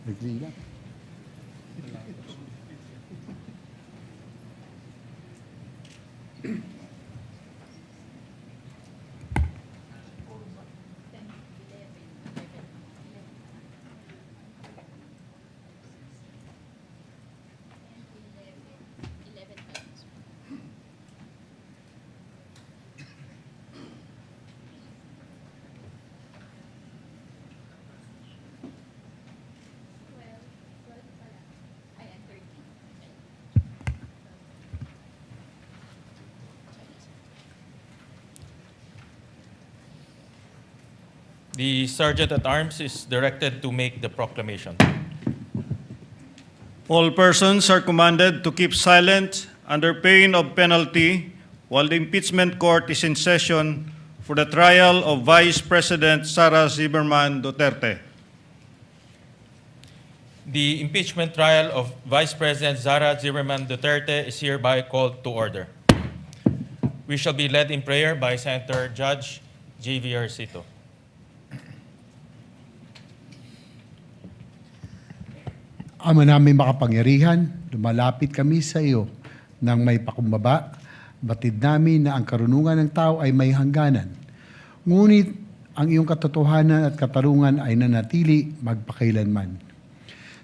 Nagli lang. The Sergeant-at-Arms is directed to make the proclamation. All persons are commanded to keep silent under pain of penalty while the impeachment court is in session for the trial of Vice President Sara Duterte. The impeachment trial of Vice President Sara Duterte is hereby called to order. We shall be led in prayer by Senator Judge J.V. Arcito. Ama namin makapangyarihan, lumalapit kami sa iyo nang may pakumbaba. Batid namin na ang karunungan ng tao ay may hangganan. Ngunit ang iyong katotohanan at katarungan ay nanatili magpakailanman.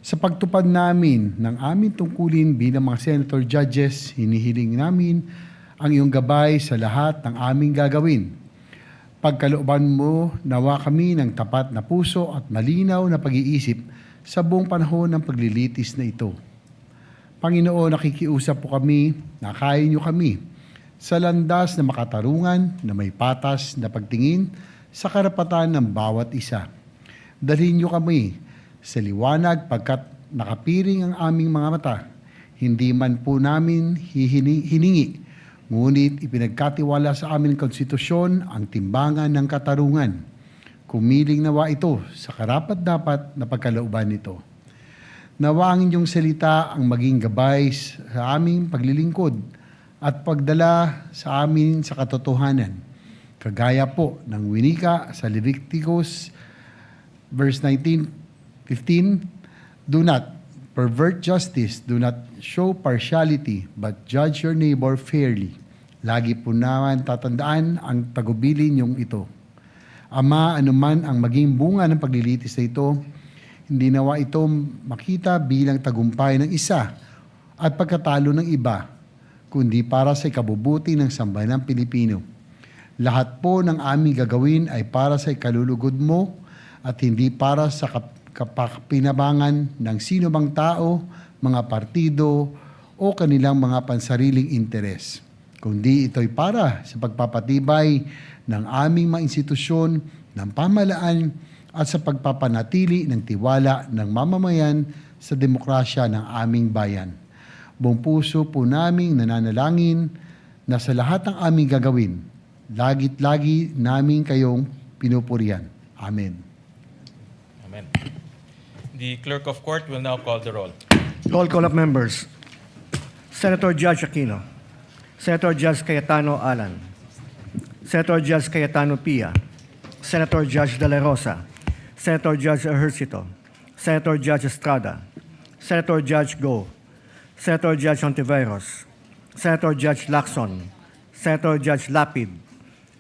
Sa pagtupad namin ng aming tungkulin bilang mga senator judges, hinihiling namin ang iyong gabay sa lahat ng aming gagawin. Pagkalooban mo, nawa kami ng tapat na puso at malinaw na pag-iisip sa buong panahon ng paglilitis na ito. Panginoon, nakikiusap po kami, nakain niyo kami sa landas na makatarungan na may patas na pagtingin sa karapatan ng bawat isa. Dalhin niyo kami sa liwanag pagkat nakapiring ang aming mga mata. Hindi man po namin hiningi, ngunit ipinagkatiwala sa aming konstitusyon ang timbangan ng katarungan. Kumiling nawa ito sa karapat-dapat na pagkalooban nito. Nawa ang inyong salita ang maging gabay sa aming paglilingkod at pagdala sa amin sa katotohanan. Kagaya po ng winika sa Leviticus verse 15, do not pervert justice, do not show partiality, but judge your neighbor fairly. Lagi po naman tatandaan ang tagubilin niyong ito. Ama, anuman ang maging bunga ng paglilitis na ito, hindi nawa ito makita bilang tagumpay ng isa at pagkatalo ng iba, kundi para sa ikabubuti ng sambayanang Pilipino. Lahat po ng aming gagawin ay para sa ikalulugod mo at hindi para sa kapakinabangan ng sino bang tao, mga partido o kanilang mga pansariling interes. Kundi ito'y para sa pagpapatibay ng aming mga institusyon, ng pamahalaan at sa pagpapanatili ng tiwala ng mamamayan sa demokrasya ng aming bayan. Buong puso po naming nananalangin na sa lahat ng aming gagawin, lagit-lagi namin kayong pinupurihan. Amen. Amen. The Clerk of Court will now call the roll. Roll call of members. Senator Judge Aquino. Senator Judge Cayetano Alan. Senator Judge Cayetano Pia. Senator Judge De La Rosa. Senator Judge Ejercito. Senator Judge Estrada. Senator Judge Go. Senator Judge Ontiveros. Senator Judge Lacson. Senator Judge Lapid.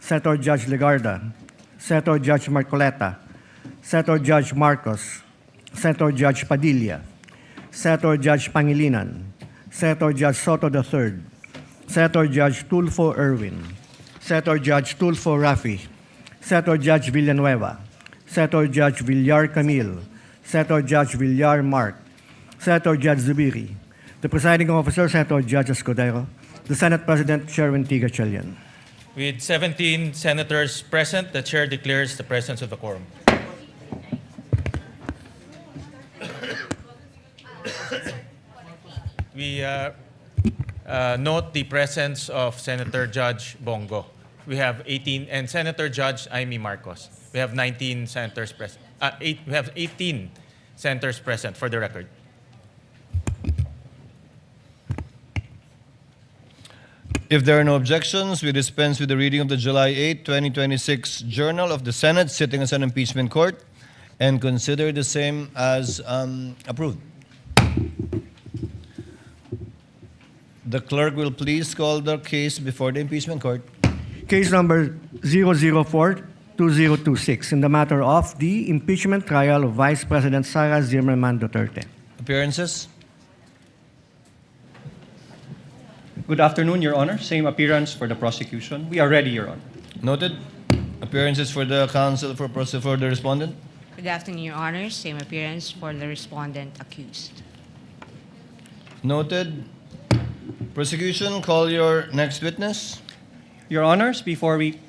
Senator Judge Legarda. Senator Judge Marcoleta. Senator Judge Marcos. Senator Judge Padilla. Senator Judge Pangilinan. Senator Judge Soto III. Senator Judge Tulfo Erwin. Senator Judge Tulfo Rafi. Senator Judge Villanueva. Senator Judge Villar Camille. Senator Judge Villar Mark. Senator Judge Zubiri. The presiding officer, Senator Judge Escudero. The Senate President, Sherwin T. Gatchalian. With 17 senators present, the chair declares the presence of the quorum. We note the presence of Senator Judge Bongo. We have 18, and Senator Judge Amy Marcos. We have 19 senators present. We have 18 senators present for the record. If there are no objections, we dispense with the reading of the July 8, 2026 Journal of the Senate sitting as an impeachment court and consider the same as approved. The clerk will please call the case before the impeachment court. Case number 004-2026 in the matter of the impeachment trial of Vice President Sara Zimmerman Duterte. Appearances? Good afternoon, Your Honor. Same appearance for the prosecution. We are ready, Your Honor. Noted. Appearances for the counsel for the respondent? Good afternoon, Your Honors. Same appearance for the respondent accused. Noted. Prosecution, call your next witness. Your Honors, before we...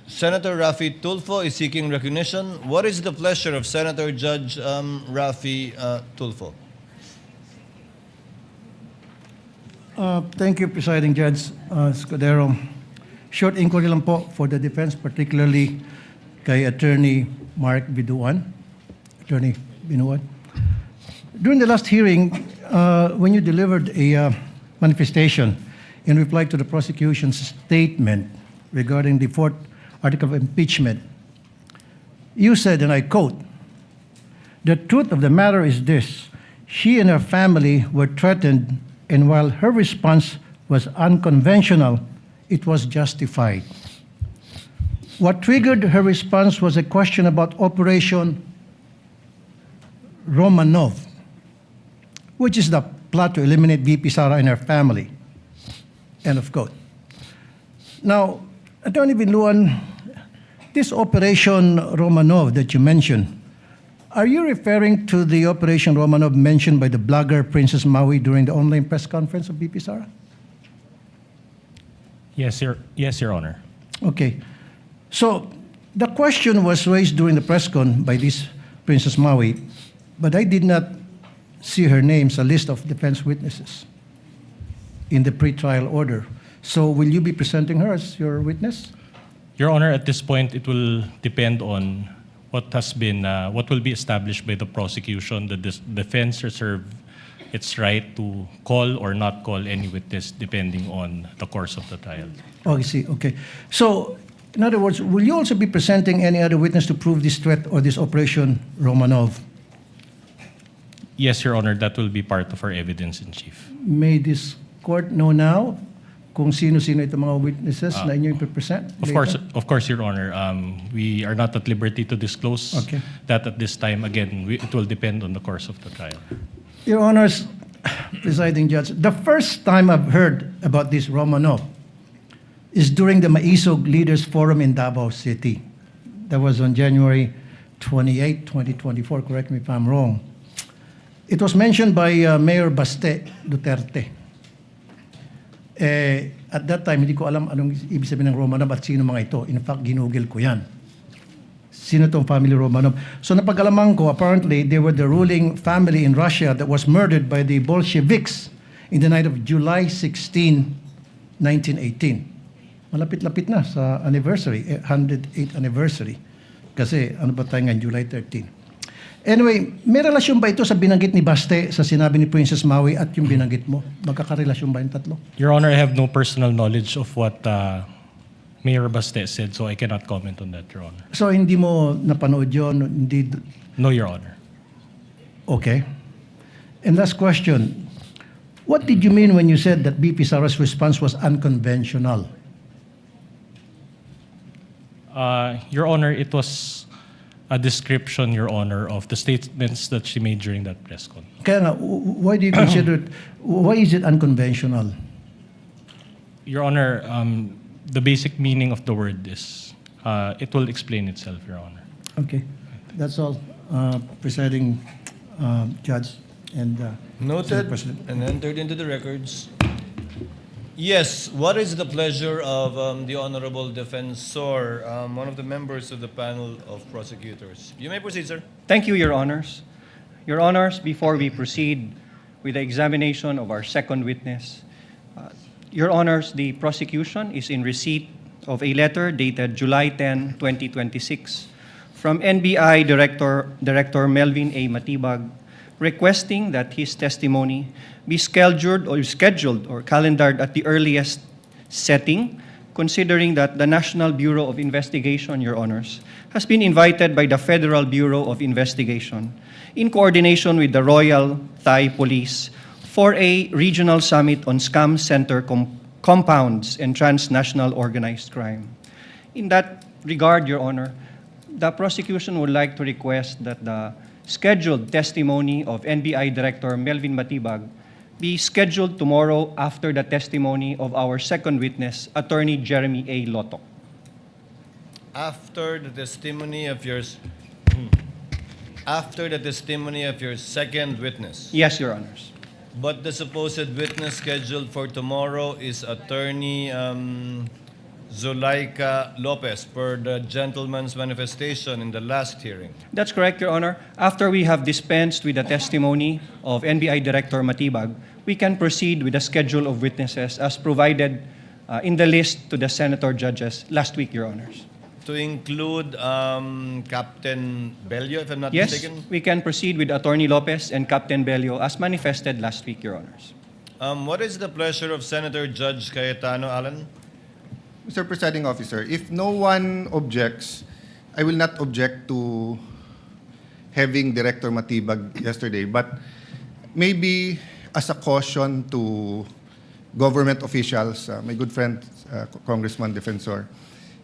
Senator Rafi Tulfo is seeking recognition. What is the pleasure of Senator Judge Rafi Tulfo? Thank you, Presiding Judge Escudero. Short inquiry lang po for the defense, particularly kay Attorney Mark Biduan. Attorney Binuan. During the last hearing, when you delivered a manifestation in reply to the prosecution's statement regarding the fourth article of impeachment. You said, and I quote, "The truth of the matter is this: she and her family were threatened, and while her response was unconventional, it was justified." What triggered her response was a question about Operation Romanov, which is the plot to eliminate VP Sara and her family. End of quote. Now, Attorney Binluan, this Operation Romanov that you mentioned, are you referring to the Operation Romanov mentioned by the blogger Princess Maui during the online press conference of VP Sara? Yes, Your Honor. Okay. So the question was raised during the press con by this Princess Maui, but I did not see her name sa list of defense witnesses in the pretrial order. So will you be presenting her as your witness? Your Honor, at this point, it will depend on what will be established by the prosecution. The defense reserve its right to call or not call any witness depending on the course of the trial. Oh, I see. Okay. So, in other words, will you also be presenting any other witness to prove this threat or this Operation Romanov? Yes, Your Honor, that will be part of our evidence in chief. May this court know now kung sino-sino itong mga witnesses na inyo i-present? Of course, Your Honor. We are not at liberty to disclose that at this time. Again, it will depend on the course of the trial. Your Honors, presiding judge, the first time I've heard about this Romanov is during the Maisog Leaders Forum in Davao City. That was on January 28, 2024. Correct me if I'm wrong. It was mentioned by Mayor Baste Duterte. At that time, hindi ko alam anong ibig sabihin ng Romanov at sino mga ito. In fact, ginugil ko yan. Sino tong family Romanov? So napag-alaman ko, apparently, they were the ruling family in Russia that was murdered by the Bolsheviks in the night of July 16, 1918. Malapit-lapit na sa anniversary, 108th anniversary. Kasi ano ba tayo ngayon, July 13. Anyway, may relasyon ba ito sa binanggit ni Baste sa sinabi ni Princess Maui at yung binanggit mo? Magkakarelasyon ba yung tatlo? Your Honor, I have no personal knowledge of what Mayor Baste said, so I cannot comment on that, Your Honor. So hindi mo napanood yun? Hindi... No, Your Honor. Okay. And last question. What did you mean when you said that BP Sara's response was unconventional? Your Honor, it was a description, Your Honor, of the statements that she made during that press con. Kaya nga, why do you consider it, why is it unconventional? Your Honor, the basic meaning of the word is, it will explain itself, Your Honor. Okay. That's all, presiding judge and Noted President. and entered into the records. Yes, what is the pleasure of the Honorable Defensor, one of the members of the panel of prosecutors? You may proceed, sir. Thank you, Your Honors. Your Honors, before we proceed with the examination of our second witness, Your Honors, the prosecution is in receipt of a letter dated July 10, 2026 from NBI Director Melvin A. Matibag requesting that his testimony be scheduled or calendared at the earliest setting, considering that the National Bureau of Investigation, Your Honors, has been invited by the Federal Bureau of Investigation in coordination with the Royal Thai Police for a regional summit on scam center compounds and transnational organized crime. In that regard, Your Honor, the prosecution would like to request that the scheduled testimony of NBI Director Melvin Matibag be scheduled tomorrow after the testimony of our second witness, Attorney Jeremy A. Lotok. After the testimony of your second witness. Yes, Your Honors. But the supposed witness scheduled for tomorrow is Attorney Zulaika Lopez per the gentleman's manifestation in the last hearing. That's correct, Your Honor. After we have dispensed with the testimony of NBI Director Matibag, we can proceed with the schedule of witnesses as provided in the list to the senator judges last week, Your Honors. To include Captain Bello, if I'm not Yes, mistaken? we can proceed with Attorney Lopez and Captain Bello as manifested last week, Your Honors. What is the pleasure of Senator Judge Cayetano, Alan? Mr. Presiding Officer, if no one objects, I will not object to having Director Matibag yesterday, but maybe as a caution to government officials, my good friend, Congressman Defensor,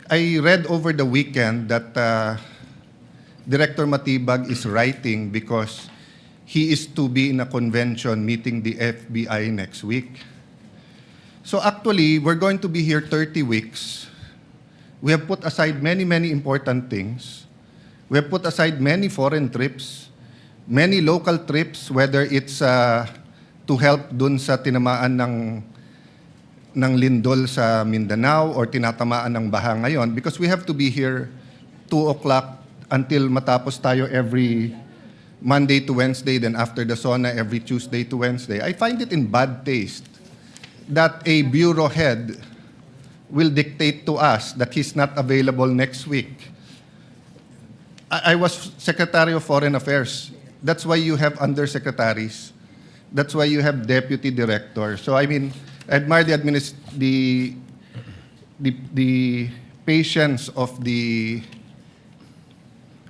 I read over the weekend that Director Matibag is writing because he is to be in a convention meeting the FBI next week. So actually, we're going to be here 30 weeks. We have put aside many, many important things. We have put aside many foreign trips, many local trips, whether it's to help dun sa tinamaan ng lindol sa Mindanao or tinatamaan ng baha ngayon, because we have to be here 2 o'clock until matapos tayo every Monday to Wednesday, then after the SONA every Tuesday to Wednesday. I find it in bad taste that a bureau head will dictate to us that he's not available next week. I was Secretary of Foreign Affairs. That's why you have undersecretaries. That's why you have deputy directors. So I mean, I admire the patience of the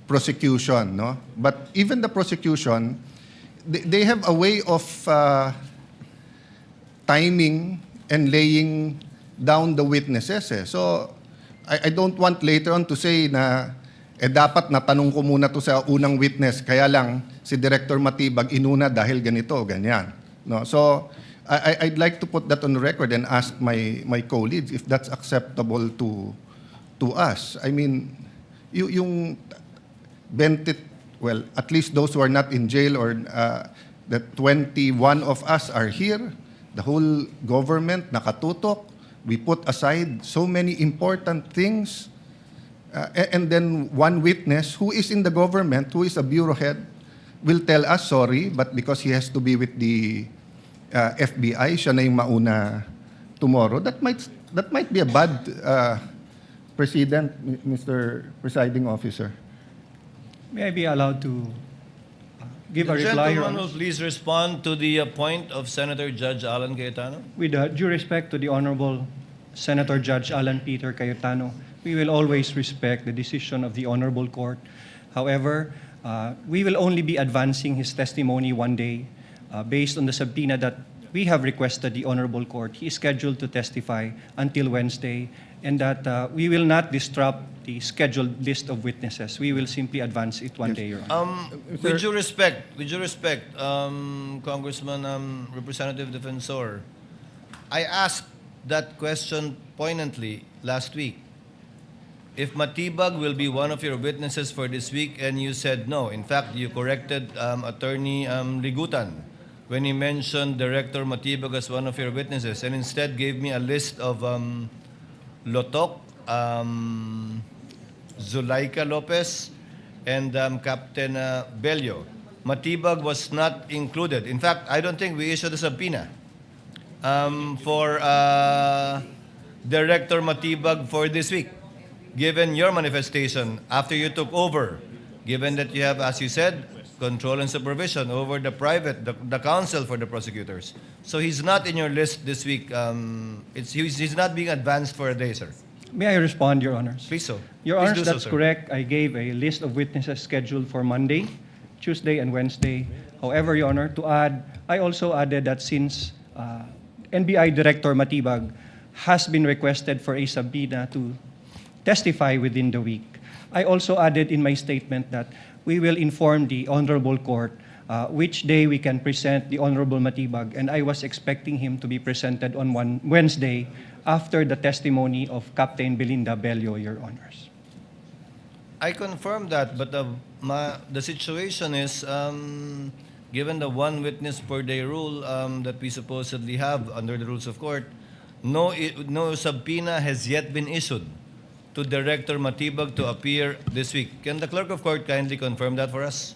prosecution, no? But even the prosecution, they have a way of timing and laying down the witnesses. Eh. So I don't want later on to say na dapat natanong ko muna to sa unang witness, kaya lang si Director Matibag inuna dahil ganito, ganyan. No? So I'd like to put that on the record and ask my colleagues if that's acceptable to us. I mean, yung 20, well, at least those who are not in jail or the 21 of us are here. The whole government nakatutok. We put aside so many important things. And then one witness who is in the government, who is a bureau head, will tell us, sorry, but because he has to be with the FBI, siya na yung mauna tomorrow. That might be a bad precedent, Mr. Presiding Officer. May I be allowed to give a The reply, Your gentleman Honor? will please respond to the point of Senator Judge Alan Cayetano. With due respect to the Honorable Senator Judge Alan Peter Cayetano, we will always respect the decision of the Honorable Court. However, we will only be advancing his testimony one day based on the subpoena that we have requested the Honorable Court. He is scheduled to testify until Wednesday, and that we will not disrupt the scheduled list of witnesses. We will simply advance it one day, Your Honor. With due respect, Congressman, Representative Defensor, I asked that question poignantly last week. If Matibag will be one of your witnesses for this week, and you said no. In fact, you corrected Attorney Ligutan when he mentioned Director Matibag as one of your witnesses, and instead gave me a list of Lotok, Zulaika Lopez, and Captain Bello. Matibag was not included. In fact, I don't think we issued a subpoena for Director Matibag for this week, given your manifestation after you took over, given that you have, as you said, control and supervision over the counsel for the prosecutors. So he's not in your list this week. He's not being advanced for a day, sir. May I respond, Your Honors? Please so. Your Please Honors, do so, that's sir. correct. I gave a list of witnesses scheduled for Monday, Tuesday, and Wednesday. However, Your Honor, to add, I also added that since NBI Director Matibag has been requested for a subpoena to testify within the week, I also added in my statement that we will inform the Honorable Court which day we can present the Honorable Matibag, and I was expecting him to be presented on Wednesday after the testimony of Captain Belinda Bello, Your Honors. I confirm that, but the situation is, given the one witness per day rule that we supposedly have under the rules of court, no subpoena has yet been issued to Director Matibag to appear this week. Can the Clerk of Court kindly confirm that for us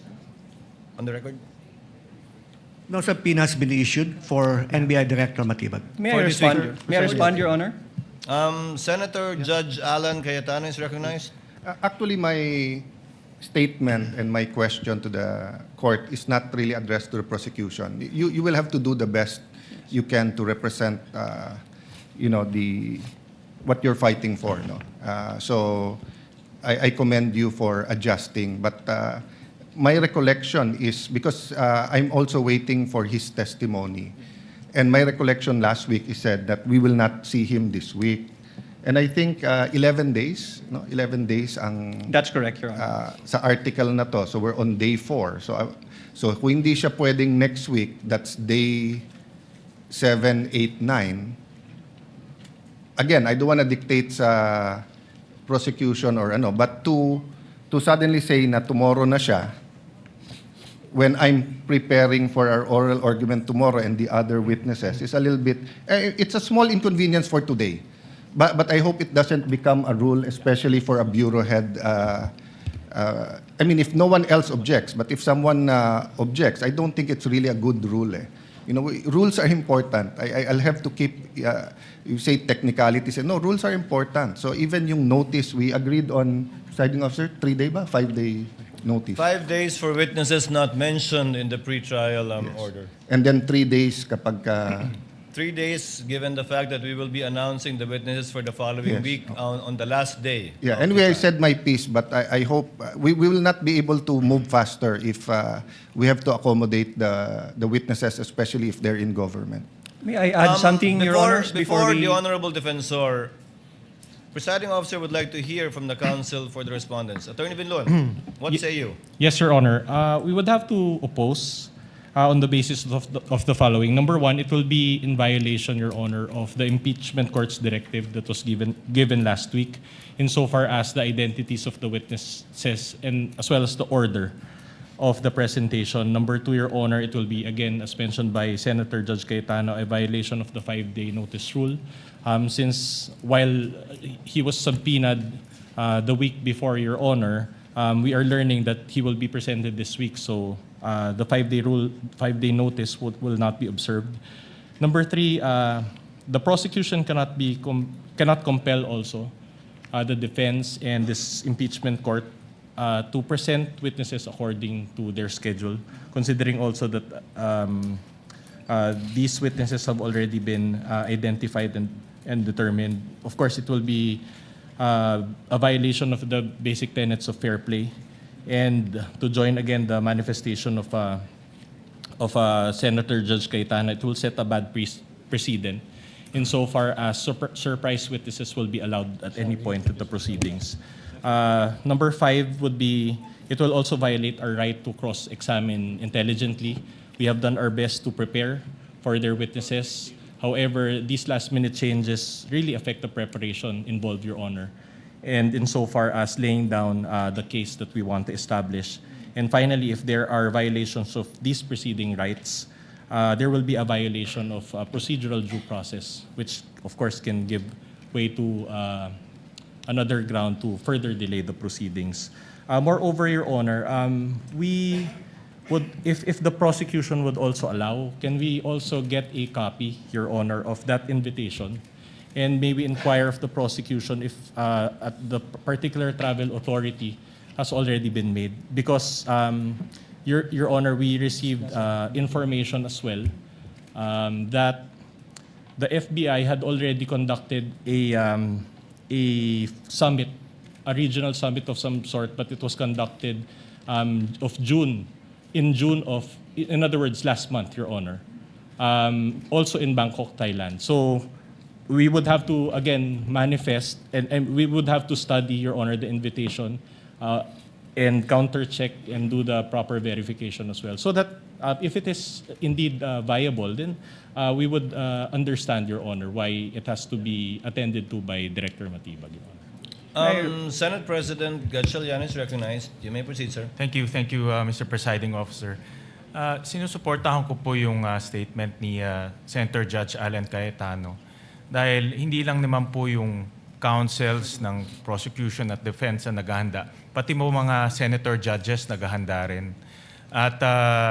on the record? No subpoena has been issued for NBI Director Matibag. May For I this week, respond? sir. May I respond, Your Honor? Senator Judge Alan Cayetano is recognized. Actually, my statement and my question to the court is not really addressed to the prosecution. You will have to do the best you can to represent, the what you're fighting for. No? So I commend you for adjusting. But my recollection is, because I'm also waiting for his testimony, and my recollection last week, he said that we will not see him this week. And I think 11 days, no? 11 days ang That's correct, Your Honor. sa article na to. So we're on day 4. So kung hindi siya pwedeng next week, that's day 7, 8, 9. Again, I don't want to dictate sa prosecution or ano, but to suddenly say na tomorrow na siya, when I'm preparing for our oral argument tomorrow and the other witnesses, is a little bit, it's a small inconvenience for today. But I hope it doesn't become a rule, especially for a bureau head. I mean, if no one else objects, but if someone objects, I don't think it's really a good rule. Rules are important. I'll have to keep, you say technicalities. No, rules are important. So even yung notice, we agreed on, presiding officer, 3-day ba? 5-day notice. 5 days for witnesses not mentioned in the pretrial order. And then 3 days kapag 3 days, given the fact that we will be announcing the witnesses for the following Yes. week on the last day. Yeah, of the anyway, I trial. said my piece, but I hope we will not be able to move faster if we have to accommodate the witnesses, especially if they're in government. May I add something, Your Honors, Before we... the Honorable Defensor, presiding officer would like to hear from the counsel for the respondents. Attorney Binlon, what say you? Yes, Your Honor. We would have to oppose on the basis of the following. Number one, it will be in violation, Your Honor, of the impeachment court's directive that was given last week, insofar as the identities of the witnesses and as well as the order of the presentation. Number two, Your Honor, it will be, again, as mentioned by Senator Judge Cayetano, a violation of the 5-day notice rule. Since while he was subpoenaed the week before, Your Honor, we are learning that he will be presented this week. So the 5-day notice will not be observed. Number three, the prosecution cannot compel also the defense and this impeachment court to present witnesses according to their schedule, considering also that these witnesses have already been identified and determined. Of course, it will be a violation of the basic tenets of fair play, and to join again the manifestation of Senator Judge Cayetano, it will set a bad precedent insofar as surprise witnesses will be allowed at any point of the proceedings. Number five would be, it will also violate our right to cross-examine intelligently. We have done our best to prepare for their witnesses. However, these last-minute changes really affect the preparation involved, Your Honor, and insofar as laying down the case that we want to establish. And finally, if there are violations of these preceding rights, there will be a violation of procedural due process, which of course can give way to another ground to further delay the proceedings. Moreover, Your Honor, we would, if the prosecution would also allow, can we also get a copy, Your Honor, of that invitation, and maybe inquire of the prosecution if at the particular travel authority has already been made? Because, Your Honor, we received information as well that the FBI had already conducted a summit, a regional summit of some sort, but it was conducted in other words, last month, Your Honor, also in Bangkok, Thailand. So we would have to, again, manifest, and we would have to study, Your Honor, the invitation and counter-check and do the proper verification as well. So that if it is indeed viable, then we would understand, Your Honor, why it has to be attended to by Director Matibag, Your Honor. Senate President Gatchalian is recognized. You may proceed, sir. Thank you, Mr. Presiding Officer. Sinusuportahan ko po yung statement ni Senator Judge Alan Cayetano dahil hindi lang naman po yung counsels ng prosecution at defense ang naghahanda, pati mo mga senator judges naghahanda rin. At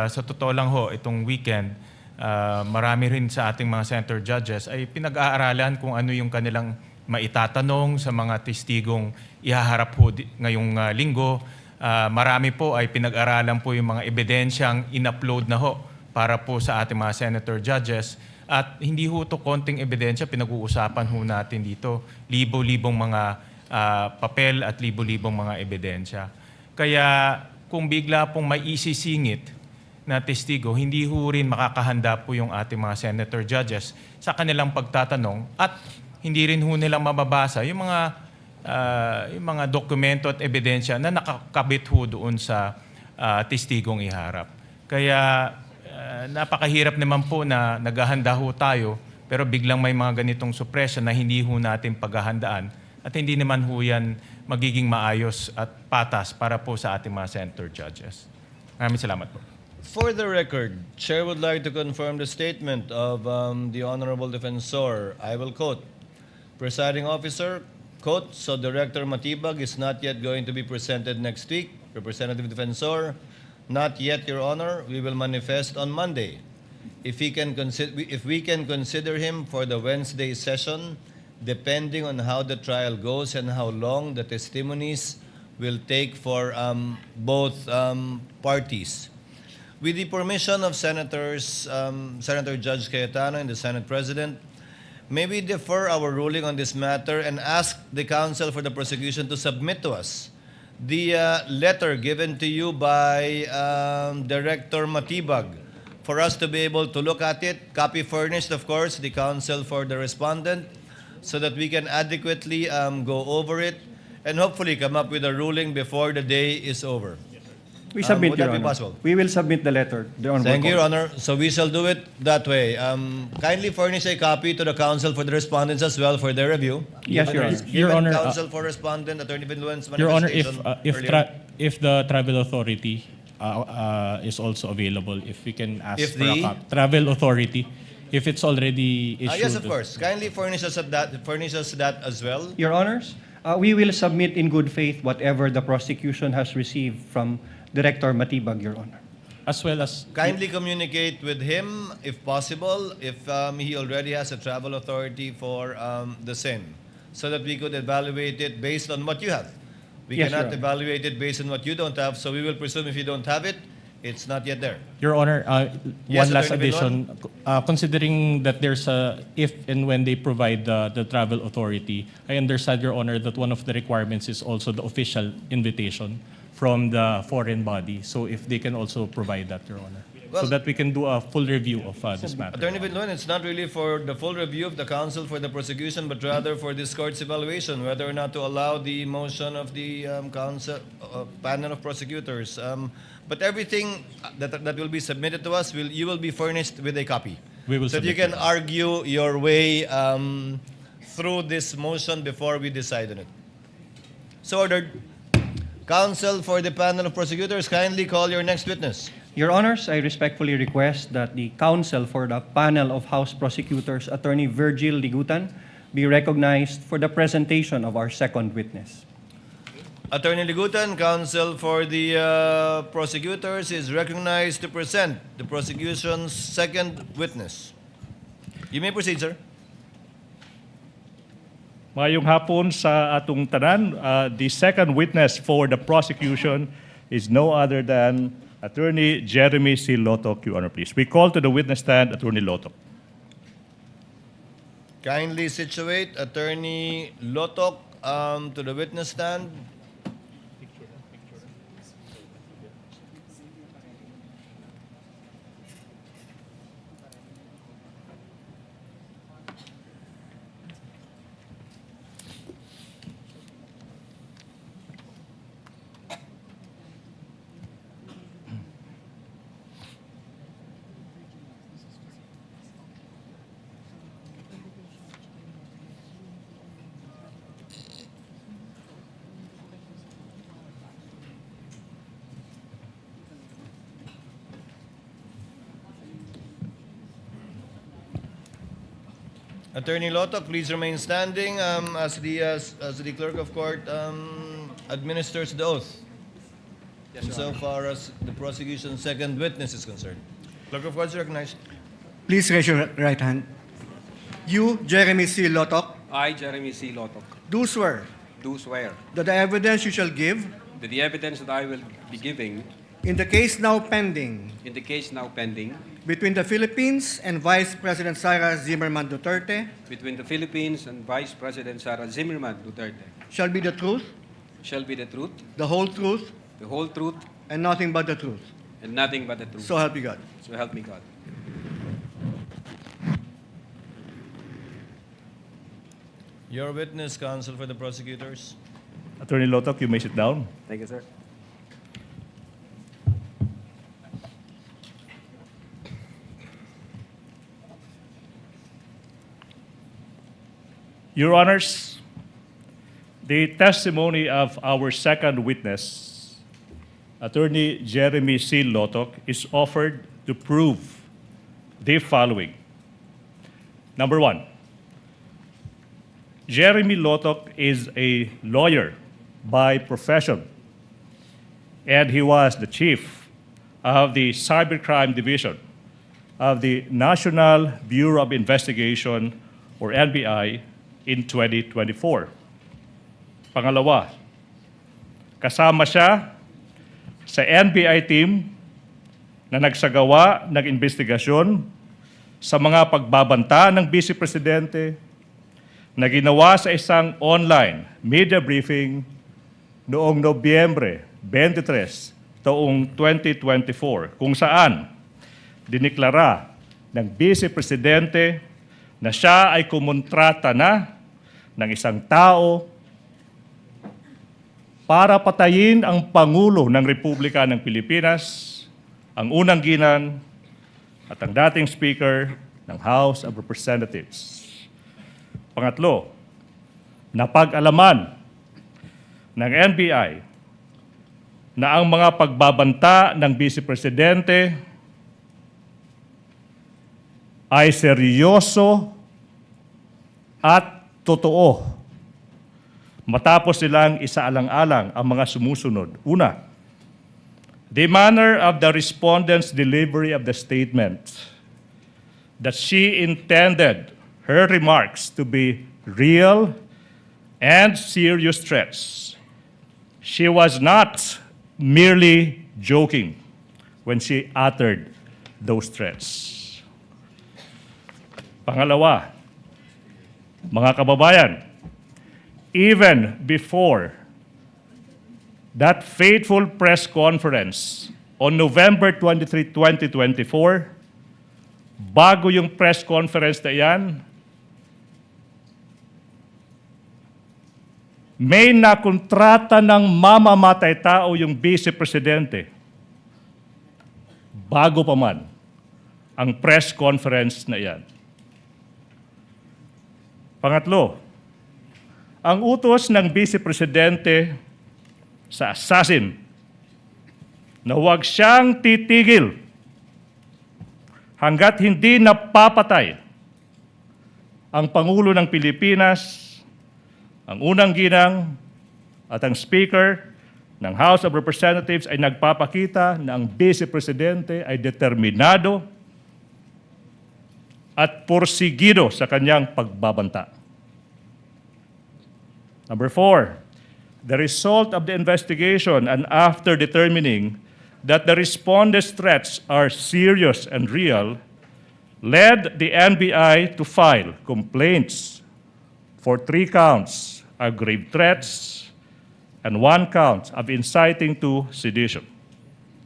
sa totoo lang ho, itong weekend, marami rin sa ating mga senator judges ay pinag-aaralan kung ano yung kanilang maitatanong sa mga testigong ihaharap ho ngayong linggo. Marami po ay pinag-aralan po yung mga ebidensyang in-upload na ho para po sa ating mga senator judges. At hindi ho ito konting ebidensya, pinag-uusapan ho natin dito. Libo-libong mga papel at libo-libong mga ebidensya. Kaya kung bigla pong may isisingit na testigo, hindi ho rin makakahanda po yung ating mga senator judges sa kanilang pagtatanong at hindi rin ho nilang mababasa yung mga dokumento at ebidensya na nakakabit ho doon sa testigong iharap. Kaya napakahirap naman po na naghahanda ho tayo pero biglang may mga ganitong suppression na hindi ho natin paghahandaan at hindi naman ho yan magiging maayos at patas para po sa ating mga senator judges. Maraming salamat po. For the record, Chair would like to confirm the statement of the Honorable Defensor. I will quote, Presiding Officer, quote, so Director Matibag is not yet going to be presented next week. Representative Defensor, not yet, Your Honor. We will manifest on Monday. If we can consider him for the Wednesday session, depending on how the trial goes and how long the testimonies will take for both parties. With the permission of Senators, Senator Judge Cayetano and the Senate President, may we defer our ruling on this matter and ask the counsel for the prosecution to submit to us the letter given to you by Director Matibag for us to be able to look at it, copy furnished, of course, the counsel for the respondent, so that we can adequately go over it and hopefully come up with a ruling before the day is over. We submit, Would that Your be Honor. possible? We will submit the letter. The Honorable Thank you, Your Court. Honor. So we shall do it that way. Kindly furnish a copy to the counsel for the respondents as well for their review. Yes, Your Honor. Given Your Honor, counsel for respondent, Attorney Vinluen's Your Honor, manifestation earlier. if the travel authority is also available, if we can ask If for a the- travel authority, if it's already issued. Yes, of course. Kindly furnish us that as well. Your Honors, we will submit in good faith whatever the prosecution has received from Director Matibag, Your Honor. As well as Kindly communicate with him, if possible, if he already has a travel authority for the same, so that we could evaluate it based on what you have. We Yes, cannot Your Honor. evaluate it based on what you don't have, so we will presume if you don't have it, it's not yet there. Your Honor, Yes, one last Attorney addition. Considering that there's if and when they provide the travel authority, I understand, Your Honor, that one of the requirements is also the official invitation from the foreign body. So if they can also provide that, Your Honor, Well- so that we can do a full review of this matter. Attorney Vinluen, it's not really for the full review of the counsel for the prosecution, but rather for this court's evaluation, whether or not to allow the motion of the counsel, panel of prosecutors. But everything that will be submitted to us, you will be furnished with a copy. We will so that you submit can it. argue your way through this motion before we decide on it. So ordered. Counsel for the panel of prosecutors, kindly call your next witness. Your Honors, I respectfully request that the counsel for the panel of House prosecutors, Attorney Virgil Ligutan, be recognized for the presentation of our second witness. Attorney Ligutan, counsel for the prosecutors, is recognized to present the prosecution's second witness. You may proceed, sir. Mayong hapon sa atong tanan, the second witness for the prosecution is no other than Attorney Jeremy C. Lotok, Your Honor, please. We call to the witness stand Attorney Lotok. Kindly situate Attorney Lotok to the witness stand. Attorney Lotok, please remain standing as the clerk of court administers the oath. So far as the prosecution's second witness is concerned. Clerk of court is recognized. Please raise your right hand. You, Jeremy C. Lotok, I, Jeremy C. Lotok, do swear do swear that the evidence you shall give that the evidence that I will be giving in the case now pending in the case now pending between the Philippines and Vice President Sara Zimmerman Duterte between the Philippines and Vice President Sara Zimmerman Duterte shall be the truth, shall be the truth, the whole truth, the whole truth, and nothing but the truth. and nothing but the truth. So help you God. So help me God. Your witness, counsel for the prosecutors. Attorney Lotok, you may sit down. Thank you, sir. Your Honors, the testimony of our second witness, Attorney Jeremy C. Lotok, is offered to prove the following. Number one, Jeremy Lotok is a lawyer by profession, and he was the chief of the Cybercrime Division of the National Bureau of Investigation, or NBI, in 2024. Pangalawa, kasama siya sa NBI team na nagsagawa ng investigasyon sa mga pagbabanta ng Vice Presidente na ginawa sa isang online media briefing noong Nobyembre 23, taong 2024, kung saan diniklara ng Vice Presidente na siya ay kumontrata na ng isang tao para patayin ang Pangulo ng Republika ng Pilipinas, ang unang ginang at ang dating Speaker ng House of Representatives. Pangatlo, napag-alaman ng NBI na ang mga pagbabanta ng Vice Presidente ay seryoso at totoo. Matapos silang isaalang-alang ang mga sumusunod. Una, the manner of the respondent's delivery of the statement that she intended her remarks to be real and serious threats. She was not merely joking when she uttered those threats. Pangalawa, mga kababayan, even before that fateful press conference on November 23, 2024, bago yung press conference na yan, may nakontrata ng mamamatay tao yung Vice Presidente bago pa man ang press conference na yan. Pangatlo, ang utos ng Vice Presidente sa assassin na huwag siyang titigil hanggat hindi napapatay ang Pangulo ng Pilipinas, ang unang ginang at ang Speaker ng House of Representatives ay nagpapakita na ang Vice Presidente ay determinado at porsigido sa kanyang pagbabanta. Number 4, the result of the investigation and after determining that the respondent's threats are serious and real, led the NBI to file complaints for 3 counts of grave threats and 1 count of inciting to sedition.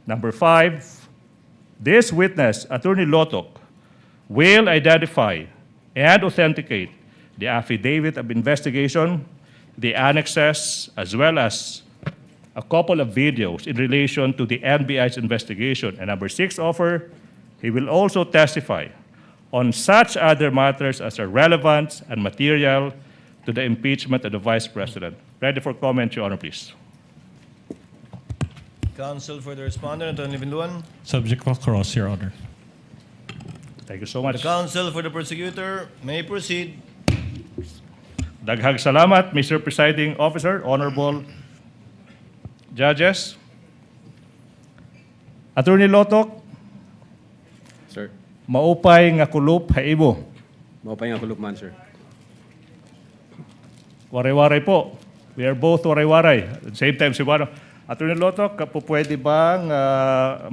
Number 5, this witness, Attorney Lotok, will identify and authenticate the affidavit of investigation, the annexes, as well as a couple of videos in relation to the NBI's investigation. And number 6 offer, he will also testify on such other matters as are relevant and material to the impeachment of the Vice President. Ready for comment, Your Honor, please. Counsel for the respondent, Attorney Binduan. Subject to cross, Your Honor. Thank you so The much. counsel for the prosecutor may proceed. Daghang salamat, Mr. Presiding Officer, Honorable Judges. Attorney Lotok, Sir, maupay nga kulup haibo. maupay nga kulupman, sir. Waray-waray po. We are both waray-waray. At the same time, si Wano, Attorney Loto, pwede bang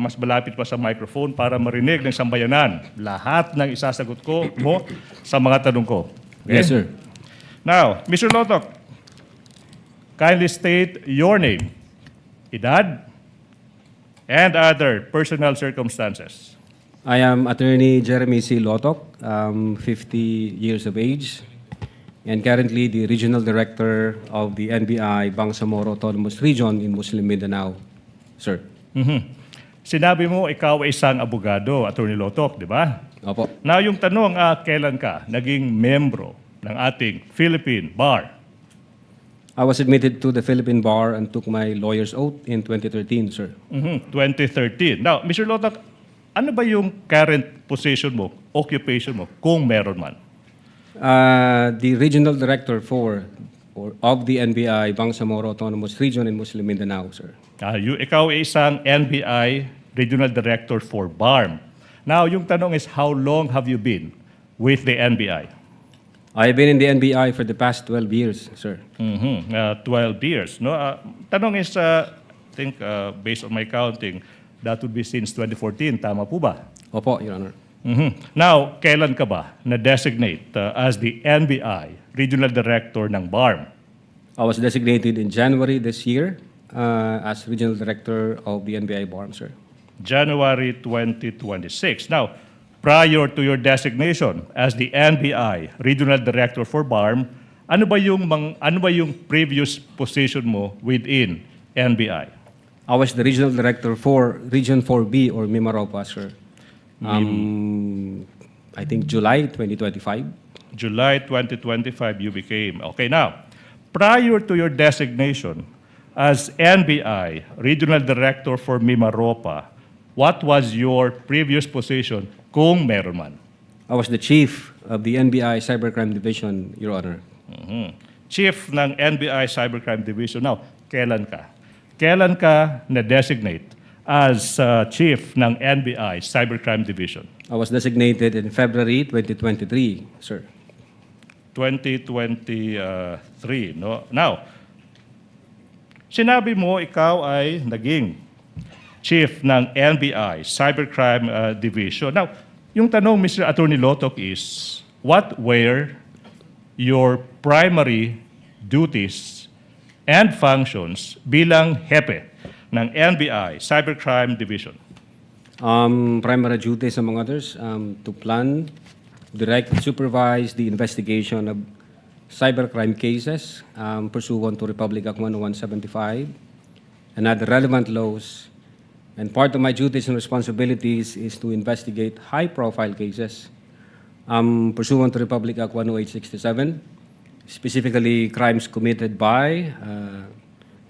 mas malapit pa sa microphone para marinig ng sambayanan lahat ng isasagot ko mo sa mga tanong ko? Okay? Yes, sir. Now, Mr. Loto, kindly state your name, edad, and other personal circumstances. I am Attorney Jeremy C. Lotok, 50 years of age, and currently the Regional Director of the NBI Bangsamoro Autonomous Region in Muslim Mindanao, sir. Sinabi mo ikaw ay isang abogado, Attorney Lotok, di ba? Opo. Now, yung tanong, kailan ka naging membro ng ating Philippine Bar? I was admitted to the Philippine Bar and took my lawyer's oath in 2013, sir. 2013. Now, Mr. Lotok, ano ba yung current position mo, occupation mo, kung meron man? The Regional Director of the NBI Bangsamoro Autonomous Region in Muslim Mindanao, sir. Ikaw ay isang NBI Regional Director for BARM. Now, yung tanong is, how long have you been with the NBI? I've been in the NBI for the past 12 years, sir. 12 years. No? Tanong is, I think, based on my counting, that would be since 2014. Tama po ba? Opo, Your Honor. Now, kailan ka ba na-designate as the NBI Regional Director ng BARM? I was designated in January this year as Regional Director of the NBI BARM, sir. January 2026. Now, prior to your designation as the NBI Regional Director for BARM, ano ba yung previous position mo within NBI? I was the Regional Director for Region 4B or Mimaropa, sir. I think July 2025. July 2025 you became. Okay, now, prior to your designation as NBI Regional Director for Mimaropa, what was your previous position kung meron man? I was the Chief of the NBI Cybercrime Division, Your Honor. Chief ng NBI Cybercrime Division. Now, kailan ka? Kailan ka na-designate as Chief ng NBI Cybercrime Division? I was designated in February 2023, sir. 2023, no? Now, sinabi mo ikaw ay naging Chief ng NBI Cybercrime Division. Now, yung tanong, Mr. Attorney Lotok, is what were your primary duties and functions bilang hepe ng NBI Cybercrime Division? Primary duties, among others, to plan, direct, and supervise the investigation of cybercrime cases pursuant to Republic Act 10175 and other relevant laws. And part of my duties and responsibilities is to investigate high-profile cases pursuant to Republic Act 10867, specifically crimes committed by,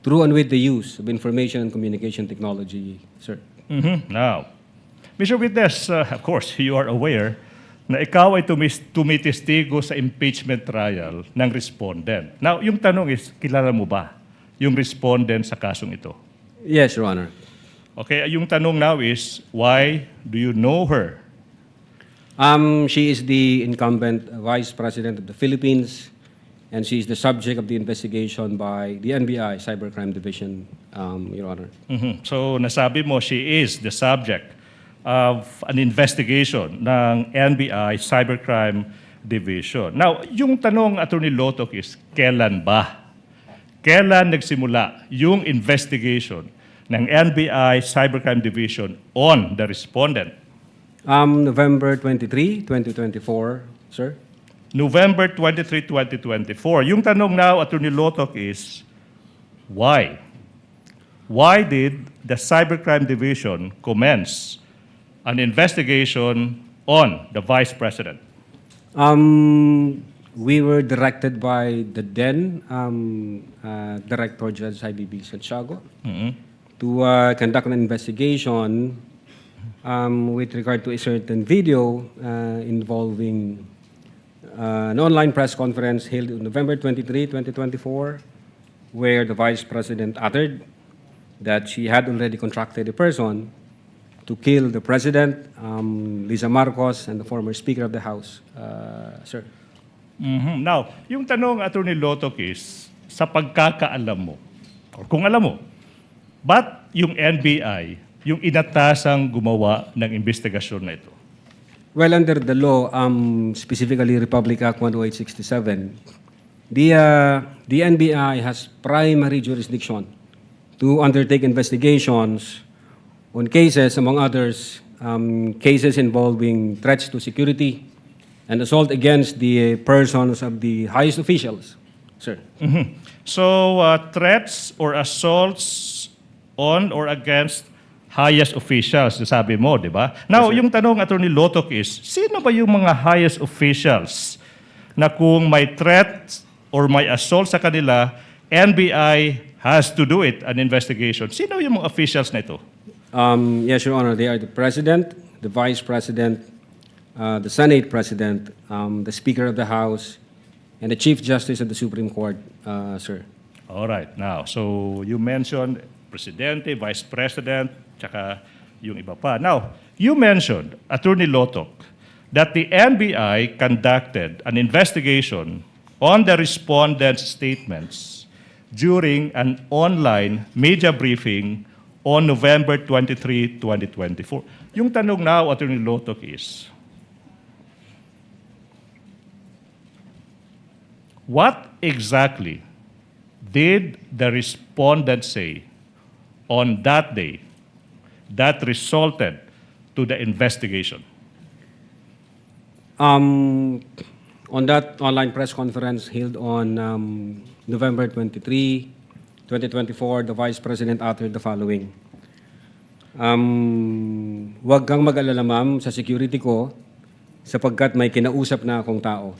through and with the use of information and communication technology, sir. Now, Mr. Witness, of course, you are aware na ikaw ay tumitestigo sa impeachment trial ng respondent. Now, yung tanong is, kilala mo ba yung respondent sa kasong ito? Yes, Your Honor. Okay, yung tanong now is, why do you know her? She is the incumbent Vice President of the Philippines, and she is the subject of the investigation by the NBI Cybercrime Division, Your Honor. So, nasabi mo, she is the subject of an investigation ng NBI Cybercrime Division. Now, yung tanong, Attorney Lotok, is, kailan ba? Kailan nagsimula yung investigation ng NBI Cybercrime Division on the respondent? November 23, 2024, sir. November 23, 2024. Yung tanong now, Attorney Lotok, is, why? Why did the Cybercrime Division commence an investigation on the Vice President? We were directed by the then Director Judge IBB Santiago to conduct an investigation with regard to a certain video involving an online press conference held on November 23, 2024, where the Vice President uttered that she had already contracted a person to kill the President, Lisa Marcos, and the former Speaker of the House, sir. Now, yung tanong, Attorney Lotok, is, sa pagkakaalam mo, or kung alam mo, But yung NBI, yung inatasang gumawa ng investigasyon na ito? Well, under the law, specifically Republic Act 10867, the NBI has primary jurisdiction to undertake investigations on cases, among others, cases involving threats to security and assault against the persons of the highest officials, sir. So, threats or assaults on or against highest officials, sabi mo, di ba? Now, yung tanong, Attorney Lotok, is, sino ba yung mga highest officials na kung may threat or may assault sa kanila, NBI has to do it, an investigation? Sino yung mga officials na ito? Yes, Your Honor, they are the President, the Vice President, the Senate President, the Speaker of the House, and the Chief Justice of the Supreme Court, sir. All right. Now, so you mentioned Presidente, Vice President, tsaka yung iba pa. Now, you mentioned, Attorney Lotok, that the NBI conducted an investigation on the respondents' statements during an online media briefing on November 23, 2024. Yung tanong now, Attorney Lotok, is, what exactly did the respondents say on that day that resulted to the investigation? On that online press conference held on November 23, 2024, the Vice President uttered the following. Huwag kang mag-alala, ma'am, sa security ko sapagkat may kinausap na akong tao.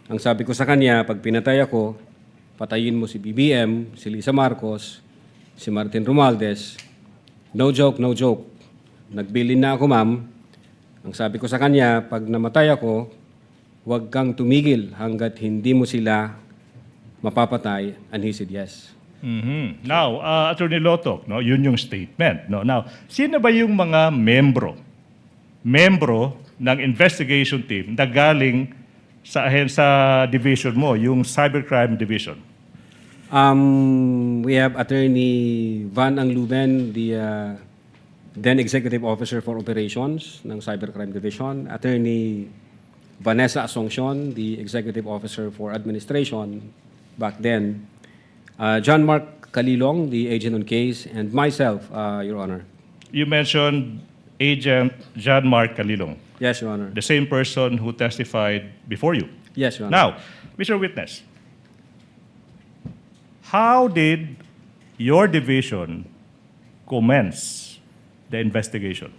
Ang sabi ko sa kanya, pag pinatay ako, patayin mo si BBM, si Lisa Marcos, si Martin Romualdez. No joke, no joke. Nagbilin na ako, ma'am. Ang sabi ko sa kanya, pag namatay ako, huwag kang tumigil hanggat hindi mo sila mapapatay. And he said yes. Now, Attorney Lotok, no, yun yung statement. No? Now, sino ba yung mga membro ng investigation team na galing sa division mo, yung Cybercrime Division? We have Attorney Van Angluben, the then Executive Officer for Operations ng Cybercrime Division. Attorney Vanessa Asuncion, the Executive Officer for Administration back then. John Mark Kalilong, the agent on case, and myself, Your Honor. You mentioned Agent John Mark Kalilong, Yes, Your Honor. the same person who testified before you. Yes, Your Honor. Now, Mr. Witness, how did your division commence the investigation?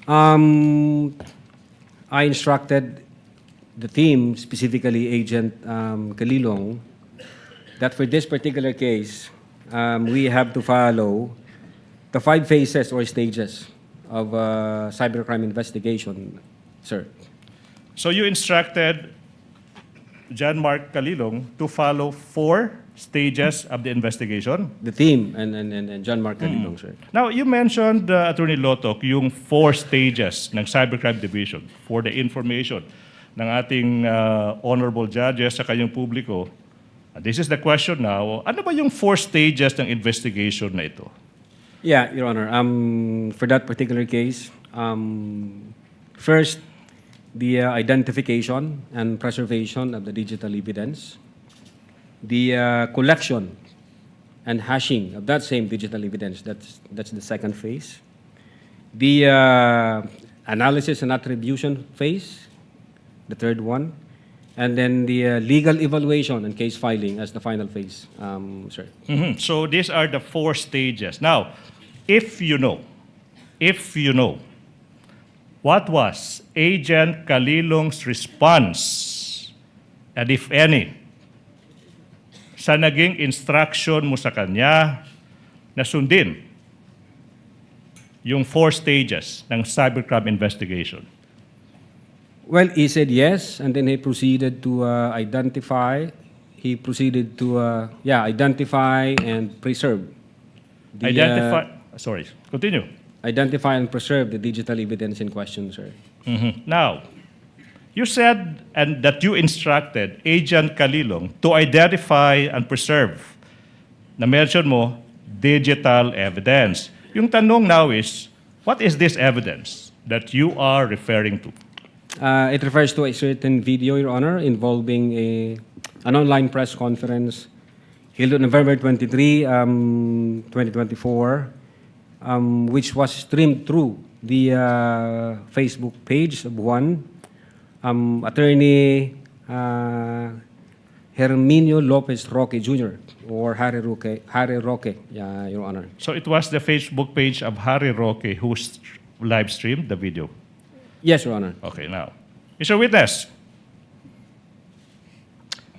I instructed the team, specifically Agent Kalilong, that for this particular case, we have to follow the 5 phases or stages of cybercrime investigation, sir. So you instructed John Mark Kalilong to follow 4 stages of the investigation? The team and John Mark Kalilong, sir. Now, you mentioned, Attorney Lotok, yung 4 stages ng Cybercrime Division for the information ng ating honorable judges sa kanyang publiko. This is the question now. Ano ba yung 4 stages ng investigation na ito? Yeah, Your Honor. For that particular case, first, the identification and preservation of the digital evidence, the collection and hashing of that same digital evidence, that's the second phase. The analysis and attribution phase, the third one. And then the legal evaluation and case filing as the final phase, sir. So these are the 4 stages. Now, if you know, what was Agent Kalilong's response, and if any, sa naging instruction mo sa kanya na sundin yung 4 stages ng cybercrime investigation? Well, he said yes, and then he proceeded to identify. He proceeded to identify and preserve. Continue. Identify and preserve the digital evidence in question, sir. Now, you said and that you instructed Agent Kalilong to identify and preserve. Na-mention mo digital evidence. Yung tanong now is, what is this evidence that you are referring to? It refers to a certain video, Your Honor, involving an online press conference held on November 23, 2024, which was streamed through the Facebook page of one attorney Herminio Lopez Roque Jr. or Harry Roque, Your Honor. So it was the Facebook page of Harry Roque who live streamed the video. Yes, Your Honor. Okay, now, Mr. Witness,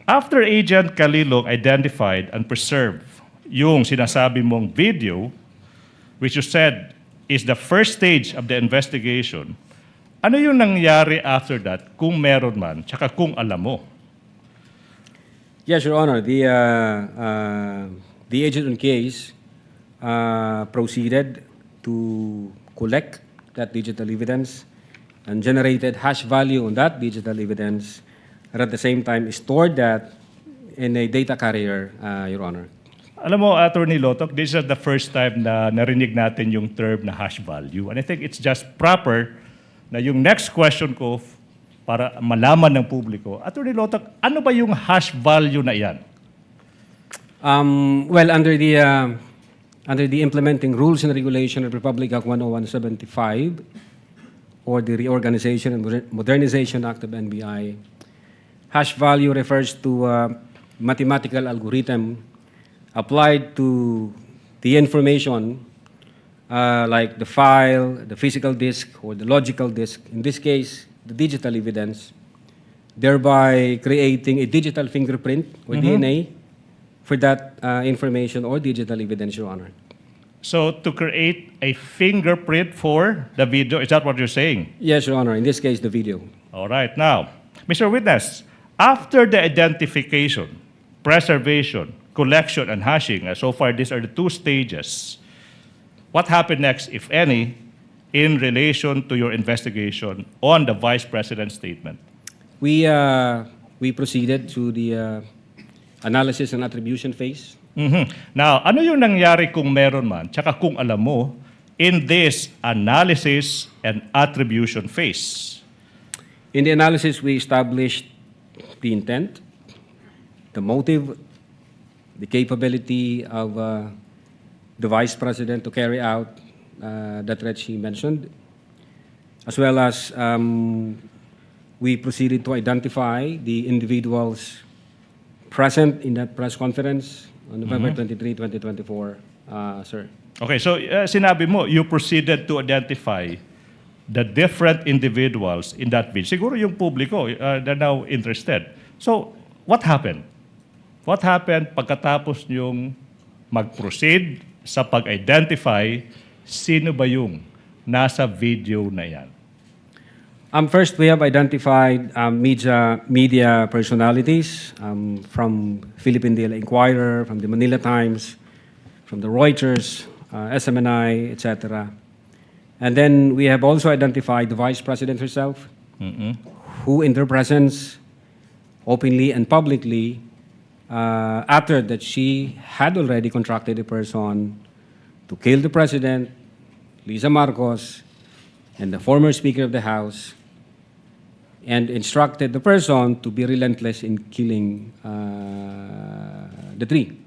after Agent Calilong identified and preserved yung sinasabi mong video, which you said is the first stage of the investigation, ano yung nangyari after that kung meron man, tsaka kung alam mo? Yes, Your Honor. The agent on case proceeded to collect that digital evidence and generated hash value on that digital evidence, and at the same time stored that in a data carrier, Your Honor. Alam mo, Attorney Lotok, this is the first time na narinig natin yung term na hash value. And I think it's just proper na yung next question ko para malaman ng publiko, Attorney Lotok, ano ba yung hash value na yan? Well, under the implementing rules and regulation of Republic Act 10175 or the Reorganization and Modernization Act of NBI, hash value refers to a mathematical algorithm applied to the information like the file, the physical disk, or the logical disk, in this case, the digital evidence, thereby creating a digital fingerprint or DNA for that information or digital evidence, Your Honor. So to create a fingerprint for the video, is that what you're saying? Yes, Your Honor. In this case, the video. All right. Now, Mr. Witness, after the identification, preservation, collection, and hashing, so far these are the two stages, what happened next, if any, in relation to your investigation on the Vice President's statement? We proceeded to the analysis and attribution phase. Now, ano yung nangyari kung meron man, tsaka kung alam mo, in this analysis and attribution phase? In the analysis, we established the intent, the motive, the capability of the Vice President to carry out the threat she mentioned, as well as we proceeded to identify the individuals present in that press conference on November 23, 2024, sir. Okay, so sinabi mo, you proceeded to identify the different individuals in that video. Siguro yung publiko, they're now interested. So, what happened? What happened pagkatapos nyong mag-proceed sa pag-identify sino ba yung nasa video na yan? First, we have identified media personalities from Philippine Daily Inquirer, from the Manila Times, from the Reuters, SMNI, etc. And then we have also identified the Vice President herself, who in her presence, openly and publicly, uttered that she had already contracted a person to kill the President, Lisa Marcos, and the former Speaker of the House, and instructed the person to be relentless in killing the three.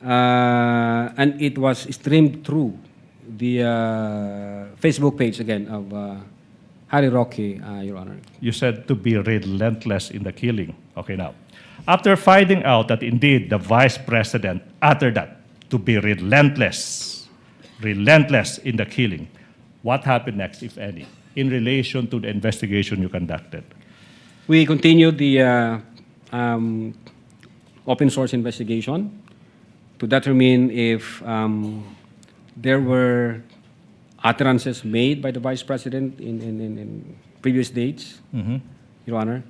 And it was streamed through the Facebook page again of Harry Roque, Your Honor. You said to be relentless in the killing. Okay, now, after finding out that indeed the Vice President uttered that, to be relentless in the killing, what happened next, if any, in relation to the investigation you conducted? We continued the open source investigation to determine if there were utterances made by the Vice President in previous dates, Your Honor.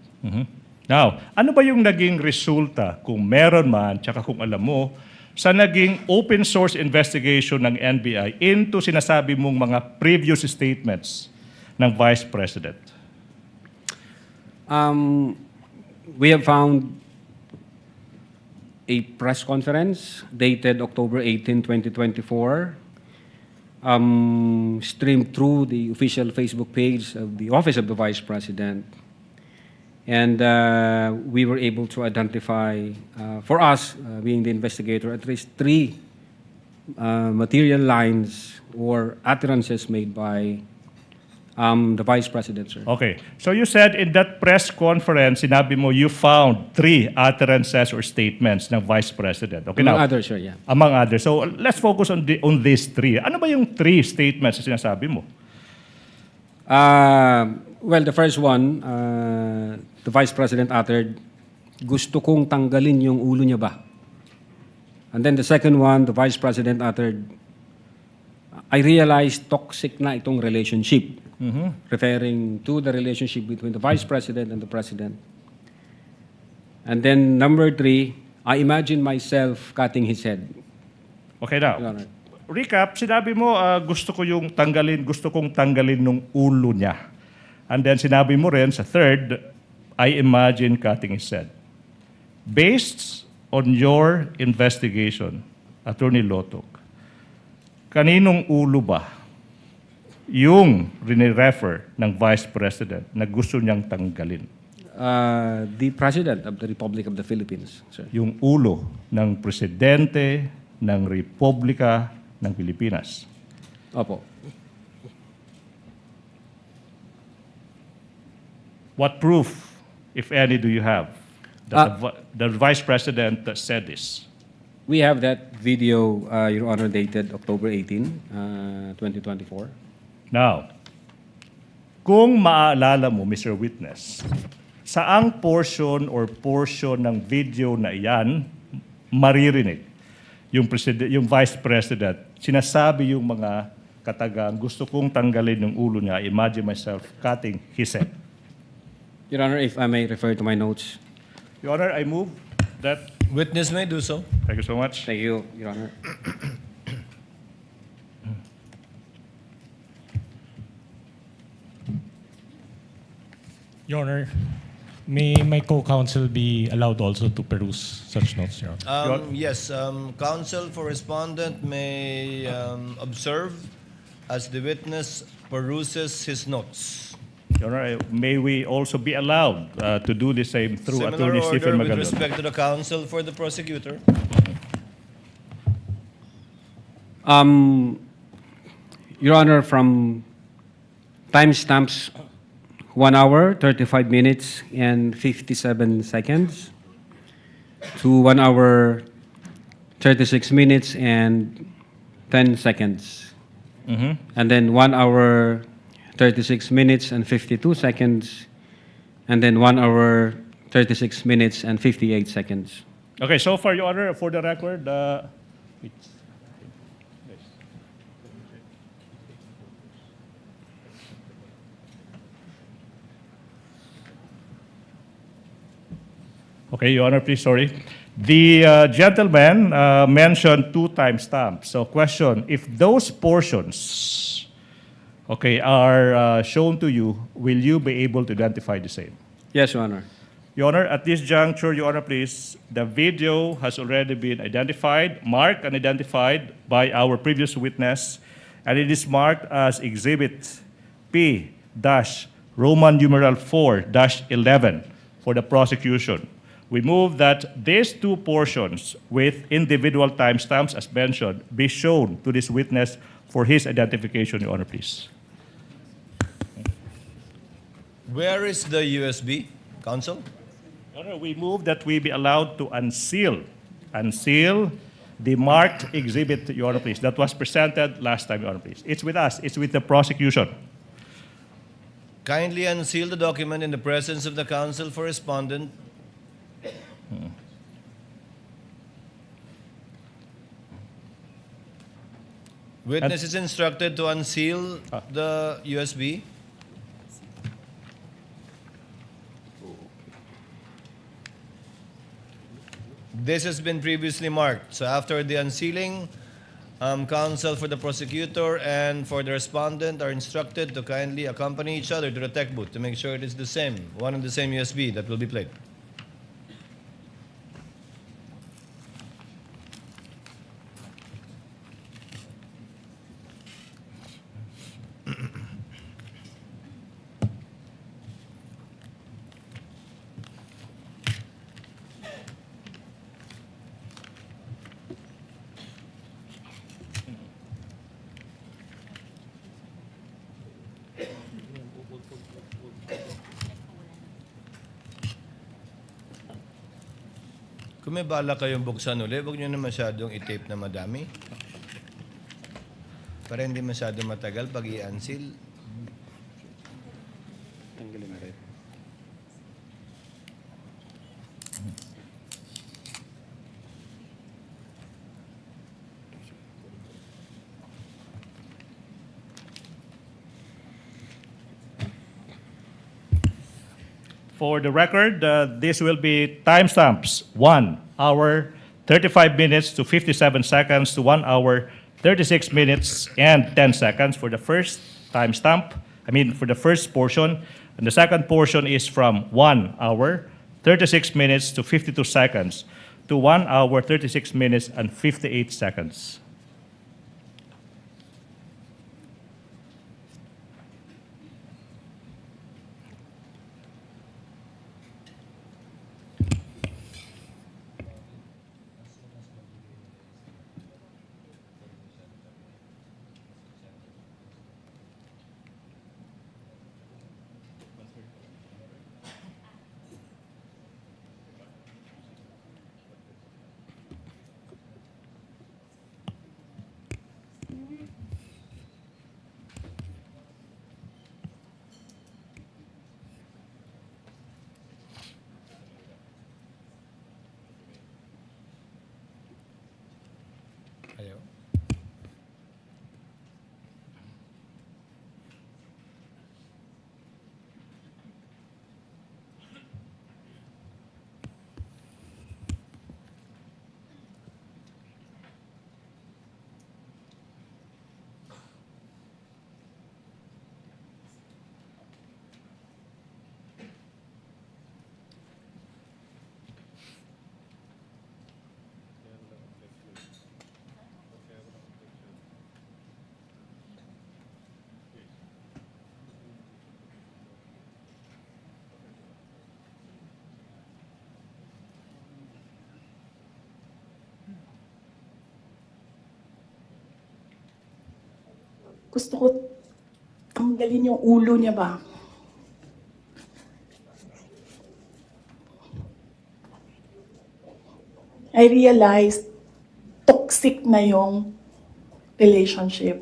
Now, ano ba yung naging resulta kung meron man, tsaka kung alam mo, sa naging open source investigation ng NBI into sinasabi mong mga previous statements ng Vice President? We have found a press conference dated October 18, 2024, streamed through the official Facebook page of the Office of the Vice President. And we were able to identify, for us, being the investigator, at least 3 material lines or utterances made by the Vice President, sir. Okay. So you said in that press conference, sinabi mo you found 3 utterances or statements ng Vice President. Okay, Among now, others, sir, yeah. among others. So let's focus on these 3. Ano ba yung 3 statements na sinasabi mo? Well, the first one, the Vice President uttered, gusto kong tanggalin yung ulo niya ba? And then the second one, the Vice President uttered, I realized toxic na itong relationship, referring to the relationship between the Vice President and the President. And then number 3, I imagine myself cutting his head. Okay now. Your Honor. Recap, sinabi mo gusto kong tanggalin nung ulo niya. And then sinabi mo rin sa third, I imagine cutting his head. Based on your investigation, Attorney Lotok, kaninong ulo ba yung rinirefer ng Vice President na gusto niyang tanggalin? The President of the Republic of the Philippines, sir. Yung ulo ng Presidente ng Republika ng Pilipinas. Opo. What proof, if any, do you have that the Vice President said this? We have that video, Your Honor, dated October 18, 2024. Now, kung maaalala mo, Mr. Witness, saang portion ng video na iyan maririnig yung Vice President, sinasabi yung mga katagang, gusto kong tanggalin yung ulo niya, imagine myself cutting his head. Your Honor, if I may refer to my notes. Your Honor, I move that. Witness may do so. Thank you so much. Thank you, Your Honor. Your Honor, may my co-counsel be allowed also to peruse such notes, Your Honor? Yes, counsel for respondent may observe as the witness peruses his notes. Your Honor, may we also be allowed to do the same through Similar Attorney order Stephen with Magallanes? respect to the counsel for the prosecutor. Your Honor, from timestamps 1 hour, 35 minutes, and 57 seconds to 1 hour, 36 minutes, and 10 seconds. And then 1 hour, 36 minutes, and 52 seconds, and then 1 hour, 36 minutes, and 58 seconds. Okay, so far, Your Honor, for the record, okay, Your Honor, please, sorry. The gentleman mentioned 2 timestamps. So question, if those portions, okay, are shown to you, will you be able to identify the same? Yes, Your Honor. Your Honor, at this juncture, Your Honor, please, the video has already been identified, marked and identified by our previous witness, and it is marked as Exhibit P-Roman numeral 4-11 for the prosecution. We move that these 2 portions with individual timestamps, as mentioned, be shown to this witness for his identification, Your Honor, please. Where is the USB, counsel? Your Honor, we move that we be allowed to unseal the marked exhibit, Your Honor, please, that was presented last time, Your Honor, please. It's with us. It's with the prosecution. Kindly unseal the document in the presence of the counsel for respondent. Witness is instructed to unseal the USB. This has been previously marked. So after the unsealing, counsel for the prosecutor and for the respondent are instructed to kindly accompany each other to the tech booth to make sure it is the same, one and the same USB that will be played. Kung may bala kayong buksan ulit, huwag nyo na masyadong i-tape na madami. Para hindi masyado matagal pag i-unseal. For the record, this will be timestamps 1 hour 35 minutes to 57 seconds to 1 hour 36 minutes and 10 seconds for the first timestamp. For the first portion. And the second portion is from 1 hour 36 minutes to 52 seconds to 1 hour 36 minutes and 58 seconds. Ayaw. Gusto ko tanggalin yung ulo niya ba? I realized toxic na yung relationship.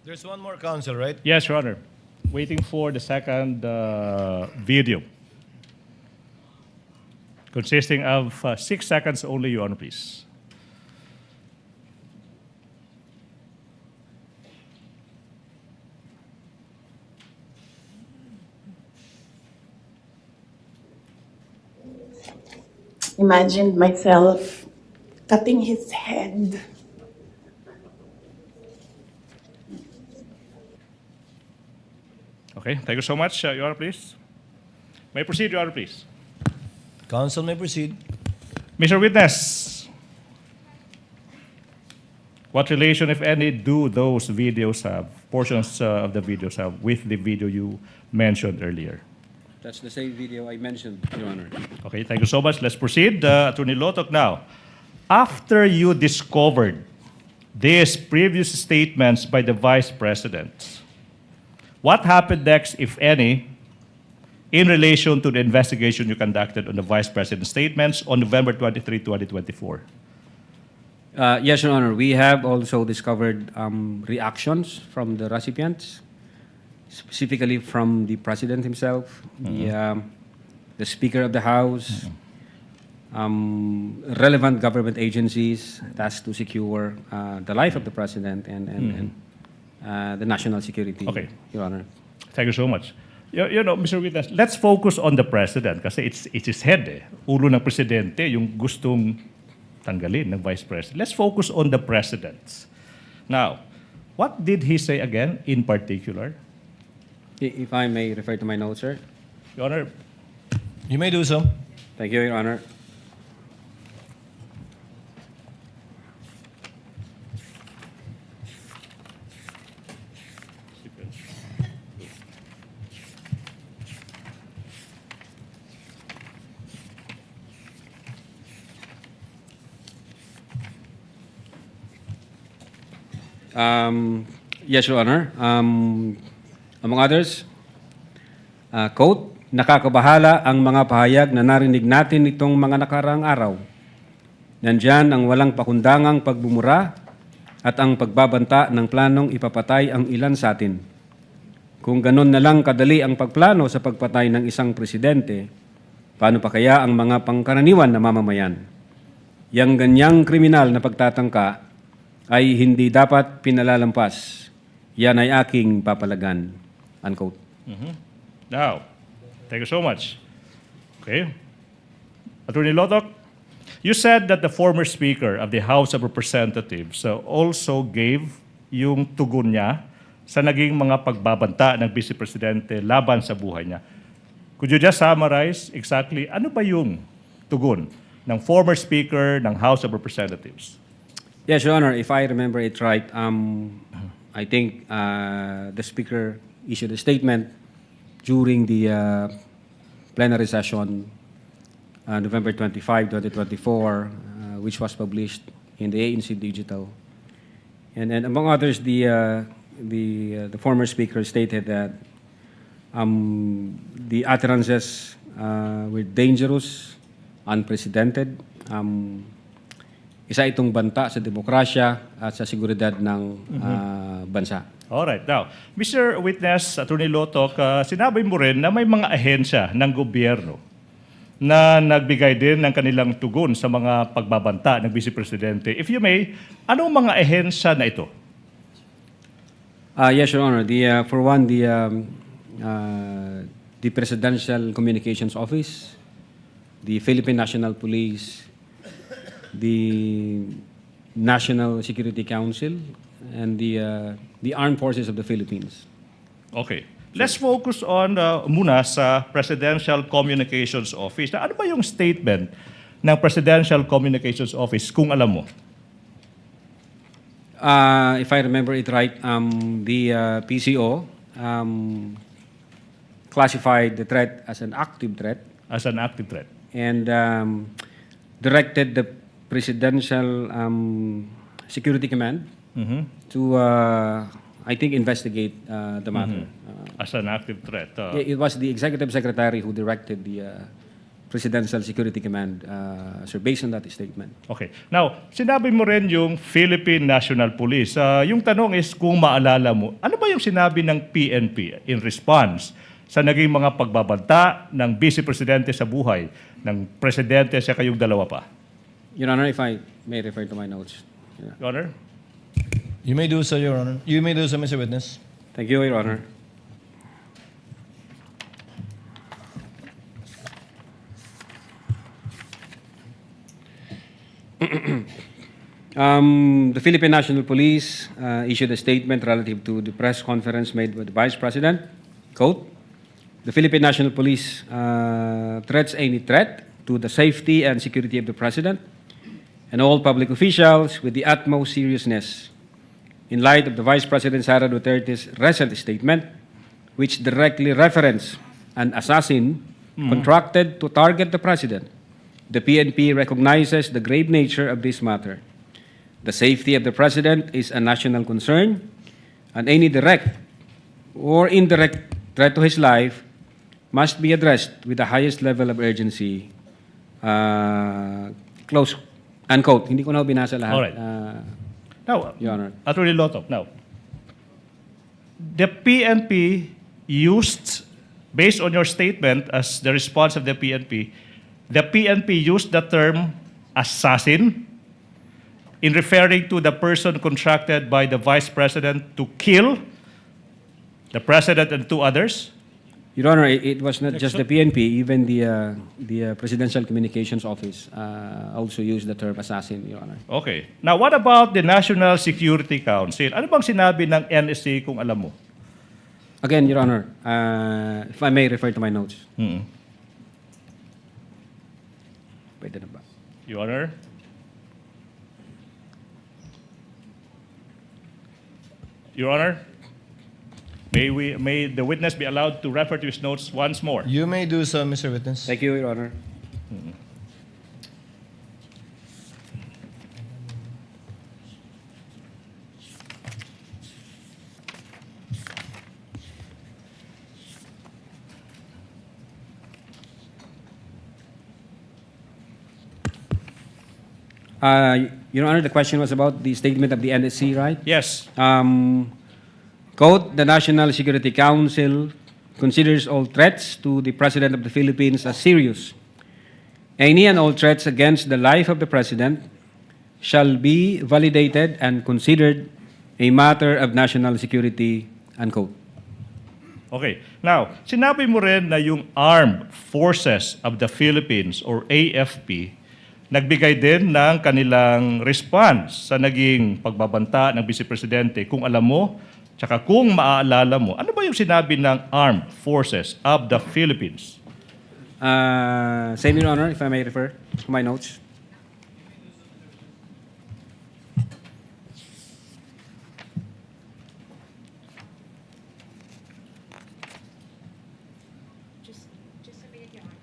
There's one more counsel, right? Yes, Your Honor. Waiting for the second video. Consisting of 6 seconds only, Your Honor, please. Imagined myself cutting his head. Okay, thank you so much, Your Honor, please. May proceed, Your Honor, please. Counsel may proceed. Mr. Witness, what relation, if any, do those videos have, portions of the videos have, with the video you mentioned earlier? That's the same video I mentioned, Your Honor. Okay, thank you so much. Let's proceed. Attorney Lotok now. After you discovered these previous statements by the Vice President, what happened next, if any, in relation to the investigation you conducted on the Vice President's statements on November 23, 2024? Yes, Your Honor. We have also discovered reactions from the recipients, specifically from the President himself, the Speaker of the House, relevant government agencies tasked to secure the life of the President and the national security, Okay. Your Honor. Thank you so much. You know, Mr. Witness, let's focus on the President kasi it's his head eh. Ulo ng Presidente yung gustong tanggalin ng Vice President. Let's focus on the President. Now, what did he say again in particular? If I may refer to my notes, sir. Your Honor, You may do so. Thank you, Your Honor. Yes, Your Honor. Among others, quote, nakakabahala ang mga pahayag na narinig natin itong mga nakaraang araw. Nandyan ang walang pakundangang pagbumura at ang pagbabanta ng planong ipapatay ang ilan sa atin. Kung ganun na lang kadali ang pagplano sa pagpatay ng isang presidente, paano pa kaya ang mga pangkaraniwan na mamamayan? Yang ganyang kriminal na pagtatangka ay hindi dapat pinalalampas. Yan ay aking papalagan. Unquote. Now, thank you so much. Okay. Attorney Lotok, you said that the former Speaker of the House of Representatives also gave yung tugon niya sa naging mga pagbabanta ng Vice Presidente laban sa buhay niya. Could you just summarize exactly ano ba yung tugon ng former Speaker ng House of Representatives? Yes, Your Honor, if I remember it right, I think the Speaker issued a statement during the plenary session November 25, 2024, which was published in the ANC Digital. And among others, the former Speaker stated that the utterances were dangerous, unprecedented, isa itong banta sa demokrasya at sa seguridad ng bansa. Alright. Now, Mr. Witness, Attorney Lotok, sinabi mo rin na may mga ahensya ng gobyerno na nagbigay din ng kanilang tugon sa mga pagbabanta ng Vice Presidente. If you may, anong mga ahensya na ito? Yes, Your Honor. For one, the Presidential Communications Office, the Philippine National Police, the National Security Council, and the Armed Forces of the Philippines. Okay. Let's focus on muna sa Presidential Communications Office. Ano ba yung statement ng Presidential Communications Office kung alam mo? If I remember it right, the PCO classified the threat as an active threat. As an active threat. And directed the Presidential Security Command to, I think, investigate the matter. As an active threat. It was the Executive Secretary who directed the Presidential Security Command, so based on that statement. Okay. Now, sinabi mo rin yung Philippine National Police. Yung tanong is kung maalala mo, ano ba yung sinabi ng PNP in response sa naging mga pagbabanta ng Vice Presidente sa buhay ng Presidente sa kayong dalawa pa? Your Honor, if I may refer to my notes. Yeah. Your Honor? You may do so, Your Honor. You may do so, Mr. Witness. Thank you, Your Honor. The Philippine National Police issued a statement relative to the press conference made by the Vice President. Quote, the Philippine National Police threats any threat to the safety and security of the President and all public officials with the utmost seriousness in light of the Vice President Sara Duterte's recent statement, which directly referenced an assassin contracted to target the President. The PNP recognizes the grave nature of this matter. The safety of the President is a national concern, and any direct or indirect threat to his life must be addressed with the highest level of urgency. Close, unquote. Hindi ko na binasa lahat. Alright. Now, Your Honor. Attorney Lotop, now, the PNP used, based on your statement as the response of the PNP used the term assassin in referring to the person contracted by the Vice President to kill the President and two others? Your Honor, it was not just the PNP, even the Presidential Communications Office also used the term assassin, Your Honor. Okay. Now, what about the National Security Council? Ano bang sinabi ng NSC kung alam mo? Again, Your Honor, if I may refer to my notes. Pwede na ba? Your Honor? Your Honor? May the witness be allowed to refer to his notes once more? You may do so, Mr. Witness. Thank you, Your Honor. Your Honor, the question was about the statement of the NSC, right? Yes. Quote, the National Security Council considers all threats to the President of the Philippines as serious. Any and all threats against the life of the President shall be validated and considered a matter of national security, unquote. Okay. Now, sinabi mo rin na yung Armed Forces of the Philippines or AFP nagbigay din ng kanilang response sa naging pagbabanta ng Vice Presidente. Kung alam mo, tsaka kung maaalala mo, ano ba yung sinabi ng Armed Forces of the Philippines? Same, Your Honor, if I may refer to my notes. Just a minute, Your Honor.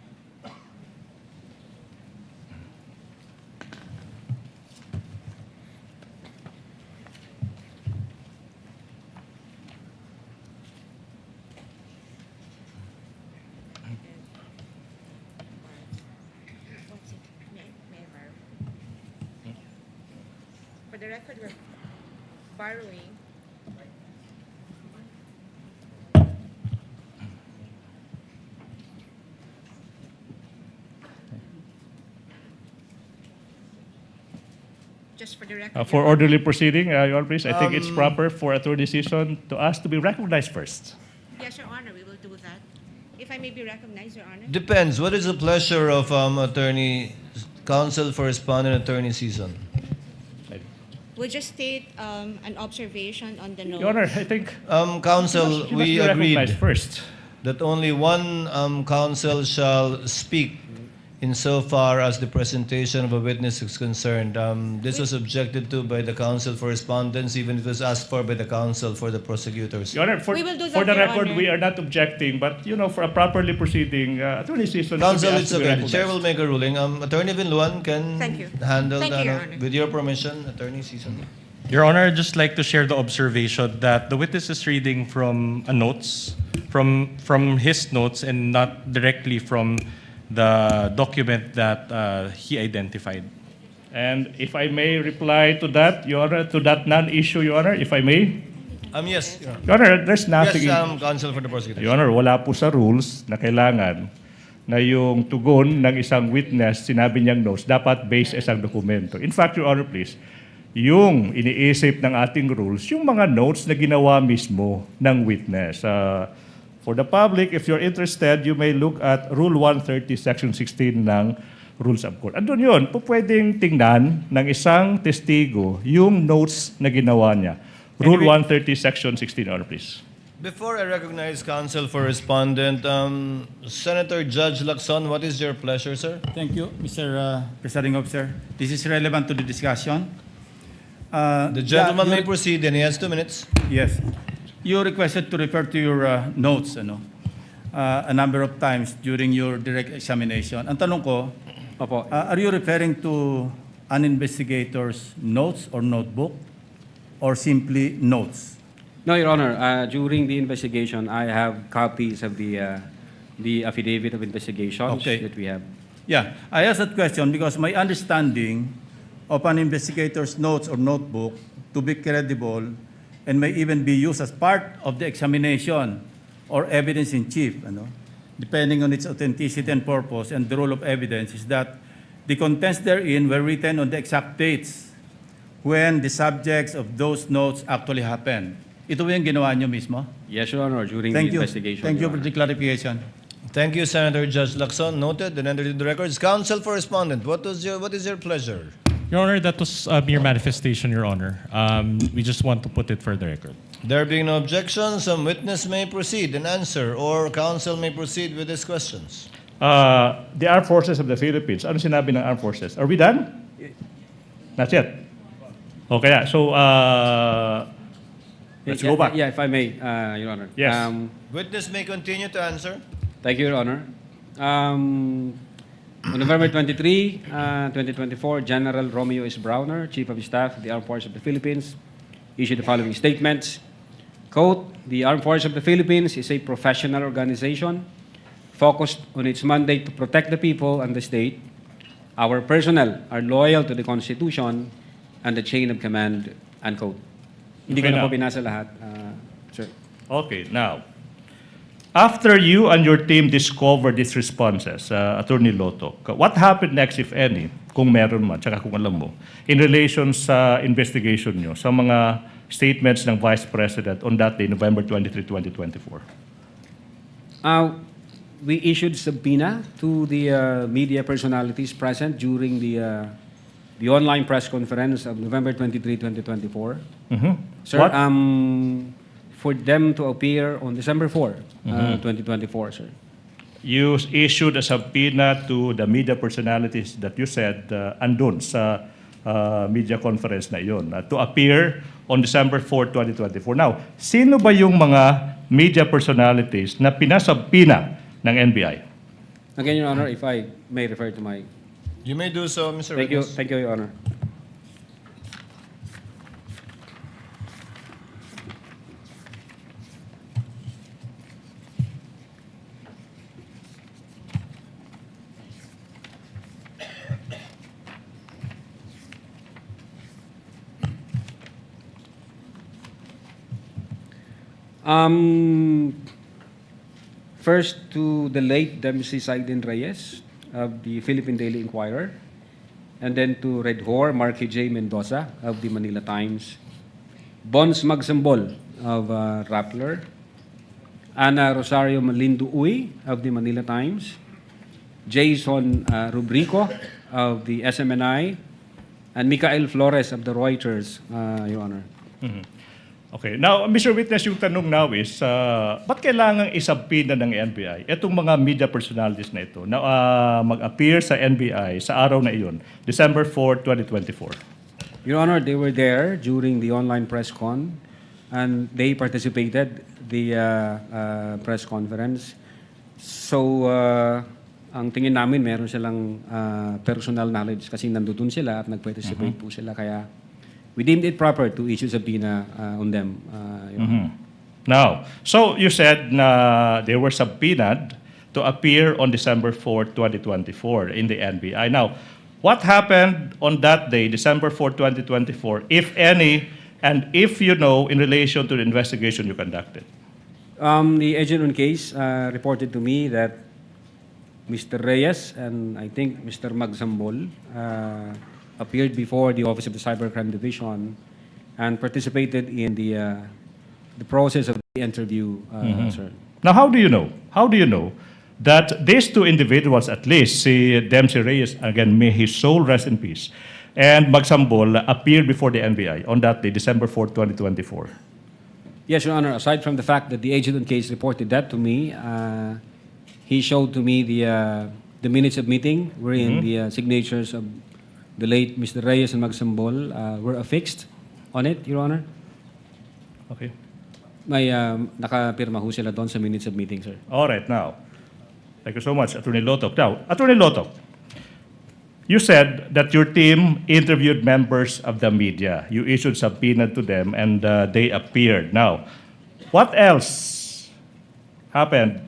What's it? May I borrow? For the record, we're borrowing. Just for the record. For orderly proceeding, Your Honor, please, I think it's proper for attorney season to ask to be recognized first. Yes, Your Honor, we will do that. If I may be recognized, Your Honor. Depends. What is the pleasure of Attorney Counsel for Respondent Attorney Season? We'll just state an observation on the notes. Your Honor, I think Counsel, you must we be recognized agreed first. that only one counsel shall speak insofar as the presentation of a witness is concerned. This was objected to by the counsel for respondents, even if it was asked for by the counsel for the prosecutors. Your Honor, for We will do the that, Your record, Honor. we are not objecting, but for a properly proceeding attorney season, Counsel, should be it's asked to be okay. The chair will recognized. make a ruling. Attorney Vinluan can Thank you. handle Thank you, that. Your Honor. With your permission, Attorney Season. Your Honor, I'd just like to share the observation that the witness is reading from notes, from his notes, and not directly from the document that he identified. And if I may reply to that, Your Honor, to that non-issue, Your Honor, if I may. Yes, Your Honor. Your Honor, there's nothing. Yes, counsel for the prosecutors. Your Honor, wala po sa rules na kailangan na yung tugon ng isang witness, sinabi niyang notes, dapat based sa isang dokumento. In fact, Your Honor, please, yung iniisip ng ating rules, yung mga notes na ginawa mismo ng witness. For the public, if you're interested, you may look at Rule 130, Section 16 ng Rules of Court. Andun yun, pwedeng tingnan ng isang testigo yung notes na ginawa niya. Rule 130, Section 16, Your Honor, please. Before I recognize counsel for respondent, Senator Judge Lacson, what is your pleasure, sir? Thank you, Mr. Presiding Officer. This is relevant to the discussion. The gentleman may proceed and he has 2 minutes. Yes. You requested to refer to your notes a number of times during your direct examination. Ang tanong ko, Opo. are you referring to an investigator's notes or notebook or simply notes? No, Your Honor. During the investigation, I have copies of the affidavit of investigation that we have. Yeah, I asked that question because my understanding of an investigator's notes or notebook to be credible and may even be used as part of the examination or evidence in chief, depending on its authenticity and purpose and the role of evidence, is that the contents therein were written on the exact dates when the subjects of those notes actually happened. Ito yung ginawa nyo mismo? Yes, Your Honor, during Thank the you. investigation. Thank you Your for Honor. the clarification. Thank you, Senator Judge Lacson. Noted and entered into the records. Counsel for respondent, what is your pleasure? Your Honor, that was a mere manifestation, Your Honor. We just want to put it for the record. There being no objection, some witness may proceed and answer, or counsel may proceed with his questions. The Armed Forces of the Philippines. Ano sinabi ng Armed Forces? Are we done? Not yet. Okay, so let's go back. Yeah, if I may, Your Honor. Yes. Witness may continue to answer. Thank you, Your Honor. On November 23, 2024, General Romeo S. Browner, Chief of Staff of the Armed Forces of the Philippines, issued the following statements. Quote, the Armed Forces of the Philippines is a professional organization focused on its mandate to protect the people and the state, Our personnel are loyal to the Constitution and the chain of command, unquote. Hindi ko Okay, na po now. binasa lahat, sir. Okay, now, after you and your team discovered these responses, Attorney Loto, what happened next, if any, kung meron man, tsaka kung alam mo, in relation sa investigation nyo, sa mga statements ng Vice President on that day, November 23, 2024? We issued subpoena to the media personalities present during the online press conference of November 23, 2024. Sir, What? For them to appear on December 4, 2024, sir. You issued a subpoena to the media personalities that you said andun sa media conference na iyon to appear on December 4, 2024. Now, sino ba yung mga media personalities na pinasubpoena ng NBI? Again, Your Honor, if I may refer to my... You may do so, Mr. Thank you, Witness. thank you, Your Honor. First to the late Dempsey Saidin Reyes of the Philippine Daily Inquirer, and then to Red Whore Marky J. Mendoza of the Manila Times, Bons Magsambol of Rappler, Ana Rosario Malindo Uy of the Manila Times, Jason Rubrico of the SMNI, and Mikael Flores of the Reuters, Your Honor. Okay. Now, Mr. Witness, yung tanong now is, ba't kailangang isubpoena ng NBI itong mga media personalities na ito na mag-appear sa NBI sa araw na iyon, December 4, 2024? Your Honor, they were there during the online press con, and they participated the press conference. So, ang tingin namin, meron silang personal knowledge kasi nandun sila at nag-participate po sila. Kaya, we deemed it proper to issue subpoena on them. Your Honor. Now, so you said na they were subpoenaed to appear on December 4, 2024 in the NBI. Now, what happened on that day, December 4, 2024, if any, and if you know, in relation to the investigation you conducted? The agent on case reported to me that Mr. Reyes and I think Mr. Magsambol appeared before the Office of the Cybercrime Division and participated in the process of the interview, sir. Now, how do you know? How do you know that these two individuals, at least, si Dempsey Reyes, again, may his soul rest in peace, and Magsambol appeared before the NBI on that day, December 4, 2024? Yes, Your Honor. Aside from the fact that the agent on case reported that to me, he showed to me the minutes of meeting wherein the signatures of the late Mr. Reyes and Magsambol were affixed on it, Your Honor. Okay. May nakapirma ho sila doon sa minutes of meeting, sir. All right, now, thank you so much, Attorney Lotok. Now, Attorney Lotok, you said that your team interviewed members of the media. You issued subpoena to them, and they appeared. Now, what else happened,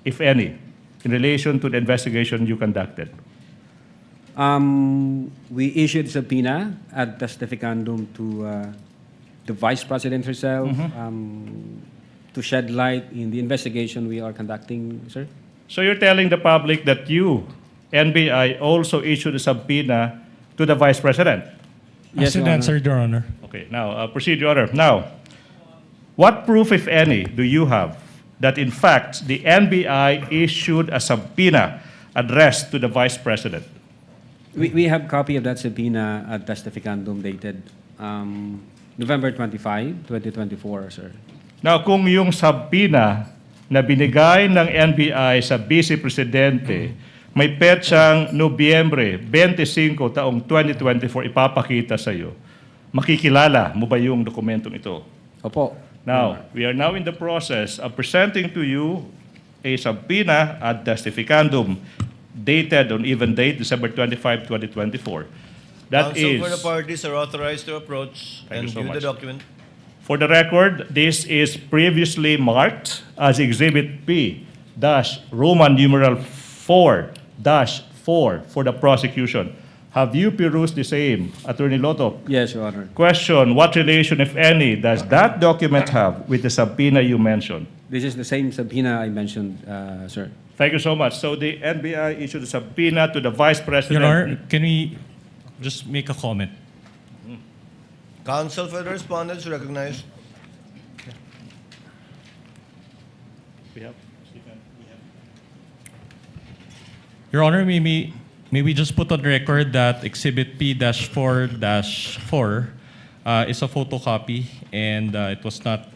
if any, in relation to the investigation you conducted? We issued subpoena ad testificandum to the Vice President herself to shed light in the investigation we are conducting, sir. So you're telling the public that you, NBI, also issued a subpoena to the Vice President? Yes, Your Honor. answered, Your Honor. Okay, now, proceed, Your Honor. Now, what proof, if any, do you have that, in fact, the NBI issued a subpoena addressed to the Vice President? We have copy of that subpoena ad testificandum dated November 25, 2024, sir. Now, kung yung subpoena na binigay ng NBI sa Vice Presidente may petsang Nobyembre 25 taong 2024 ipapakita sa iyo, makikilala mo ba yung dokumentong ito? Opo. Now, we are now in the process of presenting to you a subpoena ad testificandum dated on even date December 25, 2024. That Counsel is, for the parties are authorized to approach Thank and you so view the much. document. for the record, this is previously marked as Exhibit P, Roman numeral 4-5 for the prosecution. Have you perused the same, Attorney Loto? Yes, Your Honor. Question, what relation, if any, does that document have with the subpoena you mentioned? This is the same subpoena I mentioned, sir. Thank you so much. So the NBI issued a subpoena to the Vice President. Your Honor, can we just make a comment? Counsel for the respondents recognized. We have- Your Honor, may we just put on record that Exhibit P-4-4 is a photocopy and it was not,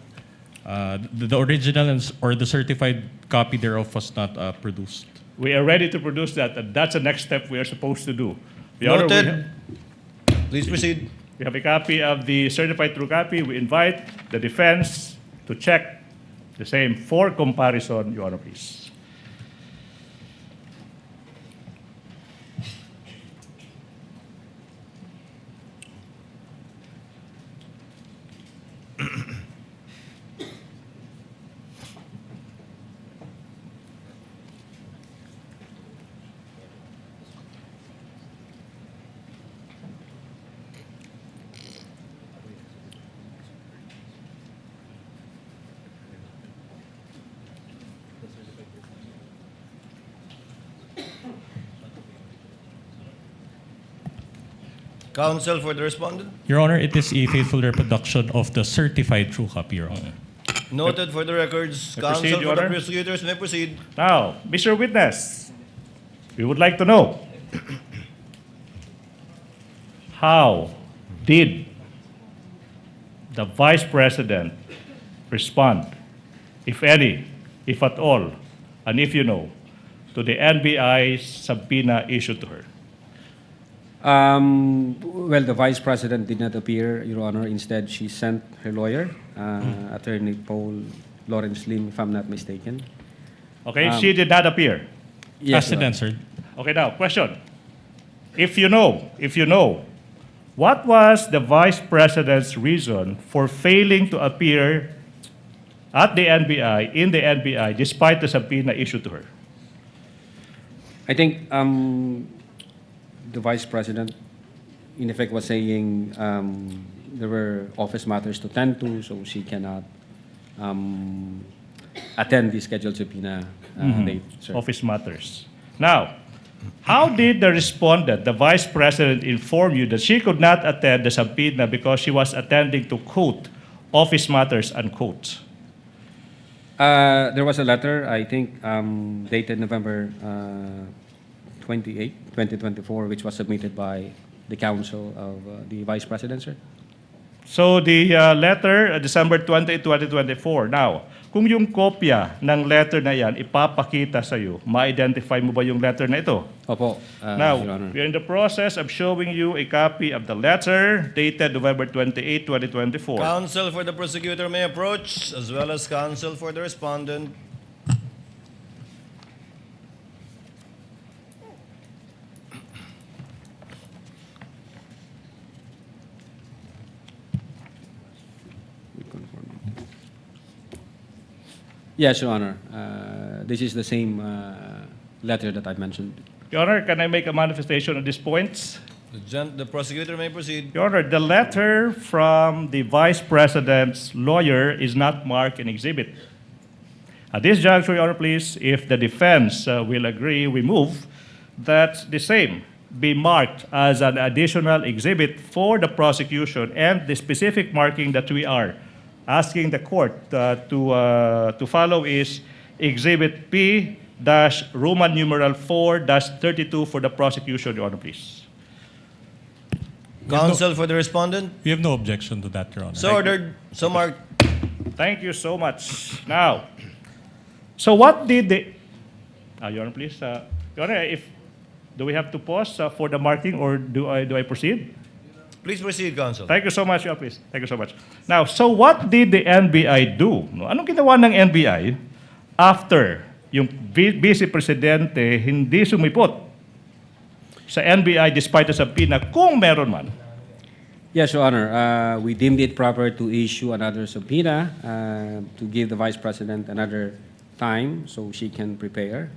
the original or the certified copy thereof was not produced. We are ready to produce that, and that's the next step we are supposed to do. Your Honor, Noted. Please proceed. we have a copy of the certified true copy. We invite the defense to check the same for comparison, Your Honor, please. Counsel for the respondent. Your Honor, it is a faithful reproduction of the certified true copy, Your Honor. Noted for the records. May Counsel proceed, for Your the Honor. prosecutors may proceed. Now, Mr. Witness, we would like to know how did the Vice President respond, if any, if at all, and if you know, to the NBI subpoena issued to her? Well, the Vice President did not appear, Your Honor. Instead, she sent her lawyer, Attorney Paul Lawrence Lim, if I'm not mistaken. Okay, she did not appear. Yes, Asked Your and Honor. answered. Okay, now, question. If you know, what was the Vice President's reason for failing to appear at the NBI, in the NBI, despite the subpoena issued to her? I think the Vice President, in effect, was saying there were office matters to tend to, so she cannot attend the scheduled subpoena date, sir. Office matters. Now, how did the respondent, the Vice President, inform you that she could not attend the subpoena because she was attending to, quote, office matters, unquote? There was a letter, I think, dated November 28, 2024, which was submitted by the counsel of the Vice President, sir. So the letter, December 20, 2024. Now, kung yung kopya ng letter na yan ipapakita sa iyo, ma-identify mo ba yung letter na ito? Opo, Now, Your Honor. we are in the process of showing you a copy of the letter dated November 28, 2024. Counsel for the prosecutor may approach, as well as counsel for the respondent. Yes, Your Honor. This is the same letter that I mentioned. Your Honor, can I make a manifestation of these points? The prosecutor may proceed. Your Honor, the letter from the Vice President's lawyer is not marked in exhibit. At this juncture, Your Honor, please, if the defense will agree, we move that the same be marked as an additional exhibit for the prosecution, and the specific marking that we are asking the court to follow is Exhibit P-Roman numeral 4-32 for the prosecution, Your Honor, please. Counsel for the respondent. We have no objection to that, Your Honor. So ordered. So marked. Thank you so much. Now, so what did the... Your Honor, please. Your Honor, do we have to pause for the marking, or do I proceed? Please proceed, counsel. Thank you so much, Your Honor, please. Thank you so much. Now, so what did the NBI do? No? Anong ginawa ng NBI after yung Vice Presidente hindi sumipot sa NBI despite the subpoena, kung meron man? Yes, Your Honor. We deemed it proper to issue another subpoena to give the Vice President another time so she can prepare.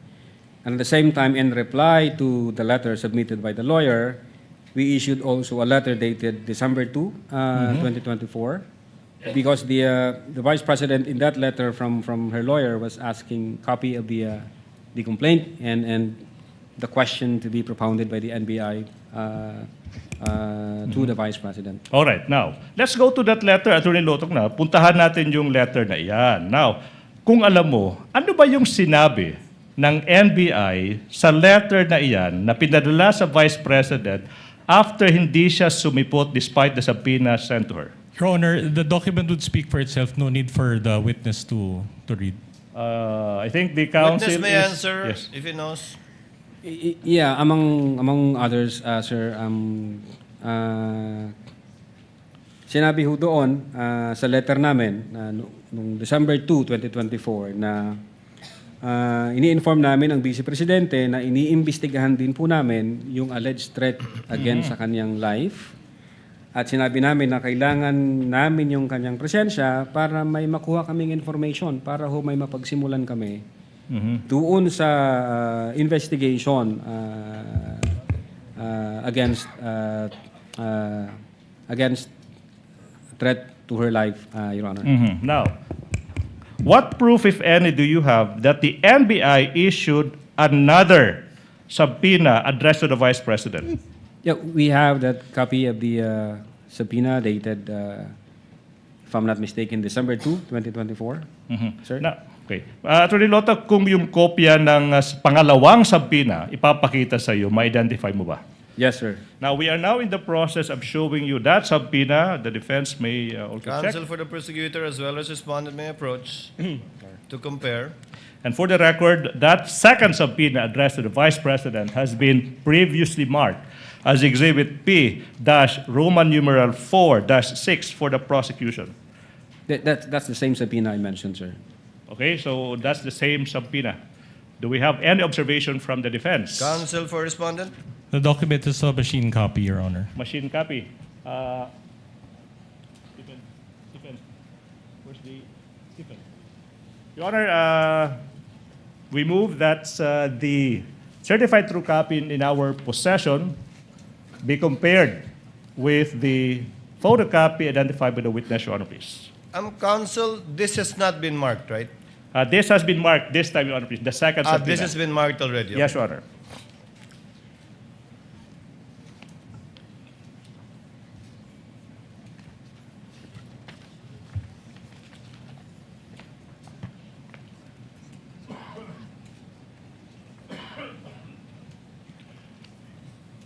And at the same time, in reply to the letter submitted by the lawyer, we issued also a letter dated December 2, 2024, because the Vice President in that letter from her lawyer was asking copy of the complaint and the question to be propounded by the NBI to the Vice President. All right, now, let's go to that letter, Attorney Lotok na. Puntahan natin yung letter na iyan. Now, kung alam mo, ano ba yung sinabi ng NBI sa letter na iyan na pinadala sa Vice President after hindi siya sumipot despite the subpoena sent to her? Your Honor, the document would speak for itself. No need for the witness to read. I think the counsel Witness may is... answer Yes. if he knows. Yeah, among others, sir, sinabi ho doon sa letter namin noong December 2, 2024 na ini-inform namin ang Vice Presidente na iniimbestigahan din po namin yung alleged threat against sa kanyang life. At sinabi namin na kailangan namin yung kanyang presensya para may makuha kaming information, para ho may mapagsimulan kami doon sa investigation against threat to her life, Your Honor. Now, what proof, if any, do you have that the NBI issued another subpoena addressed to the Vice President? Yeah, we have that copy of the subpoena dated, if I'm not mistaken, December 2, 2024. Sir? Na, okay. Attorney Lota, kung yung kopya ng pangalawang subpoena ipapakita sa iyo, ma-identify mo ba? Yes, sir. Now, we are now in the process of showing you that subpoena. The defense may also check. Counsel for the prosecutor as well as respondent may approach to compare. And for the record, that second subpoena addressed to the Vice President has been previously marked as Exhibit P-Roman numeral 4-6 for the prosecution. That's the same subpoena I mentioned, sir. Okay, so that's the same subpoena. Do we have any observation from the defense? Counsel for respondent. The document is a machine copy, Your Honor. Machine copy. Stephen, where's the Stephen? Your Honor, we move that the certified true copy in our possession be compared with the photocopy identified by the witness, Your Honor, please. Counsel, this has not been marked, right? This has been marked this time, Your Honor, please. The second subpoena. This has been marked already. Yes, Your Honor.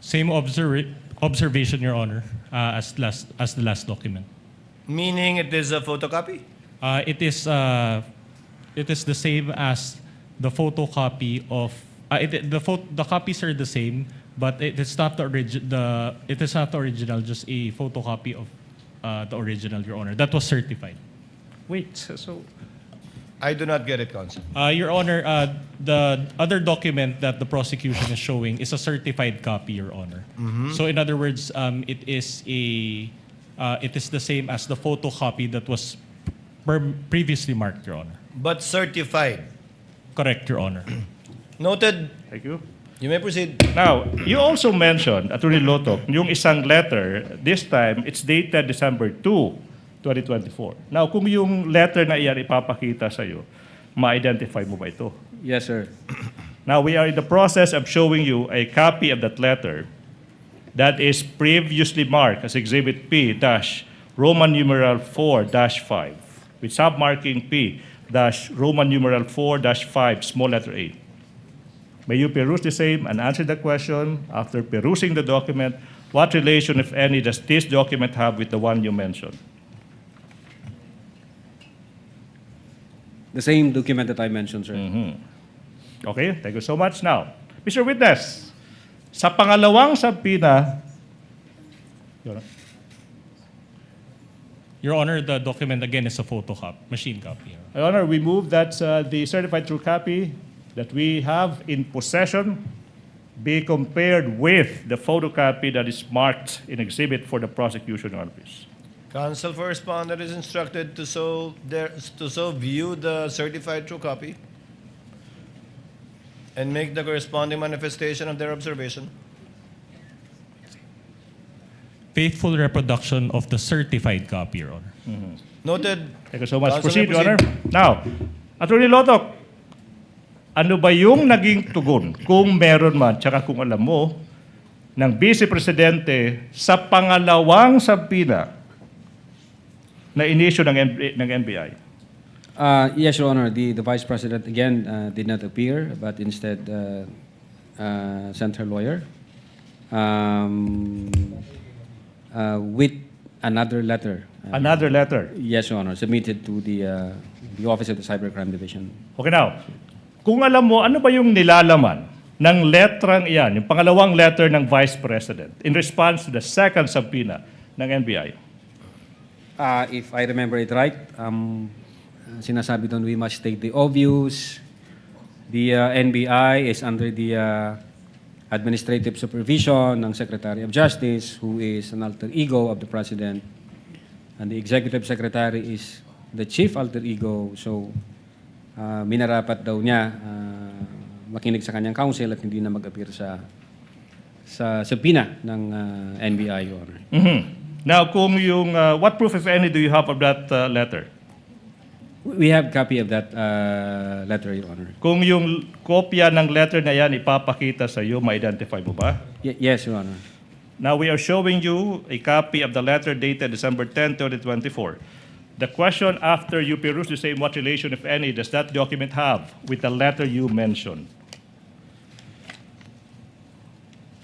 Same observation, Your Honor, as the last document. Meaning it is a photocopy? It is the same as the photocopy of the copies are the same, but it is not the original, just a photocopy of the original, Your Honor. That was certified. Wait, so I do not get it, Counsel. Your Honor, the other document that the prosecution is showing is a certified copy, Your Honor. So in other words, it is the same as the photocopy that was previously marked, Your Honor. But certified. Correct, Your Honor. Noted. thank you. You may proceed. Now, you also mentioned, Attorney Lotok, yung isang letter, this time, it's dated December 2, 2024. Now, kung yung letter na iyan ipapakita sa'yo, ma-identify mo ba ito? Yes, sir. Now, we are in the process of showing you a copy of that letter that is previously marked as Exhibit P-Roman numeral 4-5 with submarking P-Roman numeral 4-5, small letter A. May you peruse the same and answer the question after perusing the document, what relation, if any, does this document have with the one you mentioned? The same document that I mentioned, sir. Okay, thank you so much. Now, Mr. Witness, sa pangalawang subpoena, Your Honor, the document again is a photocopy, machine copy. Your Honor, we move that the certified true copy that we have in possession be compared with the photocopy that is marked in exhibit for the prosecution, Your Honor, please. Counsel for respondent is instructed to so view the certified true copy and make the corresponding manifestation of their observation. Faithful reproduction of the certified copy, Your Honor. Noted. Thank you so much. Councilor, Proceed, Your Honor. Now, Attorney Lotok, ano ba yung naging tugon, kung meron man, tsaka kung alam mo, ng Vice Presidente sa pangalawang sabina na inisyo ng NBI? Yes, Your Honor. The Vice President, again, did not appear, but instead sent her lawyer with another letter. Another letter. Yes, Your Honor. Submitted to the Office of the Cybercrime Division. Okay, now, kung alam mo, ano ba yung nilalaman ng letrang iyan, yung pangalawang letter ng Vice President in response to the second subpoena ng NBI? If I remember it right, sinasabi doon, we must state the obvious. The NBI is under the administrative supervision ng Secretary of Justice, who is an alter ego of the President. And the Executive Secretary is the chief alter ego. So, minarapat daw niya makinig sa kanyang counsel at hindi na mag-appear sa subpoena ng NBI, Your Honor. Now, kung yung, what proof, if any, do you have of that letter? We have copy of that letter, Your Honor. Kung yung kopya ng letter na yan ipapakita sa iyo, ma-identify mo ba? Yes, Your Honor. Now, we are showing you a copy of the letter dated December 10, 2024. The question after you peruse the same, what relation, if any, does that document have with the letter you mentioned?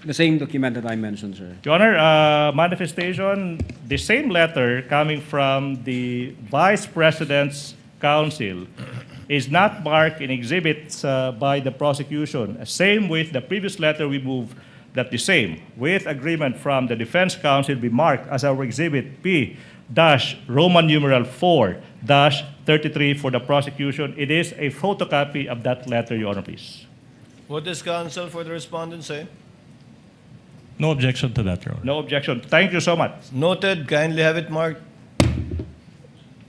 The same document that I mentioned, sir. Your Honor, manifestation, the same letter coming from the Vice President's counsel is not marked in exhibits by the prosecution. Same with the previous letter we moved, that the same, with agreement from the defense counsel, be marked as our exhibit P-Roman numeral 4-33 for the prosecution. It is a photocopy of that letter, Your Honor, please. What does counsel for the respondent say? No objection to that, Your Honor. No objection. Thank you so much. Noted. Kindly have it marked.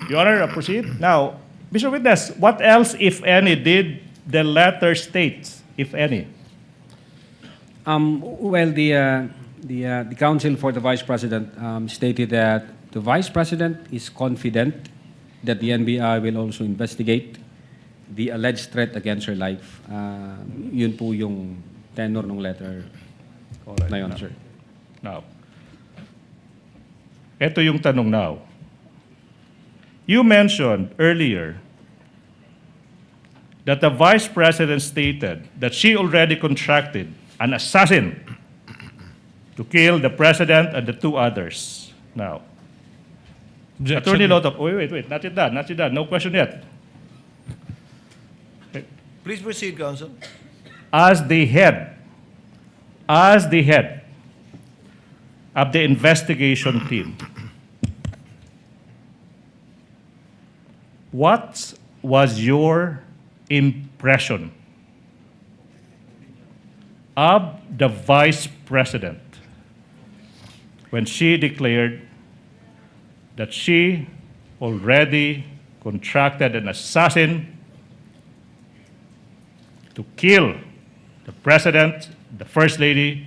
Your Honor, proceed. Now, Mr. Witness, what else, if any, did the letter state, if any? Well, the counsel for the Vice President stated that the Vice President is confident that the NBI will also investigate the alleged threat against her life. Yun po yung tenor ng letter na yun, sir. Now, ito yung tanong now. You mentioned earlier that the Vice President stated that she already contracted an assassin to kill the President and the two others. Now, Objection. Attorney Lotok, wait, not yet done. No question yet. Please proceed, counsel. As the head of the investigation team, what was your impression of the Vice President when she declared that she already contracted an assassin to kill the President, the First Lady,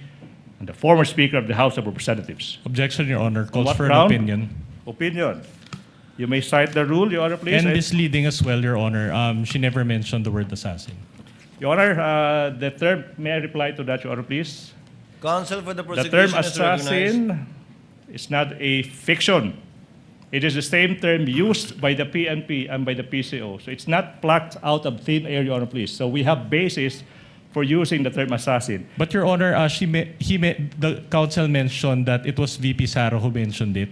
and the former Speaker of the House of Representatives? Objection, Your Honor. Calls What for ground? an opinion. Opinion. You may cite the rule, Your Honor, please. And misleading as well, Your Honor. She never mentioned the word assassin. Your Honor, the term, may I reply to that, Your Honor, please? Counsel for the The prosecution term is recognized. assassin is not a fiction. It is the same term used by the PNP and by the PCO. So it's not plucked out of thin air, Your Honor, please. So we have basis for using the term assassin. But Your Honor, the counsel mentioned that it was VP Sara who mentioned it,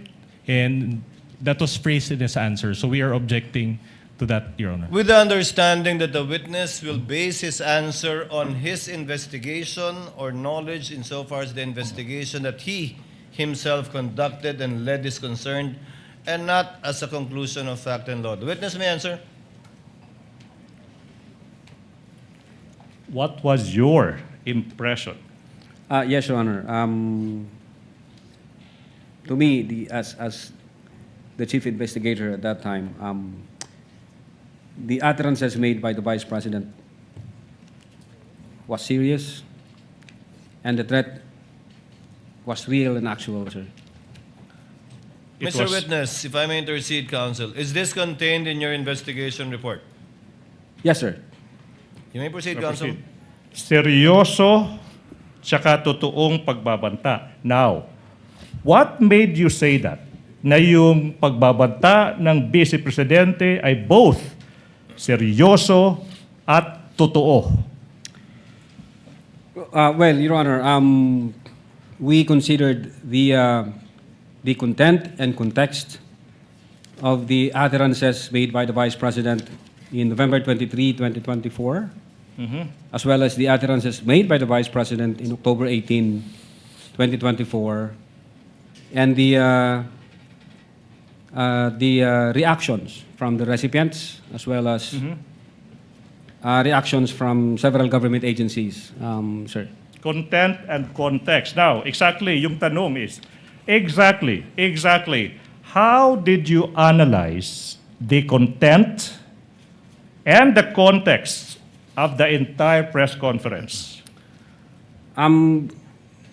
and that was phrased in his answer. So we are objecting to that, Your Honor. With the understanding that the witness will base his answer on his investigation or knowledge insofar as the investigation that he himself conducted and led is concerned, and not as a conclusion of fact and law. The witness may answer. What was your impression? Yes, Your Honor. To me, as the chief investigator at that time, the utterances made by the Vice President was serious, and the threat was real and actual, sir. It Mr. was- Witness, if I may intercede, counsel, is this contained in your investigation report? Yes, sir. You may proceed, counsel. Seryoso tsaka totoong pagbabanta. Now, what made you say that? Na yung pagbabanta ng Vice Presidente ay both seryoso at totoo. Well, Your Honor, we considered the content and context of the utterances made by the Vice President in November 23, 2024, as well as the utterances made by the Vice President in October 18, 2024, and the reactions from the recipients, as well as reactions from several government agencies, sir. Content and context. Now, exactly, yung tanong is, exactly, how did you analyze the content and the context of the entire press conference?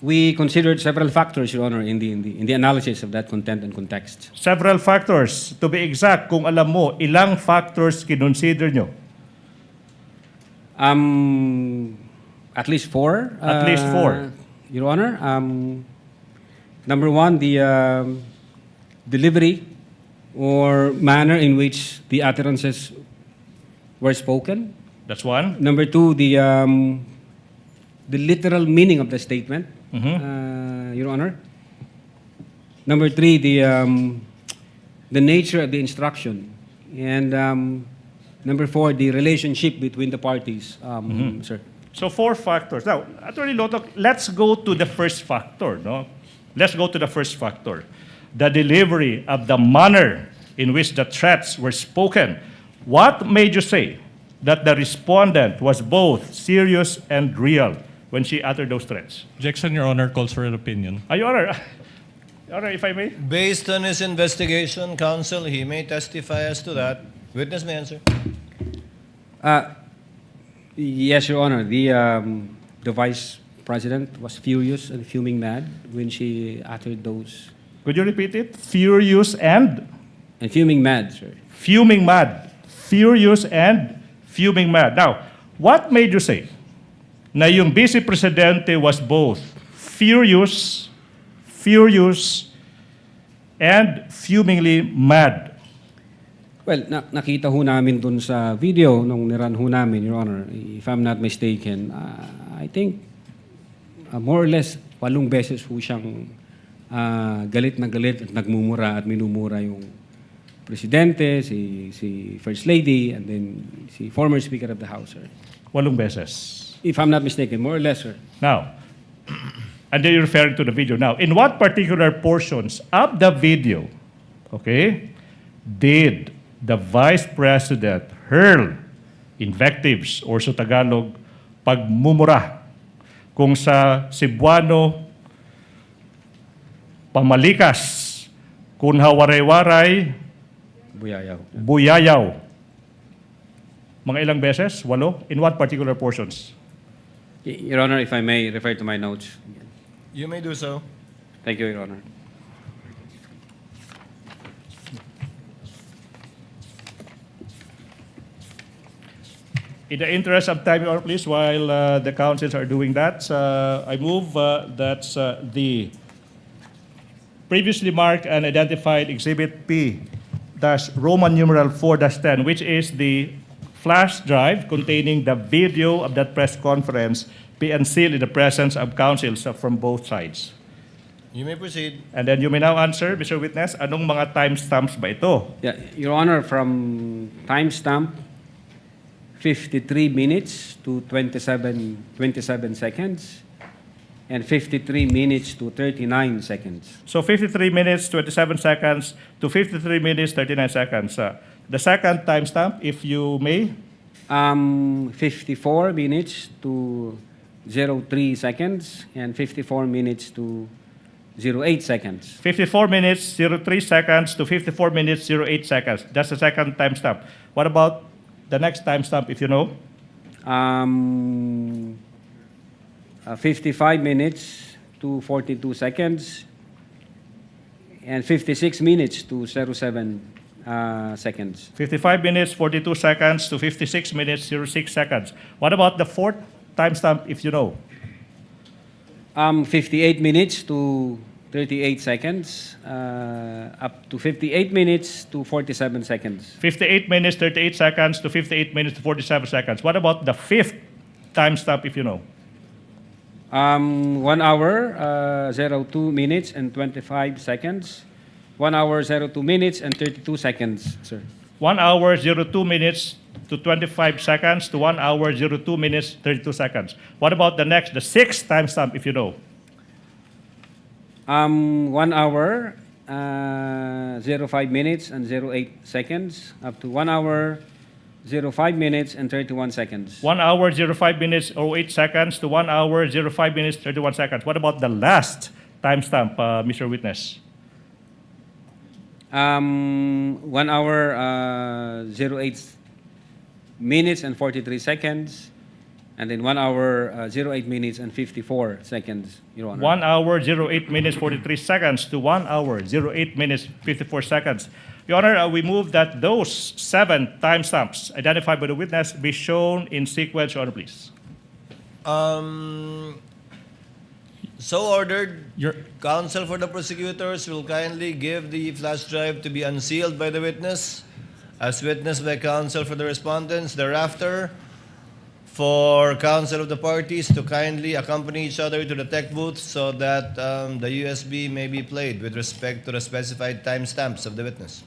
We considered several factors, Your Honor, in the analysis of that content and context. Several factors. To be exact, kung alam mo, ilang factors kinonsider nyo? At least four. At least four. Your Honor, number one, the delivery or manner in which the utterances were spoken. That's one. Number two, the literal meaning of the statement, Your Honor. Number three, the nature of the instruction, and number four, the relationship between the parties, sir. So 4 factors. Now, Attorney Lotok, let's go to the first factor, no? Let's go to the first factor. The delivery of the manner in which the threats were spoken. What made you say that the respondent was both serious and real when she uttered those threats? Objection, Your Honor, calls for an opinion. Your Honor, Your Honor, if I may? Based on his investigation, counsel, he may testify as to that. Witness may answer. Yes, Your Honor. The Vice President was furious and fuming mad when she uttered those. Could you repeat it? Furious and? And fuming mad, sir. Fuming mad. Furious and fuming mad. Now, what made you say na yung Vice Presidente was both furious, and fumingly mad? Well, nakita ho namin dun sa video nung niran ho namin, Your Honor, if I'm not mistaken, I think more or less 8 beses ho siyang galit na galit at nagmumura at minumura yung Presidente, si First Lady, and then si former Speaker of the House, sir. 8 beses. If I'm not mistaken, more or less, sir. Now, and then you're referring to the video. Now, in what particular portions of the video, okay, did the Vice President hurl invectives or sa Tagalog, pagmumura kung sa Cebuano, pamalikas, kung hawaray-waray, buyayaw. Mga ilang beses? 8? In what particular portions? Your Honor, if I may refer to my notes. You may do so. Thank you, Your Honor. In the interest of time, Your Honor, please, while the councils are doing that, I move that the previously marked and identified Exhibit P, Roman numeral 4-10, which is the flash drive containing the video of that press conference, be unsealed in the presence of counsels from both sides. You may proceed. And then you may now answer, Mr. Witness, anong mga timestamps ba ito? Yeah, Your Honor, from timestamp 53 minutes to 27 seconds, and 53 minutes to 39 seconds. So 53 minutes, 27 seconds to 53 minutes, 39 seconds. The second timestamp, if you may. 54 minutes to 03 seconds, and 54 minutes to 08 seconds. 54 minutes, 03 seconds to 54 minutes, 08 seconds. That's the second timestamp. What about the next timestamp, if you know? 55 minutes to 42 seconds, and 56 minutes to 07 seconds. 55 minutes, 42 seconds to 56 minutes, 06 seconds. What about the fourth timestamp, if you know? 58 minutes to 38 seconds, up to 58 minutes to 47 seconds. 58 minutes, 38 seconds to 58 minutes to 47 seconds. What about the fifth timestamp, if you know? 1 hour, 02 minutes and 25 seconds. 1 hour, 02 minutes and 32 seconds, sir. 1 hour, 02 minutes to 25 seconds to 1 hour, 02 minutes, 32 seconds. What about the sixth timestamp, if you know? 1 hour, 05 minutes and 08 seconds, up to 1 hour, 05 minutes and 31 seconds. 1 hour, 05 minutes, 08 seconds to 1 hour, 05 minutes, 31 seconds. What about the last timestamp, Mr. Witness? 1 hour, 08 minutes and 43 seconds, and then 1 hour, 08 minutes and 54 seconds, Your Honor. 1 hour, 08 minutes, 43 seconds to 1 hour, 08 minutes, 54 seconds. Your Honor, we move that those 7 timestamps identified by the witness be shown in sequence, Your Honor, please. So ordered. Your Counsel for the prosecutors will kindly give the flash drive to be unsealed by the witness, as witnessed by counsel for the respondents. Thereafter, for counsel of the parties to kindly accompany each other to the tech booth so that the USB may be played with respect to the specified timestamps of the witness.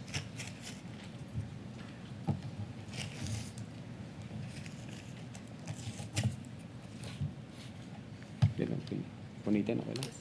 Punitin, okay lang.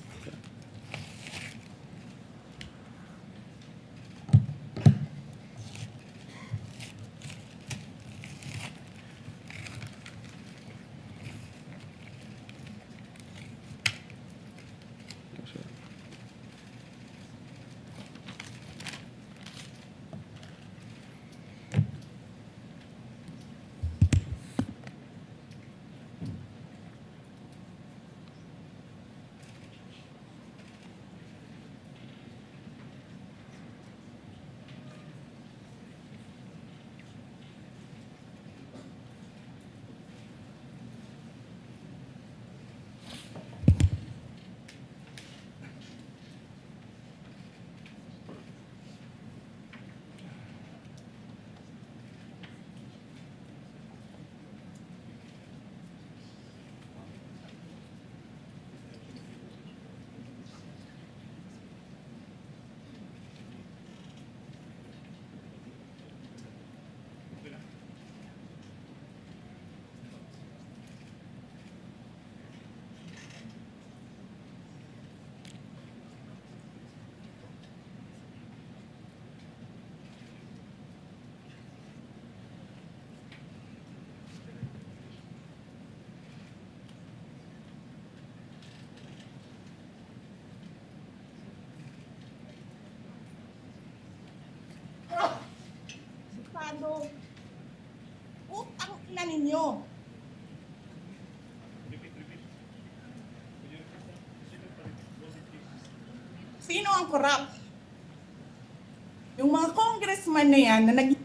Sado. Utang ina ninyo. Sino ang corrupt? Yung mga congressman na yan na nag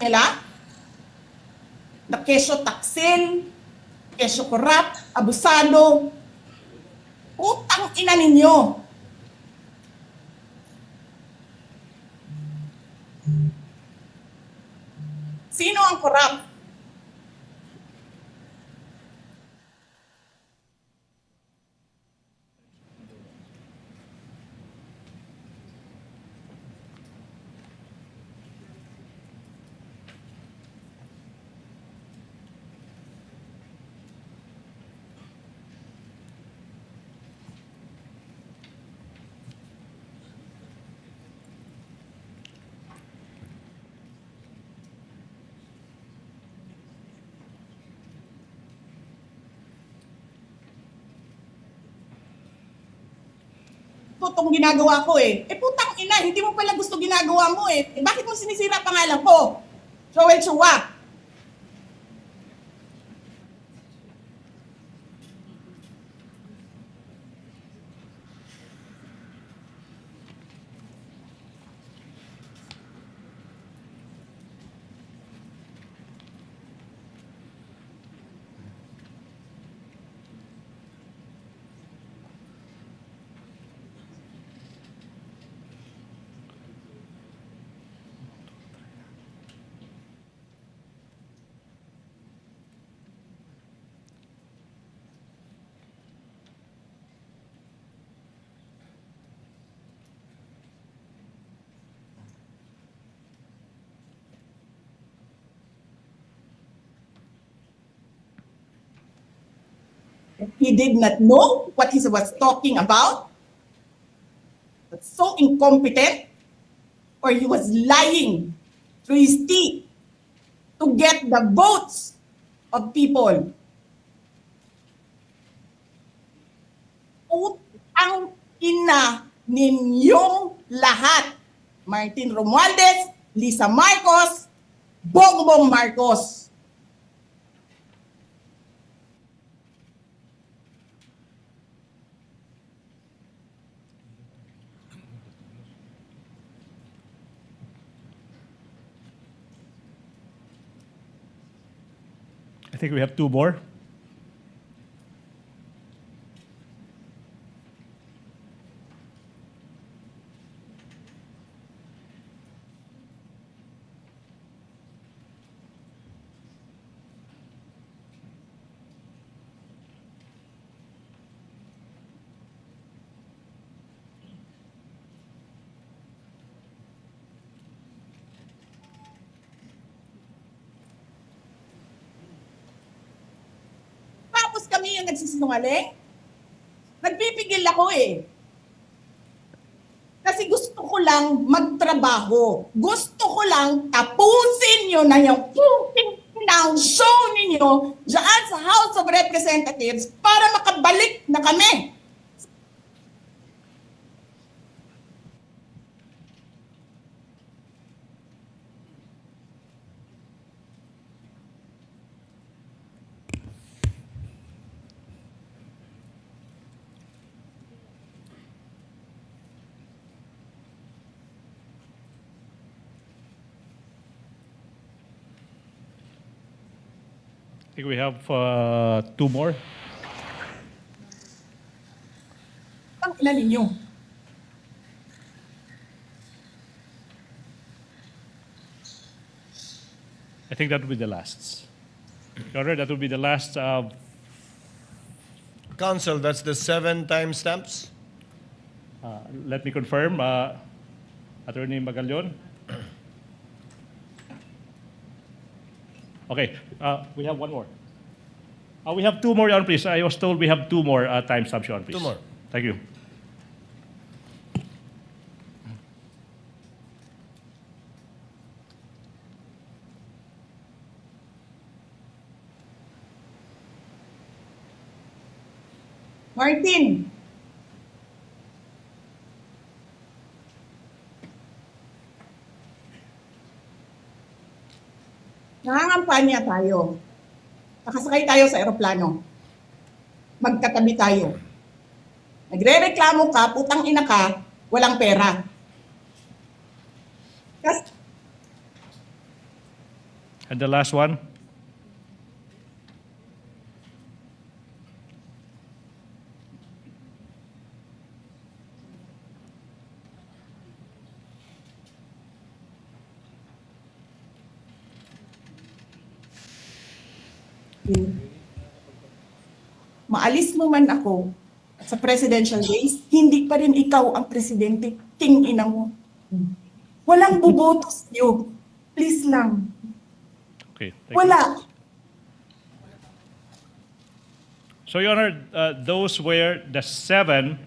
nila na kesyo taksil, kesyo corrupt, abusado. Utang ina ninyo. Sino ang corrupt? gusto tong ginagawa ko eh. Eh putang ina, hindi mo pala gusto ginagawa mo eh. Eh bakit mo sinisira pangalan ko? Joel Chua. He did not know what he was talking about. That's so incompetent. Or he was lying through his teeth to get the votes of people. Ang ina ninyong lahat. Martin Romualdez, Lisa Marcos, Bongbong Marcos. I think we have two more. Tapos kami yung nagsisinungaling? Nagpipigil ako eh. Kasi gusto ko lang magtrabaho. Gusto ko lang tapusin nyo na yung ng show ninyo dyan sa House of Representatives para makabalik na kami. I think we have two more. Ang ina ninyo. I think that will be the last. Your Honor, that will be the last. Counsel, that's the 7 timestamps? Let me confirm. Attorney Magallon. Okay, we have one more. We have two more, Your Honor, please. I was told we have two more timestamps, Your Honor, please. Two more. Thank you. Martin. Nangangampanya tayo. Nakasakay tayo sa eroplano. Magkatabi tayo. Nagre-reklamo ka, putang ina ka, walang pera. And the last one. Maalis mo man ako sa presidential race, hindi pa rin ikaw ang presidente, king ina mo. Walang buboto sa'yo. Please lang. Okay. Thank Wala. you. So, Your Honor, those were the 7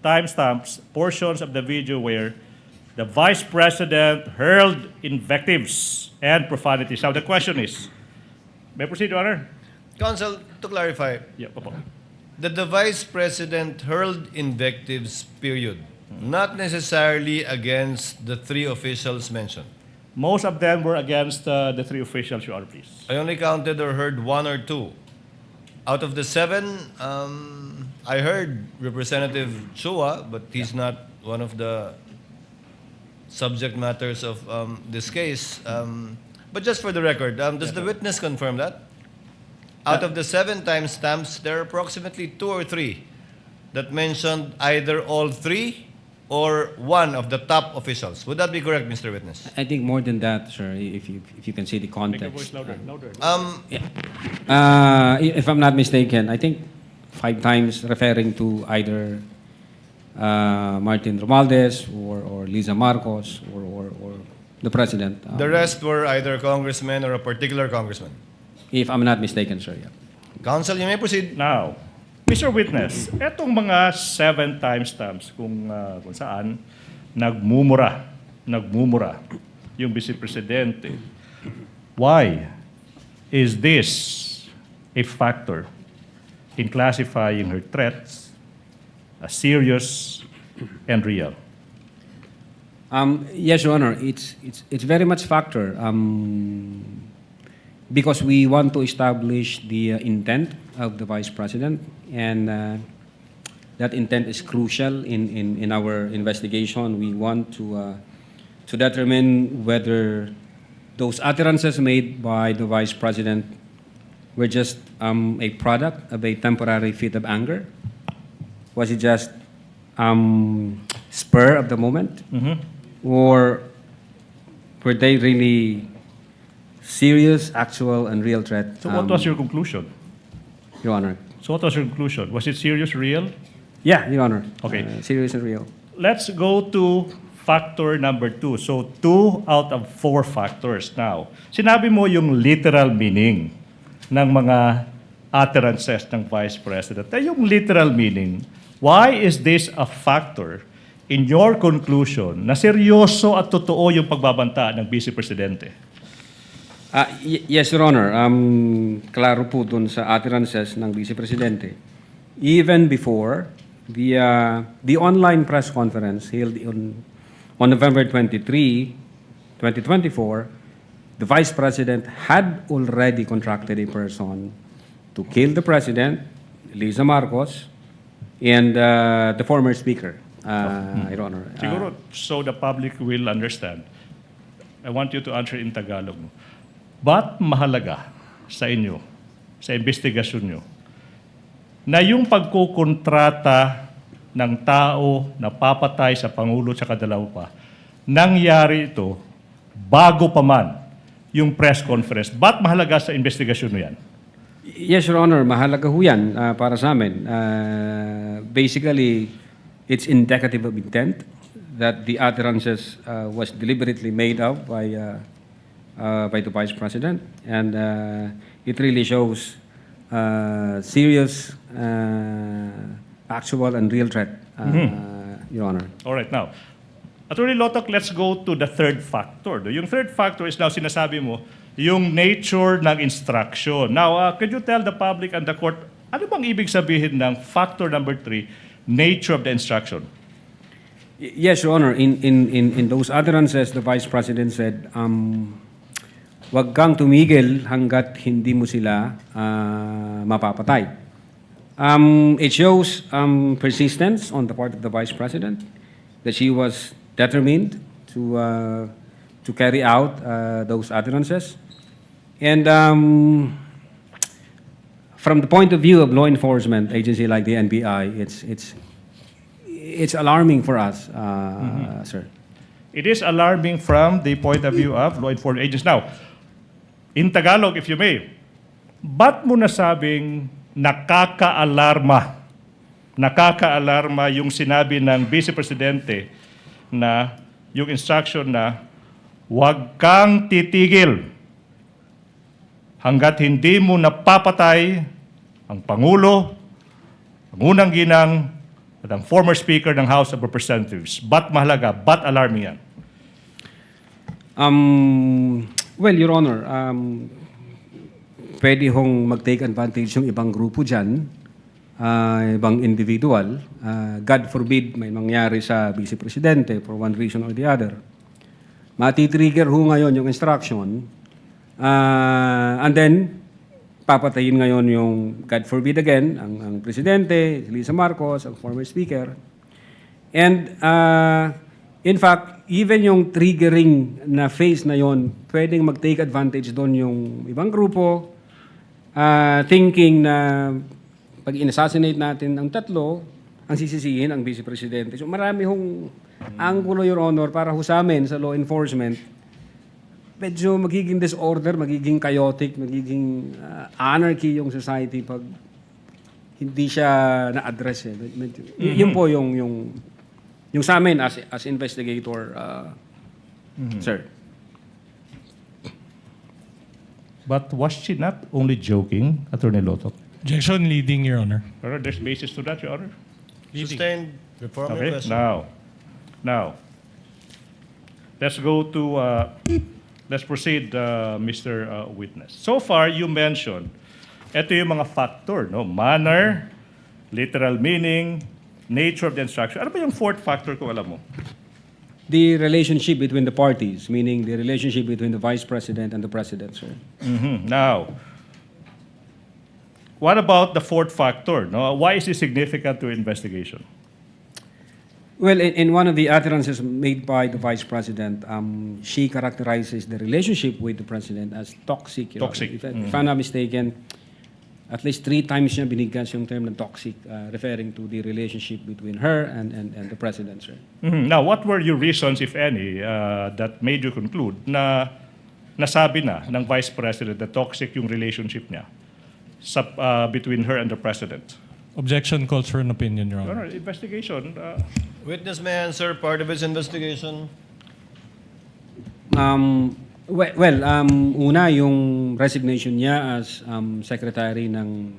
timestamps, portions of the video where the Vice President hurled invectives and profanities. Now, the question is, may I proceed, Your Honor? Counsel, to clarify, Yeah, Papa. that the Vice President hurled invectives, period. Not necessarily against the three officials mentioned. Most of them were against the three officials, Your Honor, please. I only counted or heard one or two. Out of the seven, I heard Representative Chua, but he's not one of the subject matters of this case. But just for the record, does the witness confirm that? Out of the 7 timestamps, there are approximately 2 or 3 that mentioned either all 3 or one of the top officials. Would that be correct, Mr. Witness? I think more than that, sir, if you can see the Make your context. voice louder, louder. If I'm not mistaken, I think 5 times referring to either Martin Romualdez or Liza Marcos or the president. The rest were either congressmen or a particular congressman. If I'm not mistaken, sir. Yeah. Counsel, you may proceed. Now, Mr. Witness, etong mga 7 timestamps kung saan nagmumura yung Vice Presidente, why is this a factor in classifying her threats as serious and real? Yes, Your Honor, it's very much factor because we want to establish the intent of the Vice President, and that intent is crucial in our investigation. We want to determine whether those utterances made by the Vice President were just a product of a temporary fit of anger. Was it just spur of the moment? Or were they really serious, actual, and real threat? So what was your conclusion? Your Honor? So what was your conclusion? Was it serious, real? Yeah, Your Honor. Okay. Serious and real. Let's go to factor number 2. So 2 out of 4 factors. Now, sinabi mo yung literal meaning ng mga utterances ng Vice President. Yung literal meaning, why is this a factor in your conclusion na seryoso at totoo yung pagbabanta ng Vice Presidente? Yes, Your Honor. Klaro po dun sa utterances ng Vice Presidente. Even before the online press conference held on November 23, 2024, the Vice President had already contracted a person to kill the President, Liza Marcos, and the former Speaker, Your Honor. Siguro, so the public will understand. I want you to answer in Tagalog. Ba't mahalaga sa inyo, sa investigasyon nyo, na yung pagkukontrata ng tao na papatay sa Pangulo at sa dalawa pa, nangyari ito bago pa man yung press conference? Ba't mahalaga sa investigasyon mo yan? Yes, Your Honor. Mahalaga ho yan para sa amin. Basically, it's indicative of intent that the utterances was deliberately made up by the Vice President, and it really shows serious, actual, and real threat, Your Honor. All right, now, Attorney Lotok, let's go to the third factor. Yung third factor is now sinasabi mo, yung nature ng instruction. Now, could you tell the public and the court, ano bang ibig sabihin ng factor number 3, nature of the instruction? Yes, Your Honor. In those utterances, the Vice President said, wag kang tumigil hanggat hindi mo sila mapapatay. It shows persistence on the part of the Vice President, that she was determined to carry out those utterances. And from the point of view of law enforcement agency like the NBI, it's alarming for us, sir. It is alarming from the point of view of law enforcement agents. Now, in Tagalog, if you may, ba't mo nasabing nakaka-alarma yung sinabi ng Vice Presidente na yung instruction na huwag kang titigil hanggat hindi mo napapatay ang Pangulo, ang unang ginang, at ang former Speaker ng House of Representatives? Ba't mahalaga? Ba't alarming yan? Well, Your Honor, pwede hong mag-take advantage yung ibang grupo dyan ibang individual, God forbid may mangyari sa Vice Presidente for one reason or the other, matitrigger ho ngayon yung instruction, and then papatayin ngayon yung, God forbid again, ang Presidente, Lisa Marcos, ang former Speaker. And in fact, even yung triggering na phase na yon, pwedeng mag-take advantage doon yung ibang grupo, thinking na pag in-assassinate natin ang tatlo, ang sisisihin ang Vice Presidente. So marami hong anggulo, Your Honor, para ho sa amin sa law enforcement, medyo magiging disorder, magiging chaotic, magiging anarchy yung society pag hindi siya na-address. Yun po yung sa amin as investigator, sir. But was she not only joking, Attorney Loto? Objection leading, Your Honor. Pero there's basis to that, Your Honor. Sustained. Reform your Okay, question. now, let's go to, let's proceed, Mr. Witness. So far, you mentioned, ito yung mga factor, no? Manner, literal meaning, nature of the instruction. Ano ba yung fourth factor kung alam mo? The relationship between the parties, meaning the relationship between the Vice President and the President, sir. Now, what about the fourth factor? No? Why is it significant to investigation? Well, in one of the utterances made by the Vice President, she characterizes the relationship with the President as toxic. Your Honor. Toxic. If I'm not mistaken, at least 3 times niya binigkas yung term na toxic, referring to the relationship between her and the President, sir. Now, what were your reasons, if any, that made you conclude na nasabi na ng Vice President na toxic yung relationship niya between her and the President? Objection calls for an opinion, Your Your Honor. Honor, investigation. Witness may answer part of his investigation. Una, yung resignation niya as Secretary ng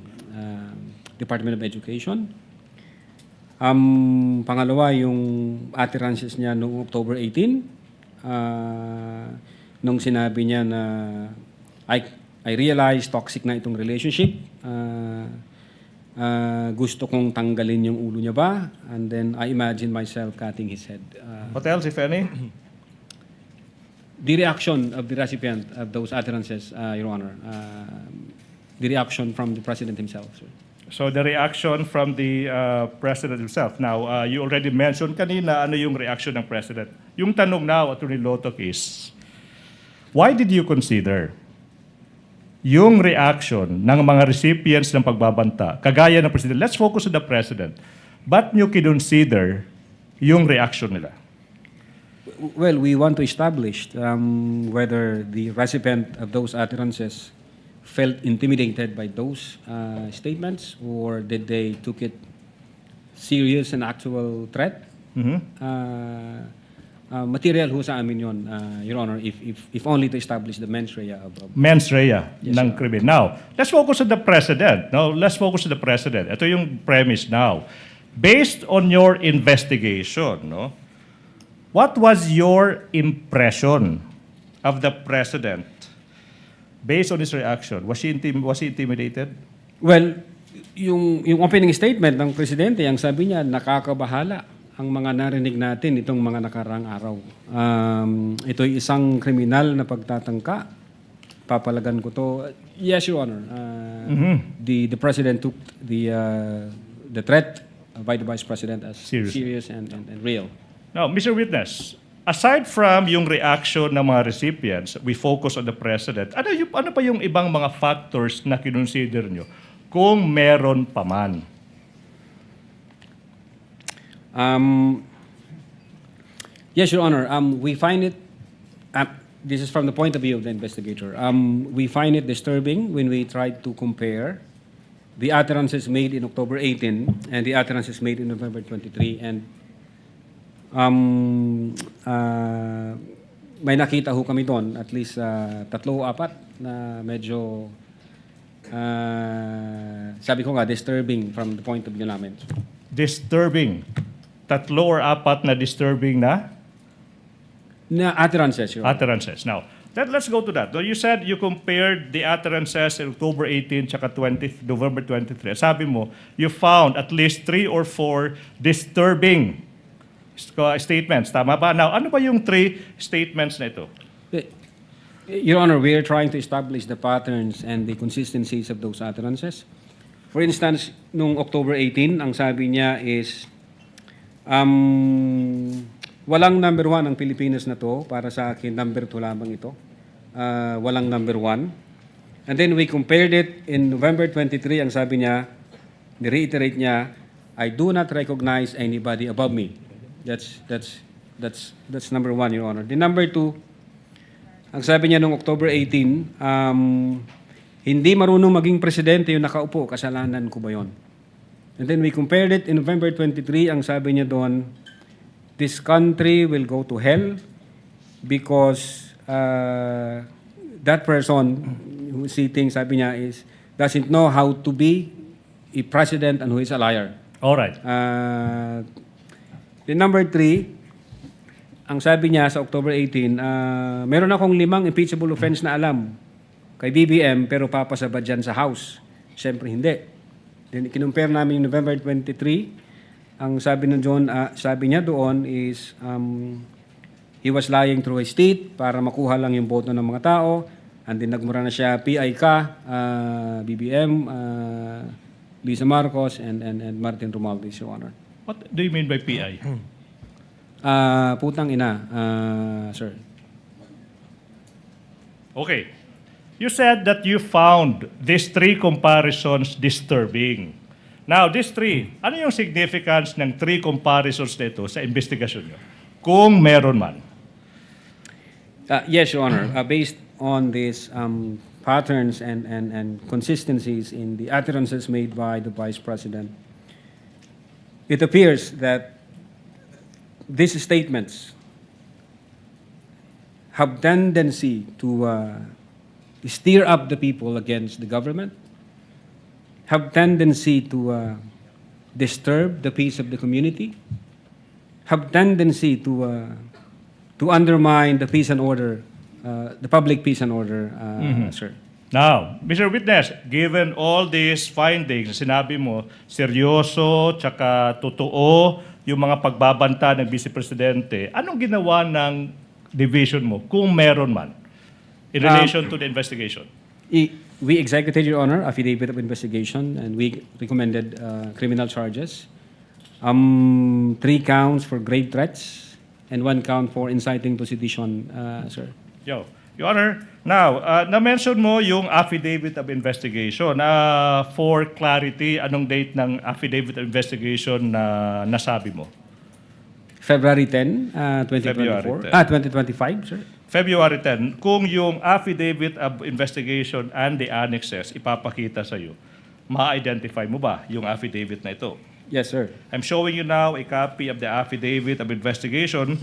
Department of Education. Pangalawa, yung utterances niya noong October 18, nung sinabi niya na I realize toxic na itong relationship. Gusto kong tanggalin yung ulo niya ba? And then I imagine myself cutting his head. What else, if any? The reaction of the recipient of those utterances, Your Honor, the reaction from the President himself, sir. So the reaction from the President himself. Now, you already mentioned kanina ano yung reaction ng President. Yung tanong now, Attorney Lotok, is, why did you consider yung reaction ng mga recipients ng pagbabanta, kagaya ng President, let's focus on the President, ba't nyo kinonsider yung reaction nila? Well, we want to establish whether the recipient of those utterances felt intimidated by those statements, or did they took it serious and actual threat. Material ho sa amin yun, Your Honor, if only to establish the mens rea of Mens rea Yes, ng sir. krimen. Now, let's focus on the President. No, let's focus on the President. Ito yung premise now. Based on your investigation, no, what was your impression of the President based on his reaction? Was he intimidated? Well, yung opening statement ng Presidente, ang sabi niya, nakakabahala ang mga narinig natin itong mga nakaraang araw. Ito'y isang kriminal na pagtatangka. Papalagan ko to. Yes, Your Honor. The President took the threat by the Vice President as serious and real. Now, Mr. Witness, aside from yung reaction ng mga recipients, we focus on the President. Ano pa yung ibang mga factors na kinonsider nyo kung meron pa man? Yes, Your Honor. We find it, this is from the point of view of the investigator, we find it disturbing when we try to compare the utterances made in October 18 and the utterances made in November 23. And may nakita ho kami doon, at least 3 o 4 na medyo, sabi ko nga, disturbing from the point of view namin. Disturbing. 3 or 4 na disturbing na Na utterances, Your Honor. utterances. Now, Let's go to that. So you said you compared the utterances in October 18 tsaka November 23. Sabi mo, you found at least 3 or 4 disturbing statements. Tama ba? Now, ano ba yung 3 statements na ito? Your Honor, we are trying to establish the patterns and the consistencies of those utterances. For instance, nung October 18, ang sabi niya is, walang number 1 ang Pilipinas na to. Para sa akin, number 2 lamang ito. Walang number 1. And then we compared it in November 23. Ang sabi niya, ni-reiterate niya, I do not recognize anybody above me. That's number 1, Your Honor. The number 2, ang sabi niya noong October 18, hindi marunong maging presidente yung nakaupo, kasalanan ko ba yon? And then we compared it in November 23, ang sabi niya doon, this country will go to hell because that person who's sitting, sabi niya, doesn't know how to be a president and who is a liar. All right. The number 3, ang sabi niya sa October 18, meron akong 5 impeachable offense na alam kay BBM pero papasabad dyan sa House. Siyempre hindi. Then kinumpare namin yung November 23. Ang sabi niya doon is he was lying through his teeth para makuha lang yung boto ng mga tao. And then nagmura na siya, PI ka, BBM, Lisa Marcos, and Martin Romualdez, Your Honor. What do you mean by PI? Putang ina, sir. Okay. You said that you found these 3 comparisons disturbing. Now, these 3, ano yung significance ng 3 comparisons na ito sa investigasyon nyo? Kung meron man. Yes, Your Honor. Based on these patterns and consistencies in the utterances made by the Vice President, it appears that these statements have tendency to stir up the people against the government, have tendency to disturb the peace of the community, have tendency to undermine the peace and order, the public peace and order, sir. Now, Mr. Witness, given all these findings, sinabi mo, seryoso, tsaka totoo, yung mga pagbabanta ng Vice Presidente, anong ginawa ng division mo, kung meron man, in relation to the investigation? We executed, Your Honor, affidavit of investigation, and we recommended criminal charges. 3 counts for grave threats, and 1 count for inciting to sedition, sir. Your Honor, now, na-mention mo yung affidavit of investigation. For clarity, anong date ng affidavit of investigation na nasabi mo? February 10, 2024. 2025, sir. February 10, kung yung affidavit of investigation and the annexes ipapakita sa iyo, ma-identify mo ba yung affidavit na ito? Yes, sir. I'm showing you now a copy of the affidavit of investigation.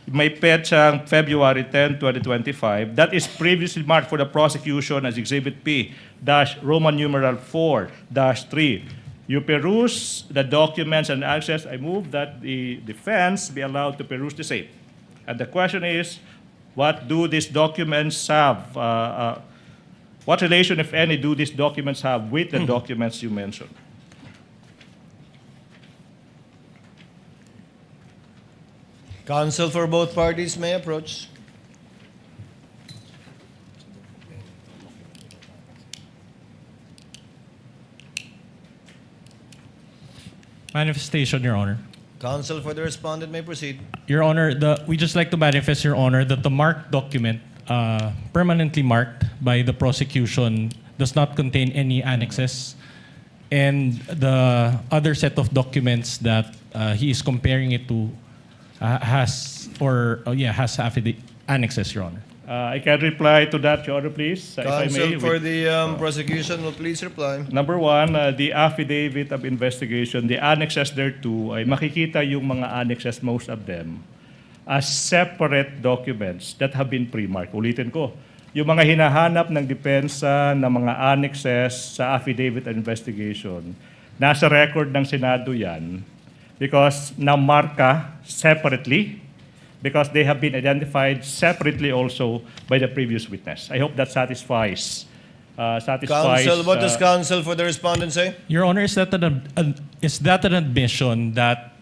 May petsang February 10, 2025. That is previously marked for the prosecution as Exhibit P-Roman numeral 4-3. You peruse the documents and access. I move that the defense be allowed to peruse the same. And the question is, what do these documents have? What relation, if any, do these documents have with the documents you mentioned? Counsel for both parties may approach. Manifestation, Your Honor. Counsel for the respondent may proceed. Your Honor, we just like to manifest, Your Honor, that the marked document, permanently marked by the prosecution, does not contain any annexes. And the other set of documents that he is comparing it to has annexes, Your Honor. I can reply to that, Your Honor, please. If I Counsel may, for the prosecution will please reply. Number 1, the affidavit of investigation, the annexes thereto, ay makikita yung mga annexes, most of them, as separate documents that have been pre-marked. Ulitin ko, yung mga hinahanap ng depensa ng mga annexes sa affidavit of investigation, nasa record ng Senado yan because na-marka separately because they have been identified separately also by the previous witness. I hope that satisfies. Counsel, what does counsel for the respondent say? Your Honor, is that an admission that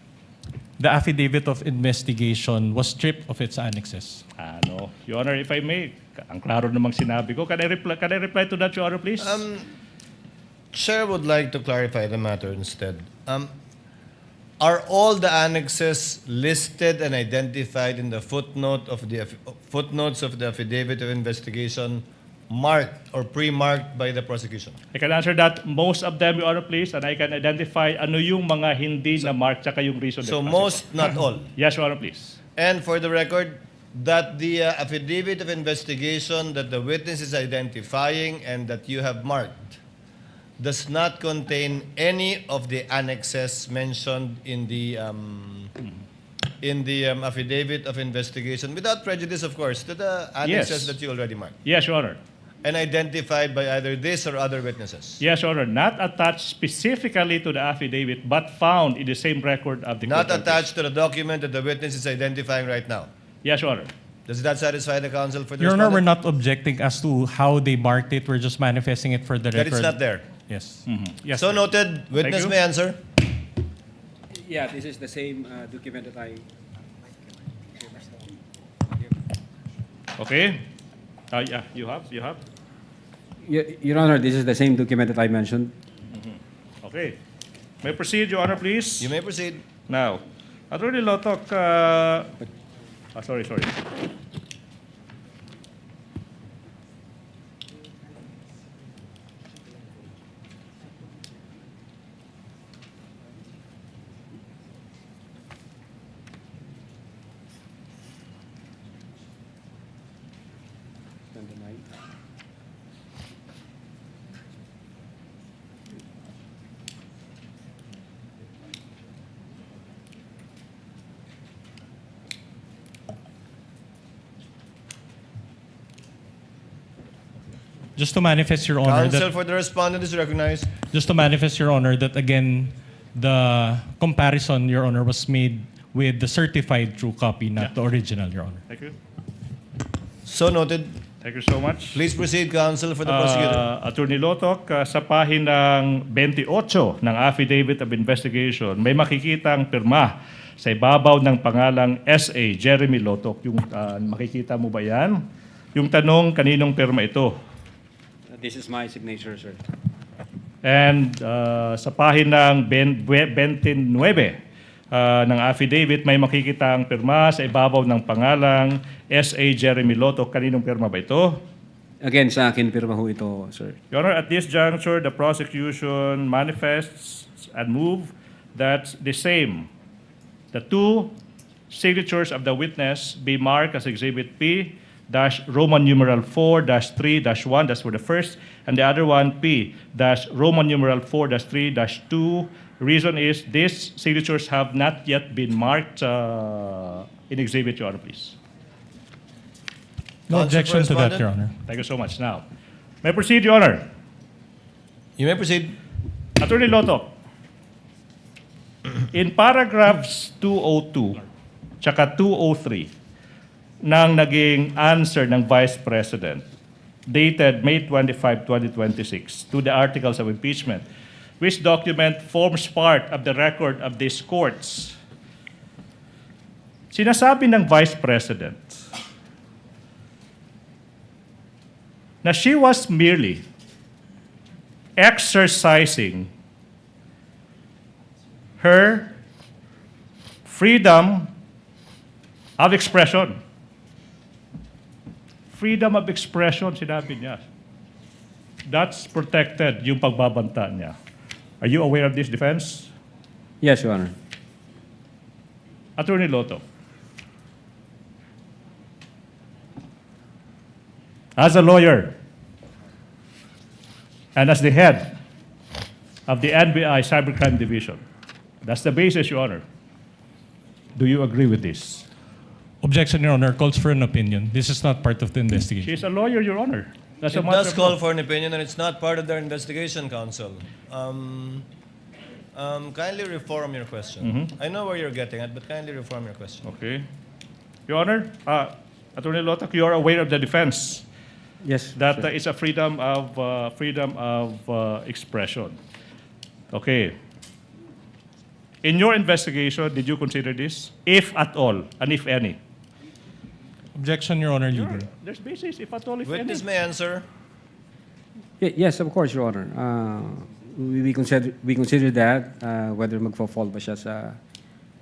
the affidavit of investigation was stripped of its annexes? No. Your Honor, if I may, ang klaro namang sinabi ko. Can I reply to that, Your Honor, please? Chair would like to clarify the matter instead. Are all the annexes listed and identified in the footnotes of the affidavit of investigation marked or pre-marked by the prosecution? I can answer that. Most of them, Your Honor, please, and I can identify ano yung mga hindi na marked tsaka yung reason. So most, not all. Yes, Your Honor, please. And for the record, that the affidavit of investigation that the witness is identifying and that you have marked does not contain any of the annexes mentioned in the affidavit of investigation, without prejudice, of course, to the annexes that you already marked. Yes, Your Honor. And identified by either this or other witnesses. Yes, Your Honor. Not attached specifically to the affidavit, but found in the same record of the Not court attached to the document that the witness is identifying right now. Yes, Your Honor. Does that satisfy the counsel for the Your Honor, we're respondent? not objecting as to how they marked it. We're just manifesting it for the That record. it's not there. Yes. Yes, So sir. noted. Witness you. may answer. Yeah, this is the same document that I... Okay. Yeah, you have. Your Honor, this is the same document that I mentioned. Okay. May proceed, Your Honor, please. You may proceed. Now, Attorney Lotok, sorry. Just to manifest, Your Honor, Counsel that, for the respondent is recognized. just to manifest, Your Honor, that again, the comparison, Your Honor, was made with the certified true copy, not the original, Your Honor. Thank you. So noted. Thank you so much. Please proceed, counsel for the prosecutor. Attorney Lotok, sa pahinang 28 ng Affidavit of Investigation, may makikitang pirma sa ibabaw ng pangalang S.A. Jeremy Lotok. Yung makikita mo ba yan? Yung tanong, kaninong pirma ito? This is my signature, sir. And sa pahinang 29 ng affidavit, may makikita ang pirma sa ibabaw ng pangalang S.A. Jeremy Lotok. Kaninong pirma ba ito? Again, sa akin, pirma ho ito, sir. Your Honor, at this juncture, the prosecution manifests and move that the two signatures of the witness be marked as Exhibit P Roman numeral 4-3-1, that's for the first, and the other one P Roman numeral 4-3-2. Reason is these signatures have not yet been marked in Exhibit, Your Honor, please. No Counsel objection for to that, respondent? Your Honor. Thank you so much. Now, may proceed, Your Honor. You may proceed. Attorney Lotok, in paragraphs 202 tsaka 203 ng naging answer ng Vice President dated May 25, 2026 to the articles of impeachment, which document forms part of the record of these courts. Sinasabi ng Vice President na she was merely exercising her freedom of expression. Freedom of expression, sinabi niya. That's protected, yung pagbabanta niya. Are you aware of this defense? Yes, Your Honor. Attorney Loto, as a lawyer and as the head of the NBI Cybercrime Division, that's the basis, Your Honor. Do you agree with this? Objection, Your Honor, calls for an opinion. This is not part of the investigation. She's a lawyer, Your Honor. That's a It matter does of call law. for an opinion and it's not part of their investigation, counsel. Kindly reform your question. I know where you're getting at, but kindly reform your question. Okay. Your Honor, Attorney Lotok, you are aware of the defense Yes. that sir. is a freedom of expression. Okay. In your investigation, did you consider this, if at all, and if any? Objection, Your Honor, Leader. There's basis, if at all, if Witness any. may answer. Yes, of course, Your Honor. We consider that whether magfo-fall ba siya sa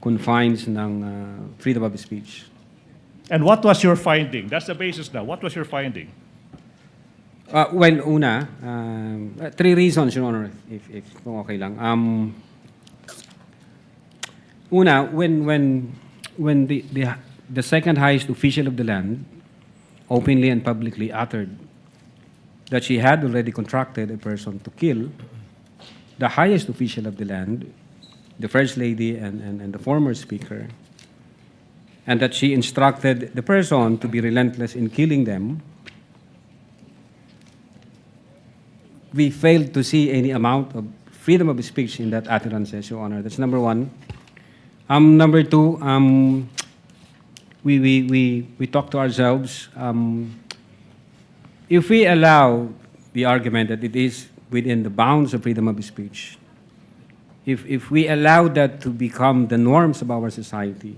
confines ng freedom of speech. And what was your finding? That's the basis now. What was your finding? Well, una, three reasons, Your Honor, if kung okay lang. Una, when the second highest official of the land openly and publicly uttered that she had already contracted a person to kill the highest official of the land, the First Lady and the former Speaker, and that she instructed the person to be relentless in killing them, we failed to see any amount of freedom of speech in that utterances, Your Honor. That's number one. Number two, we talk to ourselves. If we allow the argument that it is within the bounds of freedom of speech, if we allow that to become the norms of our society,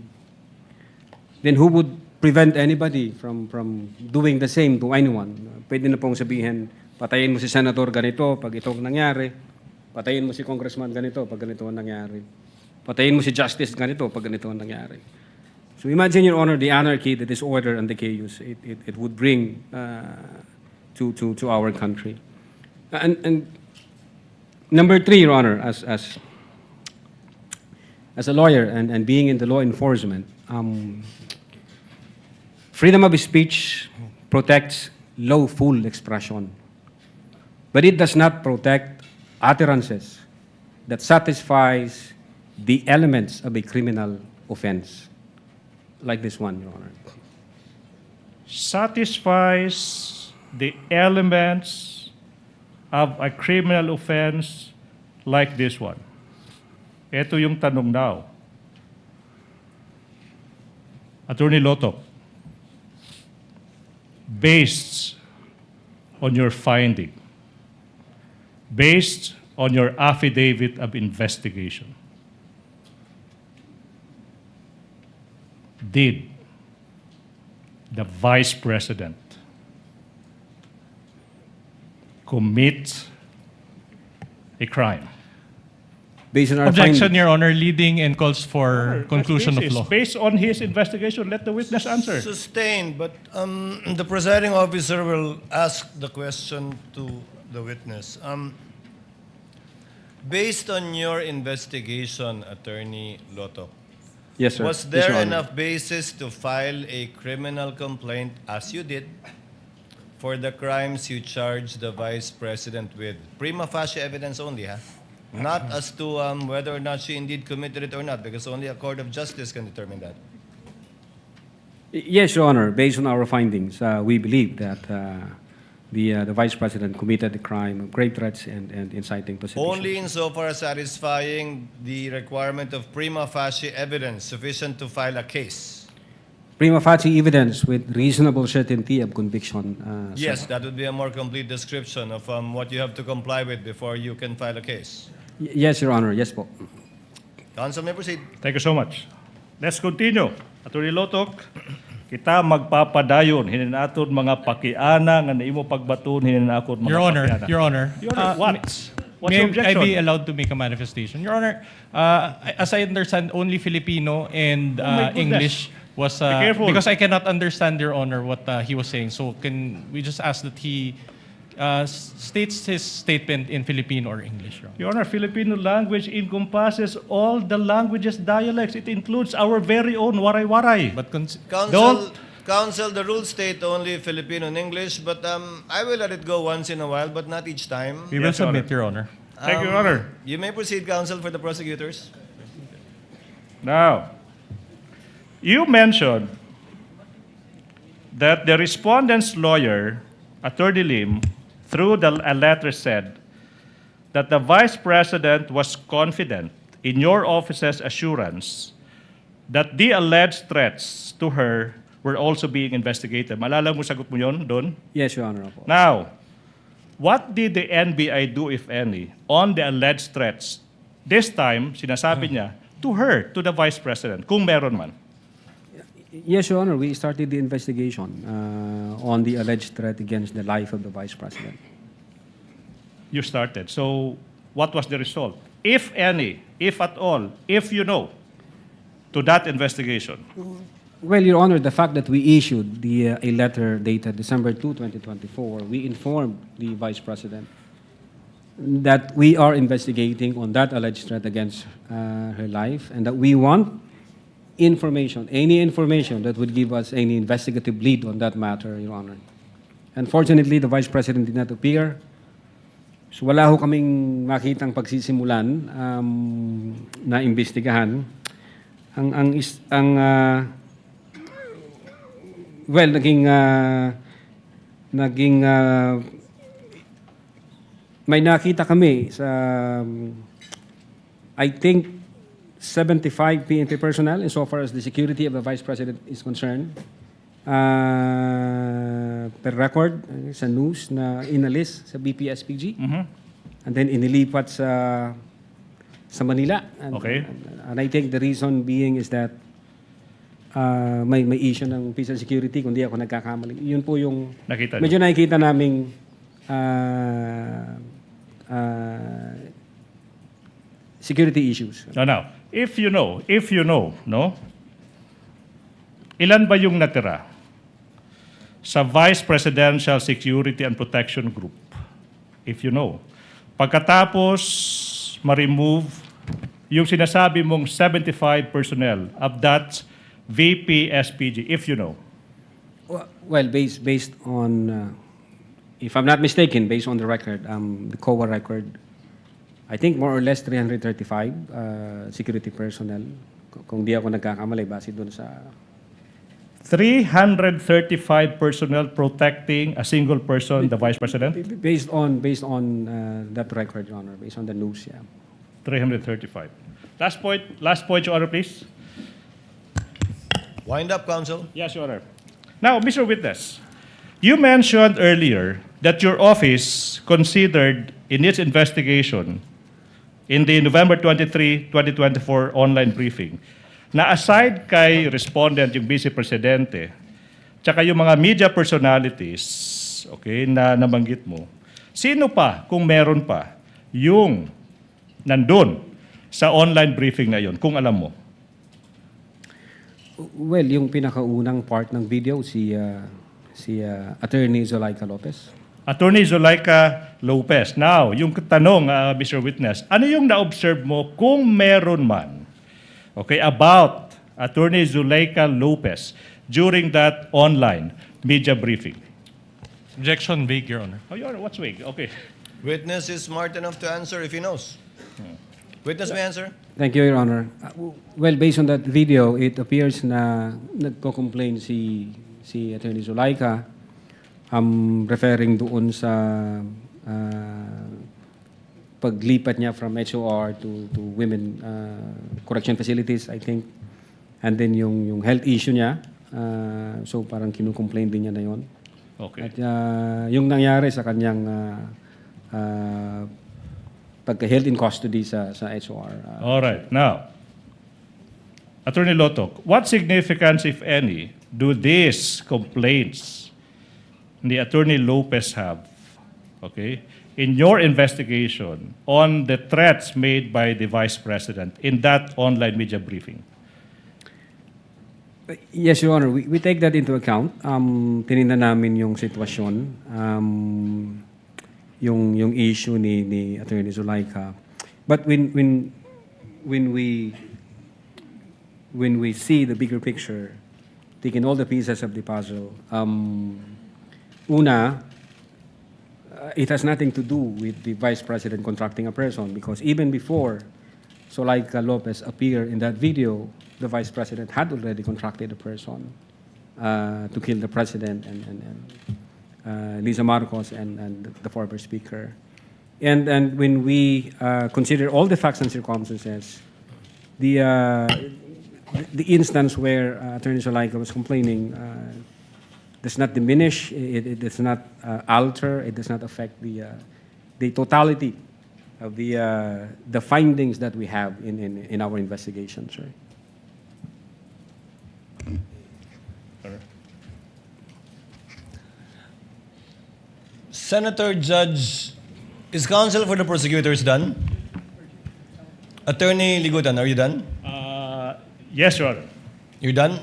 then who would prevent anybody from doing the same to anyone? Pwede na pong sabihin, patayin mo si Senator ganito pag itong nangyari, patayin mo si Congressman ganito pag ganito ang nangyari, patayin mo si Justice ganito pag ganito ang nangyari. So imagine, Your Honor, the anarchy, the disorder, and the chaos it would bring to our country. And number three, Your Honor, as a lawyer and being in the law enforcement, freedom of speech protects lawful expression, but it does not protect utterances that satisfies the elements of a criminal offense, like this one, Your Honor. Satisfies the elements of a criminal offense like this one. Ito yung tanong now. Attorney Lotok, based on your finding, based on your affidavit of investigation, did the Vice President commit a crime? Based on our Objection, findings. Your Honor, leading and calls for conclusion of Basis. law. Based on his investigation, let the witness answer. Sustained, but the presiding officer will ask the question to the witness. Based on your investigation, Attorney Lotok, Yes, sir. was Yes, there Your Honor. enough basis to file a criminal complaint, as you did, for the crimes you charged the Vice President with? Prima facie evidence only, huh? Not as to whether or not she indeed committed it or not, because only a court of justice can determine that. Yes, Your Honor. Based on our findings, we believe that the Vice President committed the crime of grave threats and inciting to sedition. Only insofar as satisfying the requirement of prima facie evidence sufficient to file a case. Prima facie evidence with reasonable certainty of conviction. sir. Yes, that would be a more complete description of what you have to comply with before you can file a case. Yes, Your Honor. Yes po. Counsel may proceed. Thank you so much. Let's continue. Attorney Lotok, kita magpapadayon hininaton mga pakiana nga naimo pagbaton hininaton mga Your Honor, pakiana. Your Honor. Your Honor, what? What's May your I objection? be allowed to make a manifestation? Your Honor, as I understand, only Filipino and my goodness. English was... Be careful. because I cannot understand, Your Honor, what he was saying. So can we just ask that he states his statement in Filipino or English, Your Honor? Your Honor, Filipino language encompasses all the languages, dialects. It includes our very own waray-waray. But Counsel, the rules state only Filipino and English, but I will let it go once in a while, but not each time. we will Yes, Your submit, Your Honor. Thank you, Your Honor. You may proceed, counsel, for the prosecutors. Now, you mentioned that the respondent's lawyer, Attorney Lim, through a letter said that the Vice President was confident in your office's assurance that the alleged threats to her were also being investigated. Malala mo sagot mo yon doon? Yes, Your Honor. Opo. Now, what did the NBI do, if any, on the alleged threats? This time, sinasabi niya, to her, to the Vice President, kung meron man. Yes, Your Honor. We started the investigation on the alleged threat against the life of the Vice President. You started. So, what was the result? If any, if at all, if you know, to that investigation? Well, Your Honor, the fact that we issued a letter dated December 2, 2024, we informed the Vice President that we are investigating on that alleged threat against her life and that we want information, any information that would give us any investigative lead on that matter, Your Honor. Unfortunately, the Vice President did not appear. So wala ho kaming makitang pagsisimulan na imbestigahan. Well, may nakita kami sa, I think, 75 PNP personnel insofar as the security of the Vice President is concerned. Per record, sa news na inalis sa BPSPG. And then inilipat sa Manila. Okay. And I think the reason being is that may issue ng peace and security, kung di ako nagkakamali. Yun po yung medyo nakikita naming security issues. Now, if you know, no? Ilan ba yung natira sa Vice Presidential Security and Protection Group? If you know. Pagkatapos ma-remove yung sinasabi mong 75 personnel of that VP-SPG, if you know. Well, based on, if I'm not mistaken, based on the record, the COA record, I think more or less 335 security personnel. Kung di ako nagkakamali, base doon sa... 335 personnel protecting a single person, the Vice President? Based on that record, Your Honor, based on the news, yeah. 335. Last point, Your Honor, please. Wind up, counsel. Yes, Your Honor. Now, Mr. Witness, you mentioned earlier that your office considered in its investigation in the November 23, 2024 online briefing na aside kay respondent yung Vice Presidente, tsaka yung mga media personalities, okay, na nabanggit mo, sino pa, kung meron pa, yung nandun sa online briefing na yon, kung alam mo? Well, yung pinakaunang part ng video, si Attorney Zulaika Lopez. Attorney Zulaika Lopez. Now, yung tanong, Mr. Witness, ano yung na-observe mo kung meron man, okay, about Attorney Zulaika Lopez during that online media briefing? Objection vague, Your Honor. Oh, Your Honor, what's vague? Okay. Witness is smart enough to answer if he knows. Witness may answer. Thank you, Your Honor. Well, based on that video, it appears na nagko-complain si Attorney Zulaika referring doon sa paglipat niya from HOR to women correction facilities, I think. And then yung health issue niya, so parang kinukomplain din niya na yon. Okay. At yung nangyari sa kanyang pagka-held in custody sa HOR. All right. Now, Attorney Lotok, what significance, if any, do these complaints the Attorney Lopez have, okay, in your investigation on the threats made by the Vice President in that online media briefing? Yes, Your Honor. We take that into account. Tinignan namin yung sitwasyon, yung issue ni Attorney Zulaika. But when we see the bigger picture, taking all the pieces of the puzzle, it has nothing to do with the Vice President contracting a person because even before Zulaika Lopez appeared in that video, the Vice President had already contracted a person to kill the President and Lisa Marcos and the former Speaker. And when we consider all the facts and circumstances, the instance where Attorney Zulaika was complaining does not diminish, it does not alter, it does not affect the totality of the findings that we have in our investigations, right? Senator Judge, is counsel for the prosecutors done? Attorney Ligutan, are you done? Yes, Your Honor. You're done?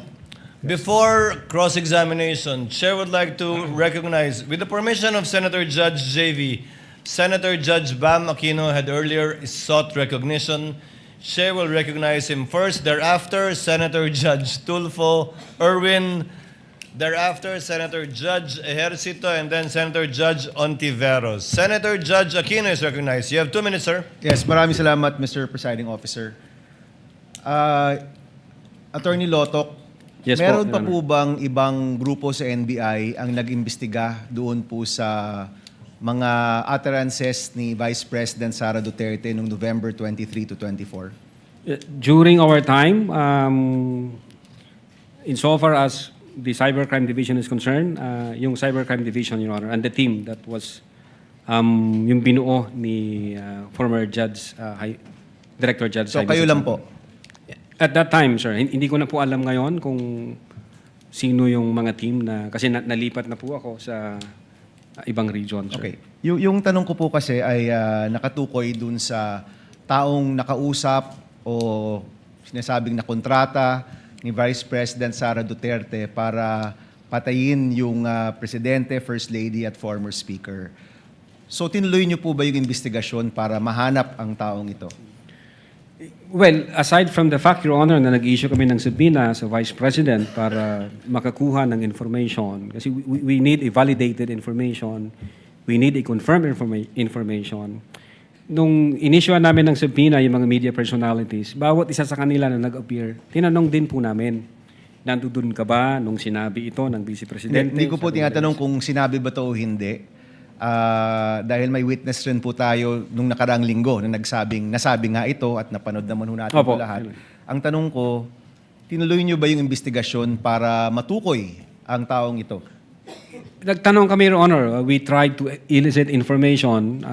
Before cross-examination, Chair would like to recognize, with the permission of Senator Judge JV, Senator Judge Bam Aquino had earlier sought recognition. Chair will recognize him first. Thereafter, Senator Judge Tulfo Erwin. Thereafter, Senator Judge Ejercito, and then Senator Judge Ontiveros. Senator Judge Aquino is recognized. You have 2 minutes, sir. Yes, maraming salamat, Mr. Presiding Officer. Attorney Lotok, Yes, meron po, pa Your po bang ibang grupo sa NBI ang nag-imbestiga doon po sa mga utterances ni Vice President Sara Duterte noong November 23 to 24? During our time, insofar as the Cybercrime Division is concerned, yung Cybercrime Division, Your Honor, and the team that was yung binuo ni former Judge, Director Judge. So kayo lang po? At that time, sir, hindi ko na po alam ngayon kung sino yung mga team na, kasi nalipat na po ako sa ibang region, sir. Okay. Yung tanong ko po kasi ay nakatukoy dun sa taong nakausap o sinasabing na kontrata ni Vice President Sara Duterte para patayin yung Presidente, First Lady at former Speaker. So tinuloy niyo po ba yung investigasyon para mahanap ang taong ito? Well, aside from the fact, Your Honor, na nag-issue kami ng subpoena sa Vice President para makakuha ng information, kasi we need a validated information, we need a confirmed information. Nung inisyuan namin ng subpoena yung mga media personalities, bawat isa sa kanila na nag-appear, tinanong din po namin, nandun ka ba nung sinabi ito ng Vice Presidente? Hindi ko po tinatanong kung sinabi ba ito o hindi. Dahil may witness rin po tayo nung nakaraang linggo na nasabi nga ito at napanood naman ho natin ito lahat. Ang tanong ko, tinuloy niyo ba yung investigasyon para matukoy ang taong ito? Nagtanong kami, Your Honor. We tried to elicit information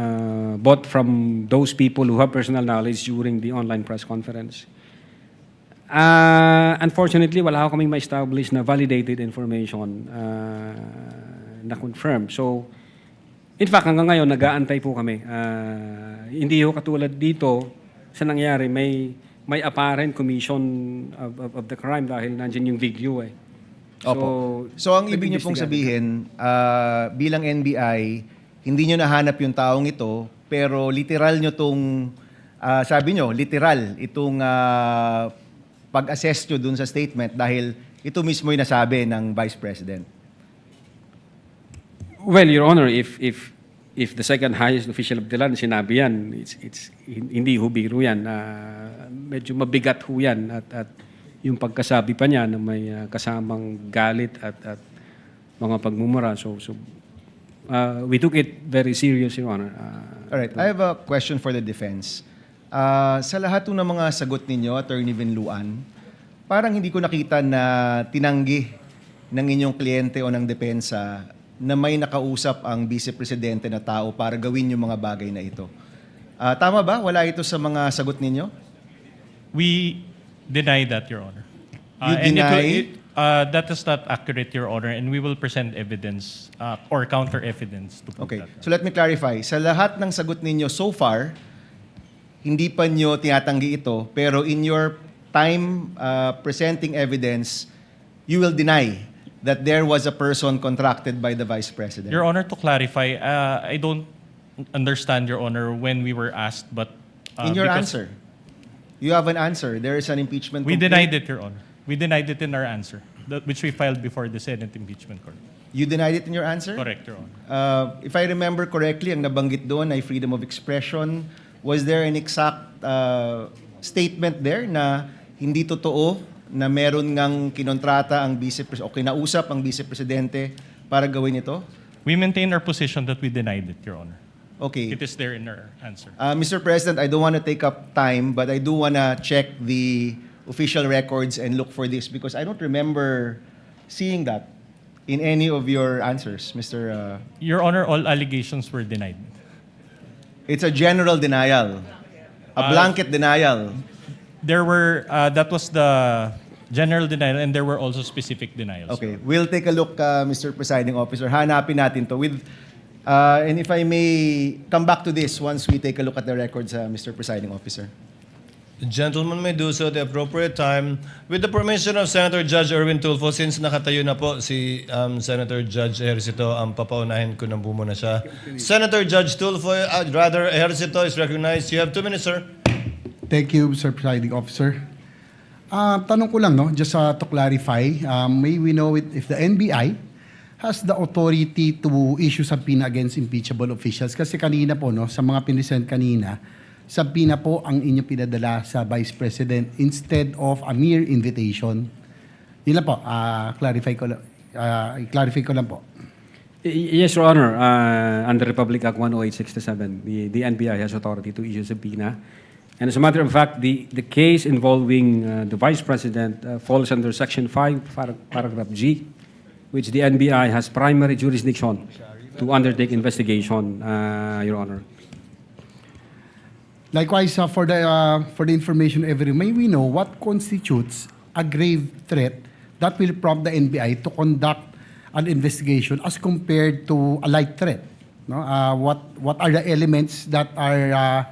both from those people who have personal knowledge during the online press conference. Unfortunately, wala kaming ma-establish na validated information na confirmed. So, in fact, hanggang ngayon, nag-aantay po kami. Hindi ho katulad dito sa nangyari, may apparent commission of the crime dahil nandiyan yung video eh. So ang ibig niyo pong sabihin, bilang NBI, hindi niyo nahanap yung taong ito, pero literal niyo tong, sabi niyo, literal itong pag-assess niyo dun sa statement dahil ito mismo yung nasabi ng Vice President. Well, Your Honor, if the second highest official of the land sinabi yan, it's hindi ho biro yan. Medyo mabigat ho yan at yung pagkasabi pa niya na may kasamang galit at mga pagmumura. So we took it very serious, Your Honor. Alright, I have a question for the defense. Sa lahat ng mga sagot ninyo, Attorney Vinluan, parang hindi ko nakita na tinanggi ng inyong kliyente o ng depensa na may nakausap ang Vice Presidente na tao para gawin yung mga bagay na ito. Tama ba? Wala ito sa mga sagot ninyo? We deny that, Your Honor. You deny? That is not accurate, Your Honor, and we will present evidence or counter evidence to prove Okay. that. So let me clarify. Sa lahat ng sagot ninyo so far, hindi pa nyo tinatanggi ito, pero in your time presenting evidence, you will deny that there was a person contracted by the Vice President. Your Honor, to clarify, I don't understand, Your Honor, when we were asked, but in your because answer, you have an answer. There is an impeachment we complaint. denied it, Your Honor. We denied it in our answer, which we filed before the Senate Impeachment Court. You denied it in your answer? Correct, Your Honor. If I remember correctly, ang nabanggit doon ay freedom of expression. Was there an exact statement there na hindi totoo na meron ngang kinontrata ang o kinausap ang Vice Presidente para gawin ito? We maintain our position that we denied it, Your Honor. Okay. It is there in our answer. Mr. President, I don't want to take up time, but I do want to check the official records and look for this? Because I don't remember seeing that in any of your answers, Mr. Your Honor, all allegations were denied. It's a general denial, a blanket denial. There were, that was the general denial, and there were also specific denials. Okay, we'll take a look, Mr. Presiding Officer. Hanapin natin to with, and if I may come back to this once we take a look at the records, Mr. Presiding Officer. The gentleman may do so at the appropriate time. With the permission of Senator Judge Erwin Tulfo, since nakatayo na po si Senator Judge Ejercito, ang papaunahin ko na muna siya. Senator Judge Tulfo, rather Ejercito is recognized. You have 2 minutes, sir. Thank you, Mr. Presiding Officer. Tanong ko lang, no, just to clarify, may we know if the NBI has the authority to issue subpoena against impeachable officials? Kasi kanina po, no, sa mga pinisend kanina, subpoena po ang inyo pinadala sa Vice President instead of a mere invitation. Yun lang po, clarify ko lang po. Yes, Your Honor. Under Republic Act 10867, the NBI has authority to issue subpoena. And as a matter of fact, the case involving the Vice President falls under Section 5, Paragraph G, which the NBI has primary jurisdiction to undertake investigation, Your Honor. Likewise, for the information may we know what constitutes a grave threat that will prompt the NBI to conduct an investigation as compared to a light threat? No? What are the elements that are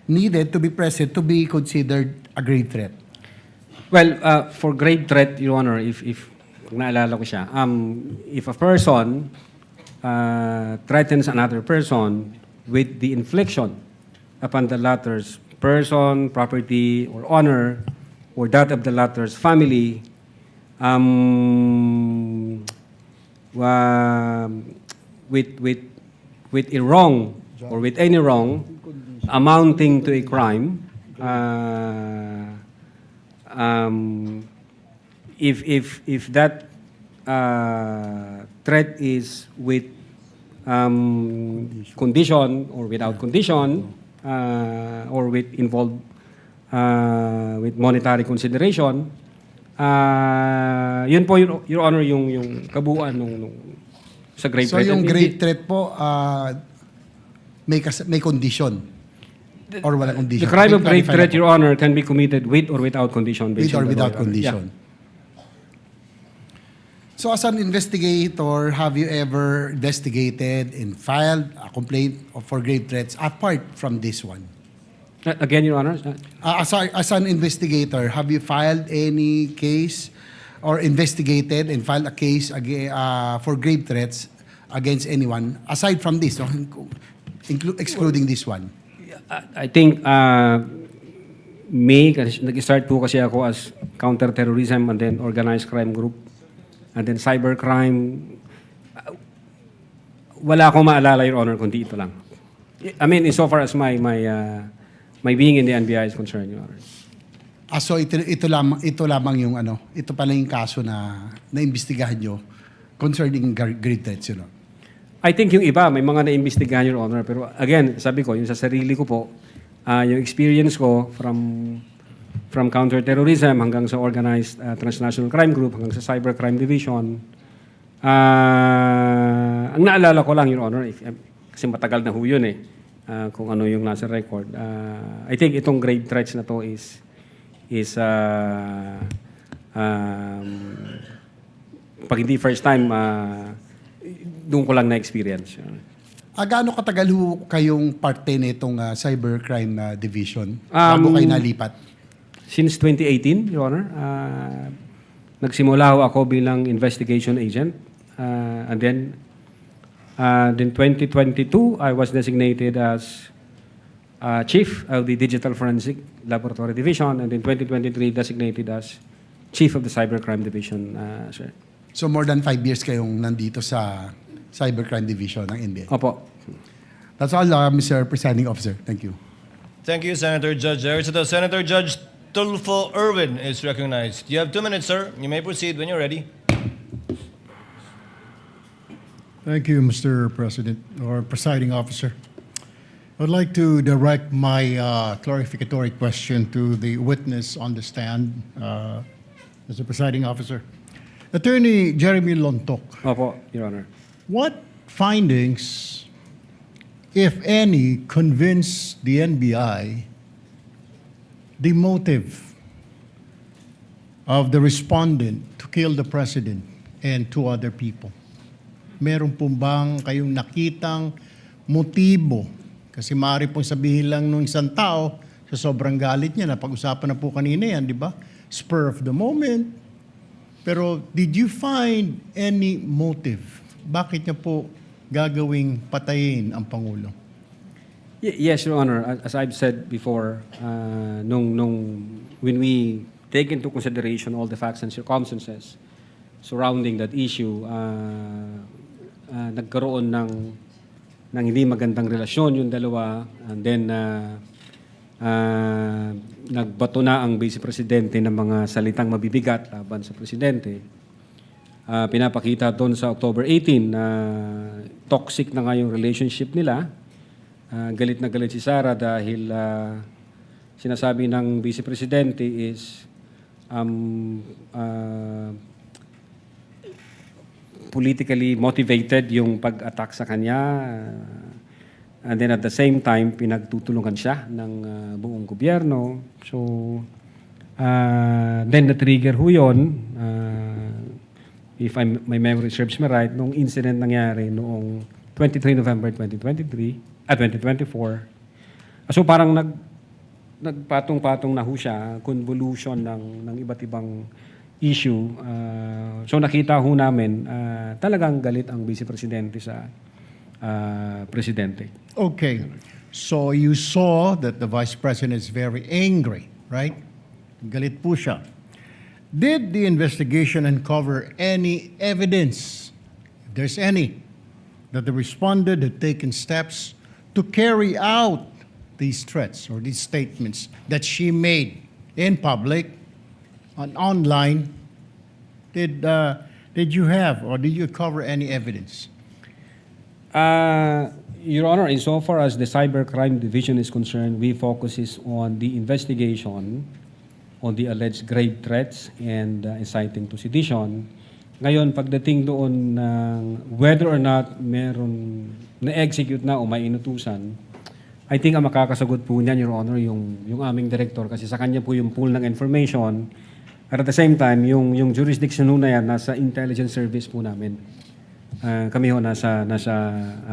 needed to be present to be considered a grave threat? Well, for grave threat, Your Honor, if naalala ko siya, if a person threatens another person with the infliction upon the latter's person, property, or honor, or that of the latter's family, with a wrong or with any wrong amounting to a crime, if that threat is with condition or without condition, or with involved with monetary consideration, yun po, Your Honor, yung kabuuan nung sa grave threat. So yung grave threat po, may condition or wala condition? The crime of grave threat, Your Honor, can be committed with or without condition. With or without Your Honor. condition. Yeah. So as an investigator, have you ever investigated and filed a complaint for grave threats apart from this one? Again, Your Honor? As an investigator, have you filed any case or investigated and filed a case for grave threats against anyone aside from this, excluding this one? I think May, nag-start po kasi ako as counter-terrorism and then organized crime group and then cybercrime. Wala akong maalala, Your Honor, kundi ito lang. I mean, insofar as my being in the NBI is concerned, Your Honor. So ito lamang yung ito pala yung kaso na naimbestigahan nyo concerning grave threats, you know? I think yung iba, may mga naimbestigahan, Your Honor. Pero again, sabi ko, yung sa sarili ko po, yung experience ko from counter-terrorism hanggang sa organized transnational crime group, hanggang sa cybercrime division, ang naalala ko lang, Your Honor, kasi matagal na ho yun kung ano yung nasa record. I think itong grave threats na to is pag hindi first time, doon ko lang na-experience. Gaano katagal ho kayong parte nitong cybercrime division bago kayo nalipat? Since 2018, Your Honor. Nagsimula ho ako bilang investigation agent. And then 2022, I was designated as Chief of the Digital Forensic Laboratory Division. And in 2023, designated as Chief of the Cybercrime Division, sir. So more than 5 years kayong nandito sa Cybercrime Division ng NBI? Opo. That's all, Mr. Presiding Officer. Thank you. Thank you, Senator Judge Ejercito. Senator Judge Tulfo Erwin is recognized. You have 2 minutes, sir. You may proceed when you're ready. Thank you, Mr. President or Presiding Officer. I'd like to direct my clarificatory question to the witness on the stand, Mr. Presiding Officer. Attorney Jeremy Lontok, Opo, Your Honor. what findings, if any, convince the NBI the motive of the respondent to kill the President and two other people? Meron po bang kayong nakitang motibo? Kasi maaari pong sabihin lang nung isang tao, sa sobrang galit niya, napag-usapan na po kanina yan, di ba? Spur of the moment. Pero did you find any motive? Bakit niya po gagawing patayin ang Pangulo? Yes, Your Honor. As I've said before, when we take into consideration all the facts and circumstances surrounding that issue, nagkaroon ng hindi magandang relasyon yung dalawa, and then nagbato na ang Vice Presidente ng mga salitang mabibigat laban sa Presidente. Pinapakita doon sa October 18 na toxic na nga yung relationship nila. Galit na galit si Sara dahil sinasabi ng Vice Presidente is politically motivated yung pag-attack sa kanya. And then at the same time, pinagtutulungan siya ng buong gobyerno. So, then na-trigger ho yun, if my memory serves me right, nung incident nangyari noong 23 November 2024. So parang nagpatong-patong na ho siya, convolution ng iba't ibang issue. So nakita ho namin talagang galit ang Vice Presidente sa Presidente. Okay. So you saw that the Vice President is very angry, right? Galit po siya. Did the investigation uncover any evidence, if there's any, that the respondent had taken steps to carry out these threats or these statements that she made in public, online? Did you have or did you cover any evidence? Your Honor, insofar as the Cybercrime Division is concerned, we focuses on the investigation on the alleged grave threats and inciting to sedition. Ngayon, pagdating doon whether or not meron na-execute na o may inutusan, I think ang makakasagot po niyan, Your Honor, yung aming director kasi sa kanya po yung pool ng information. At the same time, yung jurisdiction na yan, nasa intelligence service po namin. Kami ho nasa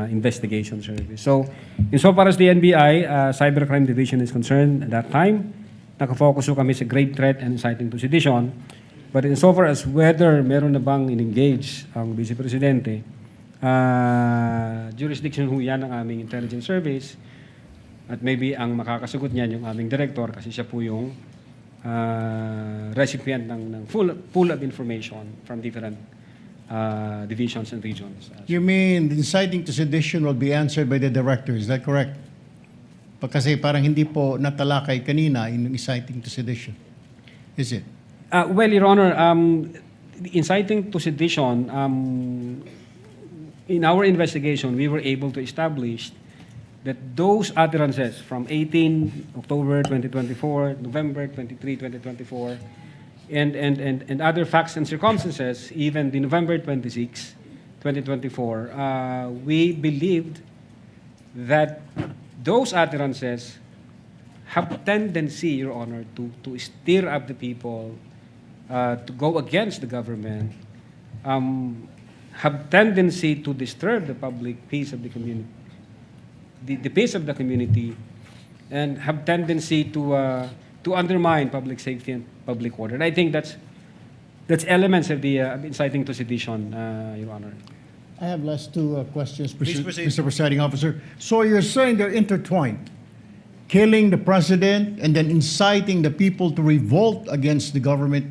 investigation service. So, insofar as the NBI, Cybercrime Division is concerned, at that time, nakafocus ho kami sa grave threat and inciting to sedition. But insofar as whether meron na bang in-engage ang Vice Presidente, jurisdiction ho yan ng aming intelligence service. At maybe ang makakasagot niyan yung aming director kasi siya po yung recipient ng full of information from different divisions and regions. You mean the inciting to sedition will be answered by the director, is that correct? Kasi parang hindi po natalakay kanina yung inciting to sedition. Is it? Well, Your Honor, inciting to sedition, in our investigation, we were able to establish that those utterances from 18 October 2024, November 23, 2024, and other facts and circumstances, even the November 26, 2024, we believed that those utterances have tendency, Your Honor, to stir up the people, to go against the government, have tendency to disturb the public peace of the community, the peace of the community, and have tendency to undermine public safety and public order. And I think that's elements of the inciting to sedition, Your Honor. I have last two questions, Please proceed. Mr. Presiding Officer. So you're saying they're intertwined, killing the president and then inciting the people to revolt against the government.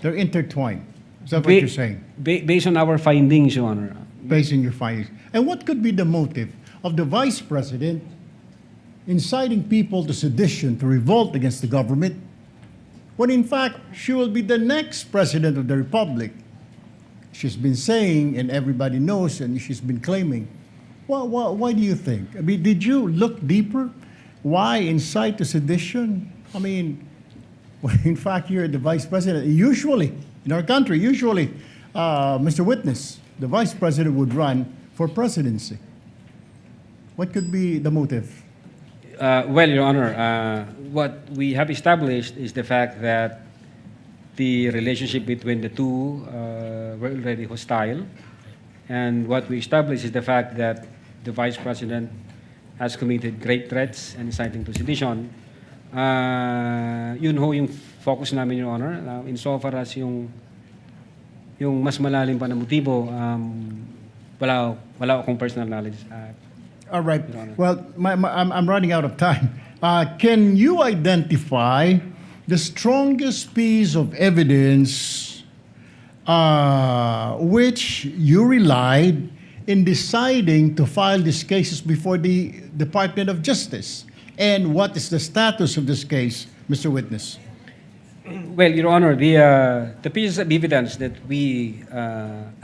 They're intertwined. Is that what you're saying? Based on our findings, Your Honor. Based on your findings. And what could be the motive of the vice president inciting people to sedition, to revolt against the government, when in fact she will be the next president of the republic? She's been saying, and everybody knows, and she's been claiming, Why do you think? I mean, did you look deeper? Why incite to sedition? I mean, well, in fact, you're the vice president. Usually, in our country, Mr. Witness, the vice president would run for presidency. What could be the motive? Well, Your Honor, what we have established is the fact that the relationship between the two were already hostile. And what we established is the fact that the Vice President has committed grave threats and inciting to sedition. Yun ho yung focus namin, Your Honor. Insofar as yung mas malalim pa na motibo, wala akong personal knowledge. All right. Well, I'm running out of time. Can you identify the strongest piece of evidence which you relied in deciding to file these cases before the Department of Justice? And what is the status of this case, Mr. Witness? Well, Your Honor, the pieces of evidence that we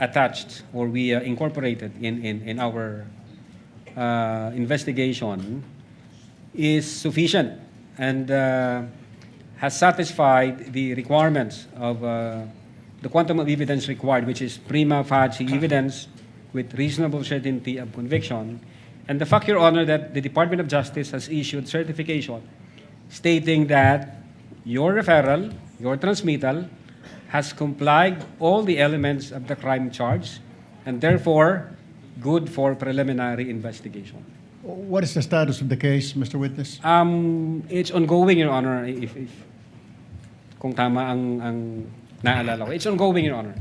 attached or we incorporated in our investigation is sufficient and has satisfied the requirements of the quantum of evidence required, which is prima facie evidence with reasonable certainty of conviction. And the fact, Your Honor, that the Department of Justice has issued certification stating that your referral, your transmittal, has complied all the elements of the crime charge and therefore good for preliminary investigation. What is the status of the case, Mr. Witness? It's ongoing, Your Honor, if kung tama ang naalala ko. It's ongoing, Your Honor.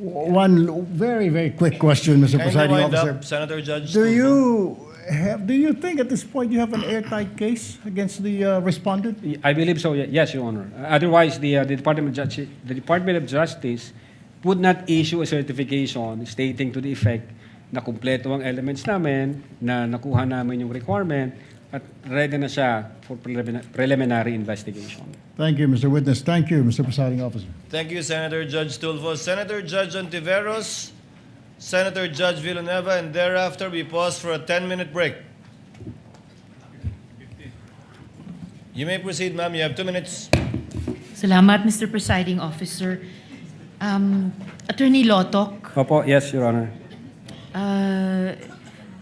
One very, very quick question, Mr. Kindly Presiding wind Officer. up, Senator Judge. Do you think at this point you have an airtight case against the respondent? I believe so, yes, Your Honor. Otherwise, the Department of Justice would not issue a certification stating to the effect na kumpleto ang elements namin, na nakuha namin yung requirement, at ready na siya for preliminary investigation. Thank you, Mr. Witness. Thank you, Mr. Presiding Officer. Thank you, Senator Judge Tulfo. Senator Judge Ontiveros, Senator Judge Villanueva, and thereafter we pause for a 10-minute break. You may proceed, ma'am. You have 2 minutes. Salamat, Mr. Presiding Officer. Attorney Lotok, Opo, yes, Your Honor.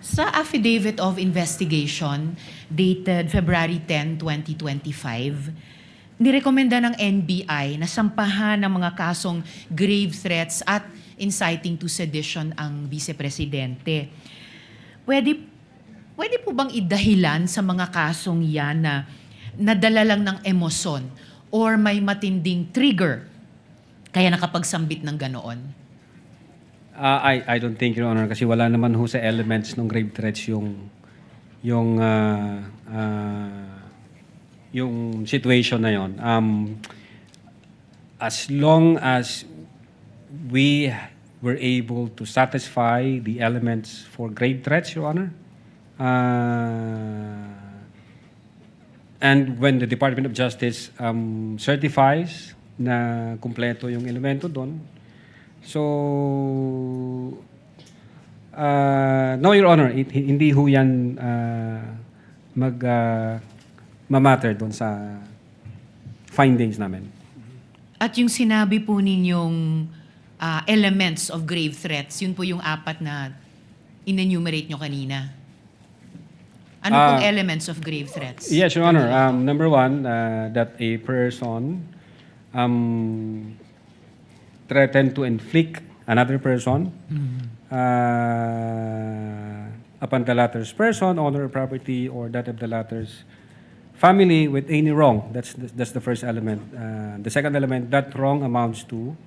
sa Affidavit of Investigation dated February 10, 2025, nirekomenda ng NBI na sampahan ng mga kasong grave threats at inciting to sedition ang Vice-Presidente. Pwede po bang idahilan sa mga kasong yan na nadala lang ng emosyon or may matinding trigger kaya nakapagsambit ng ganoon? I don't think, Your Honor, kasi wala naman ho sa elements ng grave threats yung situation na yon. As long as we were able to satisfy the elements for grave threats, Your Honor, and when the Department of Justice certifies na kumpleto yung elemento doon, so, no, Your Honor, hindi ho yan mamatter doon sa findings namin. At yung sinabi po ninyong elements of grave threats, yun po yung apat na in-enumerate nyo kanina. Ano pong elements of grave threats? Yes, Your Honor. Number one, that a person threatened to inflict another person upon the latter's person, honor, or property, or that of the latter's family with any wrong. That's the first element. The second element, that wrong amounts to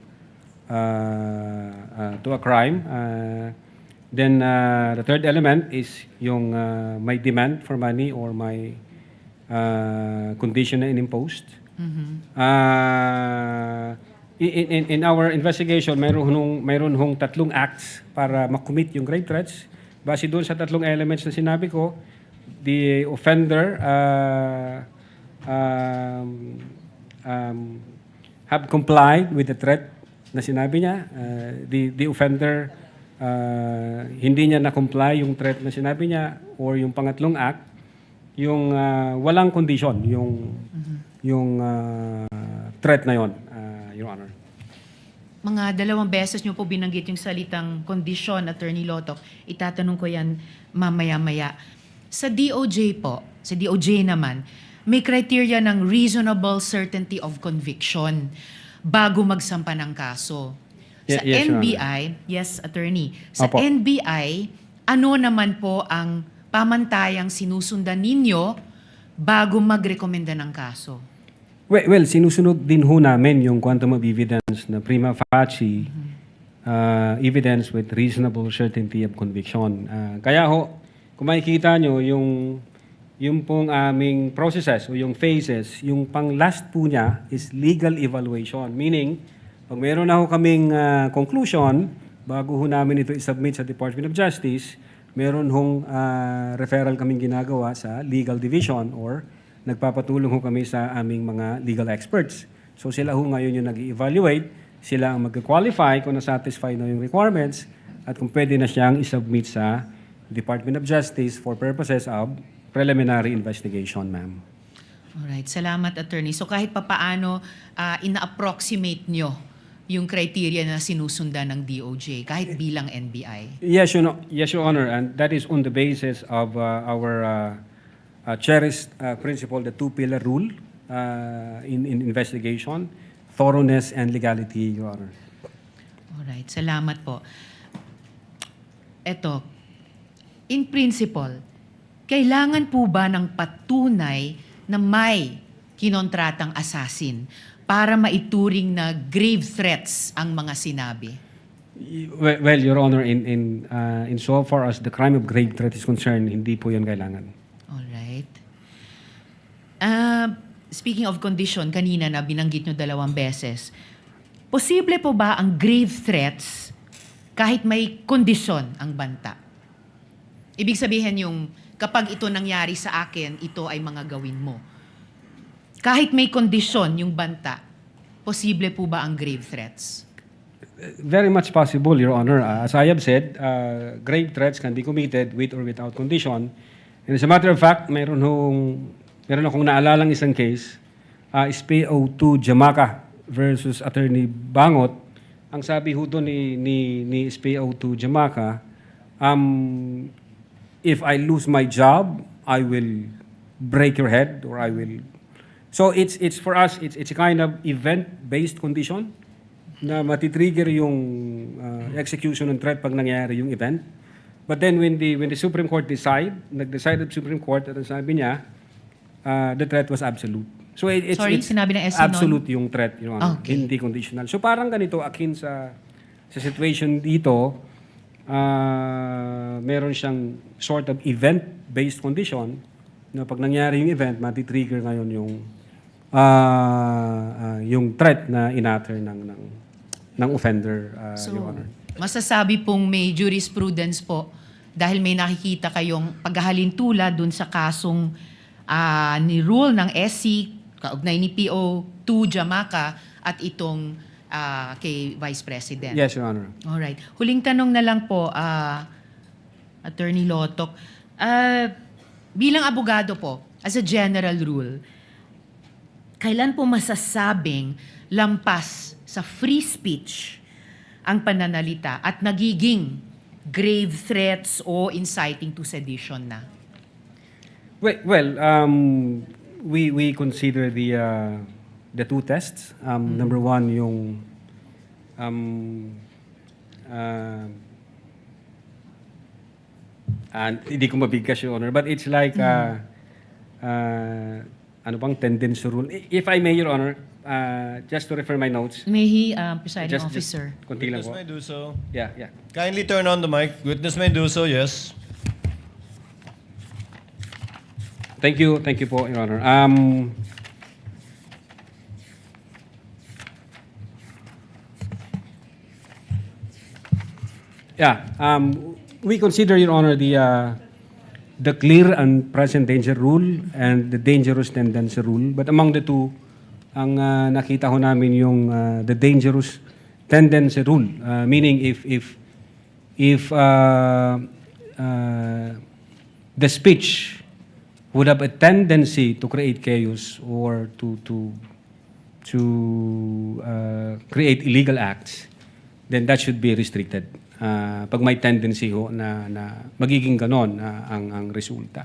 a crime. Then the third element is yung may demand for money or may condition na imposed. In our investigation, mayroon hong tatlong acts para makommit yung grave threats. Base doon sa tatlong elements na sinabi ko, the offender have complied with the threat na sinabi niya. The offender hindi niya na-comply yung threat na sinabi niya, or yung pangatlong act, yung walang condition, yung threat na yon, Your Honor. Mga 2 beses nyo po binanggit yung salitang kondisyon, Attorney Lotok. Itatanong ko yan mamaya-maya. Sa DOJ po, sa DOJ naman, may criteria ng reasonable certainty of conviction bago magsampa ng kaso. Sa Yes, Your NBI, yes, Attorney, sa Opo. NBI, ano naman po ang pamantayang sinusundan ninyo bago magrekomenda ng kaso? Well, sinusunod din ho namin yung quantum of evidence na prima facie evidence with reasonable certainty of conviction. Kaya ho, kung makikita nyo, yung pong aming processes o yung phases, yung pang last po niya is legal evaluation. Meaning, pag meron na ho kaming conclusion, bago ho namin ito isubmit sa Department of Justice, meron hong referral kaming ginagawa sa legal division, or nagpapatulong ho kami sa aming mga legal experts. So sila ho ngayon yung nag-evaluate, sila ang mag-qualify kung na-satisfy na yung requirements at kung pwede na siyang isubmit sa Department of Justice for purposes of preliminary investigation, ma'am. Alright, salamat, Attorney. So kahit papaano, ina-approximate nyo yung criteria na sinusundan ng DOJ, kahit bilang NBI? Yes, Your Honor, and that is on the basis of our cherished principle, the two-pillar rule in investigation, thoroughness and legality, Your Honor. Alright, salamat po. Eto, in principle, kailangan po ba ng patunay na may kinontratang assassin para maituring na grave threats ang mga sinabi? Well, Your Honor, in so far as the crime of grave threat is concerned, hindi po yan kailangan. Alright. Speaking of condition, kanina na binanggit nyo 2 beses. Posible po ba ang grave threats kahit may kondisyon ang banta? Ibig sabihin yung kapag ito nangyari sa akin, ito ay mga gawin mo. Kahit may kondisyon yung banta, posible po ba ang grave threats? Very much possible, Your Honor. As I have said, grave threats can be committed with or without condition. And as a matter of fact, meron akong naalalang isang case, SPO2 Jamaica versus Attorney Bangot. Ang sabi ho doon ni SPO2 Jamaica, if I lose my job, I will break your head, or I will. So it's for us, it's a kind of event-based condition na matitrigger yung execution ng threat pag nangyayari yung event. But then when the Supreme Court nag-decide the Supreme Court at ang sabi niya, the threat was absolute. So it's sinabi ng SC absolute yung threat, Your Honor, Okay. hindi conditional. So parang ganito, akin sa situation dito, meron siyang sort of event-based condition na pag nangyari yung event, matitrigger ngayon yung threat na inatter ng offender, Your Honor. Masasabi pong may jurisprudence po dahil may nakikita kayong paghahalintula dun sa kasong ni rule ng SC, kaugnay ni PO2 Jamaica at itong kay Vice President. Yes, Your Honor. Alright. Huling tanong na lang po, Attorney Lotok. Bilang abogado po, as a general rule, kailan po masasabing lampas sa free speech ang pananalita at nagiging grave threats o inciting to sedition na? Well, we consider the two tests. Number one, yung hindi ko mabigkas, Your Honor, but it's like ano bang tendency rule. If I may, Your Honor, just to refer my notes. May he, presiding Just officer. konti lang Witness po. may do so. Yeah. Kindly turn on the mic. Witness may do so, yes. Thank you po, Your Honor. We consider, Your Honor, the clear and present danger rule and the dangerous tendency rule. But among the two, ang nakita ho namin yung the dangerous tendency rule. Meaning if if the speech would have a tendency to create chaos or to create illegal acts, then that should be restricted. Pag may tendency ho na magiging ganon ang resulta.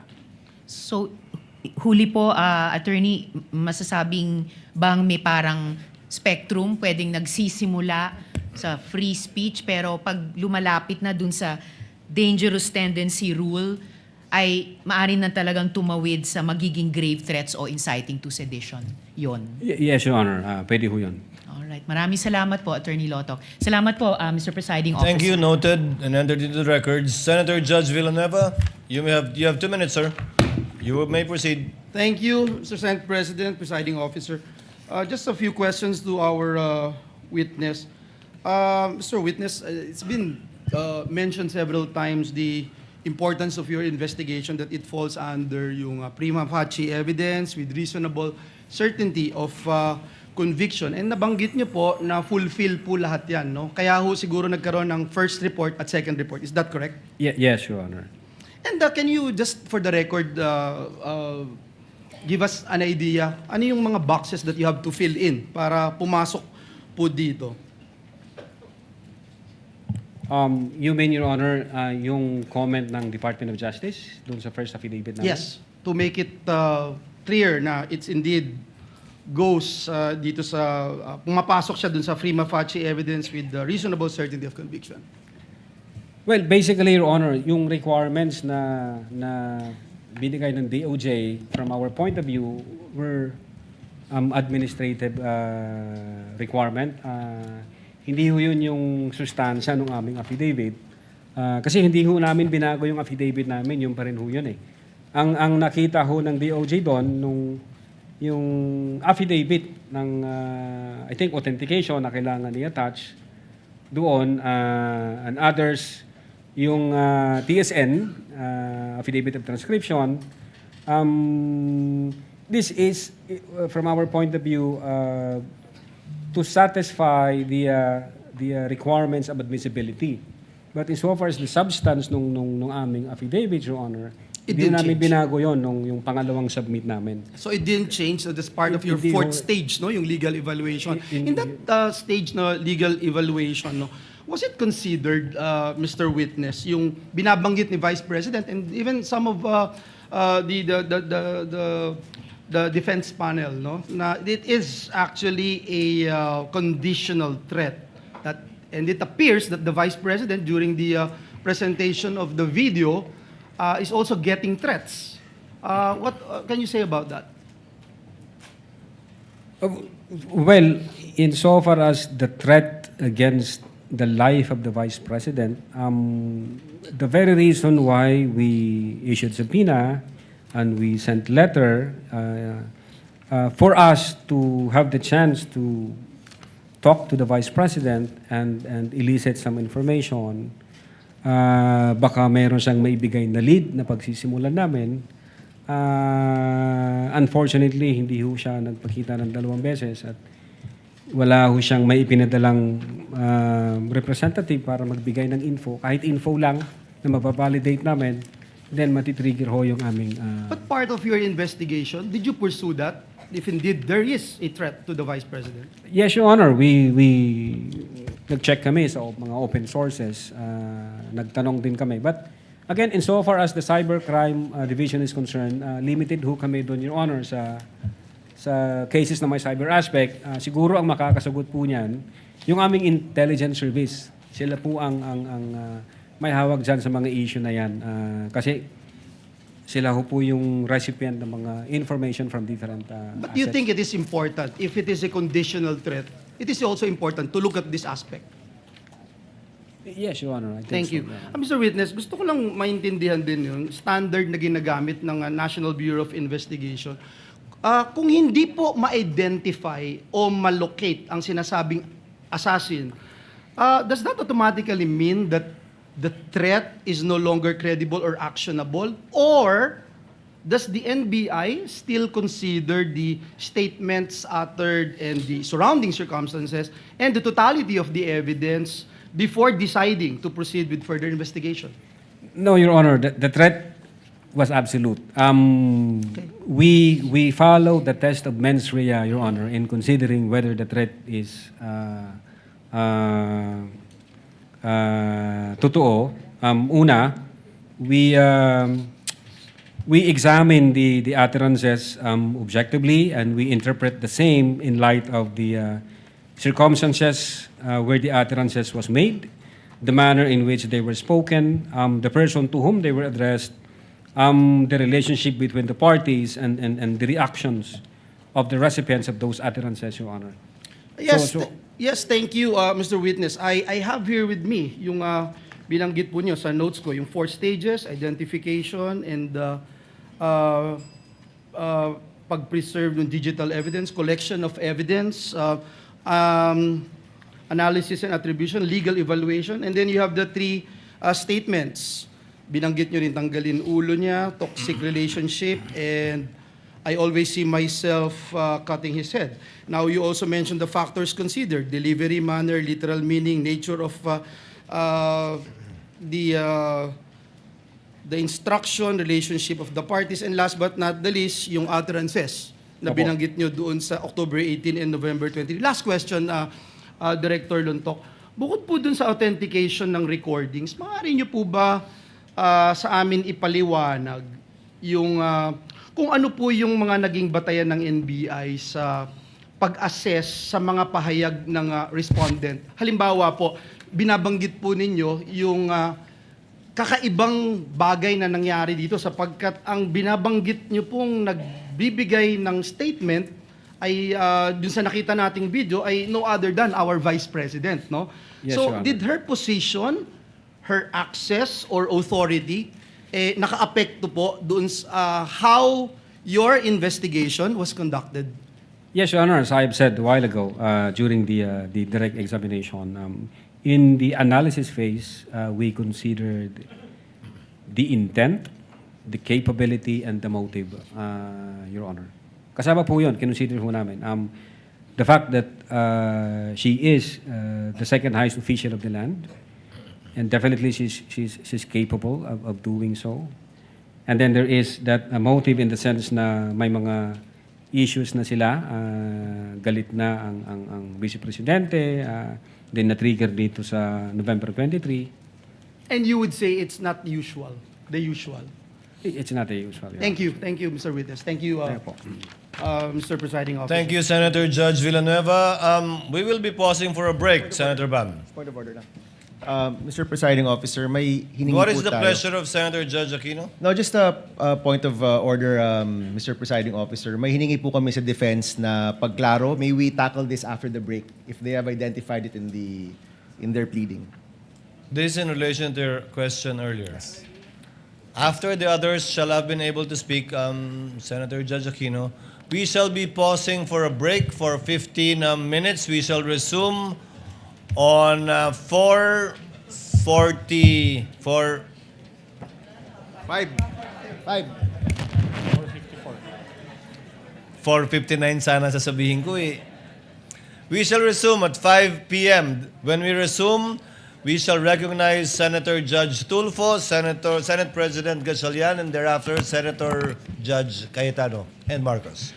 So, huli po, attorney, masasabing bang may parang spectrum pwedeng nagsisimula sa free speech pero pag lumalapit na dun sa dangerous tendency rule ay maaari na talagang tumawid sa magiging grave threats o inciting to sedition. Yon. Yes, Your Honor. Pwede ho yun. Alright. Maraming salamat po, Attorney Lotoc. Salamat po, Mr. Presiding Officer. Thank you. Noted and entered into the records. Senator Judge Villanueva, you have 2 minutes, sir. You may proceed. Thank you, Mr. Senate President, Presiding Officer. Just a few questions to our witness. Mr. Witness, it's been mentioned several times the importance of your investigation, that it falls under yung prima facie evidence with reasonable certainty of conviction. And nabanggit niyo po na fulfill po lahat yan, no? Kaya ho siguro nagkaroon ng first report at second report. Is that correct? Yes, Your Honor. And can you just for the record give us an idea, ano yung mga boxes that you have to fill in para pumasok po dito? You mean, Your Honor, yung comment ng Department of Justice doon sa first affidavit namin? Yes, to make it clear na it's indeed goes dito sa pumapasok siya dun sa prima facie evidence with the reasonable certainty of conviction. Well, basically, Your Honor, yung requirements na binigay ng DOJ from our point of view were administrative requirement. Hindi ho yun yung sustansya ng aming affidavit. Kasi hindi ho namin binago yung affidavit namin, yung pa rin ho yun eh. Ang nakita ho ng DOJ doon, yung affidavit ng, I think, authentication na kailangan i-attach doon, and others, yung TSN, affidavit of transcription. This is, from our point of view, to satisfy the requirements of admissibility. But insofar as the substance nung aming affidavit, Your Honor, hindi namin binago yon yung pangalawang submit namin. So it didn't change, so that's part of your fourth stage, no, yung legal evaluation. In that stage na legal evaluation, no, was it considered, Mr. Witness, yung binabanggit ni Vice President and even some of the defense panel, no, na it is actually a conditional threat, and it appears that the Vice President during the presentation of the video is also getting threats. What can you say about that? Well, insofar as the threat against the life of the Vice President, the very reason why we issued subpoena and we sent letter for us to have the chance to talk to the Vice President and elicit some information, baka mayroon siyang maibigay na lead na pagsisimulan namin. Unfortunately, hindi ho siya nagpakita ng 2 beses at wala ho siyang may ipinadalang representative para magbigay ng info. Kahit info lang na mapavalidate namin, then matitrigger ho yung aming... But part of your investigation, did you pursue that? If indeed there is a threat to the Vice President? Yes, Your Honor. We nag-check kami sa mga open sources. Nagtanong din kami. But again, insofar as the cybercrime division is concerned, limited ho kami doon, Your Honor, sa cases na may cyber aspect. Siguro ang makakasagot po niyan, yung aming intelligence service. Sila po ang may hawak dyan sa mga issue na yan. Kasi sila ho po yung recipient ng mga information from different But do you think it is important, if it is a conditional threat, it is also important to look at this aspect? Yes, Your Honor. I think Thank you. so, yeah. Mr. Witness, gusto ko lang maintindihan din yung standard na ginagamit ng National Bureau of Investigation. Kung hindi po ma-identify o ma-locate ang sinasabing assassin, does that automatically mean that the threat is no longer credible or actionable? Or does the NBI still consider the statements uttered and the surrounding circumstances and the totality of the evidence before deciding to proceed with further investigation? No, Your Honor, the threat was absolute. We follow the test of mens rea, Your Honor, in considering whether the threat is totoo. Una, we examine the utterances objectively, and we interpret the same in light of the circumstances where the utterances was made, the manner in which they were spoken, the person to whom they were addressed, the relationship between the parties, and the reactions of the recipients of those utterances, Your Honor. Yes, So- yes, thank you, Mr. Witness. I have here with me yung binanggit po nyo sa notes ko, yung 4 stages, identification, and pag-preserve ng digital evidence, collection of evidence, analysis and attribution, legal evaluation, and then you have the 3 statements. Binanggit nyo rin tanggalin ulo niya, toxic relationship, and I always see myself cutting his head. Now, you also mentioned the factors considered: delivery, manner, literal meaning, nature of the instruction, relationship of the parties, and last but not the least, yung utterances na Opo. binanggit nyo doon sa October 18 and November 23. Last question, Director Luntok. Bukod po doon sa authentication ng recordings, maaari nyo po ba sa amin ipaliwanag yung kung ano po yung mga naging batayan ng NBI sa pag-assess sa mga pahayag ng respondent? Halimbawa po, binabanggit po ninyo yung kakaibang bagay na nangyari dito sapagkat ang binabanggit nyo pong nagbibigay ng statement ay dun sa nakita nating video ay no other than our Vice President, no? Yes, So, Your Honor. did her position, her access or authority naka-apekto po doon sa how your investigation was conducted? Yes, Your Honor, as I have said a while ago during the direct examination, in the analysis phase, we considered the intent, the capability, and the motive, Your Honor. Kasama po yun, kinonsider po namin. The fact that she is the second highest official of the land, and definitely she's capable of doing so. And then there is that motive in the sense na may mga issues na sila, galit na ang Vice Presidente, then na-trigger dito sa November 23. And you would say it's not usual, the usual. It's not the usual. Your Thank you, Mr. Witness. Thank you, Mr. Presiding Officer. Thank you, Senator Judge Villanueva. We will be pausing for a break, Senator Bam. Point of order lang. Mr. Presiding Officer, may hiningi What po is the tayo. pleasure of Senator Judge Aquino? No, just a point of order, Mr. Presiding Officer. May hiningi po kami sa defense na pagklaro. May we tackle this after the break if they have identified it in their pleading. This in relation to your question earlier. After the others shall have been able to speak, Senator Judge Aquino, we shall be pausing for a break for 15 minutes. We shall resume on 4:54. 4:59 sana sasabihin ko eh. We shall resume at 5 p.m. When we resume, we shall recognize Senator Judge Tulfo, Senate President Gatchalian, and thereafter Senator Judge Cayetano and Marcos.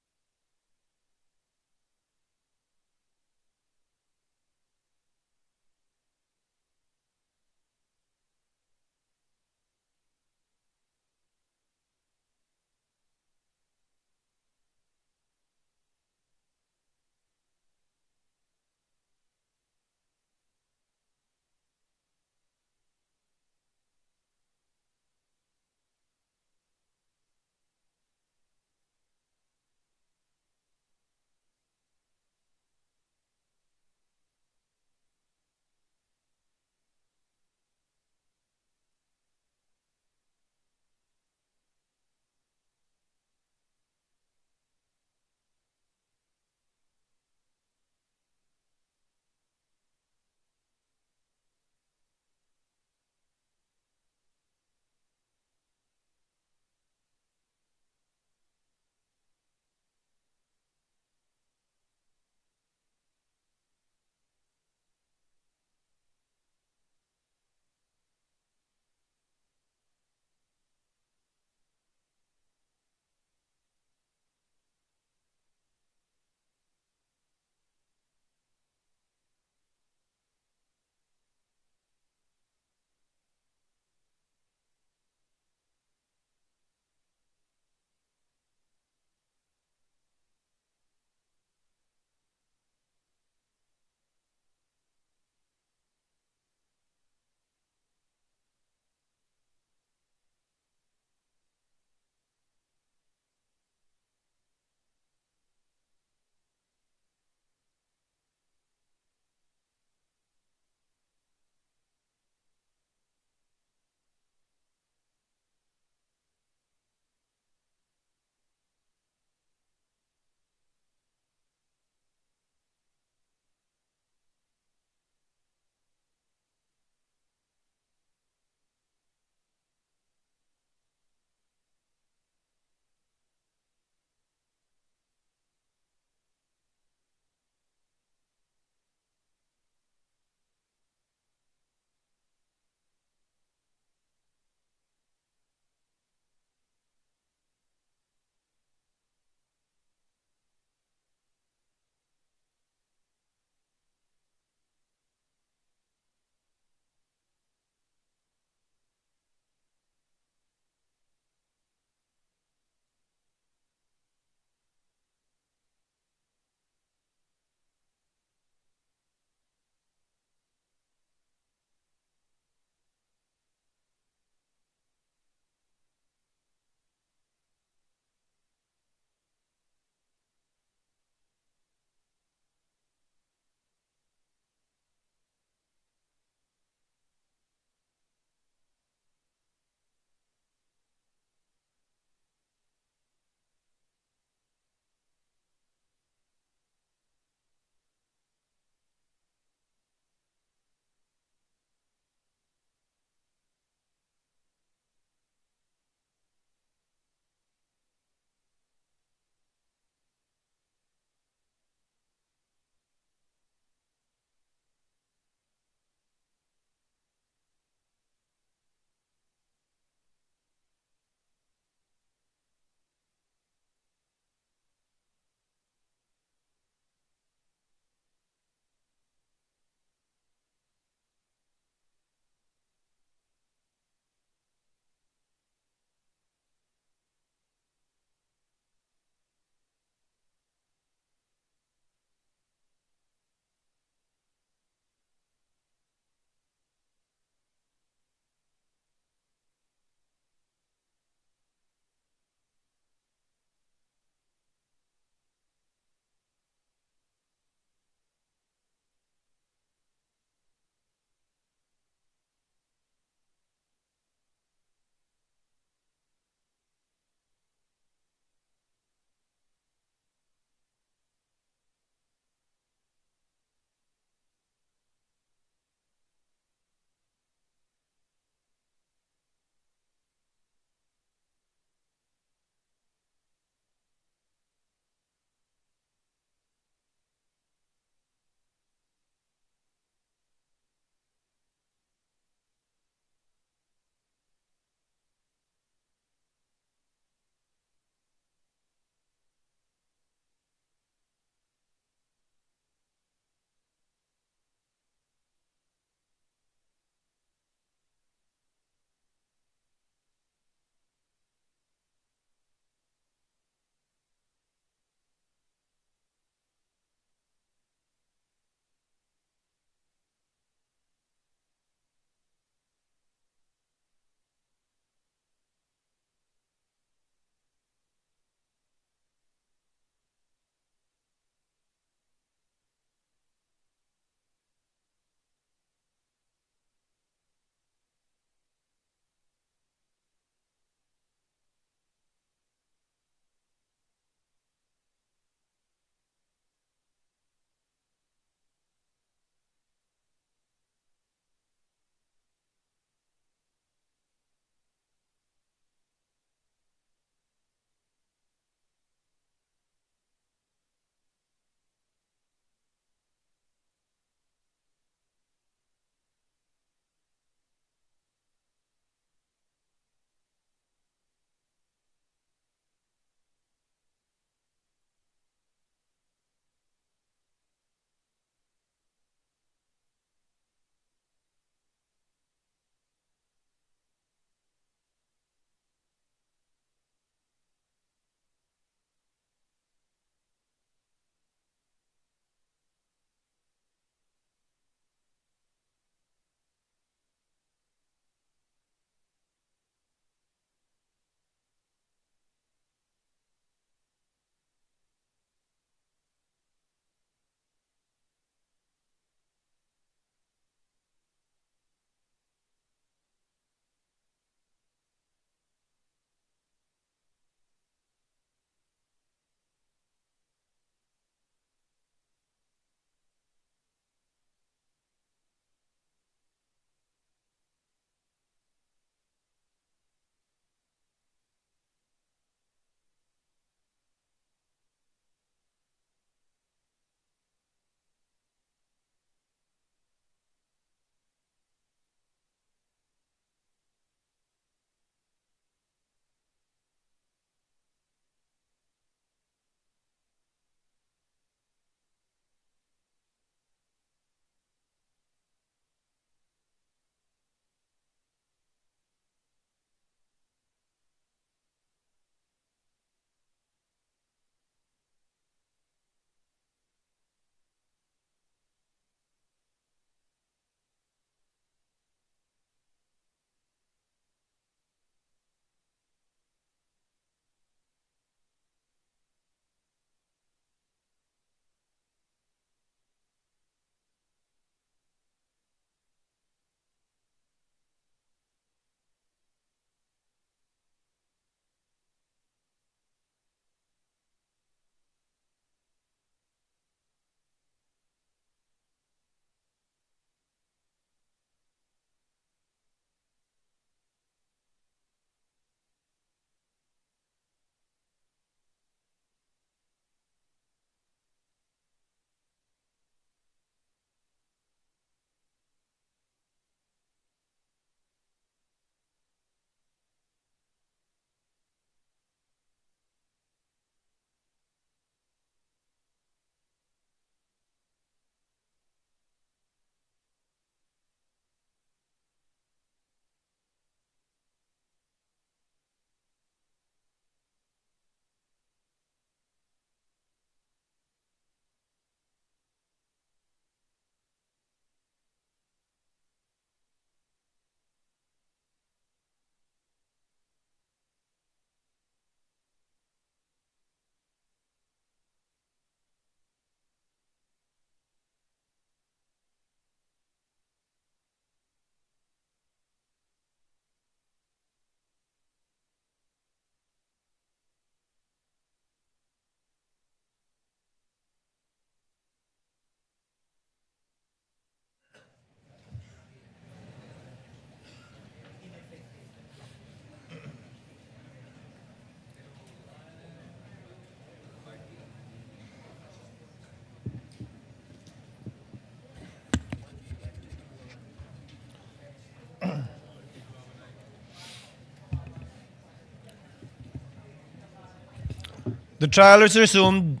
The trial is resumed.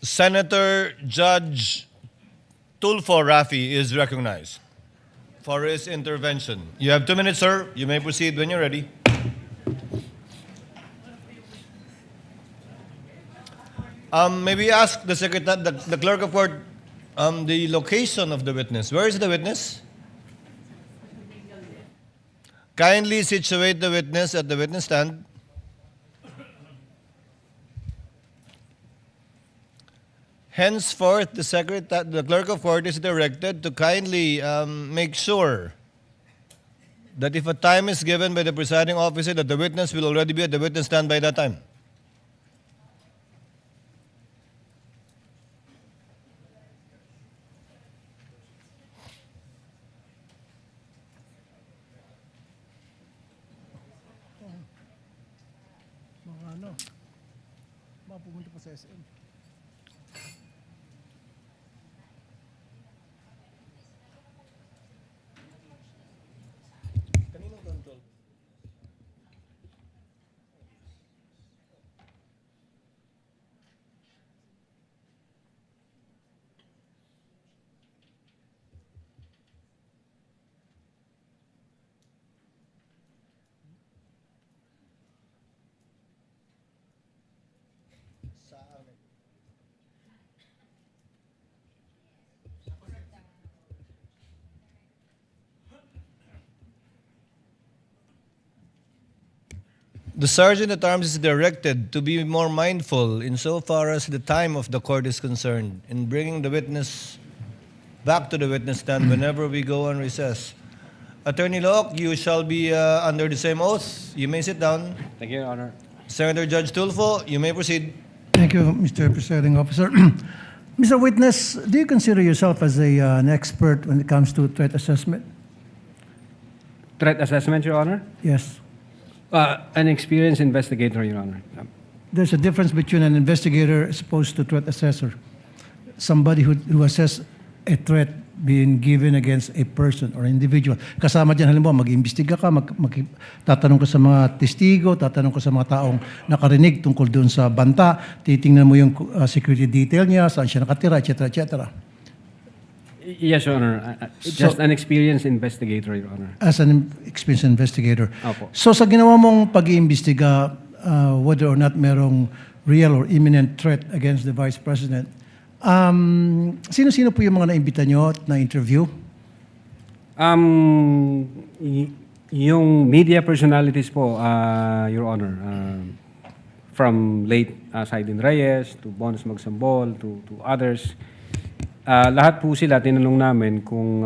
Senator Judge Tulfo Rafi is recognized for his intervention. You have 2 minutes, sir. You may proceed when you're ready. Maybe ask the secretary, the clerk of court, the location of the witness. Where is the witness? Kindly situate the witness at the witness stand. Henceforth, the clerk of court is directed to kindly make sure that if a time is given by the presiding officer, that the witness will already be at the witness stand by that time. Mapupunta pa sa SM. The Sergeant at Arms is directed to be more mindful insofar as the time of the court is concerned in bringing the witness back to the witness stand whenever we go on recess. Attorney Locke, you shall be under the same oath. You may sit down. Thank you, Your Honor. Senator Judge Tulfo, you may proceed. Thank you, Mr. Presiding Officer. Mr. Witness, do you consider yourself as an expert when it comes to threat assessment? Threat assessment, Your Honor? Yes. An experienced investigator, Your Honor. There's a difference between an investigator as opposed to threat assessor. Somebody who assess a threat being given against a person or individual. Kasama dyan, halimbawa, mag-imbestiga ka, tatanong ka sa mga testigo, tatanong ka sa mga taong nakarinig tungkol doon sa banta, titingnan mo yung security detail niya, saan siya nakatira, etc., etc. Yes, Your Honor. Just an experienced investigator, Your Honor. As an experienced investigator. Opo. So sa ginawa mong pag-iimbestiga, whether or not merong real or imminent threat against the Vice President, sino-sino po yung mga naimbita nyo at na-interview? Yung media personalities po, Your Honor, from late Saidin Reyes to Bonos Magsambol to others, lahat po sila tinanong namin kung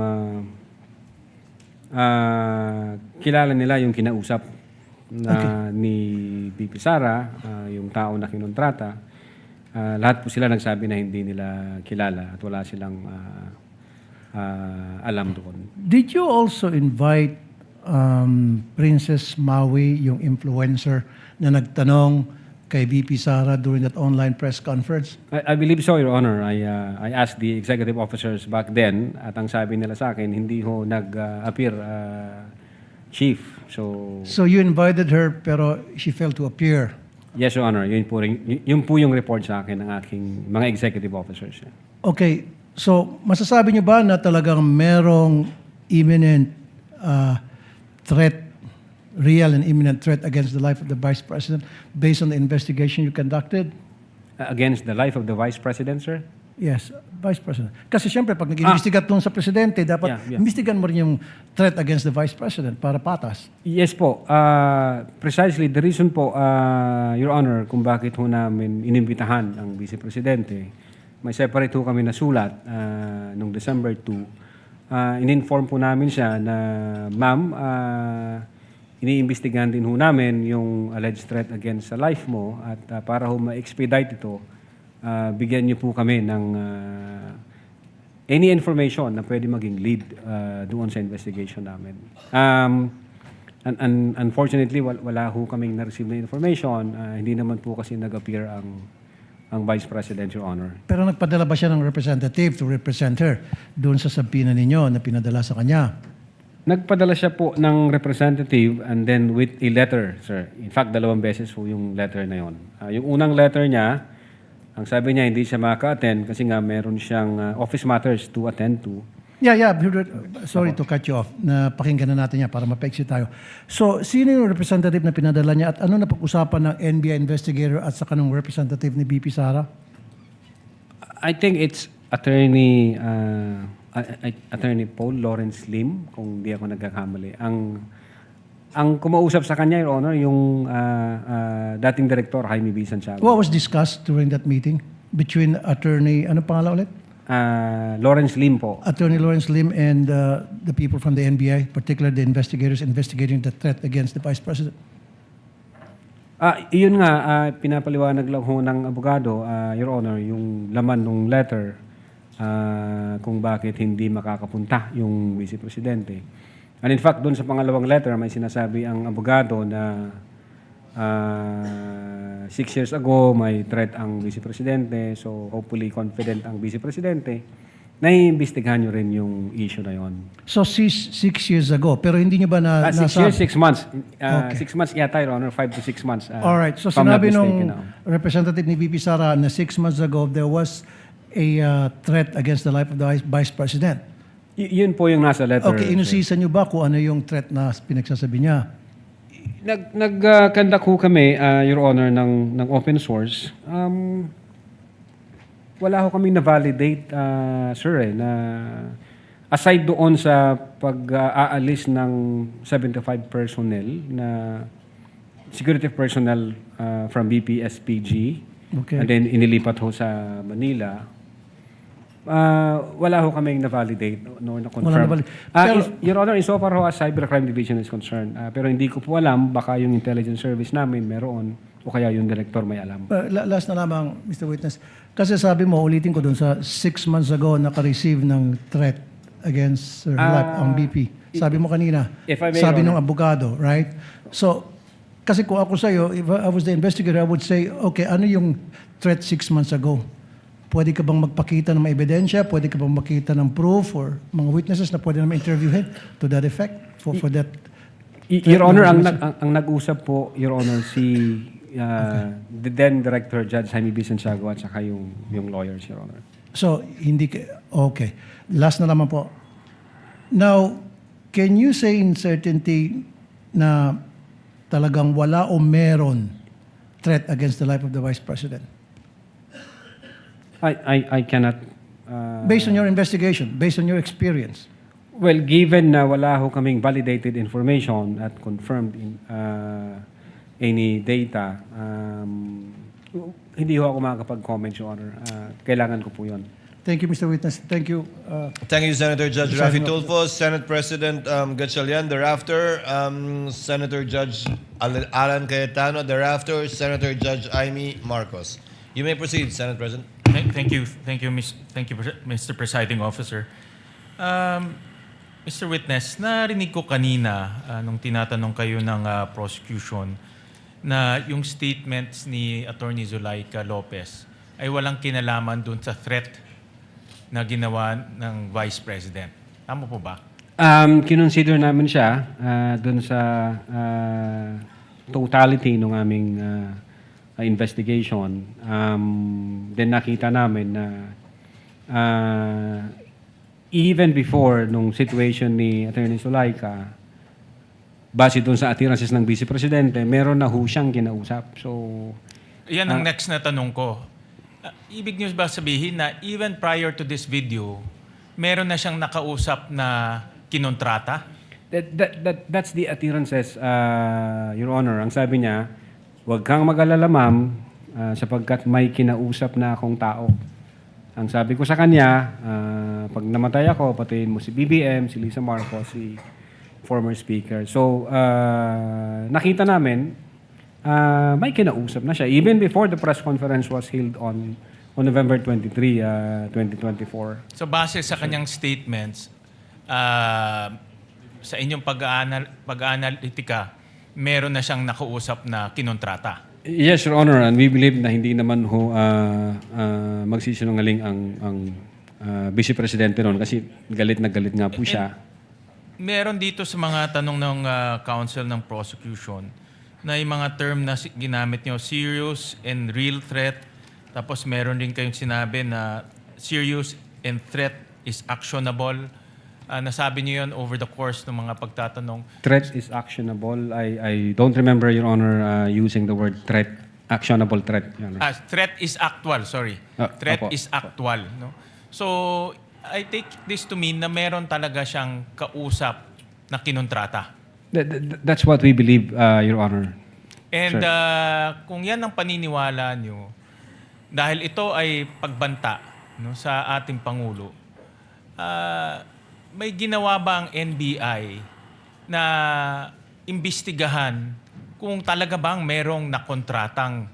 kilala nila yung kinausap na ni VP Sara, yung tao na kinontrata. Lahat po sila nagsabi na hindi nila kilala at wala silang alam doon. Did you also invite Princess Maui, yung influencer, na nagtanong kay VP Sara during that online press conference? I believe so, Your Honor. I asked the executive officers back then at ang sabi nila sa akin, hindi ho nag-appear chief. So you invited her pero she failed to appear? Yes, Your Honor. Yun po yung report sa akin ng aking mga executive officers. Okay. So masasabi niyo ba na talagang merong imminent threat, real and imminent threat against the life of the Vice President based on the investigation you conducted? Against the life of the Vice President, sir? Yes, Vice President. Kasi siyempre, pag nag-imbestiga doon sa Presidente, dapat imbestigan mo rin yung threat against the Vice President para patas. Yes po. Precisely, the reason po, Your Honor, kung bakit ho namin inimbitahan ang Vice Presidente, may separate ho kami na sulat noong December 2. In-inform po namin siya na, ma'am, iniimbestigahan din ho namin yung alleged threat against sa life mo at para ho ma-expedite ito, bigyan niyo po kami ng any information na pwede maging lead doon sa investigation namin. Unfortunately, wala ho kaming na-receive na information. Hindi naman po kasi nag-appear ang Vice President, Your Honor. Pero nagpadala ba siya ng representative to represent her doon sa sabina ninyo na pinadala sa kanya? Nagpadala siya po ng representative and then with a letter, sir. In fact, 2 beses po yung letter na yon. Yung unang letter niya, ang sabi niya hindi siya maka-attend kasi nga meron siyang office matters to attend to. Yeah. Sorry to cut you off. Napakinggan na natin yan para mapaiksi tayo. So, sino yung representative na pinadala niya at ano na pag-usapan ng NBI investigator at saka ng representative ni BP Sara? I think it's Attorney Paul Lawrence Lim, kung di ako nagkakamali. Ang kumausap sa kanya, Your Honor, yung dating Director Jaime B. Santiago. What was discussed during that meeting between Attorney, ano pangalan ulit? Lawrence Lim po. Attorney Lawrence Lim and the people from the NBI, particularly the investigators investigating the threat against the Vice President? Iyon nga, pinapaliwanag lang ho ng abogado, Your Honor, yung laman ng letter kung bakit hindi makakapunta yung Vice Presidente. And in fact, doon sa pangalawang letter, may sinasabi ang abogado na 6 years ago, may threat ang Vice Presidente. So, hopefully confident ang Vice Presidente. Naiimbestigahan nyo rin yung issue na yon. So, 6 years ago, pero hindi nyo ba 6 years, 6 months. Okay. 6 months yata, Your Honor, 5 to 6 months. Alright, so if I'm not sinabi mistaken, nung representative ni VP Sara na 6 months ago, there was a threat against the life of the Vice President. Yun po yung nasa letter. Okay, inusisa nyo ba kung ano yung threat na pinagsasabi niya? Nagkandak ho kami, Your Honor, ng open source. Wala ho kami na-validate, sir, na aside doon sa pag-aalis ng 75 personnel na security personnel from BPSPG, Okay. and then inilipat ho sa Manila, wala ho kaming na-validate nor na-confirm. Your Honor, insofar ho as Cybercrime Division is concerned, pero hindi ko po alam, baka yung intelligence service namin meron o kaya yung director may alam. Last na lamang, Mr. Witness. Kasi sabi mo, ulitin ko dun sa 6 months ago naka-receive ng threat against her life ang BP. Sabi mo kanina, If I may, sabi Your nung abogado, right? So, kasi kung ako sa'yo, if I was the investigator, I would say, okay, ano yung threat 6 months ago? Pwede ka bang magpakita ng mga ebidensya? Pwede ka bang makita ng proof or mga witnesses na pwede naman interviewin to that effect? For that? Your Honor, ang nag-usap po, Your Honor, si the then Director Judge Jaime B. Santiago at saka yung lawyers, Your Honor. So, hindi okay. Last na naman po. Now, can you say in certainty na talagang wala o meron threat against the life of the Vice President? I cannot... Based on your investigation, based on your experience. Well, given na wala ho kaming validated information at confirmed any data, hindi ho ako makakapag-comment, Your Honor. Kailangan ko po yun. Thank you, Mr. Witness. Thank you. Thank you, Senator Judge Rafi Tulfo, Senate President Gatchalian. Thereafter, Senator Judge Alan Cayetano. Thereafter, Senator Judge Amy Marcos. You may proceed, Senate President. Thank you, Mr. Presiding Officer. Mr. Witness, narinig ko kanina nung tinatanong kayo ng prosecution na yung statements ni Attorney Zulaika Lopez ay walang kinalaman dun sa threat na ginawa ng Vice President. Tama po ba? Kinonsider namin siya dun sa totality ng aming investigation. Then nakita namin na even before nung situation ni Attorney Zulaika, base doon sa appearances ng Vice Presidente, meron na ho siyang kinausap. So, yan ang next na tanong ko. Ibig niyo ba sabihin na even prior to this video, meron na siyang nakausap na kinontrata? That's the appearances, Your Honor. Ang sabi niya, huwag kang mag-alala, ma'am, sapagkat may kinausap na akong tao. Ang sabi ko sa kanya, pag namatay ako, patayin mo si BBM, si Lisa Marcos, si former speaker. So, nakita namin, may kinausap na siya. Even before the press conference was held on November 23, 2024. So, base sa kanyang statements, sa inyong pag-aanalitika, meron na siyang nakausap na kinontrata? Yes, Your Honor, and we believe na hindi naman ho magsisinungaling ang Vice Presidente noon kasi galit na galit nga po siya. meron dito sa mga tanong ng counsel ng prosecution na yung mga term na ginamit nyo, serious and real threat. Tapos meron din kayong sinabi na serious and threat is actionable. Nasabi niyo yun over the course ng mga pagtatanong. Threat is actionable. I don't remember, Your Honor, using the word threat, actionable threat. Your Honor. Threat is actual, sorry. Threat is actual. No? So, I take this to mean na meron talaga siyang kausap na kinontrata. That's what we believe, Your Honor. And Sir. kung yan ang paniniwala nyo, dahil ito ay pagbanta no, sa ating Pangulo, may ginawa ba ang NBI na imbestigahan kung talaga bang merong nakontratang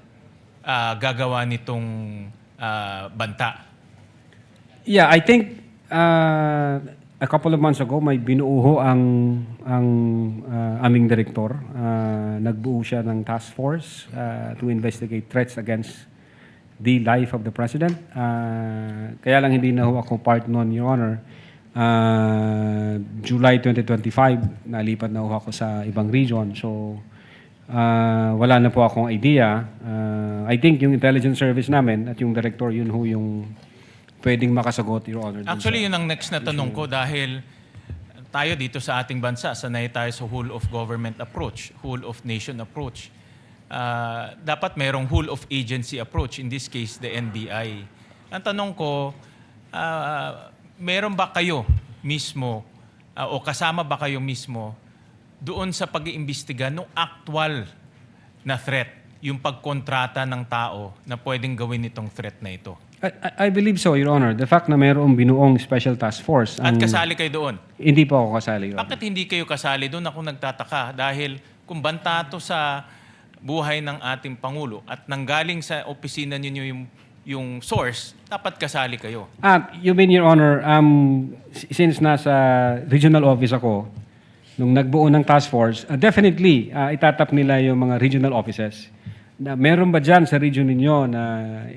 gagawa nitong banta? Yeah, I think a couple of months ago may binuo ang aming direktor. Nagbuo siya ng task force to investigate threats against the life of the president. Kaya lang hindi na ho ako part noon, Your Honor. July 2025, nalipat na ho ako sa ibang region. So, wala na po akong idea. I think yung intelligence service namin at yung director, yun ho yung pwedeng makasagot, Your Honor. Actually, yun ang next na tanong ko dahil tayo dito sa ating bansa, sanay tayo sa whole of government approach, whole of nation approach. Dapat merong whole of agency approach, in this case, the NBI. Ang tanong ko, meron ba kayo mismo o kasama ba kayo mismo doon sa pag-iimbestiga ng actual na threat, yung pagkontrata ng tao na pwedeng gawin itong threat na ito? I believe so, Your Honor. The fact na mayroong binuong special task force. At kasali kayo doon? Hindi po ako kasali, Your Honor. Bakit hindi kayo kasali doon? Ako nagtataka. Dahil kung banta to sa buhay ng ating Pangulo at nanggaling sa opisina ninyo yung source, dapat kasali kayo. You mean, Your Honor, since nasa regional office ako, nung nagbuo ng task force, definitely itatap nila yung mga regional offices. Na meron ba dyan sa region ninyo na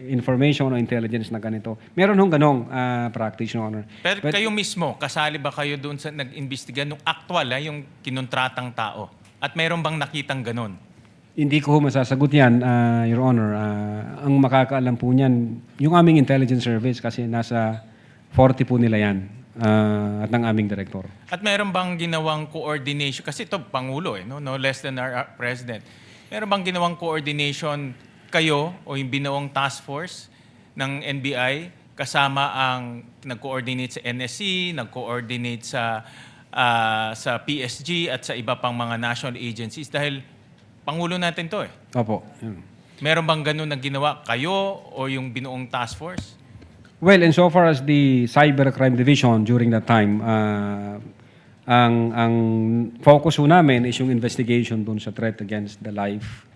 information o intelligence na ganito? Meron hong ganong practice, Your Honor. Pero kayo mismo, kasali ba kayo doon sa nag-imbestiga nung actual, yung kinontratang tao? At meron bang nakitang ganon? Hindi ko masasagot yan, Your Honor. Ang makakaalam po niyan, yung aming intelligence service kasi nasa 40 po nila yan at ng aming director. At meron bang ginawang coordination? Kasi ito, Pangulo, no less than our President. Meron bang ginawang coordination kayo o yung binuong task force ng NBI kasama ang nag-coordinate sa NSC, nag-coordinate sa PSG at sa iba pang mga national agencies dahil Pangulo natin to eh. Opo. Meron bang ganun na ginawa kayo o yung binuong task force? Well, insofar as the Cybercrime Division during that time, ang focus ho namin is yung investigation dun sa threat against the life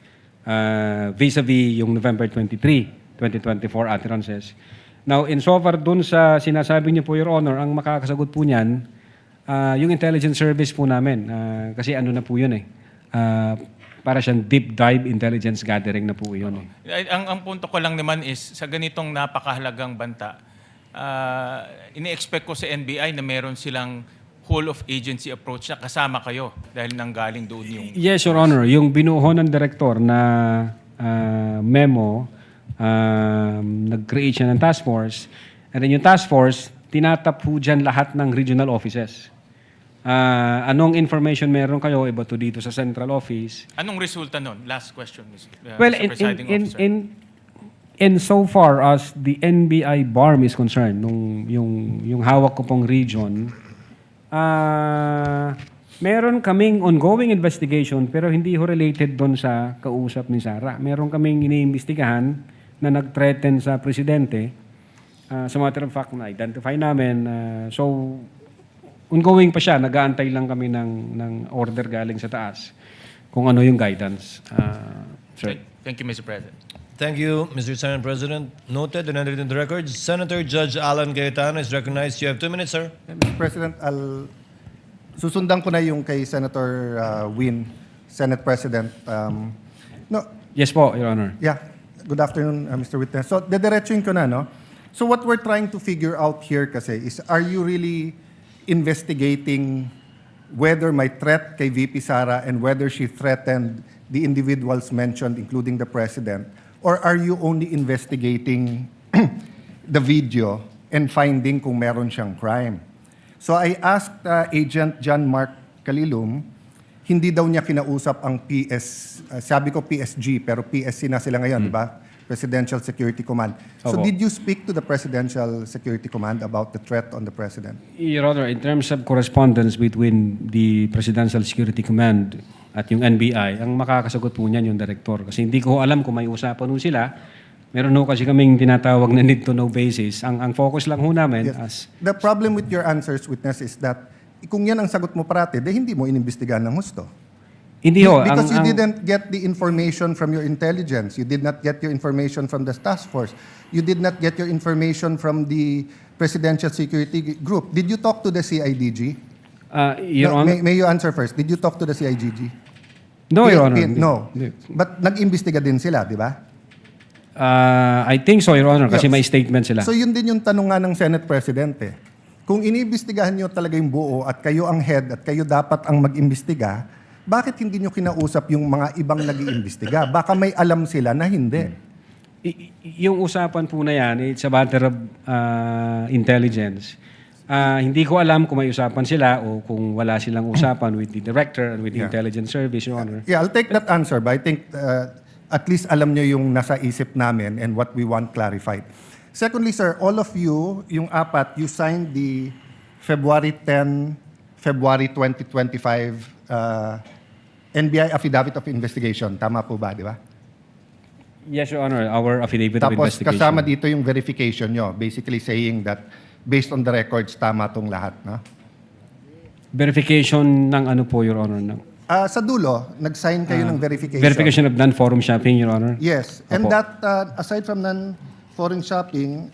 vis-a-vis yung November 23, 2024 utterances. Now, insofar dun sa sinasabi niyo po, Your Honor, ang makakasagot po niyan, yung intelligence service po namin. Kasi ano na po yun eh. Para siyang deep dive intelligence gathering na po yun eh. Ang punto ko lang naman is sa ganitong napakahalagang banta, ini-expect ko sa NBI na meron silang whole of agency approach na kasama kayo dahil nanggaling doon yung... Yes, Your Honor. Yung binuho ng director na memo, nag-create siya ng task force. And then yung task force, tinatap po dyan lahat ng regional offices. Anong information meron kayo iba to dito sa central office? Anong resulta nun? Last question, Well, Mr. Presiding Officer. in so far as the NBI BARM is concerned, yung hawak ko pong region, meron kaming ongoing investigation pero hindi ho related doon sa kausap ni Sara. Meron kaming iniimbestigahan na nag-threaten sa presidente. As a matter of fact, na-identify namin. So, ongoing pa siya. Nag-aantay lang kami ng order galing sa taas kung ano yung guidance. Sir. Thank you, Mr. President. Thank you, Mr. Senate President. Noted and entered in the records. Senator Judge Alan Cayetano is recognized. You have 2 minutes, sir. Mr. President, susundan ko na yung kay Senator Win, Senate President. Yes po, Your Honor. Yeah. Good afternoon, Mr. Witness. So, dediretsuin ko na, no? So, what we're trying to figure out here kasi is, are you really investigating whether may threat kay VP Sara and whether she threatened the individuals mentioned, including the President? Or are you only investigating the video and finding kung meron siyang crime? So I asked Agent John Mark Calilum, hindi daw niya kinausap ang sabi ko PSG, pero PSC na sila ngayon, di ba? Presidential Security Command. So Opo. did you speak to the Presidential Security Command about the threat on the President? Your Honor, in terms of correspondence between the Presidential Security Command at yung NBI, ang makakasagot po niyan yung director. Kasi hindi ko alam kung may usapan nun sila. Meron ho kasi kaming tinatawag na need-to-know basis. Ang focus lang ho namin as... The problem with your answers, witness, is that kung yan ang sagot mo parati, hindi mo inimbestigahan ng husto. Hindi ho. Because you didn't get the information from your intelligence. You did not get your information from the task force. You did not get your information from the Presidential Security Group. Did you talk to the CIDG? Your Honor, May you answer first. Did you talk to the CIDG? no, Your Honor. No. But nag-imbestiga din sila, di ba? I think so, Your Honor, kasi Yes. may statement sila. So yun din yung tanong nga ng Senate President eh. Kung iniimbestigahan nyo talaga yung buo at kayo ang head at kayo dapat ang mag-imbestiga, bakit hindi nyo kinausap yung mga ibang nag-iimbestiga? Baka may alam sila na hindi. Yung usapan po na yan, it's a matter of intelligence. Hindi ko alam kung may usapan sila o kung wala silang usapan with the director and with the intelligence service, Your Honor. Yeah, I'll take that answer, but I think at least alam nyo yung nasa isip namin and what we want clarified. Secondly, sir, all of you, yung apat, you signed the February 10, February 2025 NBI Affidavit of Investigation. Tama po ba, di ba? Yes, Your Honor, our affidavit of Tapos investigation. kasama dito yung verification nyo, basically saying that based on the records, tama tong lahat. No? Verification ng ano po, Your Honor? Sa dulo, nag-sign kayo ng verification. Verification of non-forum shopping, Your Honor? Yes. And Opo. that, aside from non-foreign shopping,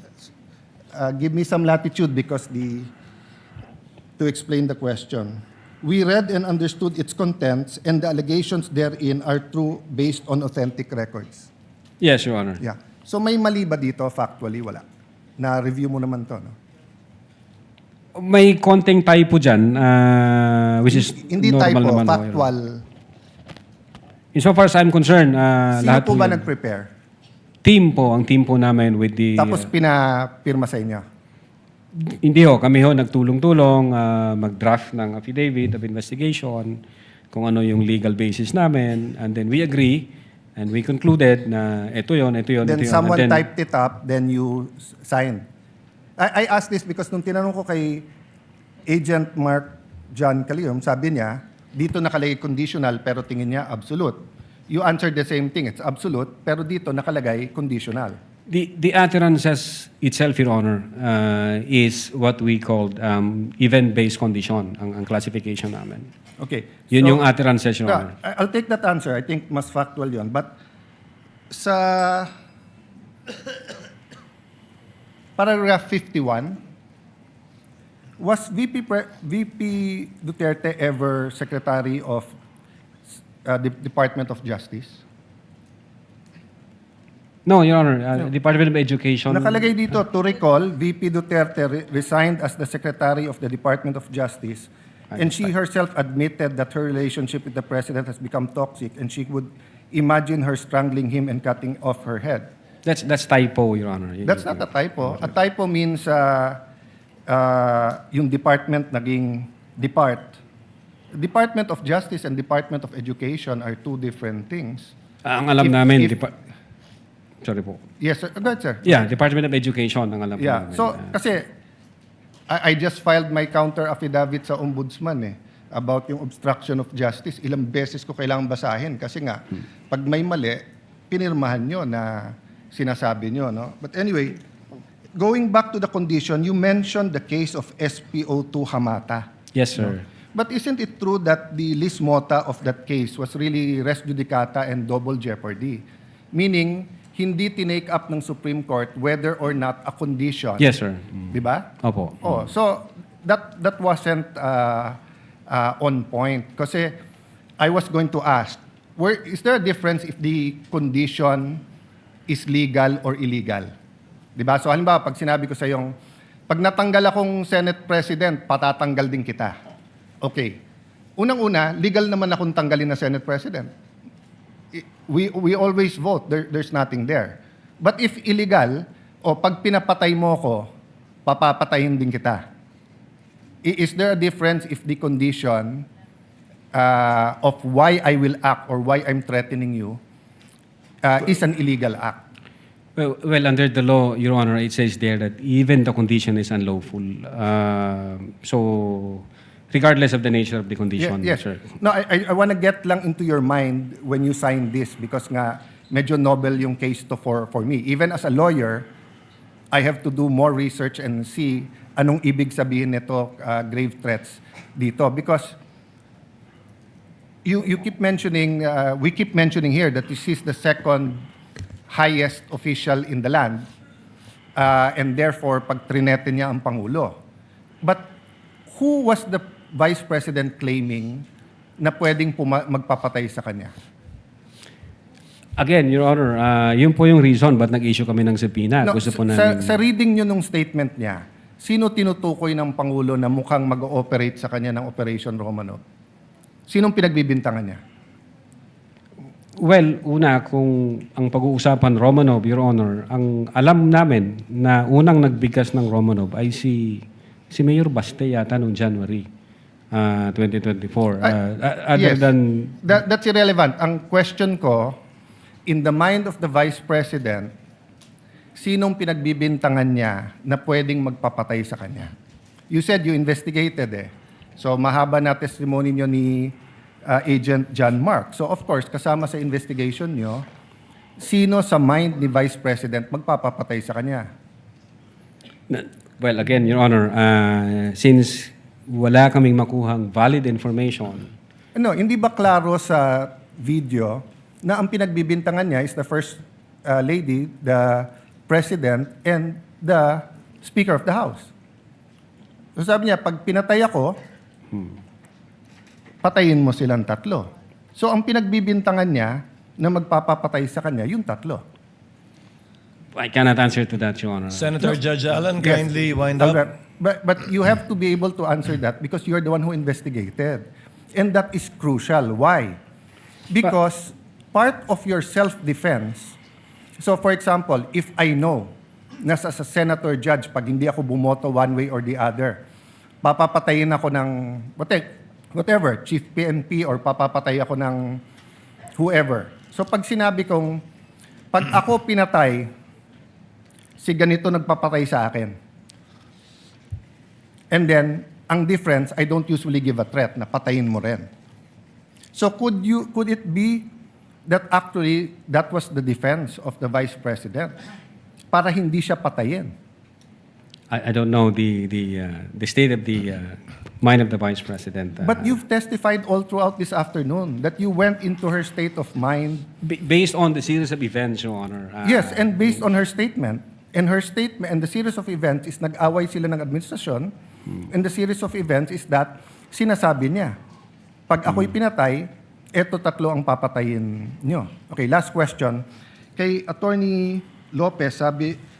give me some latitude because to explain the question. We read and understood its contents and the allegations therein are true based on authentic records. Yes, Your Honor. Yeah. So may mali ba dito? Factually, wala. Na-review mo naman to, no? May konting typo dyan, which is Hindi normal typo, naman. Your Honor. factual. Insofar as I'm concerned, Sino lahat po ba yun. nag-prepare? Ang team po namin with the... Tapos pinapirma sa inyo? Hindi ho, kami ho nagtulong-tulong, mag-draft ng affidavit of investigation, kung ano yung legal basis namin, and then we agree, and we concluded na ito yun. Then someone typed it up, then you signed. I asked this because nung tinanong ko kay Agent Mark John Calilum, sabi niya, dito nakalagay conditional pero tingin niya absolute. You answered the same thing, it's absolute, pero dito nakalagay conditional. The utterances itself, Your Honor, is what we called event-based condition, ang classification namin. Okay. Yun So, yung utterances, Your Honor. I'll take that answer. I think mas factual yun. But sa paragraph 51, was VP Duterte ever Secretary of the Department of Justice? No, Your Honor. Department of Education. Nakalagay dito, to recall, VP Duterte resigned as the Secretary of the Department of Justice, and she herself admitted that her relationship with the President has become toxic, and she would imagine her strangling him and cutting off her head. That's typo, Your Honor. That's not a typo. A typo means yung department naging depart. Department of Justice and Department of Education are two different things. Ang alam namin, sorry po. Yes, sir. Go ahead, sir. Yeah, Department of Education ang alam po Yeah. namin. So, kasi, I just filed my counter affidavit sa ombudsman about yung obstruction of justice. Ilang beses ko kailangan basahin kasi nga, pag may mali, pinirmahan nyo na sinasabi nyo. No? But anyway, going back to the condition, you mentioned the case of SPO2 Hamata. Yes, sir. No? But isn't it true that the lis mota of that case was really res judicata and double jeopardy? Meaning, hindi tinake up ng Supreme Court whether or not a condition. Yes, sir. Di ba? Opo. Oh, so that wasn't on point. Kasi I was going to ask, is there a difference if the condition is legal or illegal? Di ba? So halimbawa, pag sinabi ko sa yung, pag natanggal akong Senate President, patatanggal din kita. Okay. unang-una, legal naman akong tanggalin na Senate President. We always vote. There's nothing there. But if illegal, o pag pinapatay mo ko, papapatayin din kita. Is there a difference if the condition of why I will act or why I'm threatening you is an illegal act? Well, under the law, Your Honor, it says there that even the condition is unlawful. So, regardless of the nature of the condition, Yes. sir. No, I want to get lang into your mind when you sign this because nga medyo novel yung case to for me. Even as a lawyer, I have to do more research and see anong ibig sabihin nito grave threats dito because you keep mentioning we keep mentioning here that this is the second highest official in the land and therefore pag trinete niya ang pangulo. But who was the Vice President claiming na pwedeng magpapatay sa kanya? Again, Your Honor, yun po yung reason ba't nag-issue kami ng subpoena. No, Gusto po namin... sa reading nyo nung statement niya, sino tinutukoy ng Pangulo na mukhang mag-ooperate sa kanya ng Operation Romanov? Sinong pinagbibintangan niya? Well, una, kung ang pag-uusapan Romanov, Your Honor, ang alam namin na unang nagbigkas ng Romanov ay si Mayor Baste yata noong January 2024. Other Yes. than... That's irrelevant. Ang question ko, in the mind of the Vice President, sinong pinagbibintangan niya na pwedeng magpapatay sa kanya? You said you investigated eh. So mahaba na testimony niyo ni Agent John Mark. So of course, kasama sa investigation niyo, sino sa mind ni Vice President magpapapatay sa kanya? Well, again, Your Honor, since wala kaming makuhang valid information. No, hindi ba klaro sa video na ang pinagbibintangan niya is the First Lady, the President, and the Speaker of the House? So sabi niya, pag pinatay ako, patayin mo silang tatlo. So ang pinagbibintangan niya na magpapapatay sa kanya, yung tatlo. I cannot answer to that, Your Honor. Senator Judge Allen, Yes. kindly wind up. But you have to be able to answer that because you're the one who investigated. And that is crucial. Why? Because part of your self-defense, so for example, if I know na sa senator judge, pag hindi ako bumoto one way or the other, papapatayin ako ng whatever, chief PNP or papapatay ako ng whoever. So pag sinabi kong, pag ako pinatay, si ganito nagpapatay sa akin. And then, ang difference, I don't usually give a threat na patayin mo rin. So could it be that actually that was the defense of the Vice President para hindi siya patayin? I don't know the state of the mind of the Vice President. But you've testified all throughout this afternoon that you went into her state of mind. Based on the series of events, Your Honor. Yes, and based on her statement. And her statement and the series of events is nag-away sila ng administrasyon. And the series of events is that sinasabi niya, pag ako'y pinatay, eto tatlo ang papatayin nyo. Okay, last question. Kay Attorney Lopez,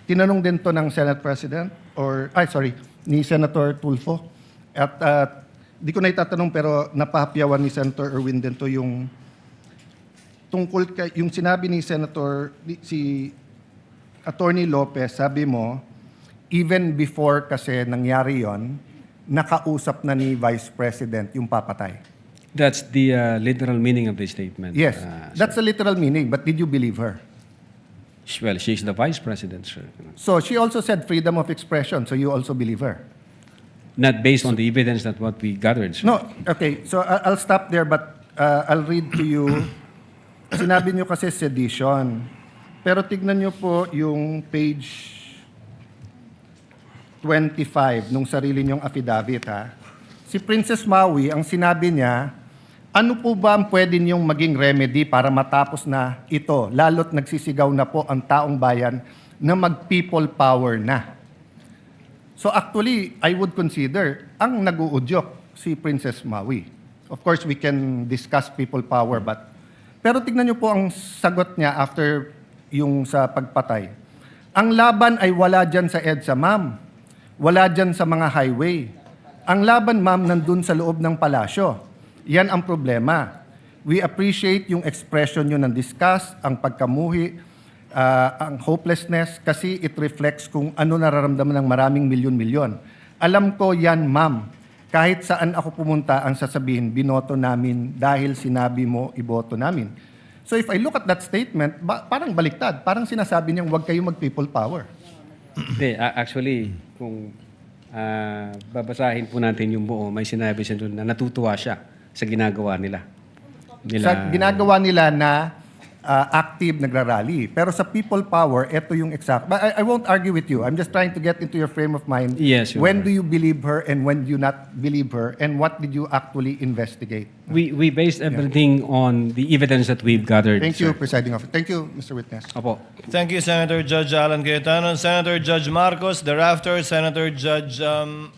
tinanong din to ng Senate President, ni Senator Tulfo. At di ko na itatanong pero napahapyawan ni Senator Erwin din to yung tungkol yung sinabi ni si Attorney Lopez, sabi mo, even before kasi nangyari yon, nakausap na ni Vice President yung papatay. That's the literal meaning of the statement. Yes, that's the literal meaning, but did you believe her? Well, she's the Vice President, sir. So she also said freedom of expression, so you also believe her? Not based on the evidence that what we gathered, sir. No, okay, so I'll stop there, but I'll read to you. Sinabi niyo kasi sedition. Pero tignan niyo po yung page 25 nung sarili niyong affidavit, ha? Si Princess Maui, ang sinabi niya, ano po ba ang pwede niyong maging remedy para matapos na ito, lalo't nagsisigaw na po ang taong bayan na mag-people power na? So actually, I would consider ang nag-uudyok si Princess Maui. Of course, we can discuss people power, pero tignan niyo po ang sagot niya after yung sa pagpatay. Ang laban ay wala dyan sa EDSA, ma'am. Wala dyan sa mga highway. Ang laban, ma'am, nandun sa loob ng palasyo. Yan ang problema. We appreciate yung expression nyo ng disgust, ang pagkamuhi, ang hopelessness, kasi it reflects kung ano nararamdaman ng maraming milyon-milyon. Alam ko yan, ma'am. Kahit saan ako pumunta, ang sasabihin, binoto namin dahil sinabi mo, iboto namin. So if I look at that statement, parang baliktad. Parang sinasabi niyang huwag kayo mag-people power. Hindi, actually, kung babasahin po natin yung buo, may sinabi siya doon na natutuwa siya sa ginagawa nila. Sa ginagawa nila na active nagrarally. Pero sa people power, ito yung exact. But I won't argue with you. I'm just trying to get into your frame of mind. Yes, Your When Honor. do you believe her and when do you not believe her? And what did you actually investigate? We based everything on the evidence that we've gathered. Thank you, sir. Presiding Officer. Thank you, Mr. Witness. Opo. Thank you, Senator Judge Alan Cayetano. Senator Judge Marcos, thereafter, Senator Judge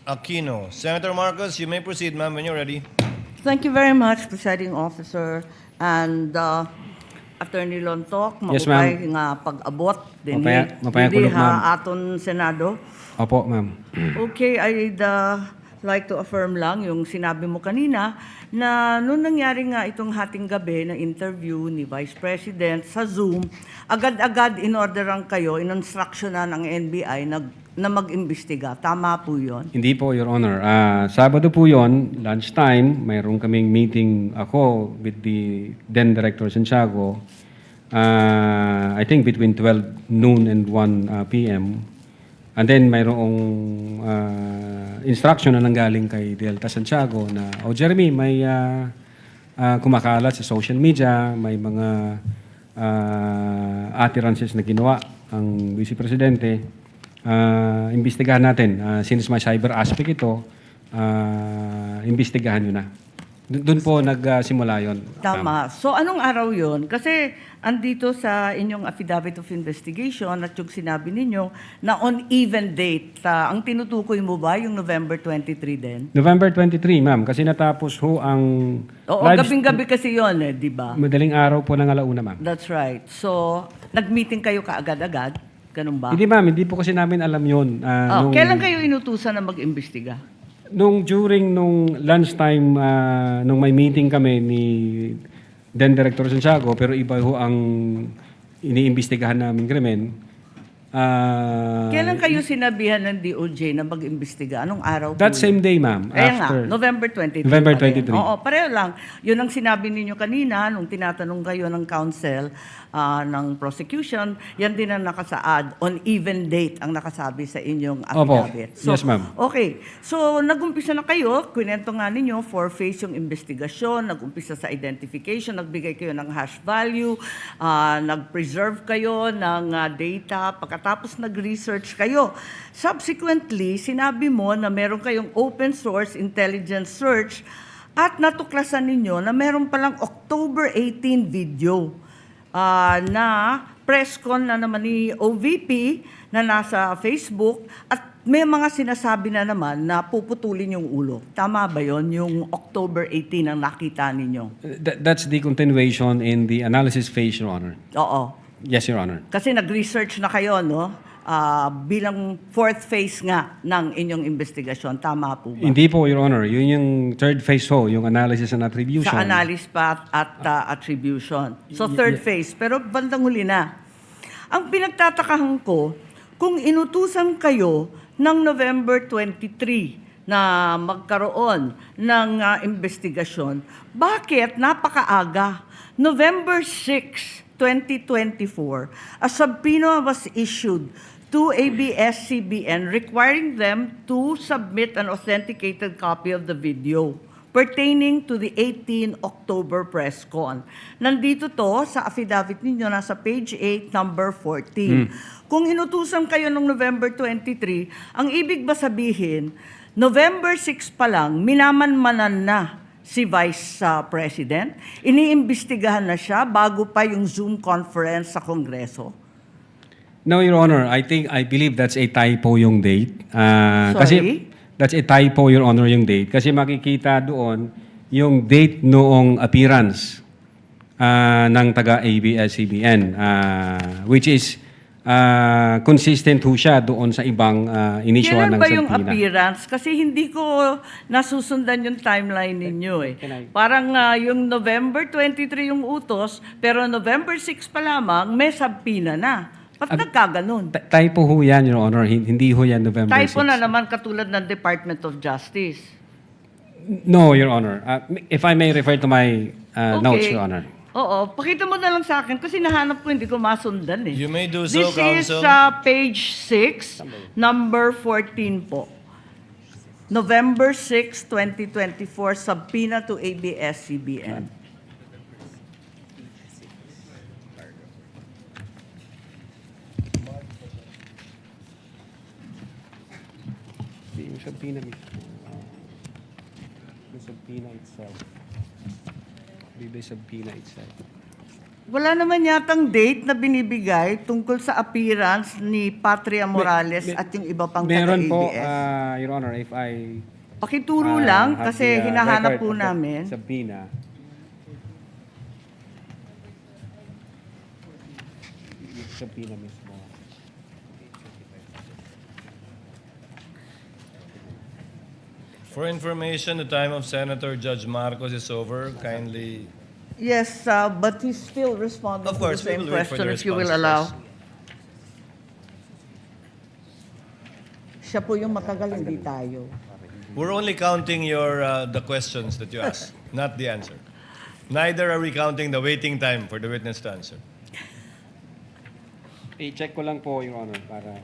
Aquino. Senator Marcos, you may proceed, ma'am, when you're ready. Thank you very much, Presiding Officer. And Attorney Lontok, Yes, maupay nga pag-abot din Mapaya ko lang, ma'am. aton Senado. Opo, ma'am. Okay, I'd like to affirm lang yung sinabi mo kanina na noong nangyari nga itong hating gabi na interview ni Vice President sa Zoom, agad-agad in-orderan kayo, in-instructionan ng NBI na mag-imbestiga. Tama po yun? Hindi po, Your Honor. Sabado po yon, lunchtime, mayroon kaming meeting ako with the then Director Santiago. I think between 12 noon and 1 p.m. And then mayroong instruction na nanggaling kay Delta Santiago na, Jeremy, may kumakalat sa social media, may mga utterances na ginawa ang Vice Presidente. Imbestigahan natin. Since may cyber aspect ito, imbestigahan nyo na. Doon po nagsimula yon. Tama. So anong araw yon? Kasi andito sa inyong affidavit of investigation at yung sinabi ninyo na on even date, ang tinutukoy mo ba yung November 23 din? November 23, ma'am. Kasi natapos ho ang... Oo, gabing-gabi kasi yon di ba? Madaling araw po ng alauna, ma'am. That's right. So, nag-meeting kayo kaagad-agad? Ganun ba? Hindi, ma'am. Hindi po kasi namin alam yun. Kailan kayo inutusan na mag-imbestiga? During lunchtime, nung may meeting kami ni then Director Santiago, pero iba ho ang iniimbestigahan namin krimen. Kailan kayo sinabihan ng DOJ na mag-imbestiga? Anong araw That po same yun? day, ma'am. Kaya nga, November 23. November pa rin. 23. Oo, pareho lang. Yun ang sinabi ninyo kanina nung tinatanong kayo ng counsel ng prosecution. Yan din ang nakasaad. On even date ang nakasabi sa inyong affidavit. Opo. Yes, ma'am. Okay. So, nag-umpisa na kayo. Kwento nga ninyo, four-phase yung investigasyon. Nag-umpisa sa identification. Nagbigay kayo ng hash value. Nag-preserve kayo ng data. Pagkatapos nag-research kayo. Subsequently, sinabi mo na meron kayong open source intelligence search at natuklasan ninyo na meron palang October 18 video na press con na naman ni OVP na nasa Facebook at may mga sinasabi na naman na puputulin yung ulo. Tama ba yon yung October 18 ang nakita ninyo? That's the continuation in the analysis phase, Your Honor. Oo. Yes, Your Honor. Kasi nag-research na kayo, no? Bilang fourth phase nga ng inyong investigasyon. Tama po ba? Hindi po, Your Honor. Yun yung third phase ho, yung analysis and attribution. Sa analysis pa at attribution. So third phase, pero bandang huli na. Ang pinagtatakahan ko, kung inutusan kayo ng November 23 na magkaroon ng investigasyon, bakit napakaaga? November 6, 2024, a subpoena was issued to ABS-CBN requiring them to submit an authenticated copy of the video pertaining to the 18 October press con. Nandito to sa affidavit ninyo, nasa page 8, number 14. Kung inutusan kayo noong November 23, ang ibig ba sabihin, November 6 pa lang, minamanmanan na si Vice President? Iniimbestigahan na siya bago pa yung Zoom conference sa Kongreso? No, Your Honor. I believe that's a typo yung date. Sorry? Kasi that's a typo, Your Honor, yung date. Kasi makikita doon yung date noong appearance ng taga-ABS-CBN, which is consistent ho siya doon sa ibang inisyuhan Kailan ng ba yung subpoena. appearance? Kasi hindi ko nasusundan yung timeline ninyo eh. Parang yung November 23 yung utos, pero November 6 pa lamang, may subpoena na. Ba't nagkaganon? Typo ho yan, Your Honor. Hindi ho yan November 6. Typo na naman katulad ng Department of Justice. No, Your Honor. If I may refer to my notes, Your Honor. Oo, pakita mo na lang sa akin kasi nahanap ko hindi ko masundan eh. You may do so, This is Counsel. page 6, number 14 po. November 6, 2024, subpoena to ABS-CBN. Yung subpoena mismo. Yung subpoena itself. The subpoena itself. Wala naman yatang date na binibigay tungkol sa appearance ni Patria Morales at yung iba pang Meron po, taga-ABS. Your Honor, if I Pakituro lang have kasi the, hinahanap record po of the namin. subpoena. Yung subpoena mismo. For information, the time of Senator Judge Marcos is over. Kindly. Yes, but he's still responding Of to course, the we same will wait for question the if you will response allow. first. Siya po yung matagal, hindi tayo. We're only counting your the questions that you asked, not the answer. Neither are we counting the waiting time for the witness to answer. I-check ko lang po, Your Honor, para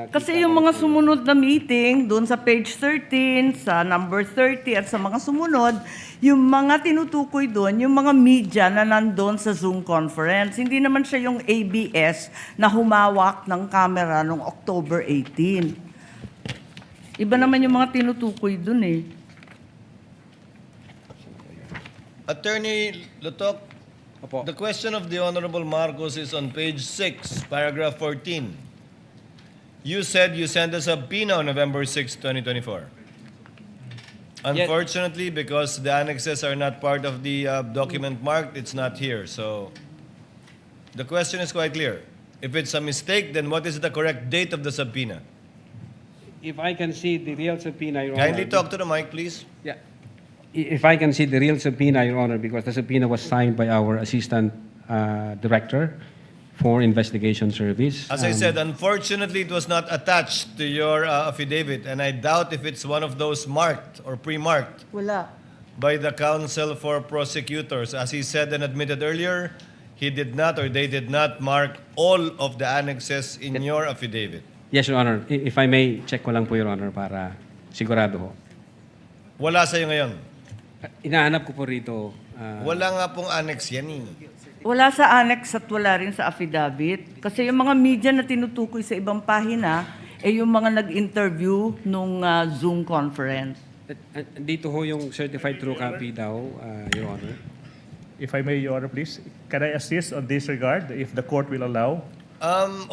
Kasi yung mga sumunod na meeting, doon sa page 13, sa number 30, at sa mga sumunod, yung mga tinutukoy doon, yung mga media na nandun sa Zoom conference. Hindi naman siya yung ABS na humawak ng camera noong October 18. Iba naman yung mga tinutukoy doon eh. Attorney Lutok, the question of the Honorable Marcos is on page 6, paragraph 14. You said you sent a subpoena on November 6, 2024. Unfortunately, because the annexes are not part of the document marked, it's not here. So the question is quite clear. If it's a mistake, then what is the correct date of the subpoena? If I can see the real subpoena, Your Honor. Kindly talk to the mic, please. Yeah. If I can see the real subpoena, Your Honor, because the subpoena was signed by our Assistant Director for Investigation Service. As I said, unfortunately, it was not attached to your affidavit, and I doubt if it's one of those marked or pre-marked Wala. by the counsel for prosecutors. As he said and admitted earlier, he did not or they did not mark all of the annexes in your affidavit. Yes, Your Honor. If I may, check ko lang po, Your Honor, para sigurado ho. Wala sa'yo ngayon. Inaanap ko po rito. Wala nga pong annex yan eh. Wala sa annex at wala rin sa affidavit. Kasi yung mga media na tinutukoy sa ibang pahina, eh yung mga nag-interview nung Zoom conference. Dito ho yung certified true copy daw, Your Honor. If I may, Your Honor, please, can I assist on this regard, if the court will allow?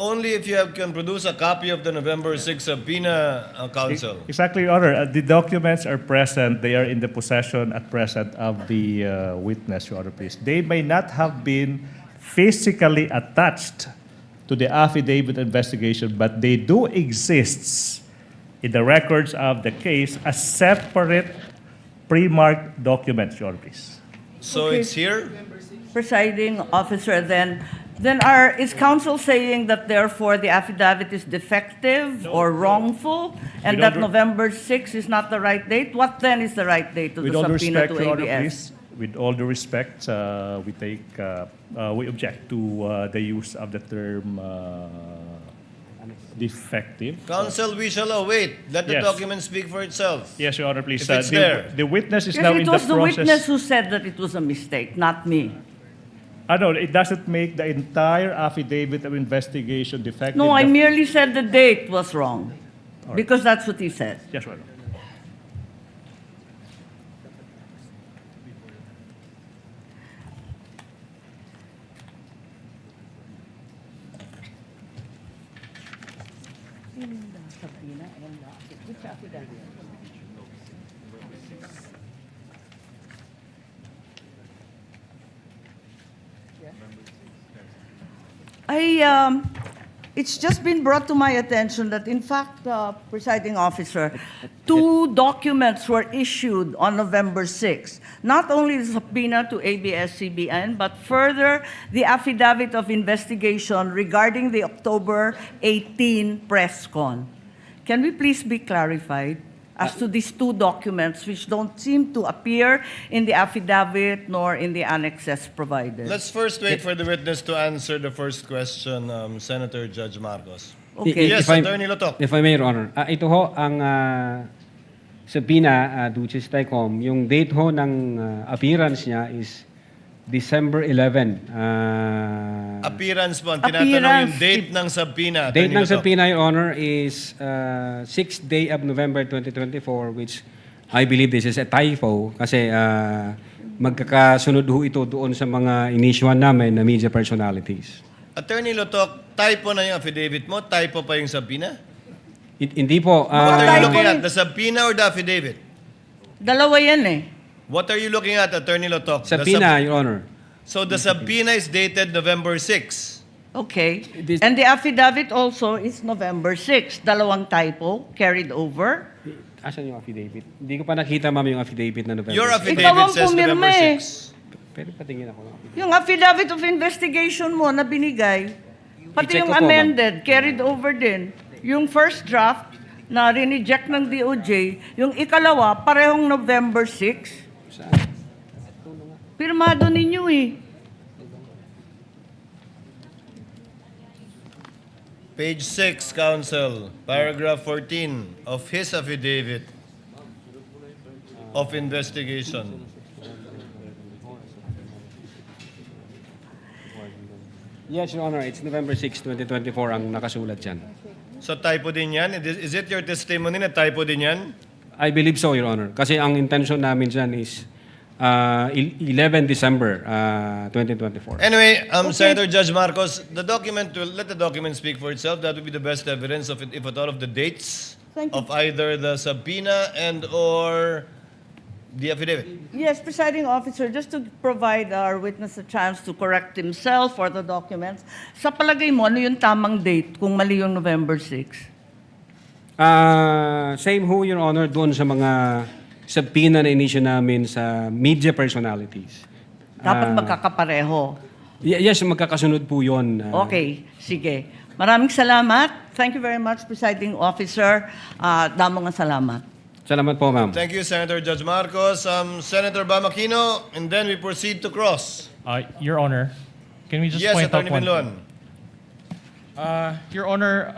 Only if you can produce a copy of the November 6 subpoena, counsel. Exactly, Your Honor. The documents are present. They are in the possession at present of the witness, Your Honor, please. They may not have been physically attached to the affidavit investigation, but they do exist in the records of the case as separate pre-marked documents, Your Honor, please. So Okay. it's here? Presiding officer, then is counsel saying that therefore the affidavit is defective or wrongful, and With all that November 6 is not the right date? What then is the right date to the With all due subpoena respect, to Your Honor, ABS? please, with all due respect, we object to the use of the term defective. Counsel, we shall await. Let the Yes. document speak for itself. Yes, Your Honor, please. If it's there. The witness is Yes, now it in the was the process. witness who said that it was a mistake, not me. No, it doesn't make the entire affidavit of investigation defective. No, I merely said the date was wrong, All right. because that's what he said. Yes, Your Honor. it's just been brought to my attention that, in fact, presiding officer, 2 documents were issued on November 6. Not only the subpoena to ABS-CBN, but further the affidavit of investigation regarding the October 18 press con. Can we please be clarified as to these 2 documents which don't seem to appear in the affidavit nor in the annexes provided? Let's first wait for the witness to answer the first question, Senator Judge Marcos. Okay. Yes, Attorney Lotok. If I may, Your Honor. Ito ho ang subpoena, Duces Tecom. Yung date ho ng appearance niya is December 11. Appearance po. Ang tinatanong yung date ng subpoena. Date Attorney ng Lotok. subpoena, Your Honor, is 6th day of November 2024, which I believe this is a typo kasi magkakasunod ho ito doon sa mga inisyuan namin na media personalities. Attorney Lotok, typo na yung affidavit mo? Typo pa yung subpoena? Hindi po. What are you looking at? The subpoena or the affidavit? Dalawa yan eh. What are you looking at, Attorney Lotok? Subpoena, Your Honor. So the subpoena is dated November 6. Okay. And the affidavit also is November 6. Dalawang typo carried over. Asan yung affidavit? Hindi ko pa nakita, ma'am, yung affidavit na November Your 6. affidavit Ikaw ang says pumirma November eh. 6. Pwede patingin ako ng affidavit. Yung affidavit of investigation mo na binigay, pati I-check yung ko po, amended, carried over din. Yung first draft na rineject ng DOJ, yung ikalawa, parehong November 6. Saan? Pirmado ninyo eh. Page 6, Counsel, paragraph 14 of his affidavit of investigation. Yes, Your Honor. It's November 6, 2024 ang nakasulat dyan. So typo din yan? Is it your testimony na typo din yan? I believe so, Your Honor. Kasi ang intention namin dyan is 11 December 2024. Anyway, Senator Judge Marcos, let the document speak for itself. That would be the best evidence of it, if at all, of the dates of either the subpoena and or the affidavit. Yes, presiding officer, just to provide our witness a chance to correct himself or the documents, sa palagay mo, ano yung tamang date kung mali yung November 6? Same ho, Your Honor, doon sa mga subpoena na inisyu namin sa media personalities. Dapat magkakapareho. Yes, magkakasunod po yun. Okay, sige. Maraming salamat. Thank you very much, presiding officer. Damong salamat. Salamat po, ma'am. Thank you, Senator Judge Marcos. Senator Bamakino, and then we proceed to cross. Your Honor, can we just Yes, point out Attorney one Binlon. Your Honor,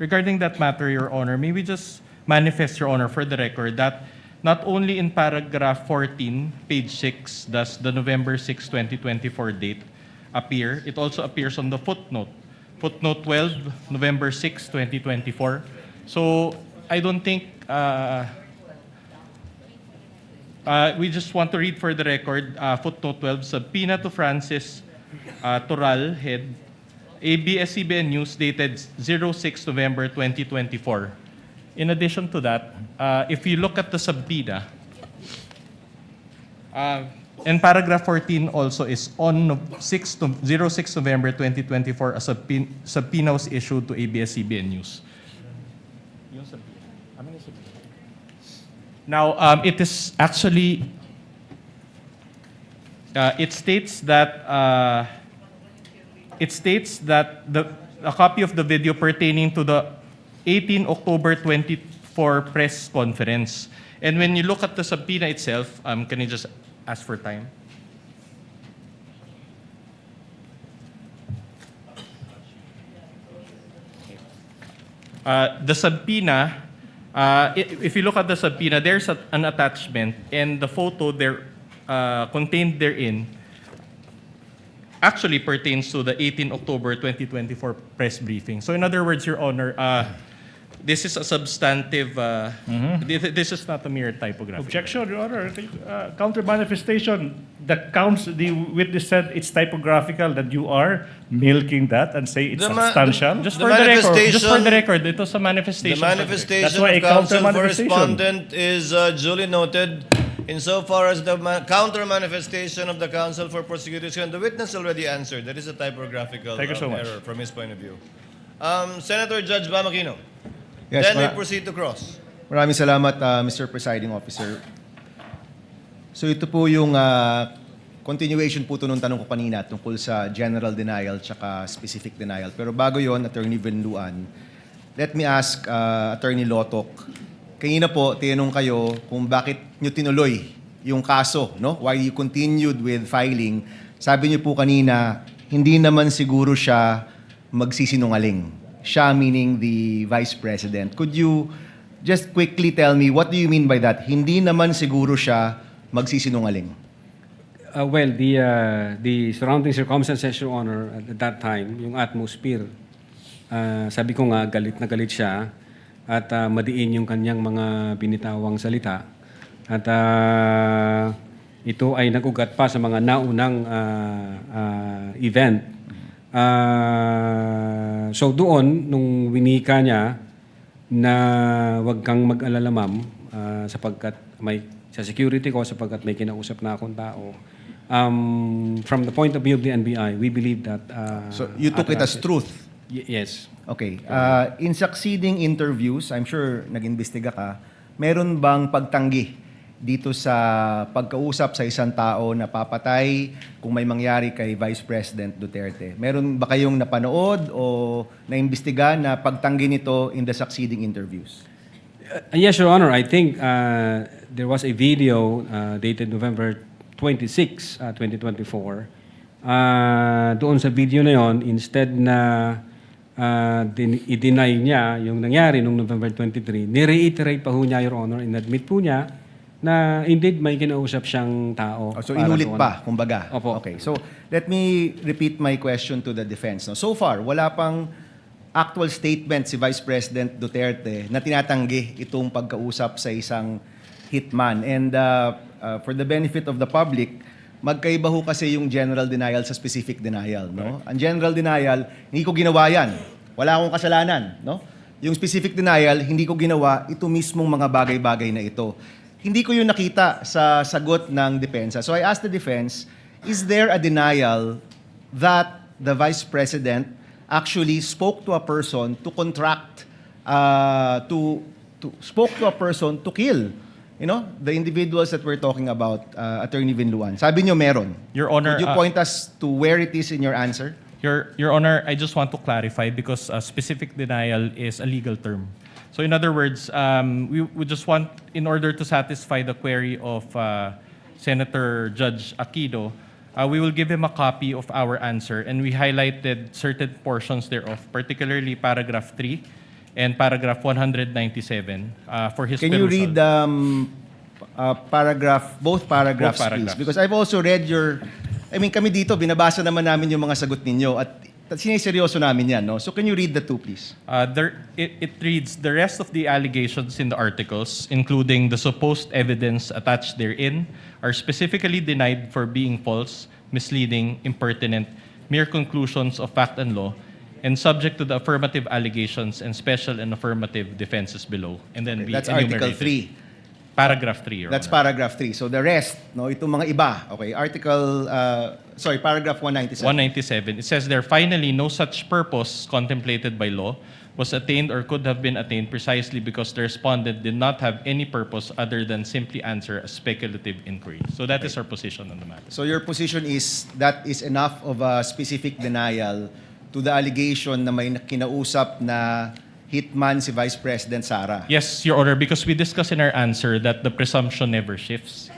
regarding that matter, Your Honor, may we just manifest, Your Honor, for the record, that not only in paragraph 14, page 6, does the November 6, 2024 date appear, it also appears on the footnote. Footnote 12, November 6, 2024. So I don't think, we just want to read for the record, footnote 12, subpoena to Francis Toral, head, ABS-CBN News, dated 06 November 2024. In addition to that, if you look at the subpoena, and paragraph 14 also is on 06 November 2024, a subpoena was issued to ABS-CBN News. Now, it is actually, it states that a copy of the video pertaining to the 18 October 24 press conference. And when you look at the subpoena itself, can you just ask for time? The subpoena, if you look at the subpoena, there's an attachment, and the photo there contained therein actually pertains to the 18 October 2024 press briefing. So in other words, Your Honor, this is a substantive, this is not a mere typographic. Objection, Your Honor. Counter manifestation. The witness said it's typographical, that you are milking that and say it's substantial. Just for the record, it was a manifestation. The manifestation That's why of a counter counsel for manifestation. respondent is duly noted. Insofar as the counter manifestation of the counsel for prosecution, the witness already answered. That is a typographical Thank you so much. error from his point of view. Senator Judge Bam Aquino. Yes, Then we mara- proceed to cross. Maraming salamat, Mr. Presiding Officer. So ito po yung continuation po ito nung tanong ko kanina tungkol sa general denial tsaka specific denial. Pero bago yon, Attorney Venluan, let me ask Attorney Lotok, kanina po tinanong kayo kung bakit nyo tinuloy yung kaso, no? Why you continued with filing. Sabi niyo po kanina, hindi naman siguro siya magsisinungaling. Siya meaning the Vice President. Could you just quickly tell me, what do you mean by that? Hindi naman siguro siya magsisinungaling. Well, the surrounding circumstances, Your Honor, at that time, yung atmosphere, sabi ko nga, galit na galit siya at madiin yung kanyang mga binitawang salita. At ito ay nagugat pa sa mga naunang event. So doon, nung winika niya na wag kang mag-alala ma'am, sapagkat may sa security ko, sapagkat may kinausap na akong tao. From the point of view of the NBI, we believe that... So you took it as truth? Yes. Okay. In succeeding interviews, I'm sure nag-imbestiga ka, meron bang pagtanggi dito sa pagkausap sa isang tao na papatay kung may mangyari kay Vice President Duterte? Meron ba kayong napanood o naimbestiga na pagtanggi nito in the succeeding interviews? Yes, Your Honor. I think there was a video dated November 26, 2024. Doon sa video na yon, instead na i-deny niya yung nangyari noong November 23, ni-reiterate pa ho niya, Your Honor, in-admit po niya na indeed may kinausap siyang tao. So para inulit doon. pa, kumbaga. Opo. Okay. So let me repeat my question to the defense. No, so far, wala pang actual statement si Vice President Duterte na tinatanggi itong pagkausap sa isang hitman. And for the benefit of the public, magkaiba ho kasi yung general denial sa specific denial. No? Ang general denial, hindi ko ginawa yan. Wala akong kasalanan. No? Yung specific denial, hindi ko ginawa ito mismong mga bagay-bagay na ito. Hindi ko yun nakita sa sagot ng depensa. So I asked the defense, is there a denial that the Vice President actually spoke to a person to contract, spoke to a person to kill, you know, the individuals that we're talking about, Attorney Venluan? Sabi niyo meron. Your Honor, Could you point us to where it is in your answer? Your Honor, I just want to clarify because specific denial is a legal term. So in other words, we just want, in order to satisfy the query of Senator Judge Aquino, we will give him a copy of our answer, and we highlighted certain portions thereof, particularly paragraph 3 and paragraph 197 for his Can you perusal. read both paragraphs, please? Because I've also read your, I mean, kami dito, binabasa naman namin yung mga sagot ninyo at siniseryoso namin yan, no? So can you read the two, please? It reads, the rest of the allegations in the articles, including the supposed evidence attached therein, are specifically denied for being false, misleading, impertinent, mere conclusions of fact and law, and subject to the affirmative allegations and special and affirmative defenses below. And then we That's Article enumerated. 3. Paragraph 3, Your That's Honor. paragraph 3. So the rest, no, itong mga iba. Okay, paragraph 197. 197. It says there, finally, no such purpose contemplated by law was attained or could have been attained precisely because the respondent did not have any purpose other than simply answer a speculative inquiry. So that is our position on the matter. So your position is that is enough of a specific denial to the allegation na may kinausap na hitman si Vice President Sara? Yes, Your Honor, because we discussed in our answer that the presumption never shifts.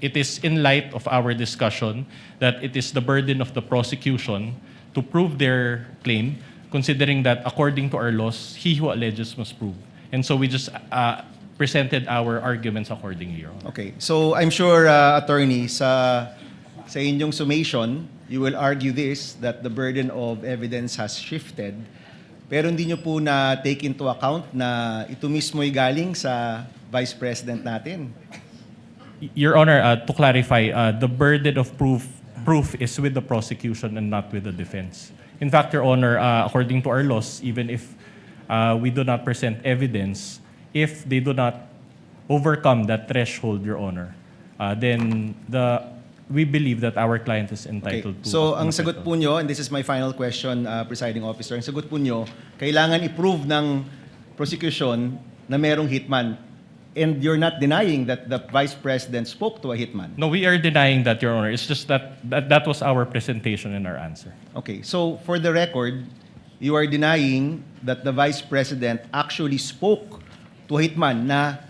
It is in light of our discussion that it is the burden of the prosecution to prove their claim, considering that according to our laws, he who alleges must prove. And so we just presented our arguments accordingly, Your Honor. Okay. So I'm sure, attorney, sa inyong summation, you will argue this, that the burden of evidence has shifted. Pero hindi nyo po na take into account na ito mismo'y galing sa Vice President natin. Your Honor, to clarify, the burden of proof is with the prosecution and not with the defense. In fact, Your Honor, according to our laws, even if we do not present evidence, if they do not overcome that threshold, Your Honor, then the we believe that our client is Okay. entitled to. So, ang an sagot acquittal. po nyo, and this is my final question, Presiding Officer, ang sagot po nyo, kailangan i-prove ng prosecution na merong hitman. And you're not denying that the Vice President spoke to a hitman. No, we are denying that, Your Honor. It's just that was our presentation and our answer. Okay, so for the record, you are denying that the Vice President actually spoke to a hitman na,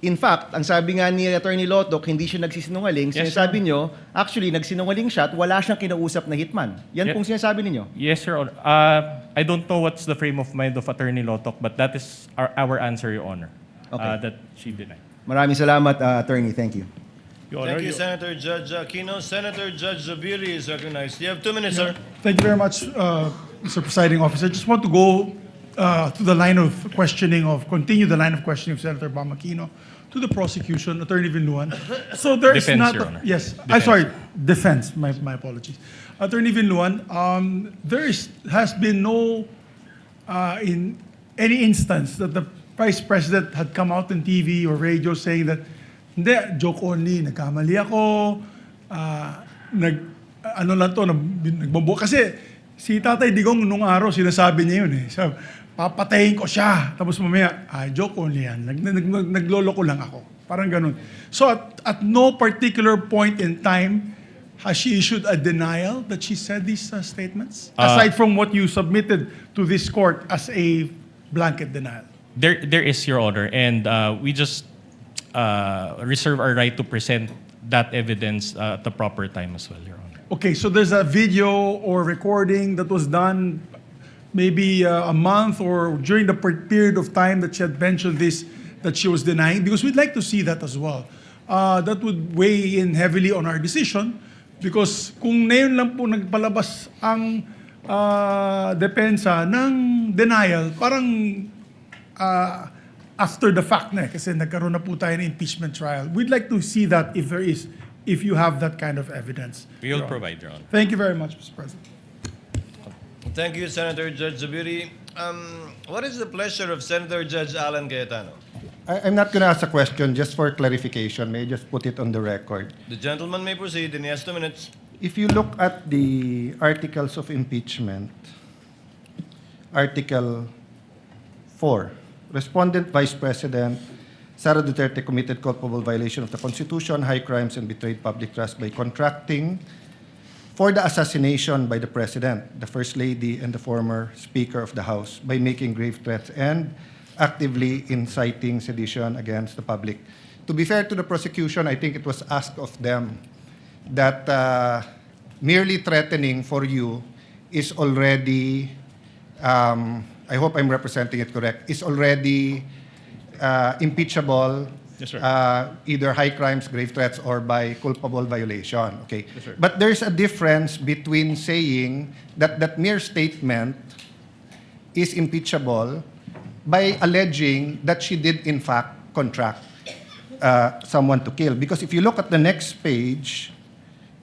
in fact, ang sabi nga ni Attorney Lotoc, hindi siya nagsisinungaling. Yes, Sinasabi nyo, actually, nagsinungaling siya at wala siyang kinausap na hitman. Yan Yeah. pong sinasabi ninyo. Yes, Your Honor. I don't know what's the frame of mind of Attorney Lotoc, but that is our answer, Your Honor. Okay. That she denied. Maraming salamat, Attorney. Thank you. Thank you, Senator Judge Aquino. Senator Judge Zubiri is recognized. You have 2 minutes, sir. Thank you very much, Mr. Presiding Officer. I just want to go to the line of questioning continue the line of questioning of Senator Bam Aquino to the prosecution, Attorney Vinluan. So there is Defense, not... Your Honor. Yes, Defense. I'm sorry, defense, my apologies. Attorney Vinluan, has been no, in any instance that the Vice President had come out on TV or radio saying that, hindi, joke only, nagkamali ako, nagbabuo. Kasi si Tatay Digong nung araw, sinasabi niya yun eh. Sabi, papatayin ko siya. Tapos mamaya, joke only yan. Nagloloko lang ako. Parang ganun. So at no particular point in time, has she issued a denial that she said these statements? Aside from what you submitted to this court as a blanket denial. There is, Your Honor, and we just reserve our right to present that evidence at the proper time as well, Your Honor. Okay, so there's a video or recording that was done maybe a month or during the period of time that she had mentioned this, that she was denying, because we'd like to see that as well. That would weigh in heavily on our decision because kung ngayon lang po nagpalabas ang depensa ng denial, parang after the fact na kasi nagkaroon na po tayo ng impeachment trial. We'd like to see that if you have that kind of evidence. We will provide, Your Honor. Thank you very much, Mr. President. Thank you, Senator Judge Zubiri. What is the pleasure of Senator Judge Alan Cayetano? I'm not going to ask a question, just for clarification. May I just put it on the record? The gentleman may proceed, and he has 2 minutes. If you look at the articles of impeachment, Article 4, Respondent Vice President Sara Duterte committed culpable violation of the Constitution, high crimes, and betrayed public trust by contracting for the assassination by the President, the First Lady, and the former Speaker of the House by making grave threats and actively inciting sedition against the public. To be fair to the prosecution, I think it was asked of them that merely threatening for you is already, I hope I'm representing it correct, is already impeachable, Yes, sir. either high crimes, grave threats, or by culpable violation. Okay. Yes, sir. But there's a difference between saying that that mere statement is impeachable by alleging that she did in fact contract someone to kill. Because if you look at the next page,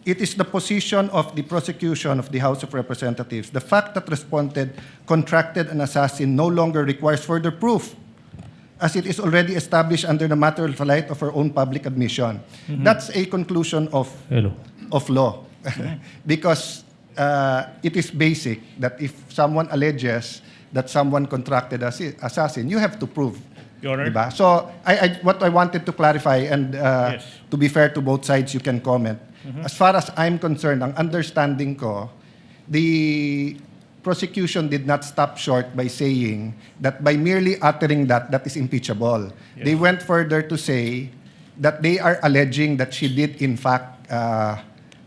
it is the position of the prosecution of the House of Representatives. The fact that respondent contracted an assassin no longer requires further proof, as it is already established under the matter of light of her own public admission. That's a conclusion of law. Because it is basic that if someone alleges that someone contracted assassin, you have to prove. Your Honor. Diba? So what I wanted to clarify, and Yes. to be fair to both sides, you can comment. As far as I'm concerned, ang understanding ko, the prosecution did not stop short by saying that by merely uttering that is impeachable. Yes. They went further to say that they are alleging that she did in fact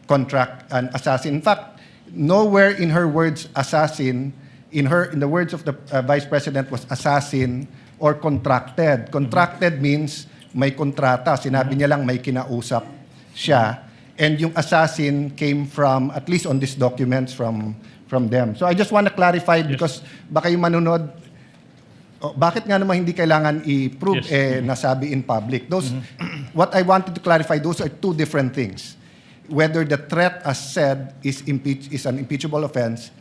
contract an assassin. In fact, nowhere in her words assassin, in the words of the Vice President, was assassin or contracted. Contracted means may kontrata. Sinabi niya lang may kinausap siya. And yung assassin came from, at least on these documents, from them. So I just want to clarify because baka yung manunod, bakit nga naman hindi kailangan i-prove nasabi in public? Those, what I wanted to clarify, those are two different things. Whether the threat as said is an impeachable offense,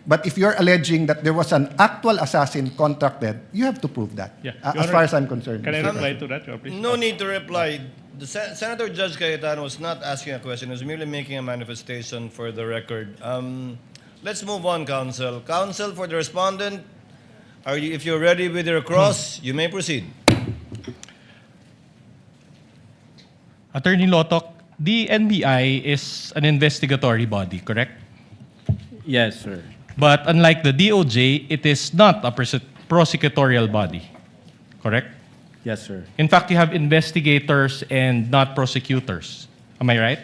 but if you're alleging that there was an actual assassin contracted, you have to prove that. Yeah. As far as I'm concerned. Can I reply to that, Your Honor, please? No need to reply. Senator Judge Cayetano was not asking a question. He was merely making a manifestation for the record. Let's move on, Counsel. Counsel, for the respondent, if you're ready with your cross, you may proceed. Attorney Lotok, the NBI is an investigatory body, correct? Yes, sir. But unlike the DOJ, it is not a prosecutorial body, correct? Yes, sir. In fact, you have investigators and not prosecutors. Am I right?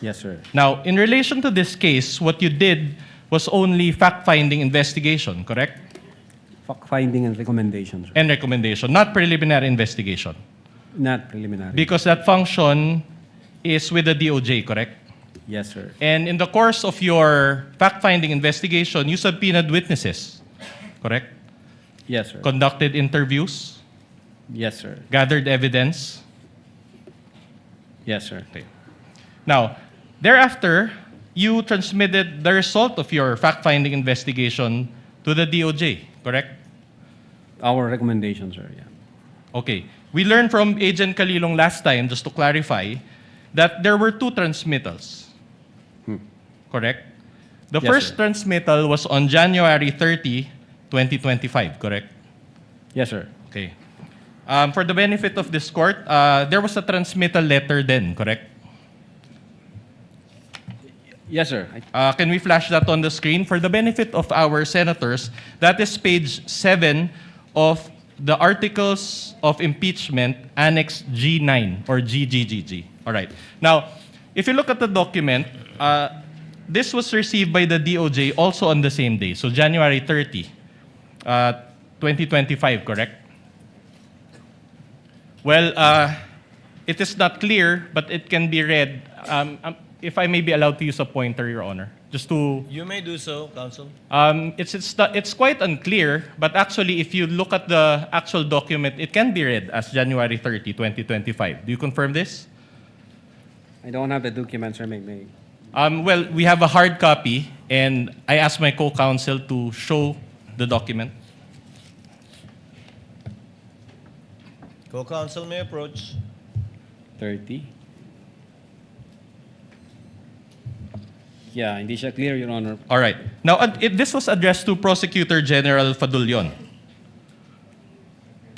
Yes, sir. Now, in relation to this case, what you did was only fact-finding investigation, correct? Fact-finding and recommendations, sir. And recommendation, not preliminary investigation. Not preliminary. Because that function is with the DOJ, correct? Yes, sir. And in the course of your fact-finding investigation, you subpoenaed witnesses, correct? Yes, sir. Conducted interviews, Yes, sir. gathered evidence. Yes, sir. Okay. Now, thereafter, you transmitted the result of your fact-finding investigation to the DOJ, correct? Our recommendation, sir, yeah. Okay. We learned from Agent Calilong last time, just to clarify, that there were 2 transmittals. Correct? The Yes, first sir. transmittal was on January 30, 2025, correct? Yes, sir. Okay. For the benefit of this court, there was a transmittal letter then, correct? Yes, sir. Can we flash that on the screen? For the benefit of our senators, that is page 7 of the Articles of Impeachment, Annex G9 or GGGG. All right. Now, if you look at the document, this was received by the DOJ also on the same day, so January 30, 2025, correct? Well, it is not clear, but it can be read. If I may be allowed to use a pointer, Your Honor, just to... You may do so, Counsel. It's quite unclear, but actually, if you look at the actual document, it can be read as January 30, 2025. Do you confirm this? I don't have the document, sir. May. Well, we have a hard copy, and I asked my co-counsel to show the document. Co-Counsel may approach. 30. Yeah, hindi siya clear, Your Honor. All right. Now, this was addressed to Prosecutor General Fadulyon.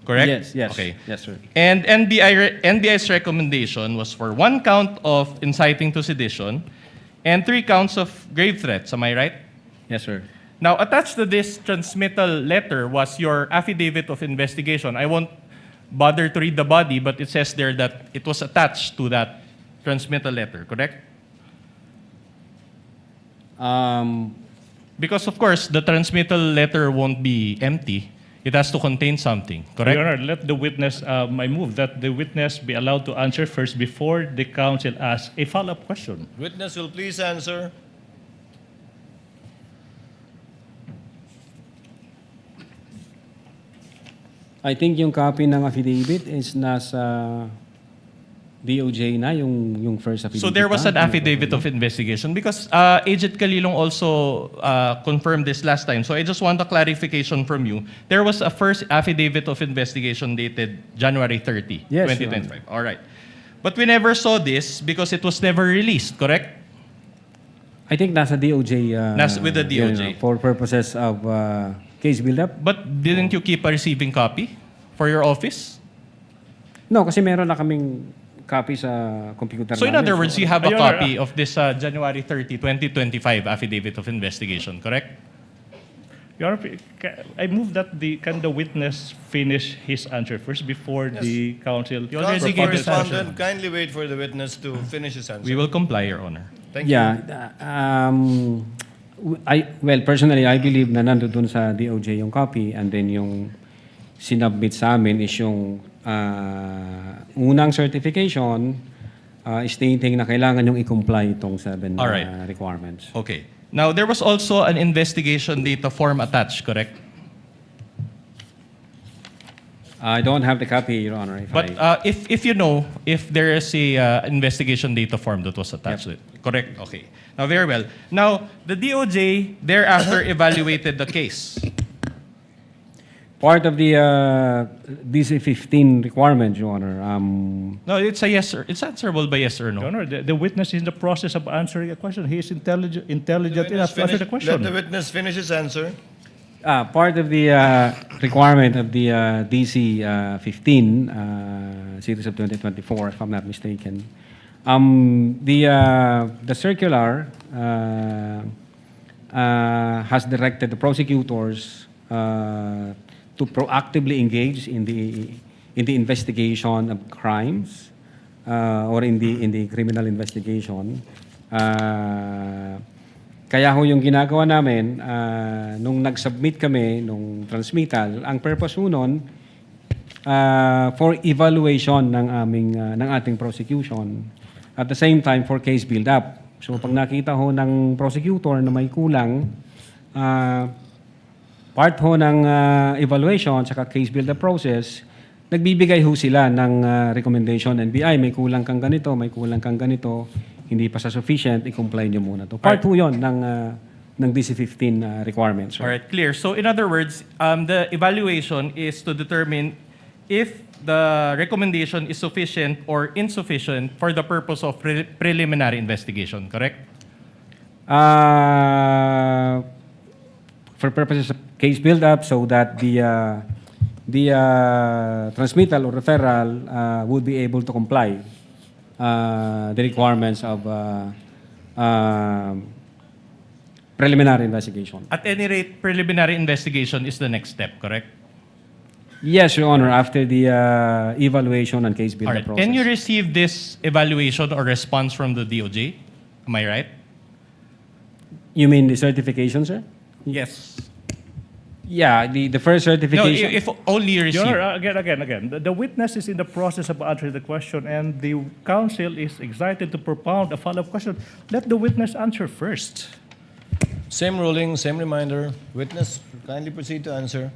Correct? Yes, yes. Okay. Yes, sir. And NBI's recommendation was for 1 count of inciting to sedition and 3 counts of grave threats. Am I right? Yes, sir. Now, attached to this transmittal letter was your affidavit of investigation. I won't bother to read the body, but it says there that it was attached to that transmittal letter, correct? Because, of course, the transmittal letter won't be empty. It has to contain something, correct? Your Honor, let the witness, I move that the witness be allowed to answer first before the counsel asks a follow-up question. Witness will please answer. I think yung copy ng affidavit is nasa DOJ na, yung first affidavit. So there was an affidavit of investigation because Agent Calilong also confirmed this last time. So I just want a clarification from you. There was a first affidavit of investigation dated January 30, Yes, 2025. All right. But we never saw this because it was never released, correct? I think nasa DOJ. With the DOJ. For purposes of case build-up. But didn't you keep a receiving copy for your office? No, kasi meron na kaming copy sa computer So in namin. other words, you have a Your Honor, copy of this January 30, 2025 affidavit of investigation, correct? Your Honor, I move that can the witness finish his answer first before the counsel. You already Counsel gave for his answer. respondent, kindly wait for the witness to finish his answer. We will comply, Your Honor. Thank you. Yeah. Well, personally, I believe na nandun sa DOJ yung copy and then yung sinubmit sa amin is yung unang certification stating na kailangan yung i-comply itong 7 All right. requirements. Okay. Now, there was also an investigation data form attached, correct? I don't have the copy, Your Honor. But if you know, if there is a investigation data form that was attached to it, correct? Okay. Now, very well. Now, the DOJ thereafter evaluated the case. Part of the DC-15 requirement, Your Honor. No, it's a yes, sir. It's answerable by yes or no. Your Honor, the witness is in the process of answering a question. He is intelligent enough to answer the question. Let the witness finish his answer. Part of the requirement of the DC-15, series of 2024, if I'm not mistaken, the circular has directed the prosecutors to proactively engage in the investigation of crimes or in the criminal investigation. Kaya ho yung ginagawa namin, nung nag-submit kami, nung transmittal, ang purpose ho nun, for evaluation ng ating prosecution. At the same time, for case build-up. So pag nakita ho ng prosecutor na may kulang, part ho ng evaluation saka case build-up process, nagbibigay ho sila ng recommendation, NBI, may kulang kang ganito, may kulang kang ganito, hindi pa sa sufficient, i-comply nyo muna to. Part ho yun ng DC-15 requirements. All right, clear. So in other words, the evaluation is to determine if the recommendation is sufficient or insufficient for the purpose of preliminary investigation, correct? For purposes of case build-up, so that the transmittal or referral would be able to comply the requirements of preliminary investigation. At any rate, preliminary investigation is the next step, correct? Yes, Your Honor, after the evaluation and case All build-up right. process. Can you receive this evaluation or response from the DOJ? Am I right? You mean the certification, sir? Yes. Yeah, the first No, certification. if only you receive. Your Honor, again. The witness is in the process of answering the question, and the counsel is excited to propound a follow-up question. Let the witness answer first. Same ruling, same reminder. Witness, kindly proceed to answer.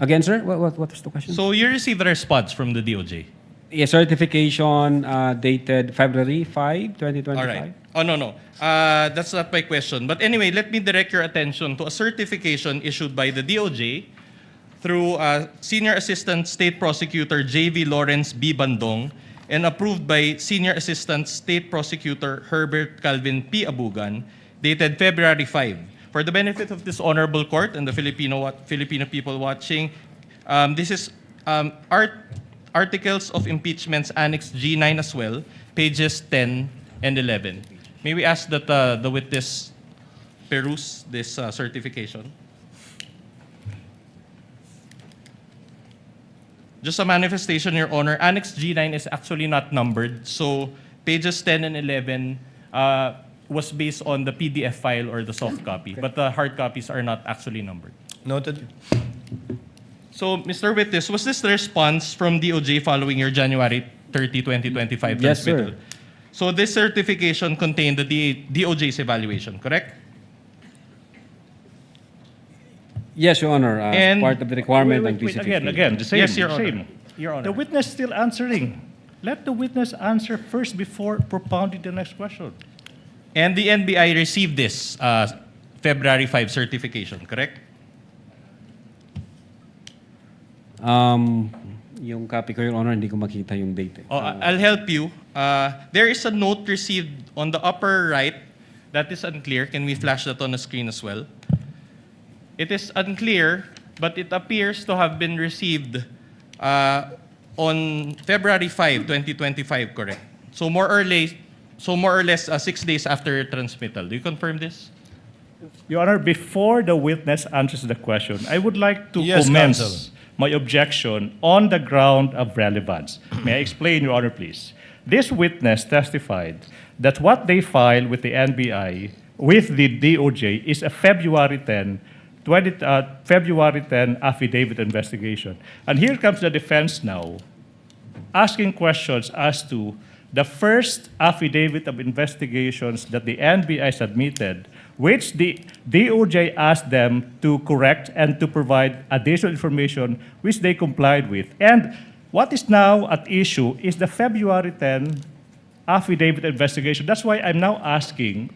Again, sir, what was the question? So you received a response from the DOJ? A certification dated February 5, 2025. All right. Oh, no. That's not my question. But anyway, let me direct your attention to a certification issued by the DOJ through Senior Assistant State Prosecutor J.V. Lawrence B. Bandong and approved by Senior Assistant State Prosecutor Herbert Calvin P. Abugan, dated February 5. For the benefit of this honorable court and the Filipino people watching, this is Articles of Impeachments Annex G9 as well, pages 10 and 11. May we ask that the witness peruse this certification? Just a manifestation, Your Honor, Annex G9 is actually not numbered, so pages 10 and 11 was based on the PDF file or the soft copy, but the hard copies are not actually numbered. Noted. So, Mr. Witness, was this the response from DOJ following your January 30, 2025 Yes, transmittal? sir. So this certification contained the DOJ's evaluation, correct? Yes, Your Honor, And- part of the requirement Wait, ng DC-15. again, the same. Yes, Your the Honor. same. Your Honor. The witness still answering. Let the witness answer first before propounding the next question. And the NBI received this February 5 certification, correct? Yung copy ko, Your Honor, hindi ko makita yung date. Oh, I'll help you. There is a note received on the upper right that is unclear. Can we flash that on the screen as well? It is unclear, but it appears to have been received on February 5, 2025, correct? So more or less 6 days after transmittal. Do you confirm this? Your Honor, before the witness answers the question, I would like to Yes, commence counsel. my objection on the ground of relevance. May I explain, Your Honor, please? This witness testified that what they filed with the NBI, with the DOJ, is a February 10 affidavit investigation. And here comes the defense now, asking questions as to the first affidavit of investigations that the NBI submitted, which the DOJ asked them to correct and to provide additional information, which they complied with. And what is now at issue is the February 10 affidavit investigation. That's why I'm now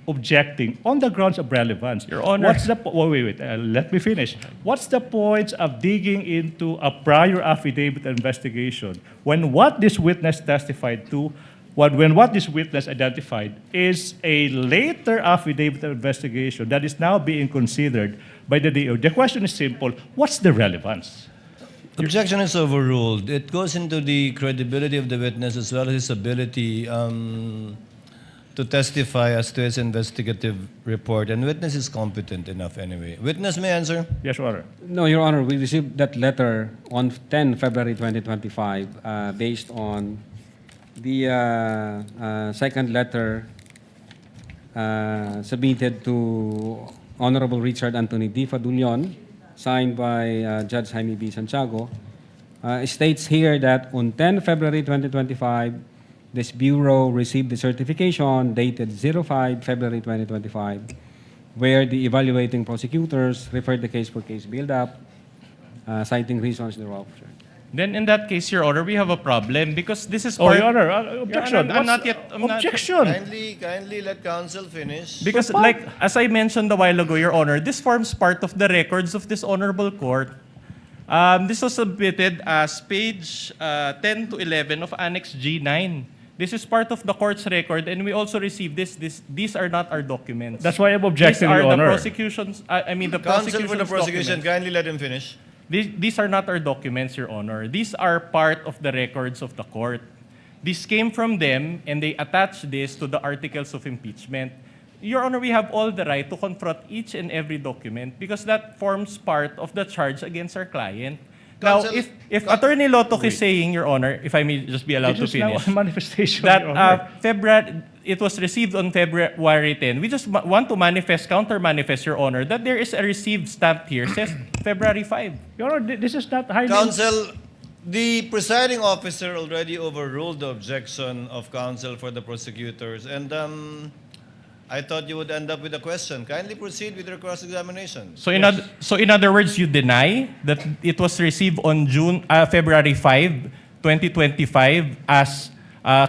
objecting on the grounds of relevance. Your Honor. What's the wait, let me finish. What's the point of digging into a prior affidavit investigation when what this witness testified to, when what this witness identified is a later affidavit investigation that is now being considered by the DO? The question is simple: what's the relevance? Objection is overruled. It goes into the credibility of the witness as well as his ability to testify as to his investigative report. And witness is competent enough anyway. Witness may answer. Yes, Your Honor. No, Your Honor, we received that letter on 10 February 2025 based on the second letter submitted to Honorable Richard Anthony D. Fadulyon, signed by Judge Jaime B. Santiago, states here that on 10 February 2025, this Bureau received the certification dated 05 February 2025, where the evaluating prosecutors referred the case for case build-up, citing reasons thereof. Then in that case, Your Honor, we have a problem because this is Oh, part... Your Honor, objection. I'm not yet... Objection. Kindly let counsel finish. Because like, as I mentioned a while ago, Your Honor, this forms part of the records of this honorable court. This was submitted as page 10 to 11 of Annex G9. This is part of the court's record, and we also received this. These are not our documents. That's why I'm objecting, Your Your Honor. These are the prosecution's... I mean, the Counsel for the prosecution's prosecution, documents. kindly let him finish. These are not our documents, Your Honor. These are part of the records of the court. This came from them, and they attached this to the articles of impeachment. Your Honor, we have all the right to confront each and every document because that forms part of the charge against our client. Counsel, now, if Attorney Lotok is saying, Your Honor, if I may just be allowed to This is now finish, a manifestation, Your Honor. that it was received on February 10, we just want to counter-manifest, Your Honor, that there is a received stamp here, says February 5. Your Honor, this is not highly... Counsel, the presiding officer already overruled the objection of counsel for the prosecutors, and I thought you would end up with a question. Kindly proceed with your cross-examination. So in other words, you deny that it was received on February 5, 2025, as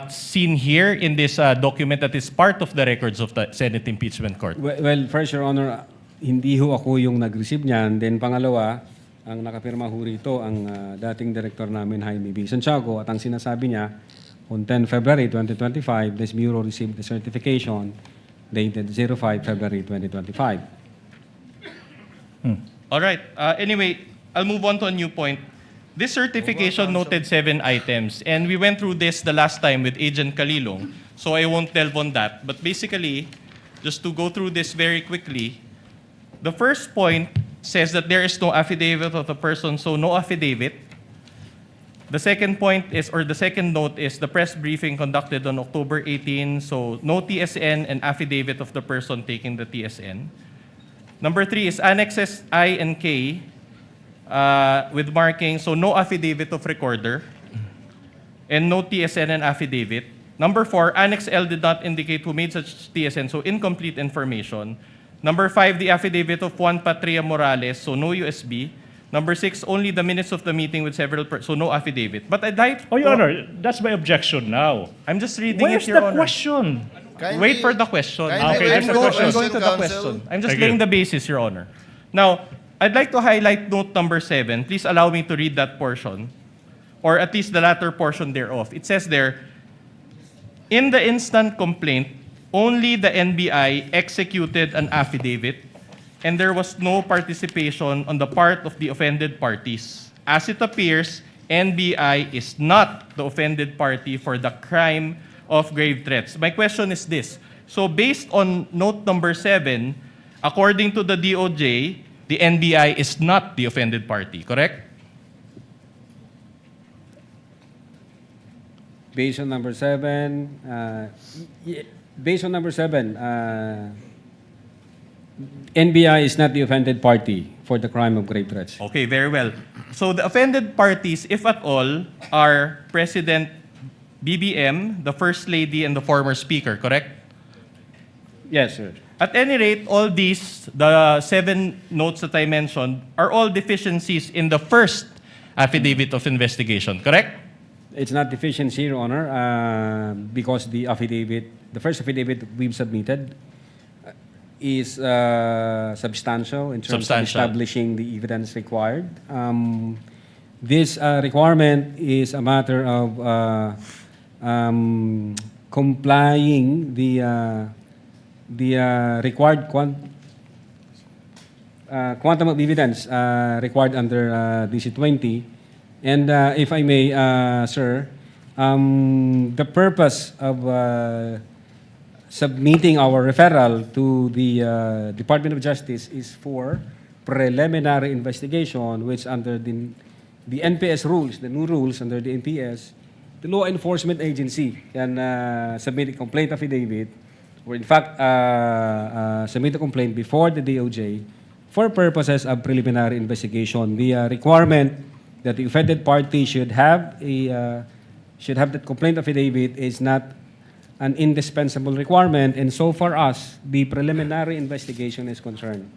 seen here in this document that is part of the records of the Senate Impeachment Court. Well, first, Your Honor, hindi ho ako yung nag-receive niyan. Then pangalawa, ang nakapirma ho rito ang dating director namin, Jaime B. Santiago, at ang sinasabi niya, on 10 February 2025, this Bureau received the certification dated 05 February 2025. All right. Anyway, I'll move on to a new point. This certification noted 7 items, and we went through this the last time with Agent Kalilong, so I won't delve on that. But basically, just to go through this very quickly, the first point says that there is no affidavit of the person, so no affidavit. The second point is, or the second note is, the press briefing conducted on October 18, so no TSN and affidavit of the person taking the TSN. Number 3 is Annexes I and K with marking, so no affidavit of recorder and no TSN and affidavit. Number 4, Annex L did not indicate who made such TSN, so incomplete information. Number 5, the affidavit of Juan Patria Morales, so no USB. Number 6, only the minutes of the meeting with several persons, so no affidavit. But I'd like... Oh, Your Honor, that's my objection now. I'm just reading Where's it, Your the Honor. question? Wait for the question. Okay, there's a question. I'm going to the question. I'm just Thank laying you. the basis, Your Honor. Now, I'd like to highlight note number 7. Please allow me to read that portion, or at least the latter portion thereof. It says there, in the instant complaint, only the NBI executed an affidavit and there was no participation on the part of the offended parties. As it appears, NBI is not the offended party for the crime of grave threats. My question is this. So based on note number 7, according to the DOJ, the NBI is not the offended party, correct? Based on number 7, NBI is not the offended party for the crime of grave threats. Okay, very well. So the offended parties, if at all, are President BBM, the First Lady, and the former Speaker, correct? Yes, sir. At any rate, all these, the 7 notes that I mentioned, are all deficiencies in the first affidavit of investigation, correct? It's not deficiency, Your Honor, because the first affidavit we've submitted is substantial in terms of establishing the evidence required. This requirement is a matter of complying the required quantum of evidence required under DC-20. And if I may, sir, the purpose of submitting our referral to the Department of Justice is for preliminary investigation, which under the NPS rules, the new rules under the NPS, the law enforcement agency can submit a complaint affidavit, or in fact submit a complaint before the DOJ for purposes of preliminary investigation. The requirement that the offended party should have that complaint affidavit is not an indispensable requirement, and so far as the preliminary investigation is concerned.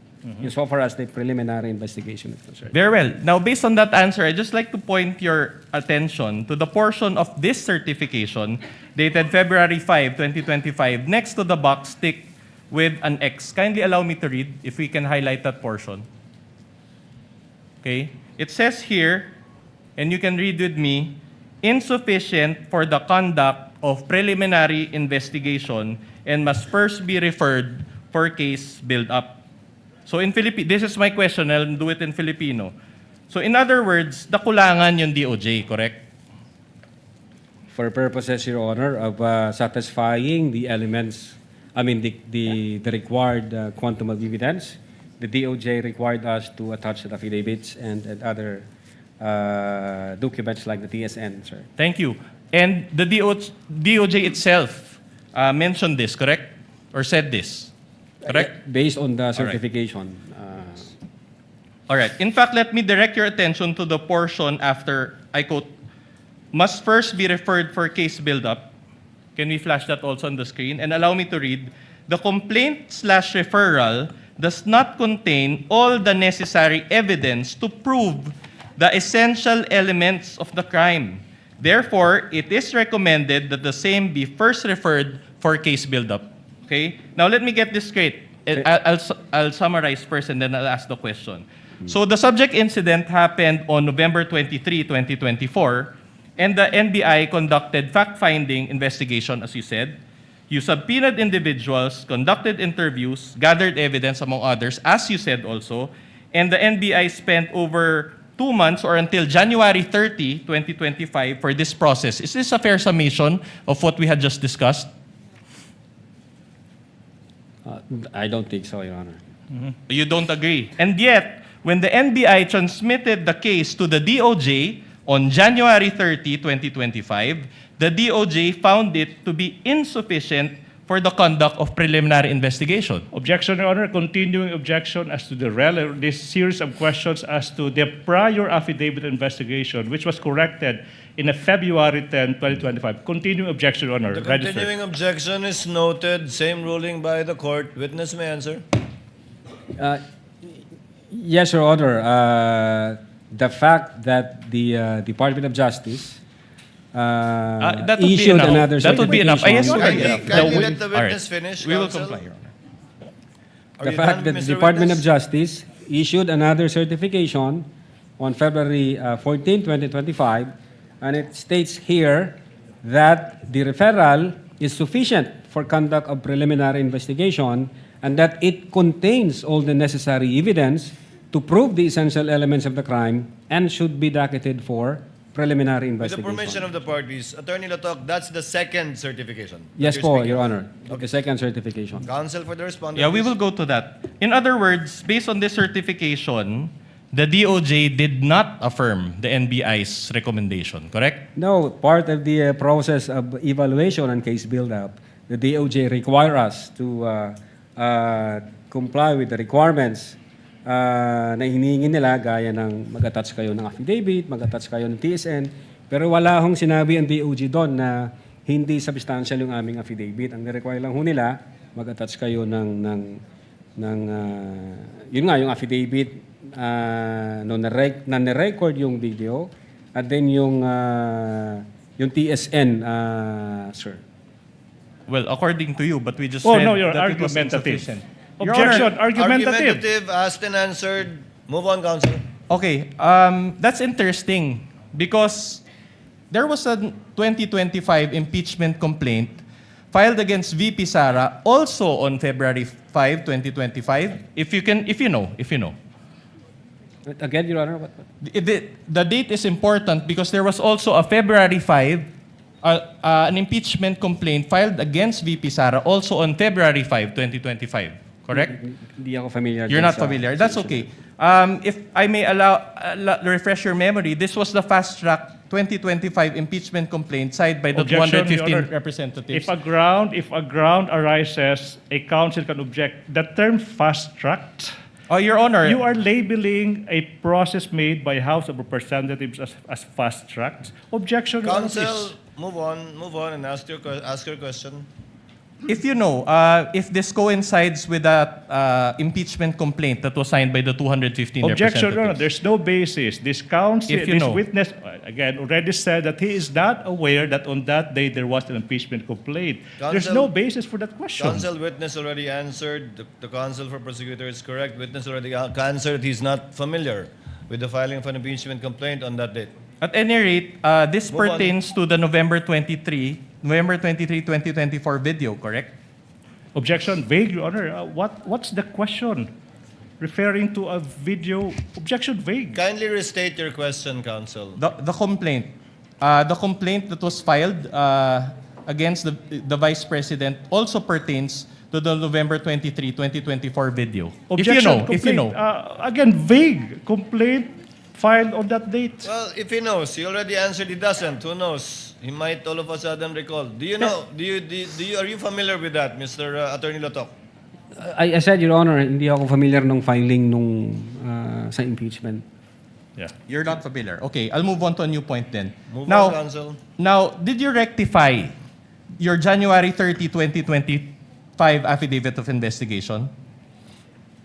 So far as the preliminary investigation is concerned. Very well. Now, based on that answer, I'd just like to point your attention to the portion of this certification dated February 5, 2025, next to the box ticked with an X. Kindly allow me to read, if we can highlight that portion. Okay? It says here, and you can read with me, insufficient for the conduct of preliminary investigation and must first be referred for case build-up. So in this is my question, I'll do it in Filipino. So in other words, nakulangan yung DOJ, correct? For purposes, Your Honor, of satisfying the elements, the required quantum of evidence, the DOJ required us to attach the affidavits and other documents like the TSN, sir. Thank you. And the DOJ itself mentioned this, correct? Or said this, correct? Based on the certification. All right. In fact, let me direct your attention to the portion after, I quote, must first be referred for case build-up. Can we flash that also on the screen? And allow me to read. The complaint/referral does not contain all the necessary evidence to prove the essential elements of the crime. Therefore, it is recommended that the same be first referred for case build-up. Okay? Now, let me get this straight. I'll summarize first and then I'll ask the question. So, the subject incident happened on November 23, 2024, and the NBI conducted fact-finding investigation, as you said. You subpoenaed individuals, conducted interviews, gathered evidence, among others, as you said also, and the NBI spent over 2 months or until January 30, 2025 for this process. Is this a fair summation of what we had just discussed? I don't think so, Your Honor. You don't agree. And yet, when the NBI transmitted the case to the DOJ on January 30, 2025, the DOJ found it to be insufficient for the conduct of preliminary investigation. Objection, Your Honor. Continuing objection as to this series of questions as to the prior affidavit investigation, which was corrected in a February 10, 2025. Continuing objection, Your Honor. The continuing objection is noted. Same ruling by the court. Witness may answer. Yes, Your Honor. The fact that the Department of Justice that would issued be enough. another That would be enough. I certification. assume Kindly let the witness finish, We will counsel. comply, Your Honor. The fact that the Department of Justice issued another certification on February 14, 2025, and it states here that the referral is sufficient for conduct of preliminary investigation and that it contains all the necessary evidence to prove the essential elements of the crime and should be docketed for preliminary With the investigation. permission of the parties, Attorney Latok, that's the second certification. Yes You're po, speaking Your of. Honor. The second certification. Counsel for the respondent. Yeah, we please. will go to that. In other words, based on this certification, the DOJ did not affirm the NBI's recommendation, correct? No, part of the process of evaluation and case build-up, the DOJ require us to comply with the requirements na hinihingi nila, gaya ng mag-attach kayo ng affidavit, mag-attach kayo ng TSN, pero wala hong sinabi ang DOJ doon na hindi substantial yung aming affidavit. Ang require lang ho nila, mag-attach kayo ng yun nga, yung affidavit na record yung video, at then yung Yung TSN, sir. Well, according to you, but we just Oh, read no, you're that it was argumentative. insufficient. Objection, argumentative. Argumentative, asked and answered. Move on, Counsel. Okay, that's interesting because there was a 2025 impeachment complaint filed against VP Sara also on February 5, 2025. If you know. Again, Your Honor, what? The date is important because there was also a February 5, an impeachment complaint filed against VP Sara also on February 5, 2025. Correct? Hindi ako familiar. You're dun not sa- familiar. That's okay. If I may refresh your memory, this was the fast-track 2025 impeachment complaint cited by the Objection, 215 Your Honor. representatives. If a ground arises, a council can object. The term fast-tracked, Your Honor, you are labeling a process made by House of Representatives as fast-tracked. Objection, Your Honor, Counsel, please. move on and ask your question. if you know, if this coincides with that impeachment complaint that was signed by the 215 Objection, Your Honor. representatives. There's no basis. This counsel, If you this know. witness, again, already said that he is not aware that on that day there was an impeachment complaint. There's Counsel- no basis for that question. Counsel, witness already answered. The counsel for prosecutor is correct. Witness already answered. He's not familiar with the filing of an impeachment complaint on that date. At any rate, this Move on. pertains to the November 23, 2024 video, correct? Objection, vague, Your Honor. What's the question? Referring to a video. Objection, vague. Kindly restate your question, counsel. The complaint. The complaint that was filed against the Vice President also pertains to the November 23, 2024 video. Objection, If you know. Again, vague. Complaint filed on that date. Well, if he knows, he already answered. He doesn't. Who knows? He might all of a sudden recall. Do you know? Are you familiar with that, Mr. Attorney Lotok? I said, Your Honor, hindi ako familiar nung filing nung sa impeachment. Yeah. You're not familiar. Okay, I'll move on to a new point then. Move on, counsel. Now, did you rectify your January 30, 2025 affidavit of investigation?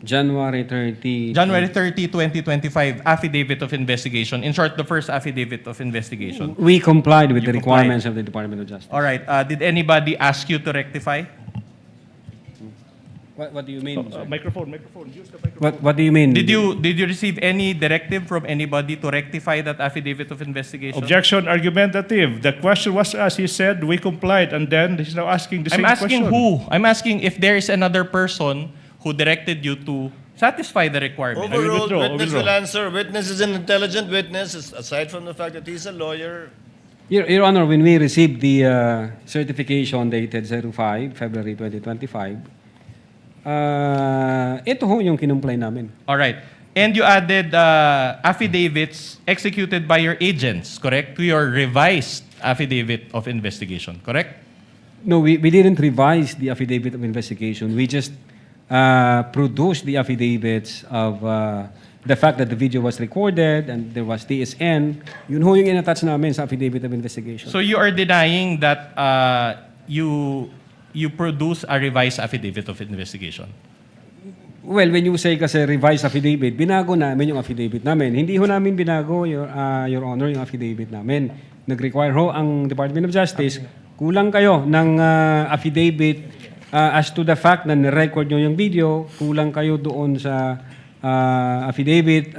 January 30. January 30, 2025 affidavit of investigation. In short, the first affidavit of investigation. We complied with You the complied. requirements of the Department of Justice. All right. Did anybody ask you to rectify? What do you mean, sir? Microphone. Use the microphone. What do you mean? Did you receive any directive from anybody to rectify that affidavit of investigation? Objection, argumentative. The question was asked. He said we complied, and then he's now asking the I'm same asking question. who? I'm asking if there is another person who directed you to satisfy the requirement. Overruled. withdraw, Witness withdraw. will answer. Witness is an intelligent witness. Aside from the fact that he's a lawyer, Your Honor, when we received the certification dated 05, February 2025, ito ho yung kinumply namin. All right. And you added affidavits executed by your agents, correct? To your revised affidavit of investigation, correct? No, we didn't revise the affidavit of investigation. We just produced the affidavits of the fact that the video was recorded and there was TSN. Yun ho yung inattach namin sa affidavit of investigation. So you are denying that you produce a revised affidavit of investigation? Well, when you say kasi revised affidavit, binago namin yung affidavit namin. Hindi ho namin binago, Your Honor, yung affidavit namin. Nag-require ho ang Department of Justice, kulang kayo ng affidavit as to the fact na nirecord nyo yung video, kulang kayo doon sa affidavit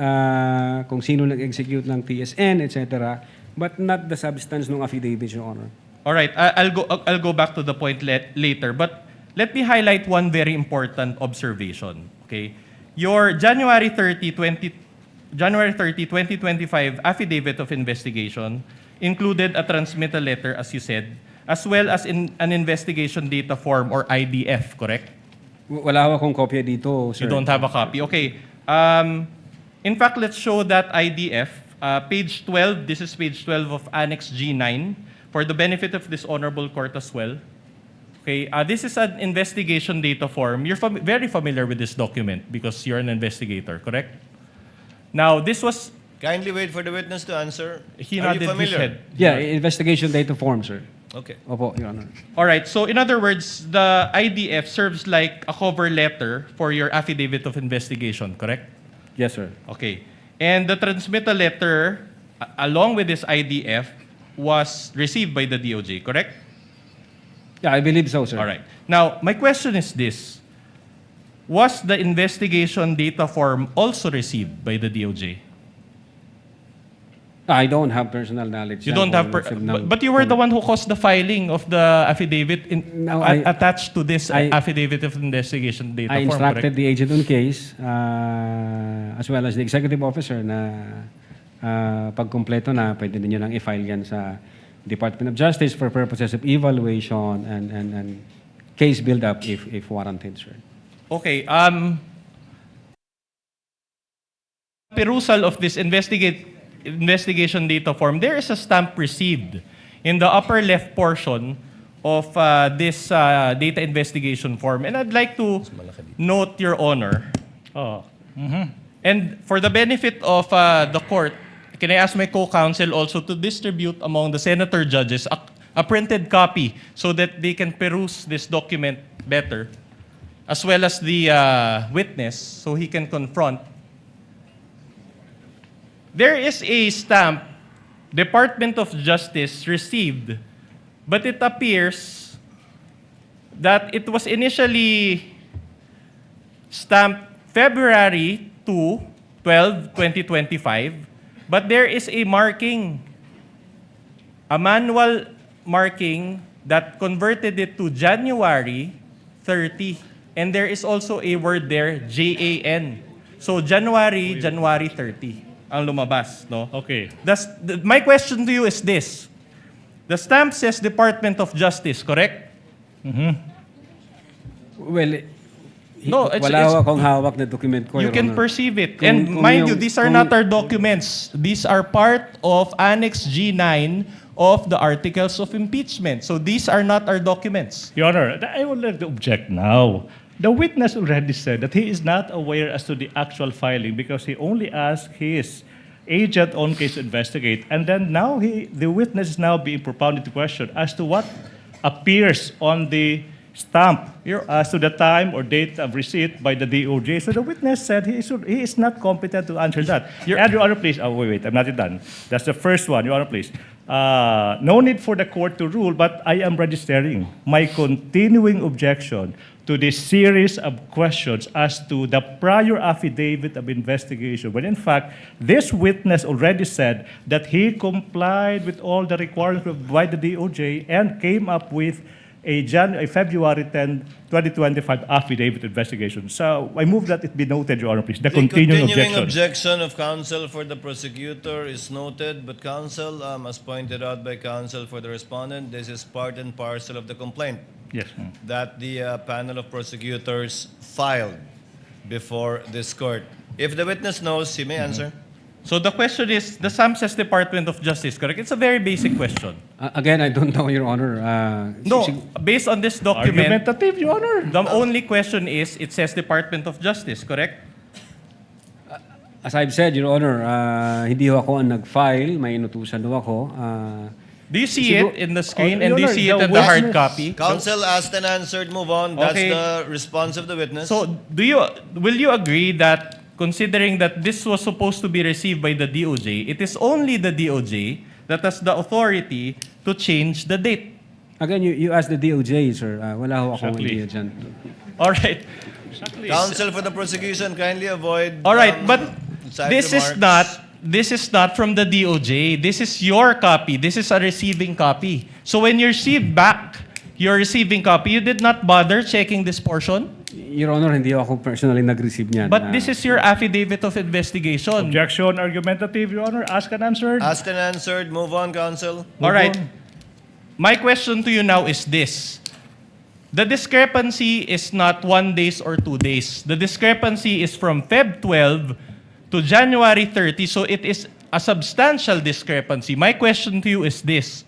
kung sino nag-execute ng TSN, etc. But not the substance ng affidavit, Your Honor. All right, I'll go back to the point later, but let me highlight one very important observation. Okay, your January 30, 2025 affidavit of investigation included a transmittal letter, as you said, as well as an investigation data form or IDF, correct? Wala ho akong kopya dito, sir. You don't have a copy. Okay. In fact, let's show that IDF. Page 12, this is page 12 of Annex G9, for the benefit of this honorable court as well. Okay, this is an investigation data form. You're very familiar with this document because you're an investigator, correct? Now, this was... kindly wait for the witness to answer. He Are you nodded his familiar? head. Yeah, investigation data form, sir. Okay. Opo, Your Honor. All right, so in other words, the IDF serves like a cover letter for your affidavit of investigation, correct? Yes, sir. Okay. And the transmittal letter, along with this IDF, was received by the DOJ, correct? Yeah, I believe so, sir. All right. Now, my question is this. Was the investigation data form also received by the DOJ? I don't have personal knowledge. You don't have, but you were the one who caused the filing of the affidavit No, I- attached to this I- affidavit of investigation data I form, instructed correct? the agent on case as well as the executive officer na pagkumpleto na, pwede ninyo nang i-file yan sa Department of Justice for purposes of evaluation and case build-up if warranted, sir. Okay. Perusal of this investigation data form, there is a stamp received in the upper left portion of this data investigation form. And I'd like to note, Your Honor, and for the benefit of the court, can I ask my co-counsel also to distribute among the senator judges a printed copy so that they can peruse this document better, as well as the witness so he can confront. There is a stamp Department of Justice received, but it appears that it was initially stamped February 12, 2025, but there is a marking, a manual marking that converted it to January 30, and there is also a word there, JAN. So January 30 ang lumabas, no? Okay. My question to you is this. The stamp says Department of Justice, correct? Well, No, wala akong hawak na document ko, You Your can Honor. perceive it. Kung- And kung mind you, yung- these are kung- not our documents. These are part of Annex G9 of the Articles of Impeachment. So these are not our documents. Your Honor, I would like to object now. The witness already said that he is not aware as to the actual filing because he only asked his agent on case to investigate. And then now the witness is now being propounded to question as to what appears on the stamp as to the time or date of receipt by the DOJ. So the witness said he is not competent to answer that. Your Honor, please. Oh, wait, I'm not done. That's the first one, Your Honor, please. No need for the court to rule, but I am registering my continuing objection to this series of questions as to the prior affidavit of investigation, when in fact, this witness already said that he complied with all the requirements by the DOJ and came up with a February 10, 2025 affidavit investigation. So I move that it be noted, Your Honor, please. The continuing objection. objection of counsel for the prosecutor is noted, but counsel, as pointed out by counsel for the respondent, this is part and parcel of the complaint Yes. that the panel of prosecutors filed before this court. If the witness knows, he may answer. So the question is, the stamp says Department of Justice, correct? It's a very basic question. Again, I don't know, Your Honor. No, based on this document, Argumentative, Your Honor. the only question is, it says Department of Justice, correct? As I've said, Your Honor, hindi ho ako ang nag-file, may inutusan ho ako. Do you see it in the screen and Your do you Honor, see it the in the hard witness- copy? Counsel asked and answered, move on. That's Okay. the response of the witness. So will you agree that considering that this was supposed to be received by the DOJ, it is only the DOJ that has the authority to change the date? Again, you asked the DOJ, sir. Wala ho akong Exactly. idea dyan. All right. Counsel for the prosecution, kindly avoid. All right, but side this remarks. is not from the DOJ. This is your copy. This is a receiving copy. So when you receive back your receiving copy, you did not bother checking this portion? Your Honor, hindi ako personally nag-receive niyan. But this is your affidavit of investigation. Objection argumentative, Your Honor. Asked and answered. Asked and answered, move on, counsel. All right. My question to you now is this. The discrepancy is not 1 day or 2 days. The discrepancy is from Feb 12 to January 30, so it is a substantial discrepancy. My question to you is this.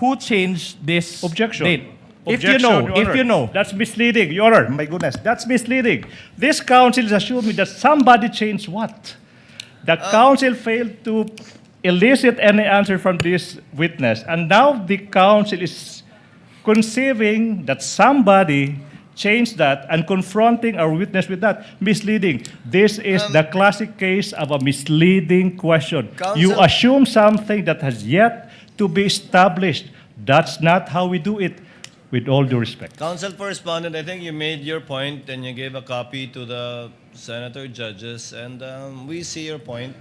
Who changed this Objection. date? Objection, Your Honor. That's misleading, Your Honor. My goodness, that's misleading. This counsel is assuming that somebody changed what? The counsel failed to elicit any answer from this witness, and now the counsel is conceiving that somebody changed that and confronting our witness with that. Misleading. This is the classic case of a misleading question. Counsel- You assume something that has yet to be established. That's not how we do it, with all due respect. Counsel for Respondent, I think you made your point and you gave a copy to the senator judges, and we see your point.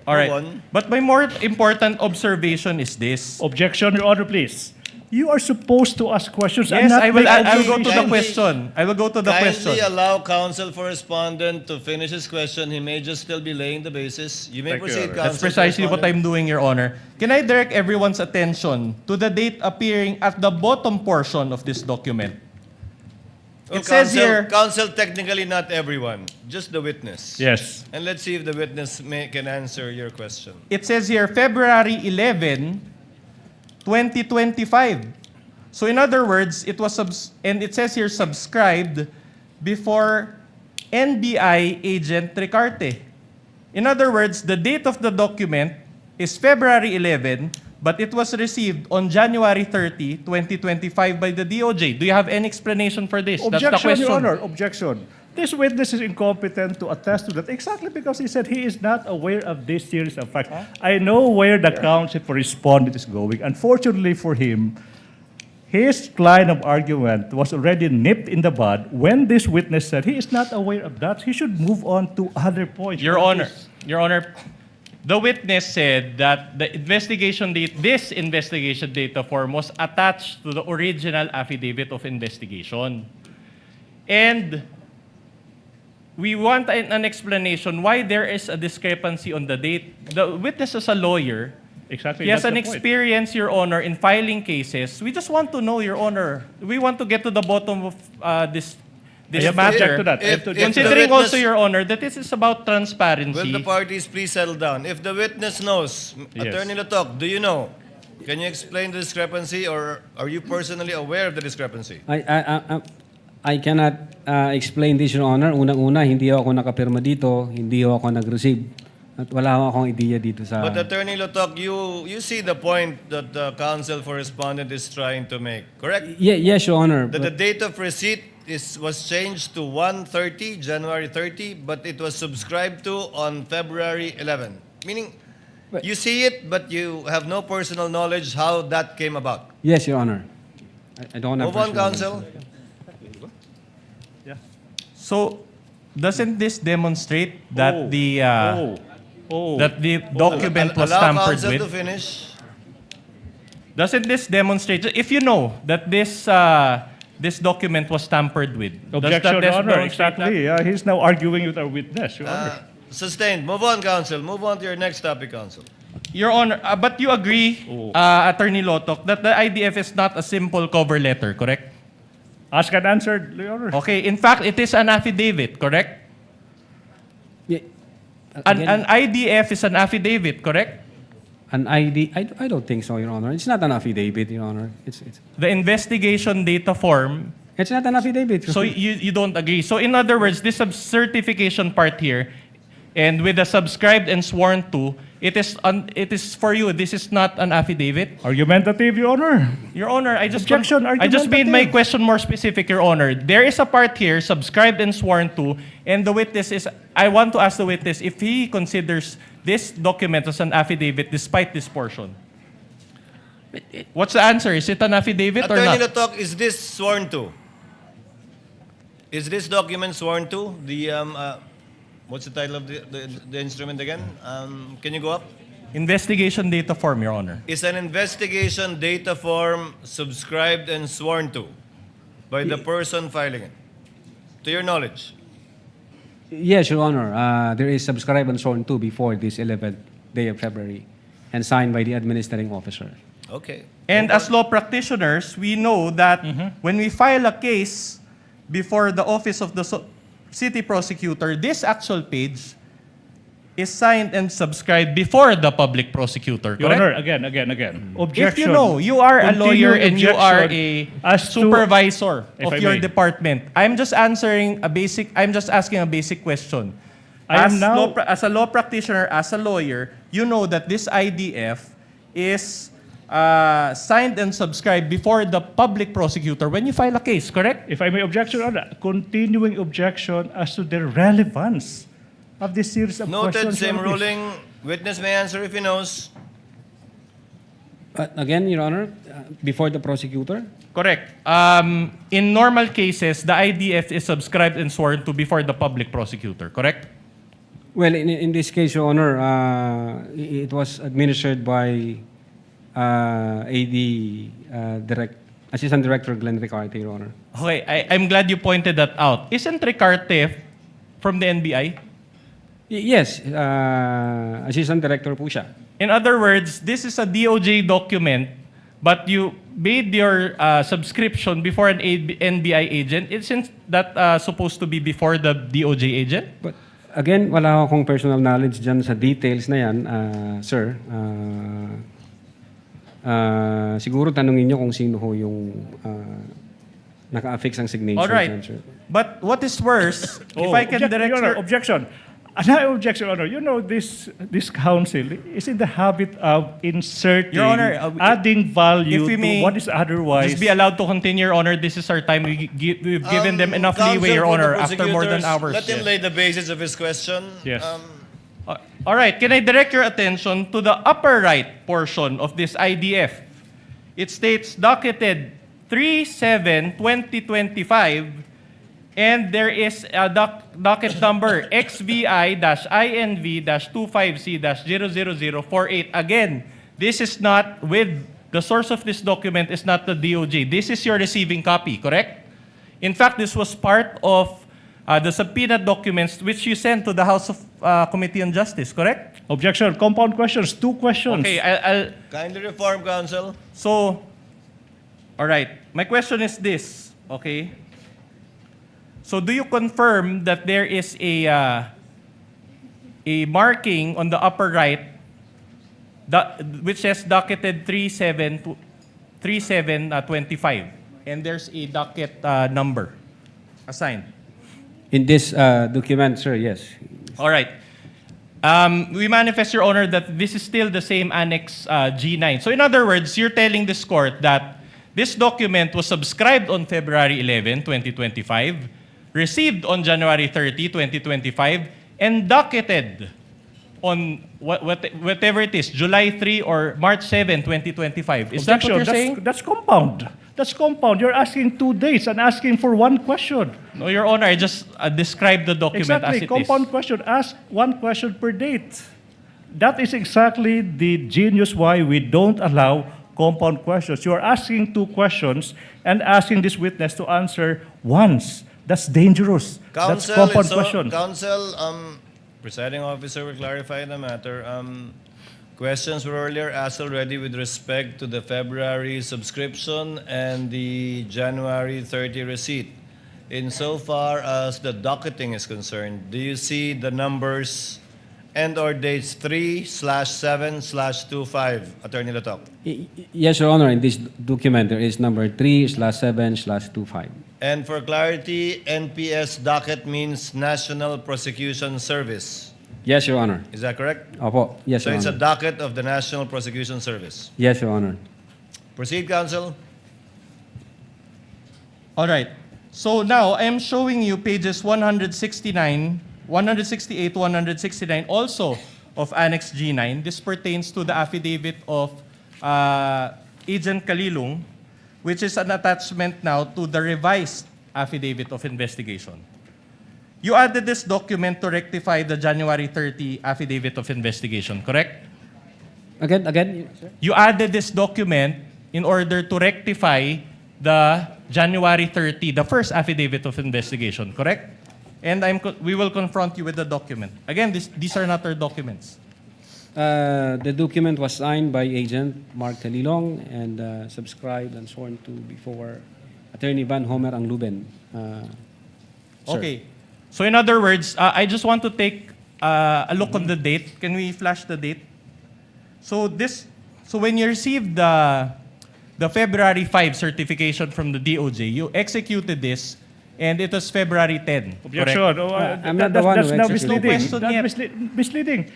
All right. Go on. But my more important observation is this. Objection, Your Honor, please. You are supposed to ask questions. Yes, I will go to the Kindly- question. I will go to the question. Kindly allow counsel for Respondent to finish his question. He may just still be laying the basis. You may Thank you, proceed, Your Honor. counsel. That's precisely for what Respondent. I'm doing, Your Honor. Can I direct everyone's attention to the date appearing at the bottom portion of this document? Well, It says here, counsel, technically not everyone, just the witness. Yes. And let's see if the witness can answer your question. it says here February 11, 2025. So in other words, it was and it says here subscribed before NBI agent Ricarte. In other words, the date of the document is February 11, but it was received on January 30, 2025 by the DOJ. Do you have any explanation for this? That's the Objection, question. Your Honor. Objection. This witness is incompetent to attest to that exactly because he said he is not aware of this series of facts. I know where the counsel for respondent is going. Unfortunately for him, his line of argument was already nipped in the bud when this witness said he is not aware of that. He should move on to other points. Your Honor, the witness said that the this investigation data form was attached to the original affidavit of investigation. And we want an explanation why there is a discrepancy on the date. The witness is a lawyer. Exactly. He has that's an the point. experience, Your Honor, in filing cases. We just want to know, Your Honor. We want to get to the bottom of this I have to matter. object to that. I have to object to that. Considering witness- also, Your Honor, that this is about transparency. Will the parties please settle down? If the witness knows, Yes. Attorney Latok, do you know? Can you explain the discrepancy, or are you personally aware of the discrepancy? I cannot explain this, Your Honor. Unang-una, hindi ako nakapirma dito, hindi ako nag-receive. At wala akong ideya dito sa... But Attorney Latok, you see the point that the counsel for respondent is trying to make, correct? Yes, Your Honor. That the but- date of receipt was changed to 1/30, January 30, but it was subscribed to on February 11. Meaning, you see it, but you have no personal knowledge how that came about. Yes, Your Honor. I don't have... Move on, personal counsel. So, doesn't this demonstrate that Oh. that the document was Allow tampered counsel with? to finish. Doesn't this demonstrate, if you know that this document was tampered with, Objection, does Your that Honor. demonstrate that? Exactly. He's now arguing with our witness, Your Honor. Sustained. Move on, counsel. Move on to your next topic, counsel. Your Honor, but you agree, Attorney Lotok, that the IDF is not a simple cover letter, correct? Ask and answered, Your Honor. Okay, in fact, it is an affidavit, correct? Yeah. An IDF is an affidavit, correct? An ID... I don't think so, Your Honor. It's not an affidavit, Your Honor. It's The investigation data form. It's not an affidavit. So you don't agree. So in other words, this certification part here, and with the subscribed and sworn to, it is for you. This is not an affidavit. Argumentative, Your Honor. Your Honor, I just Objection, I just made my argumentative. question more specific, Your Honor. There is a part here, subscribed and sworn to, and the witness is. I want to ask the witness if he considers this document as an affidavit despite this portion. What's the answer? Is it an affidavit or Attorney not? Latok, is this sworn to? Is this document sworn to? What's the title of the instrument again? Can you go up? Investigation data form, Your Honor. Is an investigation data form subscribed and sworn to by the person filing it? To your knowledge? Yes, Your Honor. There is subscribed and sworn to before this 11th day of February and signed by the administrating officer. Okay. And as law practitioners, we know that when we file a case before the office of the city prosecutor, this actual page is signed and subscribed before the public prosecutor, Your correct? Honor, again. Objection. If you know, you are a lawyer and you are a Objection as to- supervisor If of I your may. department. I'm just asking a basic question. I am now- As a law practitioner, as a lawyer, you know that this IDF is signed and subscribed before the public prosecutor when you file a case, correct? If I may objection, Your Honor, continuing objection as to the relevance of this series of Noted, questions. same Your Honor, please. ruling. Witness may answer if he knows. Again, Your Honor, before the prosecutor? Correct. In normal cases, the IDF is subscribed and sworn to before the public prosecutor, correct? Well, in this case, Your Honor, it was administered by AD Assistant Director Glenn Ricarte, Your Honor. Okay, I'm glad you pointed that out. Isn't Ricarte from the NBI? Yes, Assistant Director po siya. In other words, this is a DOJ document, but you made your subscription before an NBI agent. Isn't that supposed to be before the DOJ agent? But again, wala akong personal knowledge dyan sa details na yan, sir. Siguro tanungin nyo kung sino ho yung naka-affix ang signature. All right. Dyan, sir. But what is worse, if I can direct Your Honor, your... objection. Another objection, Your Honor. You know, this council is in the habit of inserting, Your Honor, adding value if we may to what is otherwise. Just be allowed to continue, Your Honor. This is our time. We've given them enough leeway, Your Honor, after more than hours. Let him lay the basis of his question. Yes. All right, can I direct your attention to the upper right portion of this IDF? It states docketed 3/7/2025, and there is a docket number XVI-INV-25C-00048. Again, this is not with, the source of this document is not the DOJ. This is your receiving copy, correct? In fact, this was part of the subpoena documents which you sent to the House of Committee on Justice, correct? Objection. Compound questions. 2 questions. Okay, I'll Kindly reform, counsel. so, all right. My question is this, okay? So, do you confirm that there is a marking on the upper right which says docketed 3/7/25, and there's a docket number assigned? In this document, sir, yes. All right. We manifest, Your Honor, that this is still the same Annex G9. So in other words, you're telling this court that this document was subscribed on February 11, 2025, received on January 30, 2025, and docketed on whatever it is, July 3 or March 7, 2025. Is that what you're saying? That's compound. That's compound. You're asking 2 dates and asking for 1 question. No, Your Honor, I just described the document as Exactly. it Compound is. question. Ask 1 question per date. That is exactly the genius why we don't allow compound questions. You are asking 2 questions and asking this witness to answer once. That's dangerous. That's Counsel, compound question. Counsel, presiding officer will clarify the matter. Questions were earlier asked already with respect to the February subscription and the January 30 receipt. Insofar as the docketing is concerned, do you see the numbers and or dates 3/7/25, Attorney Latok? Yes, Your Honor, in this document, there is number 3/7/25. And for clarity, NPS docket means National Prosecution Service. Yes, Your Honor. Is that correct? Opo. Yes, So Your it's a Honor. docket of the National Prosecution Service. Yes, Your Honor. Proceed, counsel. All right. So now I am showing you pages 169, 168, 169 also of Annex G9. This pertains to the affidavit of Agent Kalilung, which is an attachment now to the revised affidavit of investigation. You added this document to rectify the January 30 affidavit of investigation, correct? Again, sir? You added this document in order to rectify the January 30, the first affidavit of investigation, correct? And we will confront you with the document. Again, these are not our documents. The document was signed by Agent Mark Talilong and subscribed and sworn to before Attorney Van Homer Angluben. Sir. Okay. So in other words, I just want to take a look on the date. Can we flash the date? So when you received the February 5 certification from the DOJ, you executed this, and it was February 10. Objection. Correct? Oh, I'm not the one that's who now executed misleading. it. That's misleading.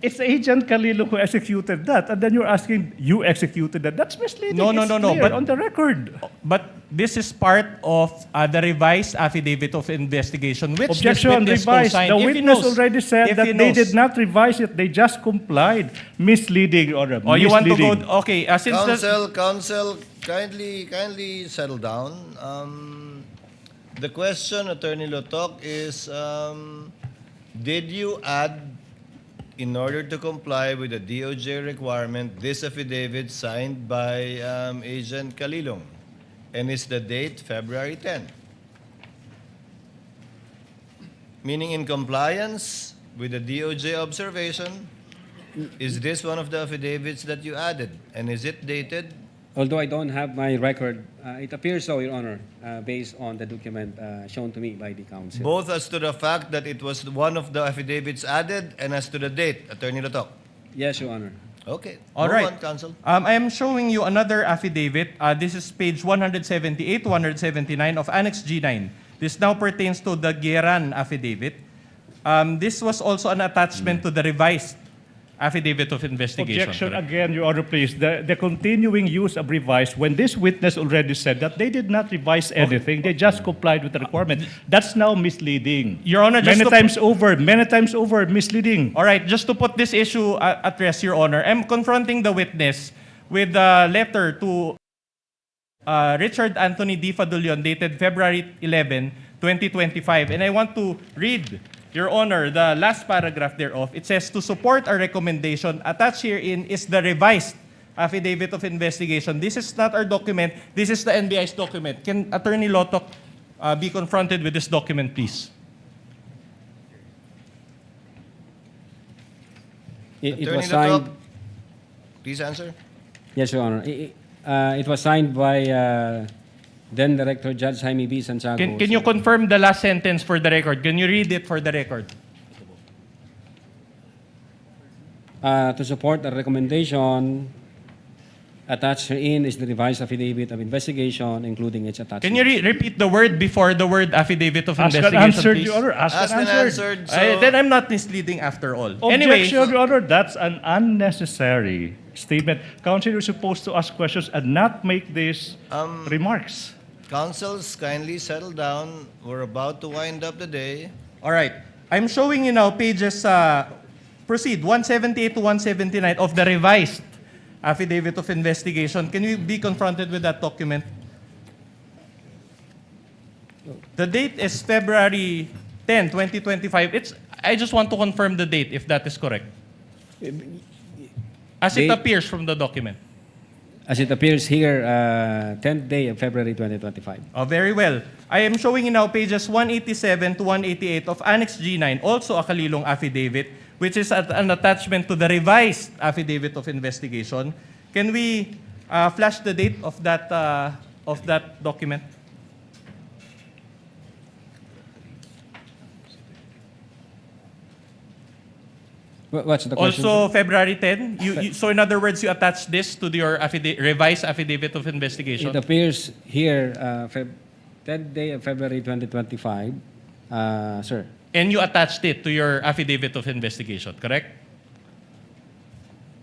It's Agent Calilo who executed that, and then you're asking, you executed that. That's misleading. No. It's clear But on the record. But this is part of the revised affidavit of investigation, which this Objection, witness revised. co-signed. The If he witness knows- already said if that he they knows. did not revise it. They just complied. Misleading, or Oh, you want to go? misleading. Okay, since Counsel, kindly settle down. The question, Attorney Lotok, is did you add, in order to comply with the DOJ requirement, this affidavit signed by Agent Calilong? And is the date February 10? Meaning in compliance with the DOJ observation, is this one of the affidavits that you added? And is it dated? Although I don't have my record, it appears so, Your Honor, based on the document shown to me by the counsel. Both as to the fact that it was one of the affidavits added and as to the date, Attorney Lotok? Yes, Your Honor. Okay. All Go right. on, Counsel. I am showing you another affidavit. This is page 178, 179 of Annex G9. This now pertains to the Gueran affidavit. This was also an attachment to the revised affidavit of investigation. Objection again, Your Honor, please. The continuing use of revised, when this witness already said that they did not revise anything, they just complied with the requirement. That's now misleading. Your Honor, just many to times over, misleading. All right, just to put this issue at rest, Your Honor, I'm confronting the witness with a letter to Richard Anthony D. Fadulion dated February 11, 2025. And I want to read, Your Honor, the last paragraph thereof. It says, to support our recommendation, attached herein is the revised affidavit of investigation. This is not our document. This is the NBI's document. Can Attorney Lotok be confronted with this document, please? It Attorney was signed. Lotok, please answer. Yes, Your Honor. It was signed by then Director Judge Jaime B. Santiago. Can you confirm the last sentence for the record? Can you read it for the record? To support the recommendation, attached herein is the revised affidavit of investigation, including its attachment. Can you repeat the word before the word affidavit of Ask and investigation, answered, please? Your Honor. Asked and answered. Then I'm not misleading after all. Objection, Anyway, Your Honor. That's an unnecessary statement. Counsel is supposed to ask questions and not make these remarks. Counsels, kindly settle down. We're about to wind up the day. all right. I'm showing you now pages, proceed, 178 to 179 of the revised affidavit of investigation. Can we be confronted with that document? The date is February 10, 2025. I just want to confirm the date, if that is correct. As it Date- appears from the document. As it appears here, 10th day of February 2025. Oh, very well. I am showing you now pages 187 to 188 of Annex G9, also a Kalilong affidavit, which is an attachment to the revised affidavit of investigation. Can we flash the date of that document? What's the question? Also, February 10. So, in other words, you attach this to your revised affidavit of investigation. It appears here, 10th day of February 2025, sir. And you attached it to your affidavit of investigation, correct?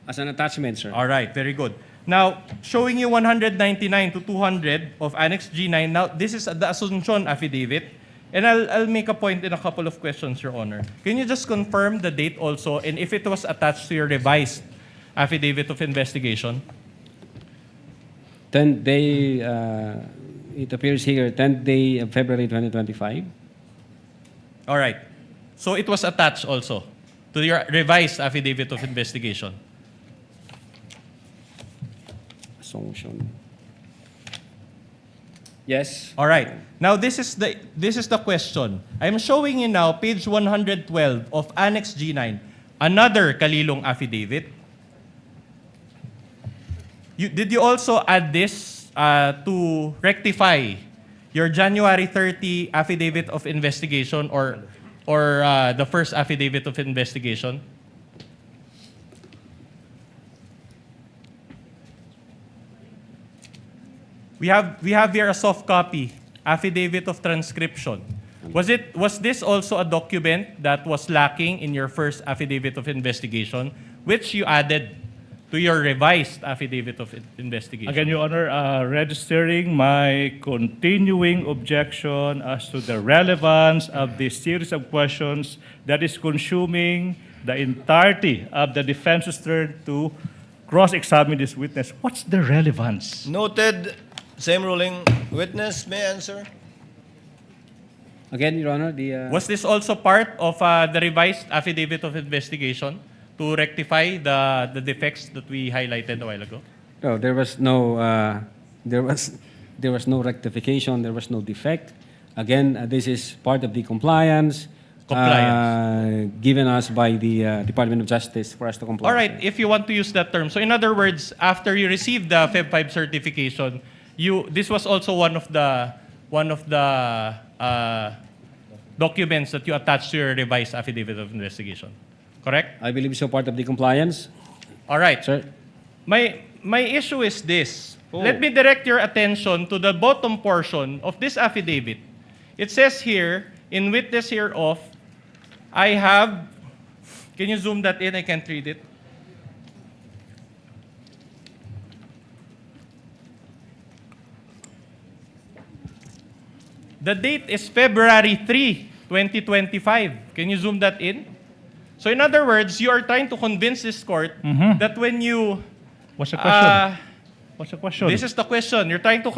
As an attachment, sir. All right, very good. Now, showing you 199 to 200 of Annex G9. Now, this is the Asuncion affidavit. And I'll make a point in a couple of questions, Your Honor. Can you just confirm the date also and if it was attached to your revised affidavit of investigation? 10th day, it appears here, 10th day of February 2025. All right. So it was attached also to your revised affidavit of investigation. Assumption. Yes. All right. Now this is the question. I'm showing you now page 112 of Annex G9, another Kalilong affidavit. Did you also add this to rectify your January 30 affidavit of investigation or the first affidavit of investigation? We have here a soft copy, affidavit of transcription. Was this also a document that was lacking in your first affidavit of investigation, which you added to your revised affidavit of investigation? Again, Your Honor, registering my continuing objection as to the relevance of this series of questions that is consuming the entirety of the defense's turn to cross-examine this witness. What's the relevance? Noted. Same ruling. Witness may answer. Again, Your Honor, Was this also part of the revised affidavit of investigation to rectify the defects that we highlighted a while ago? No, there was no rectification. There was no defect. Again, this is part of the compliance given us by the Department of Justice for us to comply. All right, if you want to use that term. So in other words, after you received the Feb 5 certification, this was also one of the documents that you attached to your revised affidavit of investigation. Correct? I believe so, part of the compliance. All right. Sir? My issue is this. Let me direct your attention to the bottom portion of this affidavit. It says here, in witness hereof, I have, can you zoom that in? I can't read it. The date is February 3, 2025. Can you zoom that in? So in other words, you are trying to convince this court that when you... What's the question? What's the question? This is the question. Are you trying to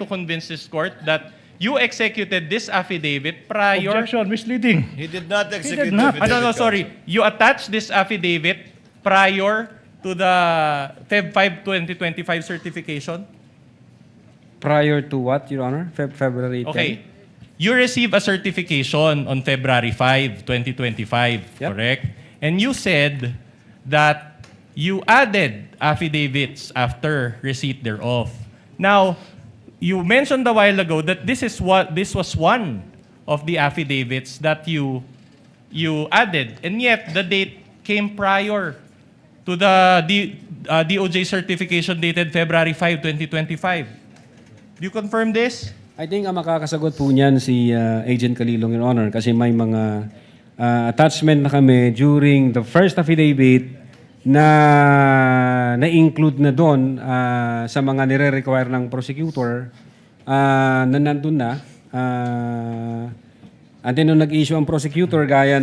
convince this court that you executed this affidavit prior... Objection, misleading. He did not execute did not. the affidavit, No, sorry. You attached this affidavit prior to the Feb 5, 2025 certification? Prior to what, Your Honor? February 10? Okay. You received a certification on February 5, 2025, Yep. correct? And you said that you added affidavits after receipt thereof. Now, you mentioned a while ago that this was one of the affidavits that you added, and yet the date came prior to the DOJ certification dated February 5, 2025. Do you confirm this? I think ang makakasagot po niyan si Agent Calilong, Your Honor, kasi may mga attachment na kami during the first affidavit na na-include na doon sa mga nire-require ng prosecutor na nandun na. And then nung nag-issue ang prosecutor, gaya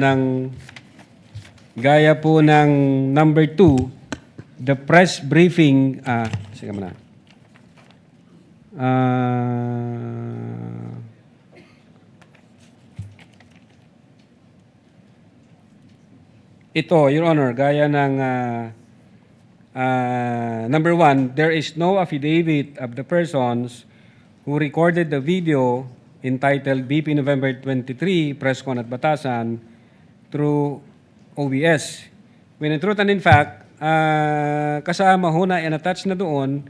po ng number 2, the press briefing, sige muna. Ito, Your Honor, gaya ng number 1, there is no affidavit of the persons who recorded the video entitled BP November 23, Press Con at Batasan through OBS. When in truth and in fact, kasama ho na and-attach na doon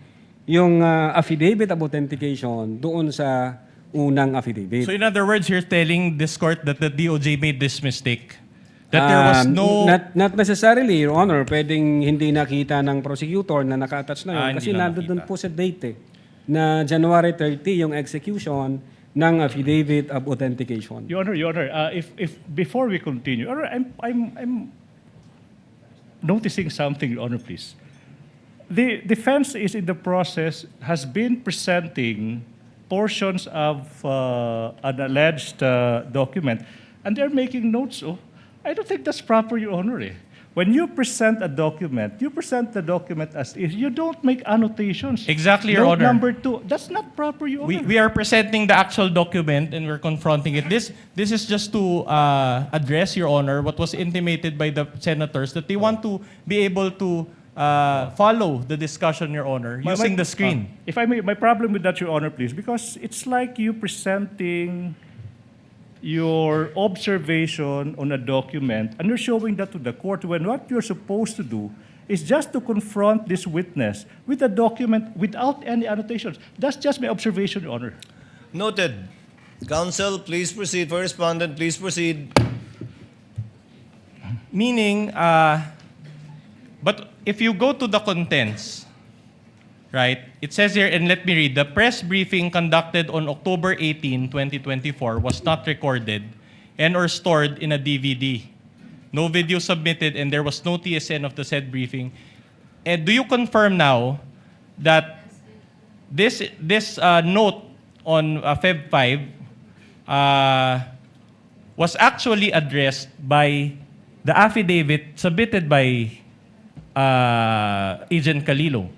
yung affidavit of authentication doon sa unang affidavit. So in other words, you're telling this court that the DOJ made this mistake? That there was no... Not necessarily, Your Honor. Pwedeng hindi nakita ng prosecutor na naka-attach na yun. Kasi nandun po sa date na January 30 yung execution ng affidavit of authentication. Your Honor, if before we continue, Your Honor, I'm noticing something, Your Honor, please. The defense is in the process, has been presenting portions of an alleged document, and they're making notes. I don't think that's proper, Your Honor. When you present a document, you present the document as is. You don't make annotations. Exactly, Your Note Honor. number 2, that's not proper, Your Honor. We are presenting the actual document and we're confronting it. This is just to address, Your Honor, what was intimated by the senators that they want to be able to follow the discussion, Your Honor, using the screen. If I may, my problem with that, Your Honor, please, because it's like you presenting your observation on a document and you're showing that to the court when what you're supposed to do is just to confront this witness with a document without any annotations. That's just my observation, Your Honor. Noted. Counsel, please proceed. For respondent, please proceed. Meaning, but if you go to the contents, right? It says here, and let me read, the press briefing conducted on October 18, 2024 was not recorded and or stored in a DVD. No video submitted and there was no TSN of the said briefing. And do you confirm now that this note on Feb 5 was actually addressed by the affidavit submitted by Agent Calilo?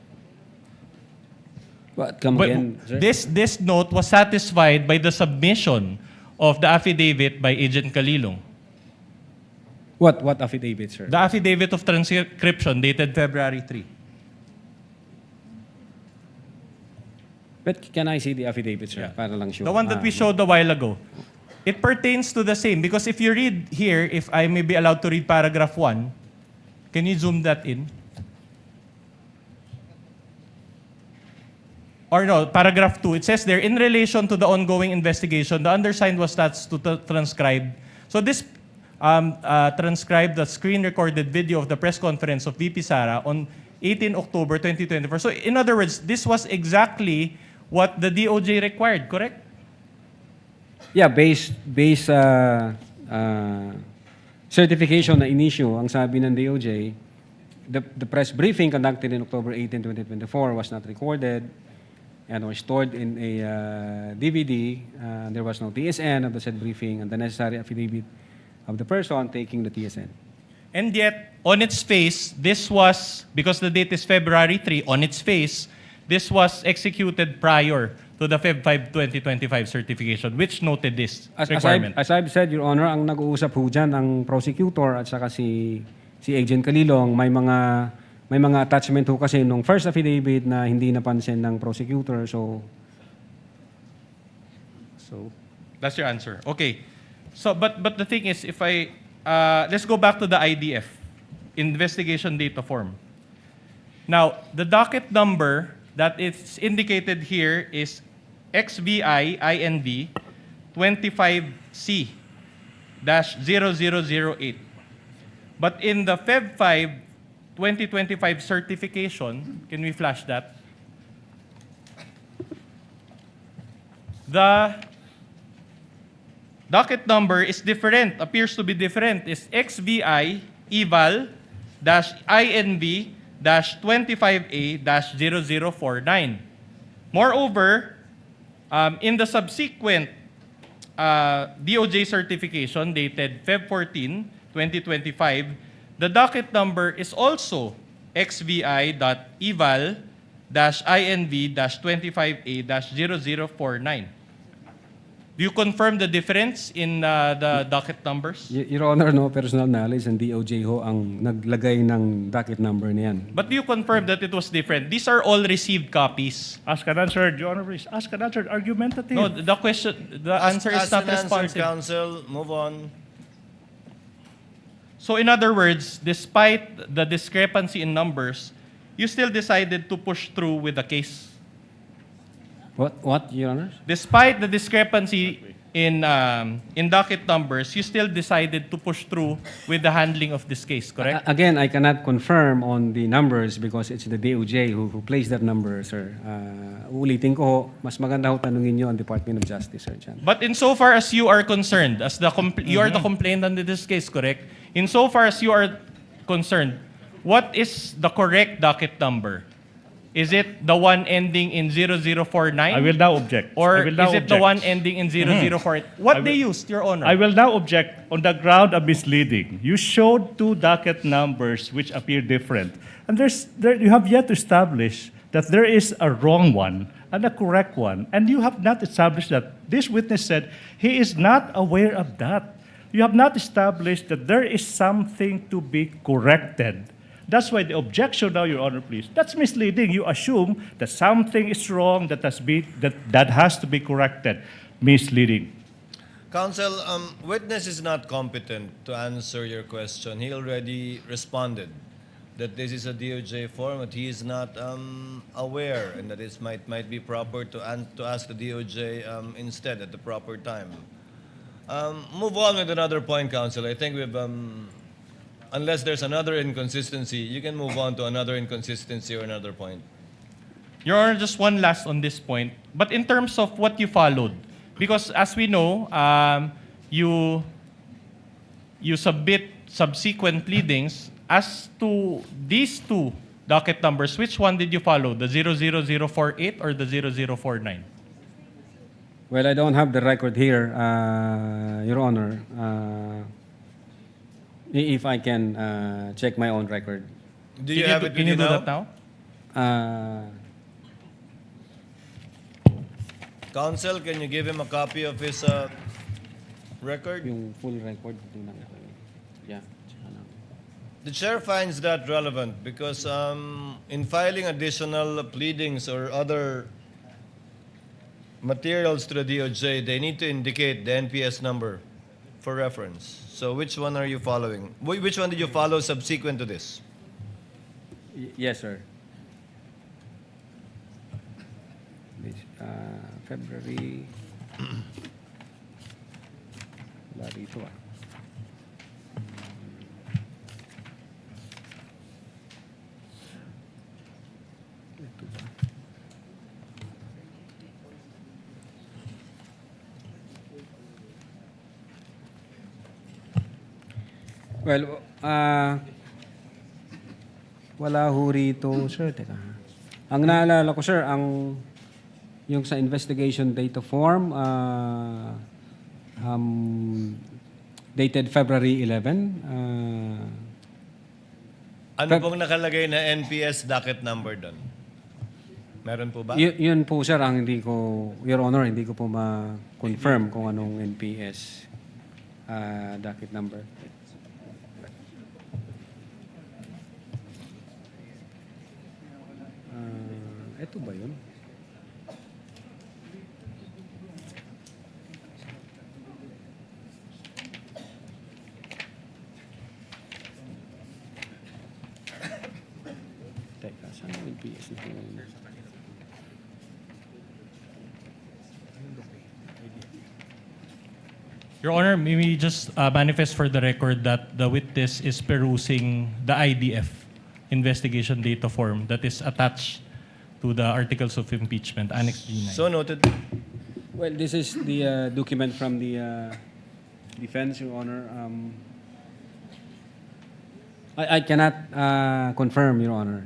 What? Come But again, sir? this note was satisfied by the submission of the affidavit by Agent Calilo. What affidavit, sir? The affidavit of transcription dated February 3. But can I see the affidavit, sir? Para lang sure. The one that we showed a while ago. It pertains to the same because if you read here, if I may be allowed to read paragraph 1, can you zoom that in? Or no, paragraph 2, it says there, in relation to the ongoing investigation, the undersigned was tasked to transcribe. So this transcribed the screen-recorded video of the press conference of VP Sara on 18 October 2024. So in other words, this was exactly what the DOJ required, correct? Yeah, based certification na in-issue, ang sabi ng DOJ, the press briefing conducted in October 18, 2024 was not recorded and was stored in a DVD. There was no TSN of the said briefing and the necessary affidavit of the person taking the TSN. And yet, on its face, this was, because the date is February 3, on its face, this was executed prior to the Feb 5, 2025 certification, which noted this requirement. As I've said, Your Honor, ang nag-uusap po dyan, ang prosecutor at saka si Agent Calilong, may mga attachment ho kasi nung first affidavit na hindi napansin ng prosecutor. So that's your answer. Okay. So, but the thing is, if I let's go back to the IDF, investigation data form. Now, the docket number that is indicated here is XVI-INV 25C-0008. But in the Feb 5, 2025 certification, can we flash that? The docket number is different, appears to be different. It's XVI EVAL-INV-25A-0049. Moreover, in the subsequent DOJ certification dated Feb 14, 2025, the docket number is also XVI-INV-25A-0049. Do you confirm the difference in the docket numbers? Your Honor, no personal knowledge and DOJ ho ang naglagay ng docket number na yan. But do you confirm that it was different? These are all received copies. Ask and answer, Your Honor, please. Ask and answer, argumentative. No, the question, the answer is not responsive. Counsel, move on. So in other words, despite the discrepancy in numbers, you still decided to push through with the case. What, Your Honor? Despite the discrepancy in docket numbers, you still decided to push through with the handling of this case, correct? Again, I cannot confirm on the numbers because it's the DOJ who placed that number, sir. Ulitin ko ho, mas maganda ho tanungin nyo ang Department of Justice, sir. Chan. But insofar as you are concerned, as you are the complainant in this case, correct? Insofar as you are concerned, what is the correct docket number? Is it the one ending in 0049? I will now object. Or I will now is it the object. one ending in 0048? What they used, Your Honor? I will now object on the ground of misleading. You showed two docket numbers which appear different. And you have yet to establish that there is a wrong one and a correct one. And you have not established that. This witness said he is not aware of that. You have not established that there is something to be corrected. That's why the objection now, Your Honor, please. That's misleading. You assume that something is wrong that has to be corrected. Misleading. Counsel, witness is not competent to answer your question. He already responded that this is a DOJ form, but he is not aware, and that it might be proper to ask the DOJ instead at the proper time. Move on with another point, Counsel. I think we've, unless there's another inconsistency, you can move on to another inconsistency or another point. Your Honor, just one last on this point. But in terms of what you followed, because as we know, you submit subsequent pleadings as to these two docket numbers. Which one did you follow, the 00048 or the 0049? Well, I don't have the record here, Your Honor. If I can check my own record. Do you have it with Can you you do now? that now? Counsel, can you give him a copy of his record? Yung full record. Tingnan ko. Yeah. The chair finds that relevant because in filing additional pleadings or other materials to the DOJ, they need to indicate the NPS number for reference. So which one are you following? Which one did you follow subsequent to this? Yes, sir. February. Wala rito ah. Ito ba? Well, wala ho rito, sir. Teka. Ang naalala ko, sir, yung sa investigation data form, dated February 11. Ano pong nakalagay na NPS docket number doon? Meron po ba? Yun po, sir, ang hindi ko, Your Honor, hindi ko po ma-confirm kung anong NPS docket number. Ito ba yun? Teka, saan ang NPS nito? Your Honor, may we just manifest for the record that the witness is perusing the IDF investigation data form that is attached to the articles of impeachment, Annex G9. So noted. Well, this is the document from the defense, Your Honor. I cannot confirm, Your Honor.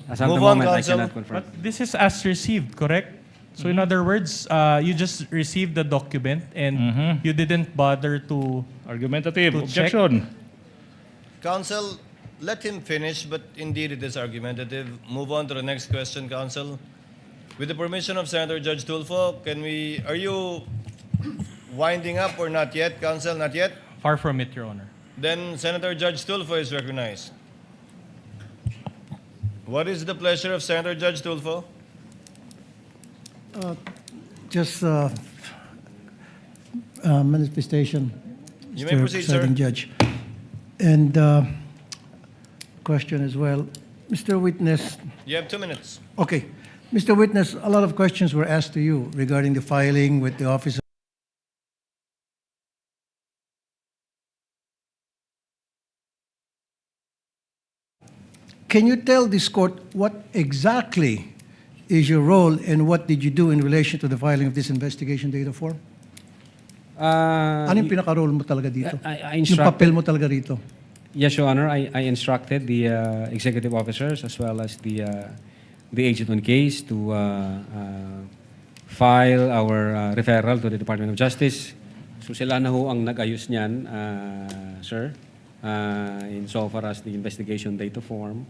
As of the Move on, moment, I counsel. cannot confirm. But this is as received, correct? So in other words, you just received the document and you didn't bother to Argumentative. To check. Objection. Counsel, let him finish, but indeed it is argumentative. Move on to the next question, counsel. With the permission of Senator Judge Tulfo, are you winding up or not yet, counsel? Not yet? Far from it, Your Honor. Then Senator Judge Tulfo is recognized. What is the pleasure of Senator Judge Tulfo? Just manifestation, You may Mr. proceed, sir. Presiding Judge. And question as well. Mr. Witness, You have 2 minutes. okay. Mr. Witness, a lot of questions were asked to you regarding the filing with the Office of Can you tell this court what exactly is your role and what did you do in relation to the filing of this investigation data form? Ano yung pinaka-role mo talaga dito? I Yung papel mo talaga rito? Yes, Your Honor. I instructed the executive officers as well as the agent on case to file our referral to the Department of Justice. So sila na ho ang nag-ayos niyan, sir, insofar as the investigation data form,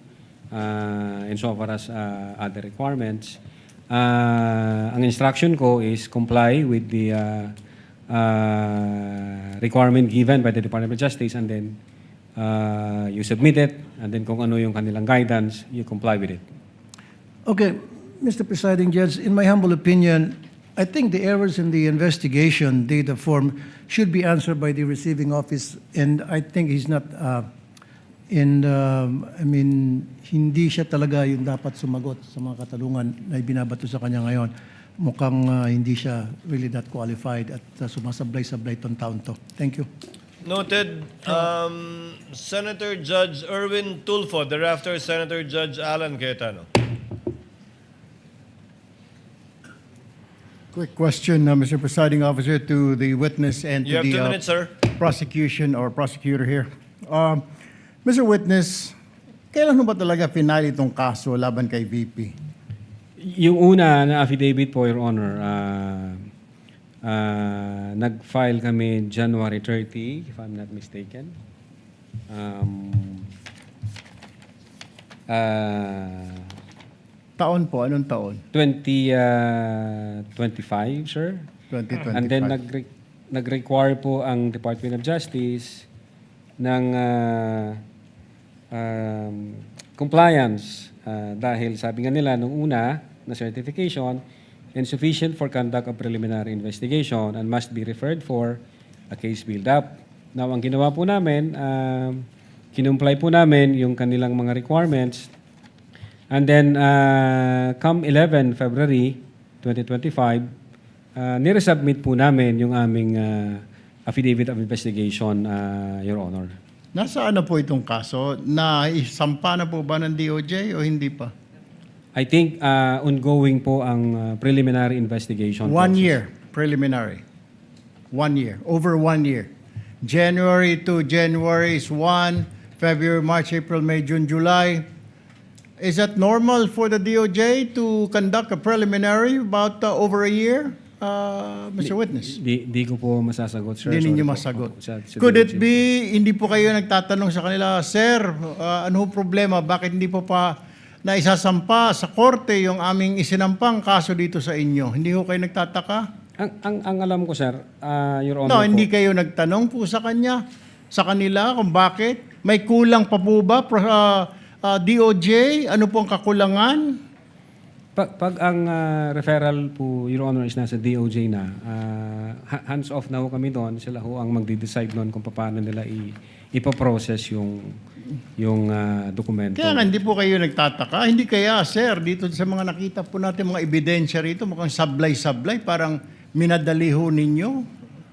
insofar as other requirements. Ang instruction ko is comply with the requirement given by the Department of Justice, and then you submit it, and then kung ano yung kanilang guidance, you comply with it. Okay, Mr. Presiding Judge, in my humble opinion, I think the errors in the investigation data form should be answered by the receiving office, and I think he's not, hindi siya talaga yung dapat sumagot sa mga katanungan na ibinabato sa kanya ngayon. Mukhang hindi siya really that qualified at sumasablay-sablay itong taon to. Thank you. Noted. Senator Judge Erwin Tulfo, thereafter Senator Judge Alan Cayetano. Quick question, Mr. Presiding Officer, to the witness and You to have the 2 minutes, sir. prosecution or prosecutor here. Mr. Witness, kailan mo ba talaga final itong kaso laban kay VP? Yung una na affidavit po, Your Honor, nag-file kami January 30, if I'm not mistaken. Taon po, anong taon? 2025, sir. 2025. And then nag-require po ang Department of Justice ng compliance dahil sabi nga nila nung una na certification insufficient for conduct of preliminary investigation and must be referred for a case build-up. Now, ang ginawa po namin, kinumply po namin yung kanilang mga requirements. And then, come 11 February 2025, niresubmit po namin yung aming affidavit of investigation, Your Honor. Nasaan na po itong kaso? Naisampa na po ba ng DOJ o hindi pa? I think ongoing po ang preliminary investigation. 1 year, preliminary. 1 year, over 1 year. January to January is 1, February, March, April, May, June, July. Is that normal for the DOJ to conduct a preliminary about over a year, Mr. Witness? Di ko po masasagot, sir. Hindi ninyo Sorry po. masagot. Sa Could DOJ. it be, hindi po kayo nagtatanong sa kanila, Sir, ano problema? Bakit hindi po pa naisasampa sa korte yung aming isinampang kaso dito sa inyo? Hindi po kayo nagtataka? Ang alam ko, sir, Your Honor No, po, hindi kayo nagtanong po sa kanila kung bakit? May kulang pa po ba? DOJ, ano po ang kakulangan? Pag ang referral po, Your Honor, is nasa DOJ na, hands off na ho kami doon. Sila ho ang magde-decide noon kung paano nila ipoprocess yung dokumento. Kaya nga, hindi po kayo nagtataka. Hindi kaya, sir, dito sa mga nakita po natin mga ebidensya rito, mukhang sablay-sablay, parang minadali ho ninyo.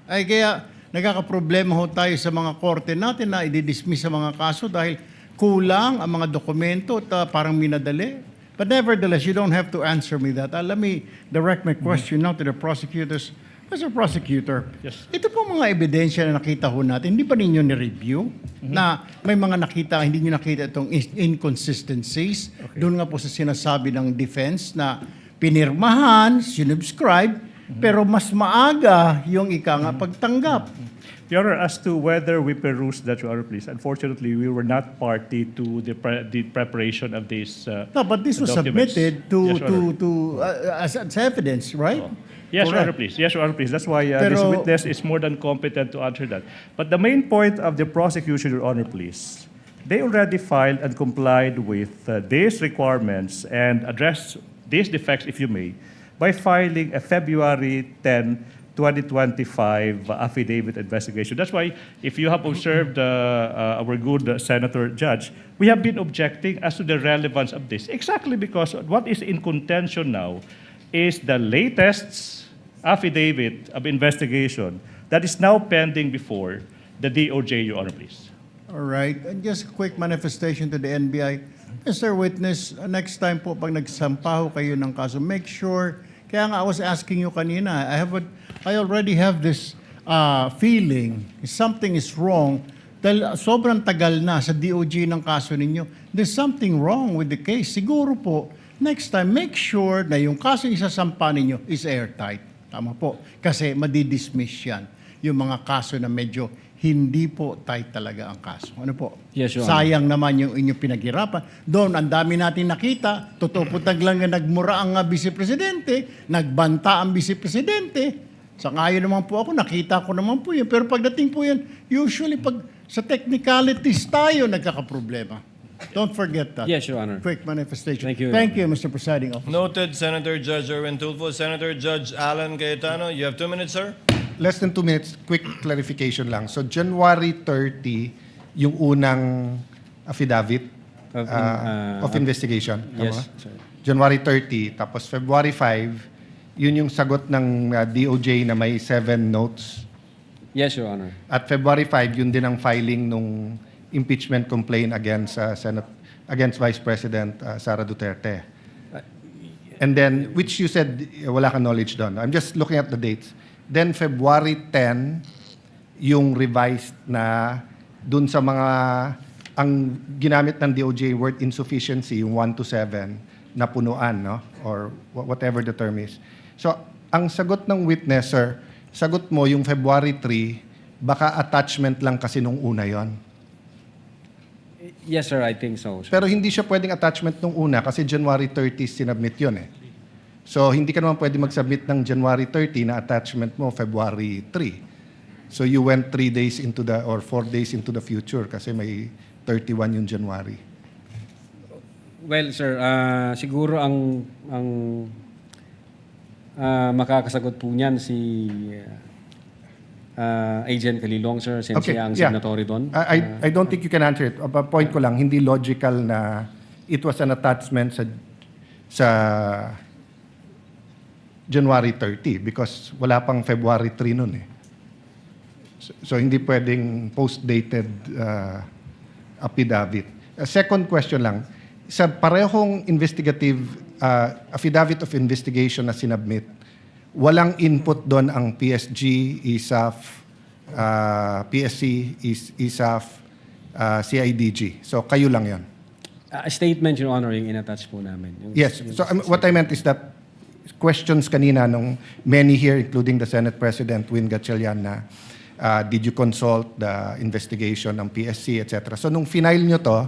Ay kaya, nagkakaproblema ho tayo sa mga korte natin na i-dismiss sa mga kaso dahil kulang ang mga dokumento at parang minadali. But nevertheless, you don't have to answer me that. Let me direct my question now to the prosecutors. Mr. Prosecutor, ito po mga ebidensya na nakita ho natin, hindi ba ninyo ni-review na may mga nakita, hindi nyo nakita itong inconsistencies? Doon nga po sa sinasabi ng defense na pinirmahan, sinubscribe, pero mas maaga yung pagtanggap. Your Honor, as to whether we perused that, Your Honor, please, unfortunately, we were not party to the preparation of these No, but this was documents. submitted as evidence, right? Yes, Your Correct. Honor, please. Yes, Your Honor, please. That's why this Pero- witness is more than competent to answer that. But the main point of the prosecution, Your Honor, please, they already filed and complied with these requirements and addressed these defects, if you may, by filing a February 10, 2025 affidavit investigation. That's why, if you have observed our good Senator Judge, we have been objecting as to the relevance of this. Exactly because what is in contention now is the latest affidavit of investigation that is now pending before the DOJ, Your Honor, please. All right. And just a quick manifestation to the NBI. Mr. Witness, next time po pag nagsampaho kayo ng kaso, make sure, kaya nga I was asking you kanina, I already have this feeling something is wrong dahil sobrang tagal na sa DOJ ng kaso ninyo. There's something wrong with the case. Siguro po, next time, make sure na yung kaso isasampa ninyo is airtight. Tama po. Kasi madidismiss yan. Yung mga kaso na medyo hindi po tight talaga ang kaso. Ano po? Yes, Your Honor. Sayang naman yung inyong pinaghirapan. Doon, ang dami natin nakita. Totoo po taglang na nagmura ang vice-presidente, nagbanta ang vice-presidente. Sa ngayon naman po ako, nakita ko naman po yun. Pero pagdating po yun, usually pag sa technicalities tayo nagkakaproblema. Don't forget that. Yes, Your Honor. Quick manifestation. Thank you, Your Thank you, Mr. Presiding Officer. Noted, Senator Judge Erwin Tulfo. Senator Judge Alan Cayetano, you have 2 minutes, sir. Less than 2 minutes, quick clarification lang. So January 30, yung unang affidavit of investigation. Yes, Tama? sir. January 30, tapos February 5, yun yung sagot ng DOJ na may 7 notes. Yes, Your Honor. At February 5, yun din ang filing nung impeachment complaint against Vice President Sara Duterte. And then, which you said wala kang knowledge doon. I'm just looking at the dates. Then February 10, yung revised na dun sa mga, ang ginamit ng DOJ word insufficiency, yung 1 to 7, na punuan, no? Or whatever the term is. So, ang sagot ng witness, sir, sagot mo yung February 3, baka attachment lang kasi nung una yon. Yes, sir, I think so. Sir. Pero hindi siya pwedeng attachment nung una kasi January 30 sinubmit yun eh. So, hindi ka naman pwede mag-submit ng January 30 na attachment mo February 3. So, you went 3 days into the, or 4 days into the future kasi may 31 yung January. Well, sir, siguro ang makakasagot po niyan si Agent Calilong, sir, since siya ang signatory doon. I don't think you can answer it. Point ko lang, hindi logical na it was an attachment sa January 30 because wala pang February 3 nun eh. So hindi pwedeng post-dated affidavit. Second question lang, sa parehong investigative affidavit of investigation na sinubmit, walang input doon ang PSG, ISAF, PSC, ISAF, CIDG. So kayo lang yan. A statement, Your Honor, yung in-attach po namin. Yes. So what I meant is that questions kanina nung many here, including the Senate President, Win Gatchalian, na did you consult the investigation ng PSC, etc. So nung final nyo to,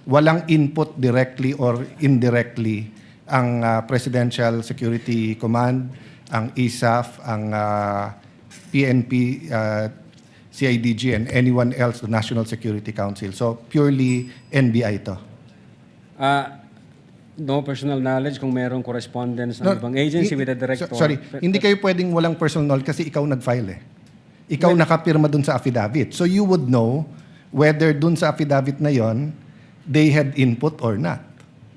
walang input directly or indirectly ang Presidential Security Command, ang ISAF, ang PNP, CIDG, and anyone else, the National Security Council. So purely NBI to. No personal knowledge kung merong correspondence ng ibang agency with the director. Sorry, hindi kayo pwedeng walang personal knowledge kasi ikaw nag-file eh. Ikaw nakapirma dun sa affidavit. So you would know whether dun sa affidavit na yon they had input or not.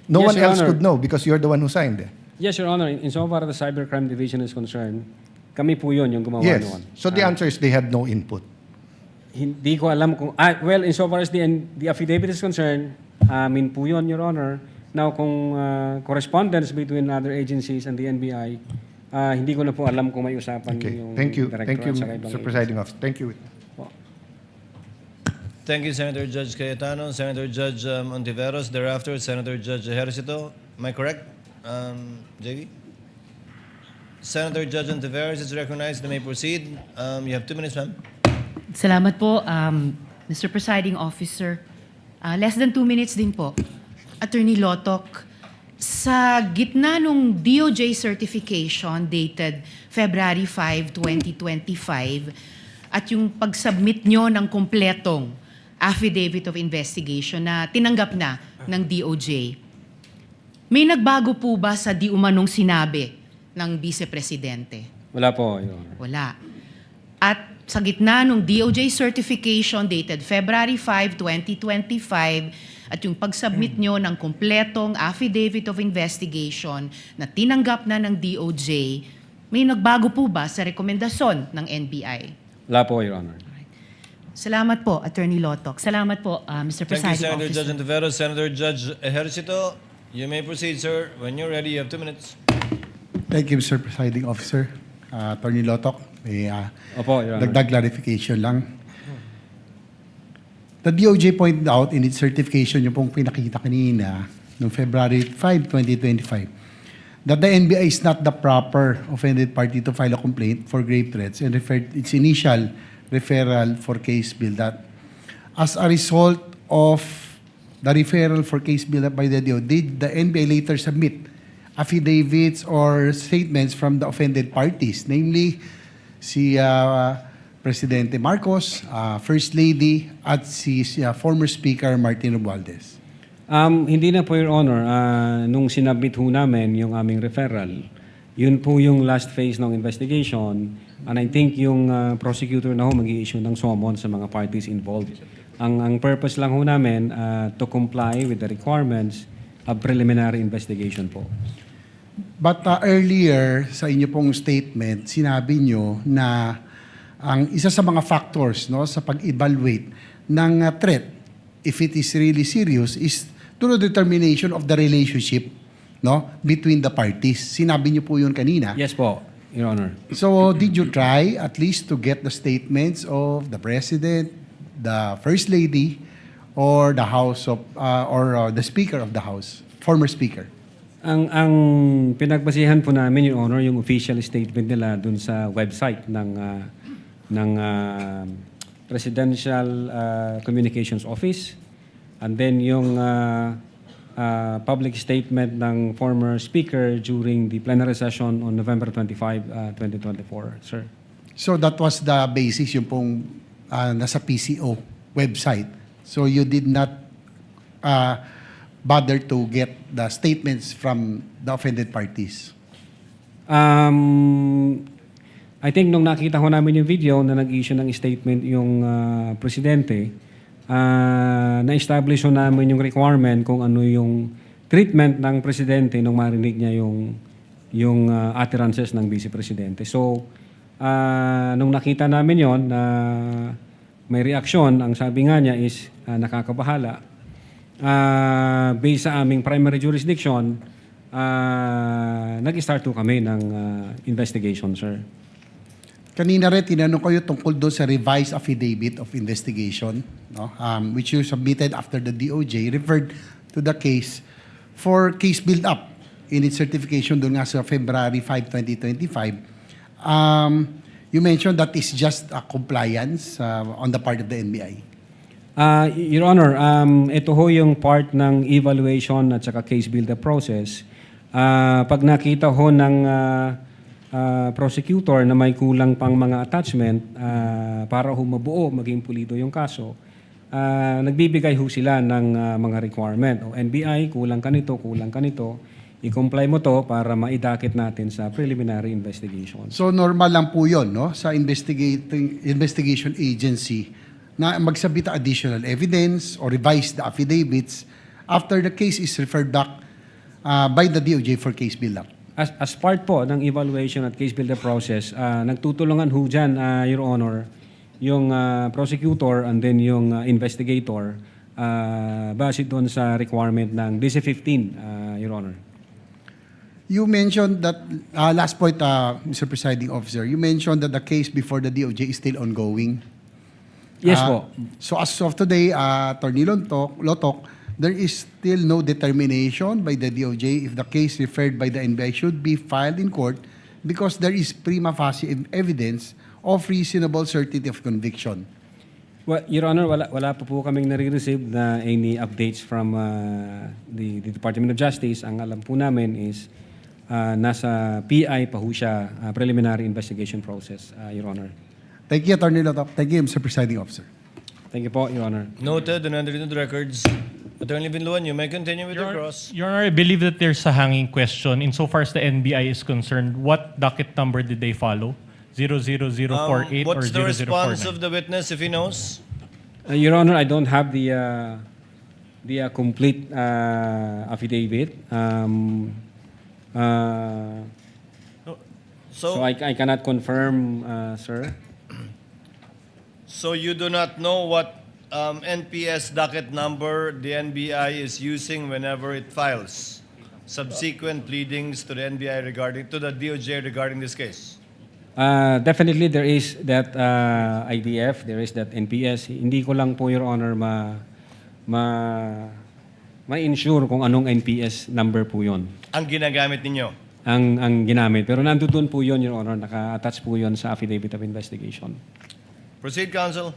No Yes, one Your else Honor. could know because you're the one who signed it. Yes, Your Honor. Insofar as the Cybercrime Division is concerned, kami po yun yung gumawa Yes. noon. So the answer is they had no input. Hindi ko alam kung... well, insofar as the affidavit is concerned, amin po yun, Your Honor. Now, kung correspondence between other agencies and the NBI, hindi ko na po alam kung may usapan Okay. yung Thank you. director Thank you, at saka ibang Mr. Presiding Officer. Thank you. Thank you, Senator Judge Cayetano. Senator Judge Ontiveros. Thereafter, Senator Judge Ejercito. Am I correct, JV? Senator Judge Ontiveros is recognized. You may proceed. You have 2 minutes, ma'am. Salamat po, Mr. Presiding Officer. Less than 2 minutes din po. Attorney Lotok, sa gitna nung DOJ certification dated February 5, 2025 at yung pag-submit nyo ng kompletong affidavit of investigation na tinanggap na ng DOJ, may nagbago po ba sa di umanong sinabi ng Vice Presidente? Wala po, Your Honor. Wala. At sa gitna ng DOJ certification dated February 5, 2025 at yung pag-submit nyo ng kompletong affidavit of investigation na tinanggap na ng DOJ, may nagbago po ba sa rekomendasyon ng NBI? Wala po, Your Honor. Salamat po, Attorney Lotok. Salamat po, Mr. Thank you, Presiding Senator Officer. Judge Ontiveros. Senator Judge Ejercito, you may proceed, sir. When you're ready, you have 2 minutes. Thank you, Mr. Presiding Officer. Attorney Lotok, may Opo, Your Honor. dagdag clarification lang. The DOJ pointed out in its certification, yung pong pinakita kanina, noong February 5, 2025, that the NBI is not the proper offended party to file a complaint for grave threats and referred its initial referral for case build-up. As a result of the referral for case build-up by the DOJ, did the NBI later submit affidavits or statements from the offended parties, namely si Presidente Marcos, First Lady, at si former Speaker Martin Romualdez? Hindi na po, Your Honor. Nung sinabit ho namin yung aming referral, yun po yung last phase ng investigation. And I think yung prosecutor na ho mag-i-issue ng summon sa mga parties involved. Ang purpose lang ho namin to comply with the requirements of preliminary investigation po. But earlier sa inyo pong statement, sinabi nyo na ang isa sa mga factors no sa pag-evaluate ng threat, if it is really serious, is through determination of the relationship no, between the parties. Sinabi niyo po yun kanina. Yes po, Your Honor. So, did you try at least to get the statements of the President, the First Lady, or the House of, or the Speaker of the House, former Speaker? Ang pinagbasihan po namin, Your Honor, yung official statement nila dun sa website ng Presidential Communications Office, and then yung public statement ng former Speaker during the plenary session on November 25, 2024, sir. So, that was the basis, yung pong nasa PCO website. So, you did not bother to get the statements from the offended parties? I think nung nakita ko namin yung video na nag-issue ng statement yung presidente, na-establish namin yung requirement kung ano yung treatment ng presidente nung marinig niya yung utterances ng vice presidente. So, nung nakita namin yon na may reaksyon, ang sabi nga niya is nakakabahala. Based sa aming primary jurisdiction, nag-start to kami ng investigation, sir. Kanina rin, tinanong ko yung tungkol doon sa revised affidavit of investigation, no? Which you submitted after the DOJ referred to the case for case build-up in its certification doon nga sa February 5, 2025. You mentioned that is just a compliance on the part of the NBI. Your Honor, ito ho yung part ng evaluation at saka case build-up process. Pag nakita ho ng prosecutor na may kulang pang mga attachment para ho mabuo, maging pulido yung kaso, nagbibigay ho sila ng mga requirement. O NBI, kulang ka nito, i-comply mo to para maidakit natin sa preliminary investigation. So normal lang po yun, no? Sa investigation agency na magsabit ng additional evidence or revise the affidavits after the case is referred back by the DOJ for case build-up. As part po ng evaluation at case build-up process, nagtutulungan ho dyan, Your Honor, yung prosecutor and then yung investigator base doon sa requirement ng DC-15, Your Honor. You mentioned that, last point, Mr. Presiding Officer, you mentioned that the case before the DOJ is still ongoing. Yes po. So as of today, Attorney Lotok, there is still no determination by the DOJ if the case referred by the NBI should be filed in court because there is prima facie evidence of reasonable certainty of conviction. Well, Your Honor, wala po kaming nare-receive na any updates from the Department of Justice. Ang alam po namin is nasa PI pa ho siya, preliminary investigation process, Your Honor. Thank you, Attorney Lotok. Thank you, Mr. Presiding Officer. Thank you po, Your Honor. Noted and entered into the records. Attorney Binluan, you may continue with your cross. Your Honor, I believe that there's a hanging question. Insofar as the NBI is concerned, what docket number did they follow? 00048 or 0049? What's the response of the witness if he knows? Your Honor, I don't have the complete affidavit. So I cannot confirm, sir. So you do not know what NPS docket number the NBI is using whenever it files subsequent pleadings to the NBI to the DOJ regarding this case? Definitely there is that IDF, there is that NPS. Hindi ko lang po, Your Honor, ma-ensure kung anong NPS number po yon. Ang ginagamit ninyo? Ang ginamit. Pero nandoon po yon, Your Honor. Naka-attach po yon sa affidavit of investigation. Proceed, counsel.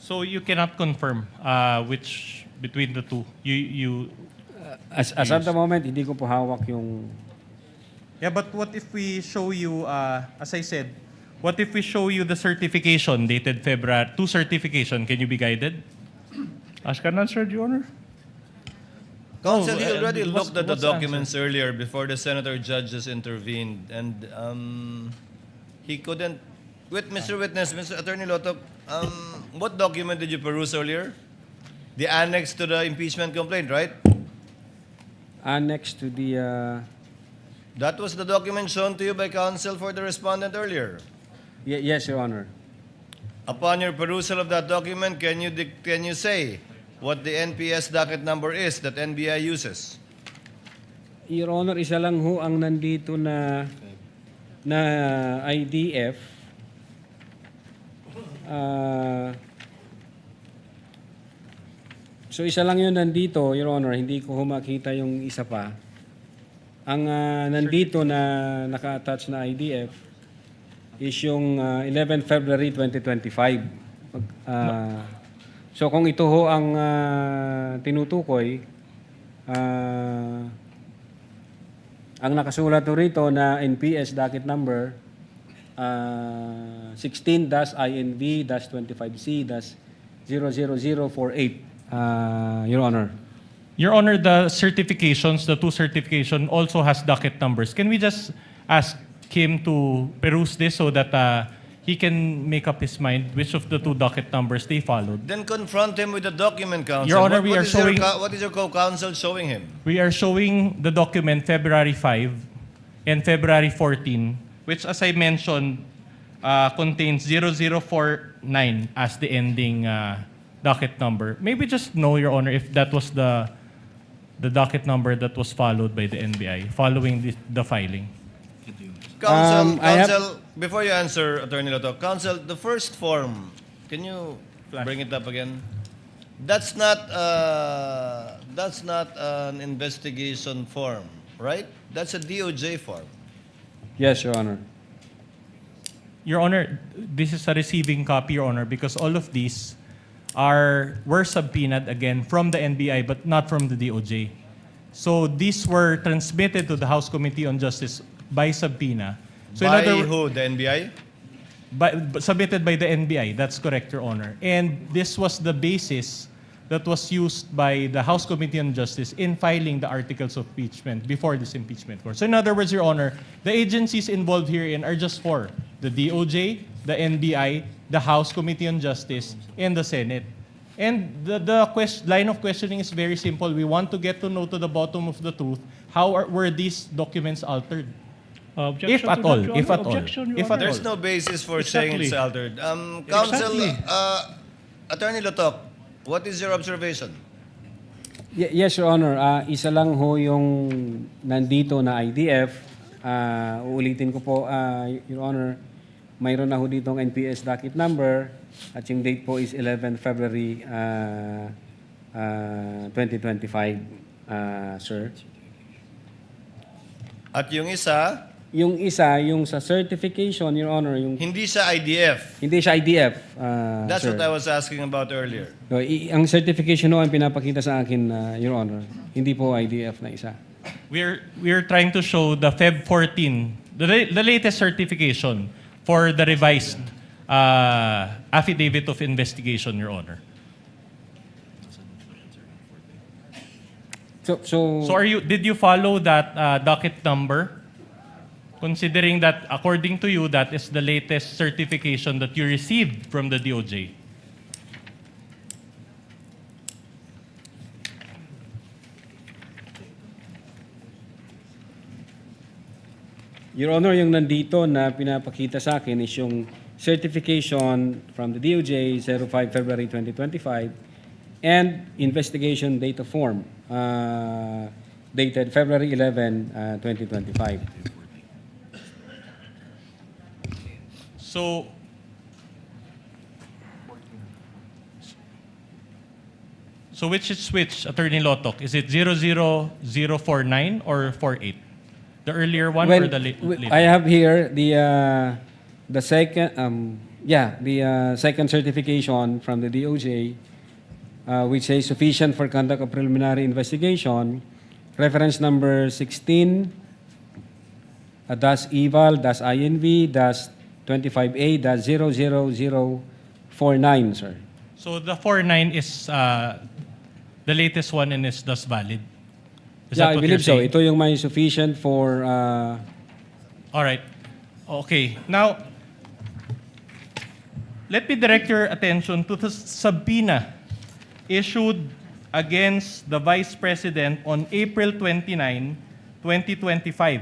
So you cannot confirm which between the two As of the moment, hindi ko po hawak yung... Yeah, but what if we show you, as I said, what if we show you the certification dated February, two certification, can you be guided? Ask and answer, Your Honor. Counsel, he already looked at the documents earlier before the senator judges intervened, and he couldn't. Mr. Witness, Mr. Attorney Lotok, what document did you peruse earlier? The annex to the impeachment complaint, right? Annex to the... That was the document shown to you by counsel for the respondent earlier. Yes, Your Honor. Upon your perusal of that document, can you say what the NPS docket number is that NBI uses? Your Honor, isa lang ho ang nandito na IDF. So isa lang yun nandito, Your Honor, hindi ko makita yung isa pa. Ang nandito na naka-attach na IDF is yung 11 February 2025. So kung ito ho ang tinutukoy, ang nakasulat ho rito na NPS docket number 16-INV-25C-00048, Your Honor. Your Honor, the certifications, the two certification also has docket numbers. Can we just ask him to peruse this so that he can make up his mind which of the two docket numbers they followed? Then confront him with the document, counsel. Your Honor, what is your co-counsel showing him? We are showing the document February 5 and February 14, which as I mentioned, contains 0049 as the ending docket number. Maybe just know, Your Honor, if that was the docket number that was followed by the NBI following the filing. Counsel, before you answer, Attorney Loto, counsel, the first form, can you bring it up again? That's not an investigation form, right? That's a DOJ form. Yes, Your Honor. Your Honor, this is a receiving copy, Your Honor, because all of these were subpoenaed again from the NBI but not from the DOJ. So these were transmitted to the House Committee on Justice by subpoena. So By who? The NBI? Submitted by the NBI, that's correct, Your Honor. And this was the basis that was used by the House Committee on Justice in filing the articles of impeachment before this impeachment court. So in other words, Your Honor, the agencies involved herein are just four: the DOJ, the NBI, the House Committee on Justice, and the Senate. And the line of questioning is very simple. We want to get to know to the bottom of the truth, were these documents altered? If at all. If at all. If at There's all. no basis for saying it's altered. Counsel, Attorney Lotok, what is your observation? Yes, Your Honor. Isa lang ho yung nandito na IDF. Uulitin ko po, Your Honor, mayroon na ho ditong NPS docket number at yung date po is 11 February 2025, sir. At yung isa? Yung isa, yung sa certification, Your Honor, yung... Hindi siya IDF. Hindi siya IDF, That's sir. what I was asking about earlier. So, ang certification ho ang pinapakita sa akin, Your Honor. Hindi po IDF na isa. We're trying to show the Feb 14, the latest certification for the revised affidavit of investigation, Your Honor. So did you follow that docket number? Considering that, according to you, that is the latest certification that you received from the DOJ. Your Honor, yung nandito na pinapakita sa akin is yung certification from the DOJ 05 February 2025 and investigation data form dated February 11, 2025. So which is which, Attorney Lotok? Is it 00049 or 48? The earlier one or the later? I have here the second, the second certification from the DOJ, which says sufficient for conduct of preliminary investigation, reference number 16, -eval-inv 25A-00049, sir. So the 49 is the latest one and is thus valid? Is Yeah, that I what believe you're so. saying? Ito yung may sufficient for... All right. Okay. Now, let me direct your attention to the subpoena issued against the Vice President on April 29, 2025.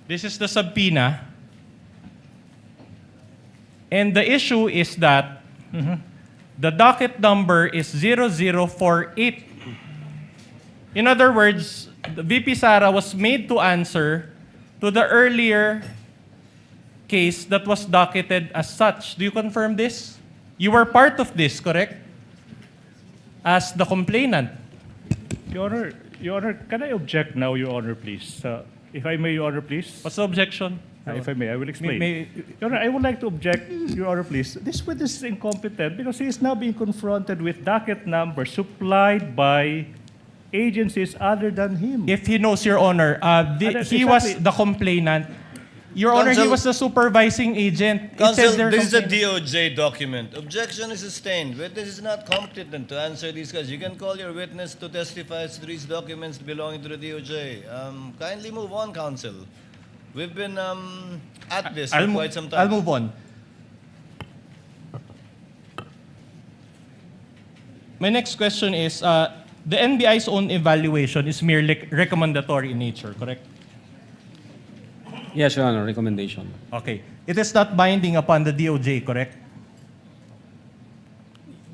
This is the subpoena. And the issue is that The docket number is 0048. In other words, the VP Sara was made to answer to the earlier case that was docketed as such. Do you confirm this? You were part of this, correct? As the complainant. Your Honor, can I object now, Your Honor, please? If I may, Your Honor, please. What's the objection? If I may, I will explain. May- Your Honor, I would like to object, Your Honor, please. This witness is incompetent because he is now being confronted with docket numbers supplied by agencies other than him. If he knows, Your Honor, That's he was exactly- the complainant. Your Honor, he Counsel- was the supervising agent. It says Counsel, there this is a complainant. DOJ document. Objection is sustained. Witness is not competent to answer these questions. You can call your witness to testify as to these documents belonging to the DOJ. Kindly move on, counsel. We've been at this for quite some time. I'll move on. My next question is, the NBI's own evaluation is merely recommendatory in nature, correct? Yes, Your Honor, recommendation. Okay. It is not binding upon the DOJ, correct?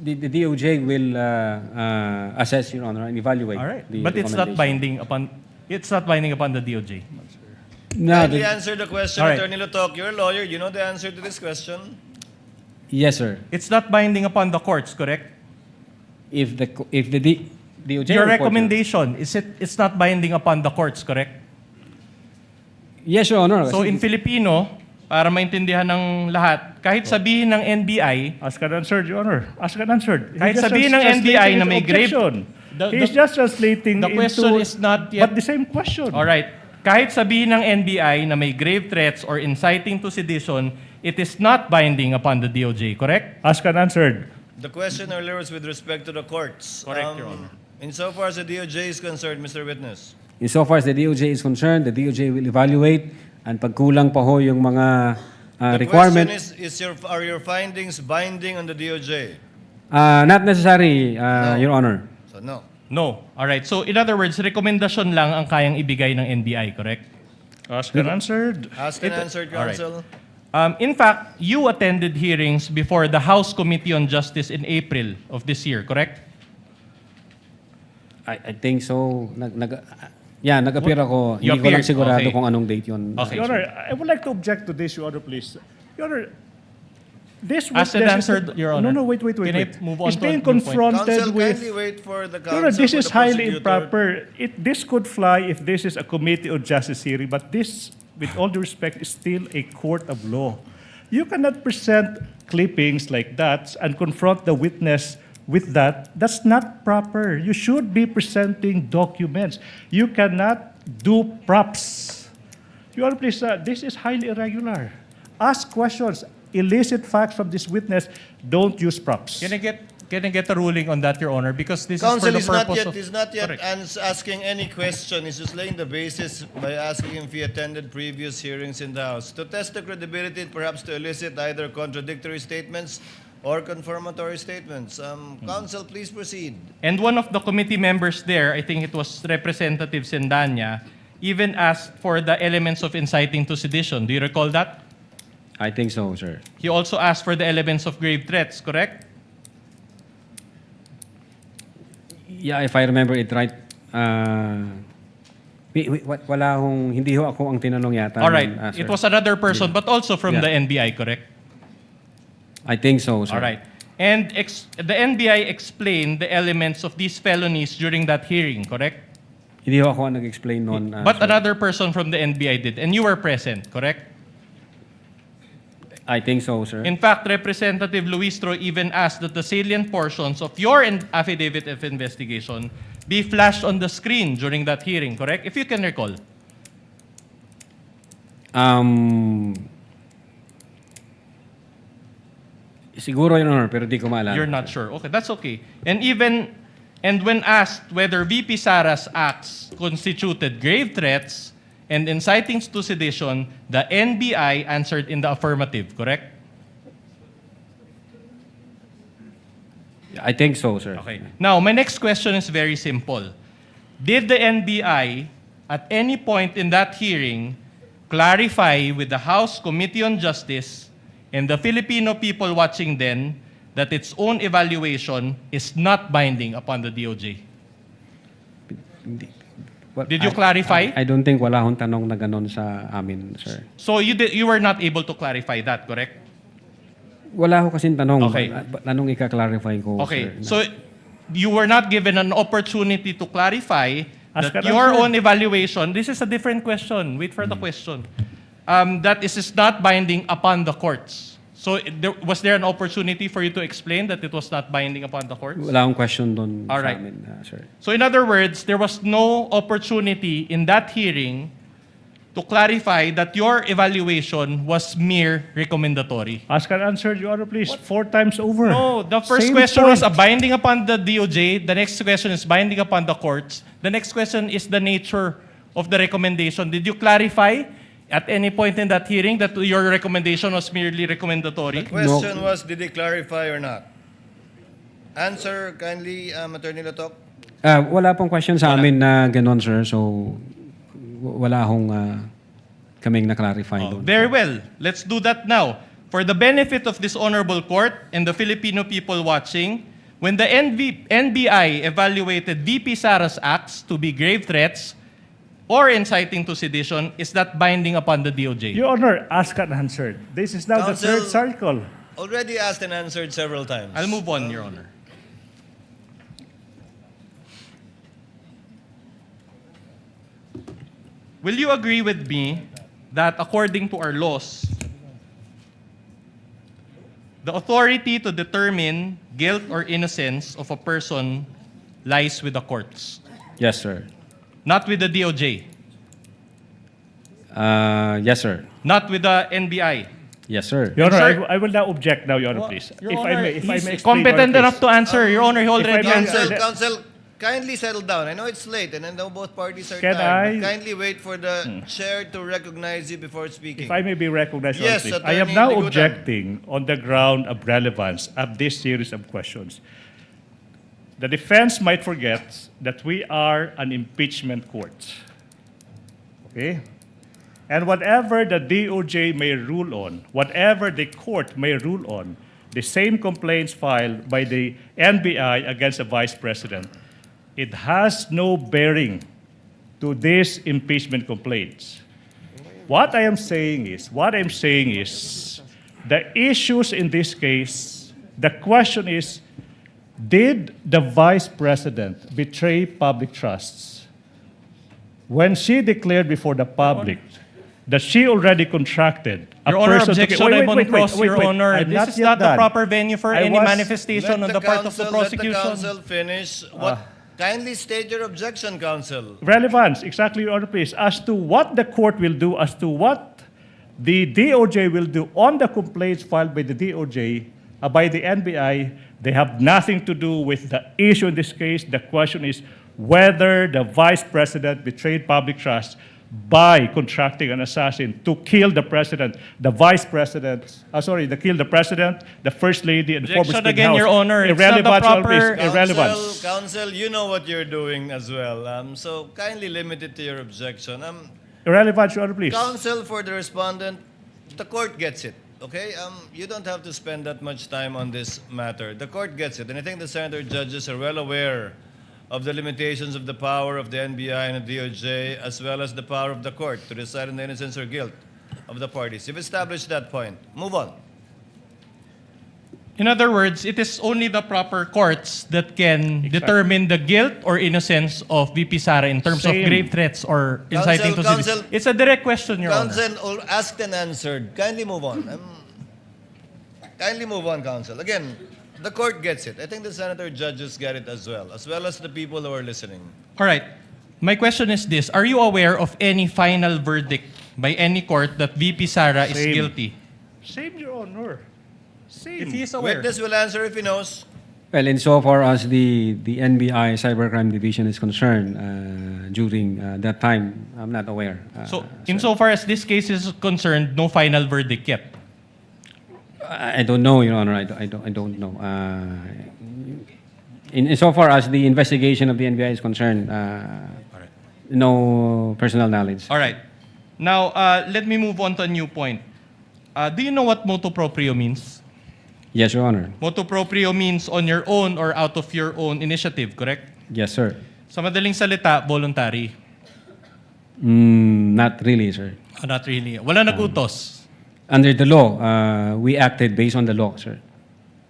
The DOJ will assess, Your Honor, and evaluate All right. the But it's not recommendation. binding upon the DOJ. No, Kindly the- answer the question, All right. Attorney Lotok. You're a lawyer. You know the answer to this question. Yes, sir. It's not binding upon the courts, correct? If the DOJ Your report, recommendation, it's not binding upon the courts, correct? Yes, Your Honor. So in Filipino, para maintindihan ng lahat, kahit sabihin ng NBI, Ask and answered, Your Honor. Ask and answered. Kahit He's just sabihin ng translating NBI na his may grave- objection. The- He's the- just translating the question into, is not yet- but the same question. all right, kahit sabihin ng NBI na may grave threats or inciting to sedition, it is not binding upon the DOJ, correct? Ask and answered. The question earlier was with respect to the courts. Correct, Your Honor. Insofar as the DOJ is concerned, Mr. Witness. insofar as the DOJ is concerned, the DOJ will evaluate and pag kulang pa ho yung mga The requirement, question is are your findings binding on the DOJ? not necessary, Your Honor. So no. No. All right. So in other words, rekomendasyon lang ang kayang ibigay ng NBI, correct? Ask and answered. Asked and answered, all right. counsel. In fact, you attended hearings before the House Committee on Justice in April of this year, correct? I think so. Nag-appear ako. You Hindi ko lang appeared, sigurado okay. kung anong date yun. Okay. Your Honor, I would like to object to this, Your Honor, please. Your Honor, this Asked and witness is answered, Your Honor. No, wait. Can I move on He's to a being new point? confronted Counsel, with... kindly wait for the counsel. Your Honor, this for is the highly prosecutor. improper. This could fly if this is a committee of justice hearing, but this, with all due respect, is still a court of law. You cannot present clippings like that and confront the witness with that. That's not proper. You should be presenting documents. You cannot do props. Your Honor, please, this is highly irregular. Ask questions, elicit facts from this witness. Don't use props. Can I get a ruling on that, Your Honor? Because this Counsel is for the purpose of... is not yet Correct. asking any question. He's just laying the basis by asking if he attended previous hearings in the House to test the credibility, perhaps to elicit either contradictory statements or confirmatory statements. Counsel, please proceed. And one of the committee members there, I think it was Representative Sendanya, even asked for the elements of inciting to sedition. Do you recall that? I think so, sir. He also asked for the elements of grave threats, correct? Yeah, if I remember it right, wala hong, hindi ho ako ang tinanong yata. All right. sir. It was another person, but also from Yeah. the NBI, correct? I think so, sir. All right. And the NBI explained the elements of these felonies during that hearing, correct? Hindi ho ako ang nag-explain noon. But sir. another person from the NBI did, and you were present, correct? I think so, sir. In fact, Representative Luistro even asked that the salient portions of your affidavit of investigation be flashed on the screen during that hearing, correct? If you can recall. Siguro, Your Honor, pero di ko maalala. You're not sure. Okay, that's okay. And when asked whether VP Sara's acts constituted grave threats and inciting to sedition, the NBI answered in the affirmative, correct? I think so, sir. Okay. Now, my next question is very simple. Did the NBI, at any point in that hearing, clarify with the House Committee on Justice and the Filipino people watching then that its own evaluation is not binding upon the DOJ? Did you clarify? I don't think wala akong tanong na ganon sa amin, sir. So you were not able to clarify that, correct? Wala ho kasing tanong. Okay. Anong ika-clarify ko, Okay. sir? So you were not given an opportunity to clarify Ask that an your answer. own evaluation, this is a different question. Wait for the question. That is not binding upon the courts. So was there an opportunity for you to explain that it was not binding upon the courts? Wala akong question doon All sa right. amin, sir. So in other words, there was no opportunity in that hearing to clarify that your evaluation was mere recommendatory. Ask and answer, Your Honor, please. 4 times over. No, the first Same question was point. binding upon the DOJ. The next question is binding upon the courts. The next question is the nature of the recommendation. Did you clarify at any point in that hearing that your recommendation was merely recommendatory? The question was, did they clarify or not? Answer kindly, Attorney Latok. Wala pong question sa amin na ganon, sir. So, wala akong kaming na-clarify doon. Very well. Let's do that now. For the benefit of this honorable court and the Filipino people watching, when the NBI evaluated VP Sara's acts to be grave threats or inciting to sedition, is that binding upon the DOJ? Your Honor, ask and answered. This is now the Counsel- third cycle. Already asked and answered several times. I'll move on, Your Honor. Will you agree with me that according to our laws, the authority to determine guilt or innocence of a person lies with the courts, Yes, sir. not with the DOJ, Yes, sir. not with the NBI? Yes, sir. Your Honor, Sir- I will now object now, Your Honor, please. Your If Honor, I may he's explain, competent Your Honor, enough to answer. Your Honor, he already may- answered. Counsel, kindly settle down. I know it's late and I know both parties are Can tired. I- But kindly wait for the chair to recognize you before speaking. If I may be recognized, Your Yes, Honor, please. I am Attorney now Ligutan. objecting on the ground of relevance of this series of questions. The defense might forget that we are an impeachment court. Okay? And whatever the DOJ may rule on, whatever the court may rule on, the same complaints filed by the NBI against the Vice President, it has no bearing to these impeachment complaints. What I'm saying is, the issues in this case, the question is, did the Vice President betray public trusts? When she declared before the public that she already contracted a Your Honor, person to- objection Wait, upon wait, cross, wait, Your wait. Honor. I'm This is yet not the done. proper venue for I any was- manifestation on the part of the Let the prosecution. counsel finish. Kindly state your objection, counsel. Relevance, exactly, Your Honor, please, as to what the court will do, as to what the DOJ will do on the complaints filed by the DOJ, by the NBI, they have nothing to do with the issue in this case. The question is whether the Vice President betrayed public trust by contracting an assassin to kill the President, the Vice President, kill the President, the First Lady, and the former Objection Speaker again, House. Your Honor. It's not the Irrelevant, Your Honor, proper- please. Irrelevance. Counsel, you know what you're doing as well. So kindly limit it to your objection. Irrelevant, Your Honor, please. Counsel for the respondent, the court gets it. Okay, you don't have to spend that much time on this matter. The court gets it, and I think the senator judges are well aware of the limitations of the power of the NBI and the DOJ, as well as the power of the court to decide on the innocence or guilt of the parties. You've established that point. Move on. In other words, it is only the proper courts that can determine the guilt or innocence of VP Sara in terms of Same. grave threats or inciting to Counsel, sedition. It's a direct question, Your Honor. Counsel, asked and answered. Kindly move on. Kindly move on, counsel. Again, the court gets it. I think the senator judges get it as well as the people who are listening. All right. My question is this. Are you aware of any final verdict by any court that VP Sara is Same. guilty? Same, Your Honor. Same. If he is aware. Witness will answer if he knows. Well, insofar as the NBI Cybercrime Division is concerned, during that time, I'm not aware. So, insofar as this case is concerned, no final verdict yet. I don't know, Your Honor. I don't know. Insofar as the investigation of the NBI is concerned, no personal knowledge. All right. Now, let me move on to a new point. Do you know what motu proprio means? Yes, Your Honor. Motu proprio means on your own or out of your own initiative, correct? Yes, sir. Sa madaling salita, voluntary. Not really, sir. Not really. Wala nag-utos. Under the law, we acted based on the law, sir.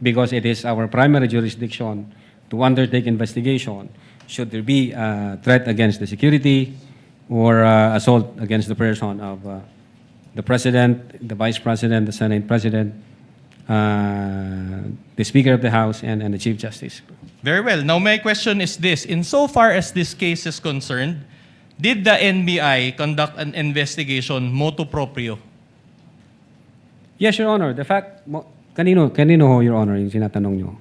Because it is our primary jurisdiction to undertake investigation should there be a threat against the security or assault against the person of the President, the Vice President, the Senate President, the Speaker of the House, and the Chief Justice. Very well. Now, my question is this. Insofar as this case is concerned, did the NBI conduct an investigation motu proprio? Yes, Your Honor. The fact, kanino ho, Your Honor, yung sinatanong nyo?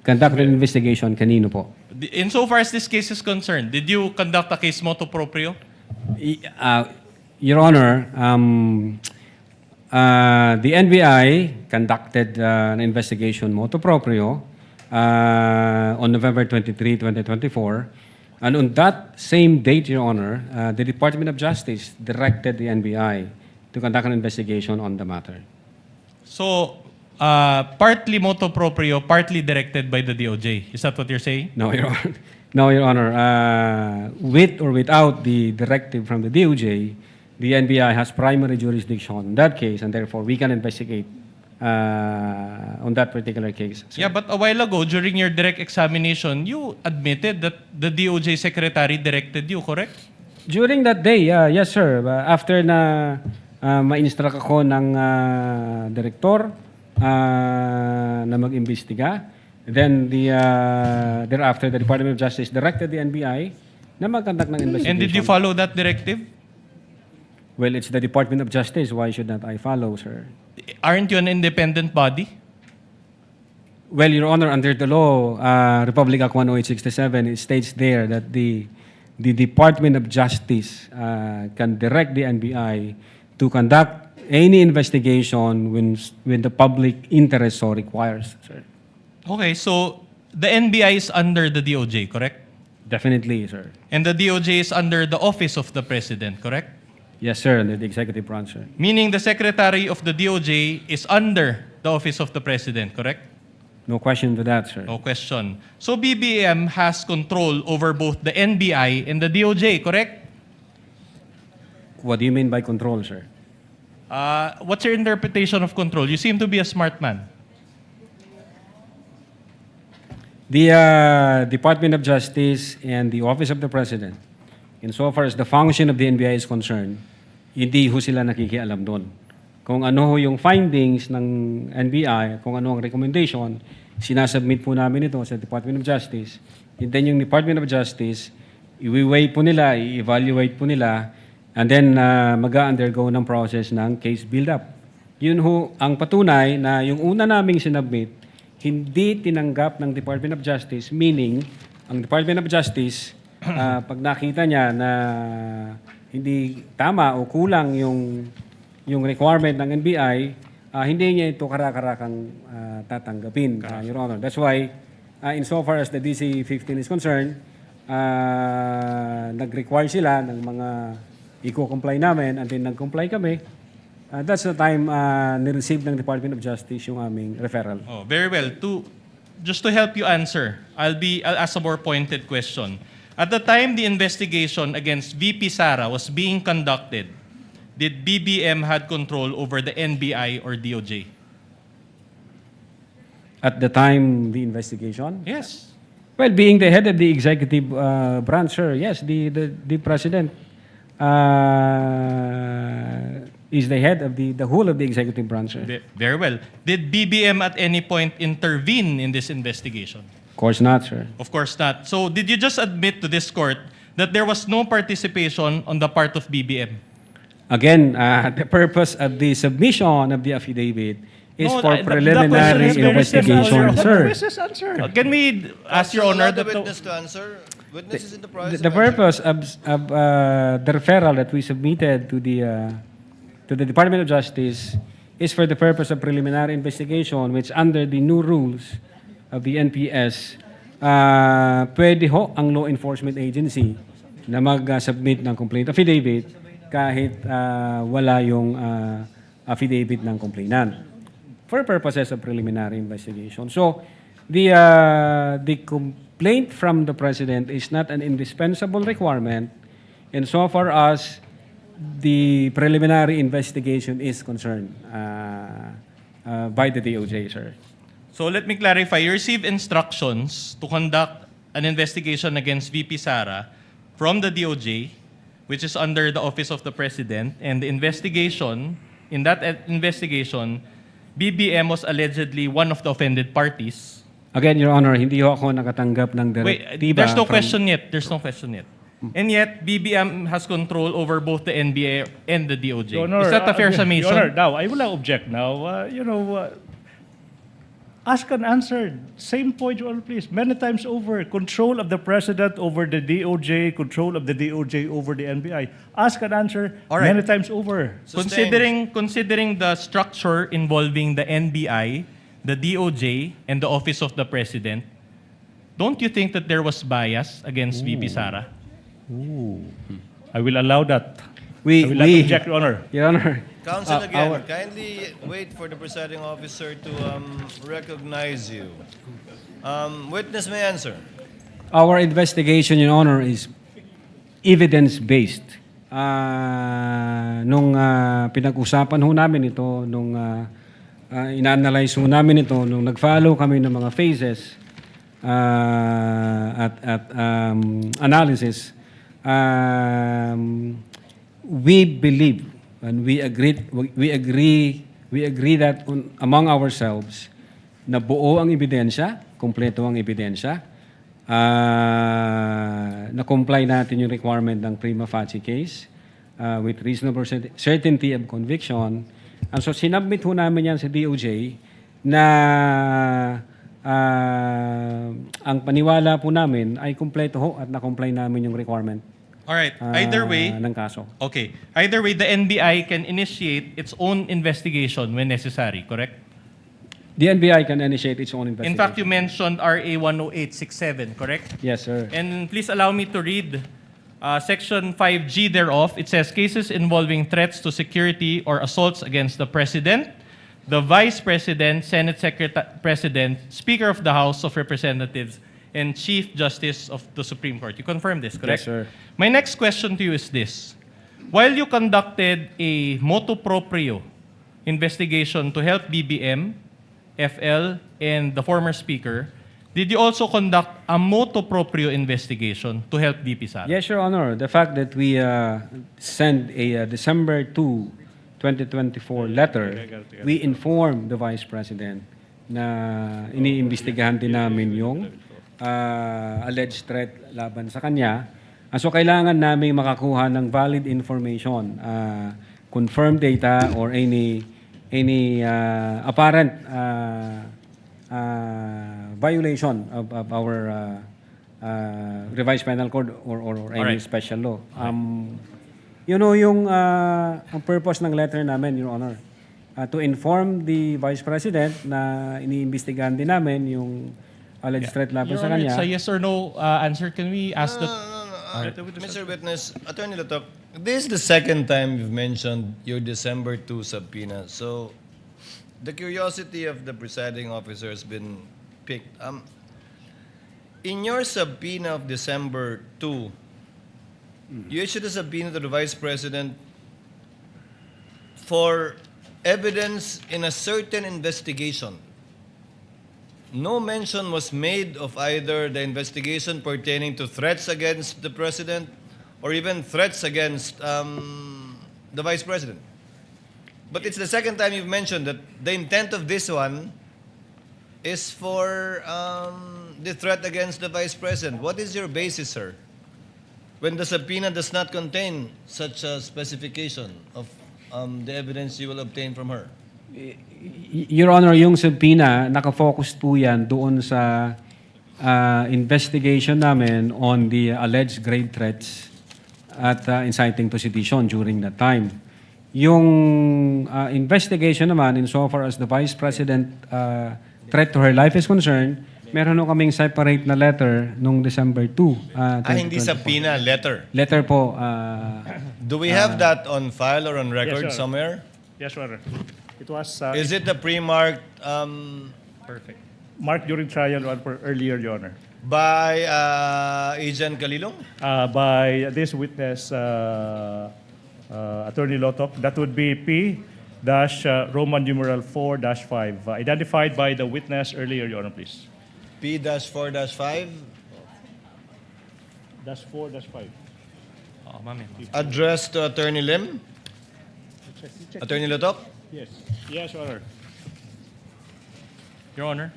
Conduct an investigation, kanino po? Insofar as this case is concerned, did you conduct a case motu proprio? Your Honor, the NBI conducted an investigation motu proprio on November 23, 2024. And on that same date, Your Honor, the Department of Justice directed the NBI to conduct an investigation on the matter. So, partly motu proprio, partly directed by the DOJ. Is that what you're saying? No, Your Honor. No, Your Honor. With or without the directive from the DOJ, the NBI has primary jurisdiction on that case, and therefore we can investigate on that particular case. Yeah, but a while ago, during your direct examination, you admitted that the DOJ secretary directed you, correct? During that day, yes, sir. After na ma-instruct ako ng direktor na mag-imbestiga, then thereafter, the Department of Justice directed the NBI na mag-conduct ng investigation. And did you follow that directive? Well, it's the Department of Justice. Why should not I follow, sir? Aren't you an independent body? Well, Your Honor, under the law, Republic Act 10867, it states there that the Department of Justice can direct the NBI to conduct any investigation when the public interest so requires, sir. Okay, so the NBI is under the DOJ, correct? Definitely, sir. And the DOJ is under the Office of the President, correct? Yes, sir, under the executive branch, sir. Meaning the Secretary of the DOJ is under the Office of the President, correct? No question to that, sir. No question. So BBM has control over both the NBI and the DOJ, correct? What do you mean by control, sir? What's your interpretation of control? You seem to be a smart man. The Department of Justice and the Office of the President, insofar as the function of the NBI is concerned, hindi ho sila nakikialam doon. Kung ano ho yung findings ng NBI, kung ano ang recommendation, sinasubmit po namin ito sa Department of Justice. And then yung Department of Justice, i-weigh po nila, i-evaluate po nila, and then mag-undergo ng process ng case build-up. Yun ho ang patunay na yung una naming sinubmit, hindi tinanggap ng Department of Justice, meaning ang Department of Justice, pag nakita niya na hindi tama o kulang yung requirement ng NBI, hindi niya ito karakarakang tatanggapin, Your Honor. That's why, insofar as the DC-15 is concerned, nag-require sila ng mga i-comply namin, and then nag-comply kami. That's the time ni-receive ng Department of Justice yung aming referral. Oh, very well. Just to help you answer, I'll ask a more pointed question. At the time the investigation against VP Sara was being conducted, did BBM had control over the NBI or DOJ? At the time the investigation? Yes. Well, being the head of the executive branch, sir, yes, the president is the head of the whole of the executive branch, sir. Very well. Did BBM at any point intervene in this investigation? Of course not, sir. Of course not. So did you just admit to this court that there was no participation on the part of BBM? Again, the purpose of the submission of the affidavit is No, for the preliminary question is very investigation, simple. sir. Can we ask Your Honor the that witness to answer? Witness is in the process. The purpose of the referral that we submitted to the Department of Justice is for the purpose of preliminary investigation, which under the new rules of the NPS, pwede ho ang law enforcement agency na mag-submit ng complaint affidavit kahit wala yung affidavit ng complainant. for purposes of preliminary investigation. So, the complaint from the President is not an indispensable requirement insofar as the preliminary investigation is concerned by the DOJ, sir. So let me clarify. You received instructions to conduct an investigation against VP Sara from the DOJ, which is under the Office of the President, and the investigation, in that investigation, BBM was allegedly one of the offended parties. Again, Your Honor, hindi ho ako nakatanggap ng Wait, direktiba. there's no from- question yet. There's no question yet. And yet, BBM has control over both the NBA and the DOJ. Your Honor, Is that a fair summation? Your Honor, now, I will not object now. Ask and answer. Same point, Your Honor, please. Many times over. Control of the President over the DOJ, control of the DOJ over the NBI. Ask and answer All right. many times over. Considering the structure involving the NBI, the DOJ, and the Office of the President, don't you think that there was bias against VP Sara? I will allow that. We, I will not object, Your Honor. Your Honor. Counsel again, kindly wait for the presiding officer to recognize you. Witness may answer. Our investigation, Your Honor, is evidence-based. Nung pinag-usapan ho namin ito, nung ina-analyze ho namin ito, nung nag-follow kami ng mga phases at analysis, we believe and we agree that among ourselves na buo ang ebidensya, kumpleto ang ebidensya, na comply natin yung requirement ng prima facie case with reasonable certainty of conviction. And so sinubmit ho namin yan sa DOJ na ang paniwala po namin ay kumpleto ho at na-comply namin yung requirement. All right. Either way, ng kaso. Okay. Either way, the NBI can initiate its own investigation when necessary, correct? The NBI can initiate its own investigation. In fact, you mentioned RA 10867, correct? Yes, sir. And please allow me to read Section 5G thereof. It says, cases involving threats to security or assaults against the President, the Vice President, Senate President, Speaker of the House of Representatives, and Chief Justice of the Supreme Court. You confirm this, correct? Yes, sir. My next question to you is this. While you conducted a motu proprio investigation to help BBM, FL, and the former Speaker, did you also conduct a motu proprio investigation to help VP Sara? Yes, Your Honor. The fact that we sent a December 2, 2024 letter, we informed the Vice President na iniimbestigahan din namin yung alleged threat laban sa kanya. So kailangan namin makakuha ng valid information, confirmed data or any apparent violation of our revised penal code or any Alright. special law. You know yung ang purpose ng letter namin, Your Honor, to inform the Vice President na iniimbestigahan din namin yung alleged threat laban Your sa Honor, kanya. it's a yes or no answer. Can we ask the... Mr. Witness, Attorney Latok, this is the second time you've mentioned your December 2 subpoena. So, the curiosity of the presiding officer has been piqued. In your subpoena of December 2, you issued a subpoena to the Vice President for evidence in a certain investigation. No mention was made of either the investigation pertaining to threats against the President or even threats against the Vice President. But it's the second time you've mentioned that the intent of this one is for the threat against the Vice President. What is your basis, sir, when the subpoena does not contain such a specification of the evidence you will obtain from her? Your Honor, yung subpoena, nakafocus po yan doon sa investigation namin on the alleged grave threats at inciting to sedition during that time. Yung investigation naman, insofar as the Vice President threat to her life is concerned, meron ho kaming separate na letter nung December 2. Hindi subpoena, letter. Letter po. Do we have that on file or on record Yes, sir. somewhere? Yes, Your Honor. It was Is it the pre-marked perfect. Marked during trial one for earlier, Your Honor. by Agent Galilong? By this witness, Attorney Lotok, that would be P dash Roman numeral 4-5, identified by the witness earlier, Your Honor, please. P-4-5, Dash 4-5. Oh, mami. addressed to Attorney Lim? Attorney Lotok? Yes. Yes, Your Honor. Your Honor.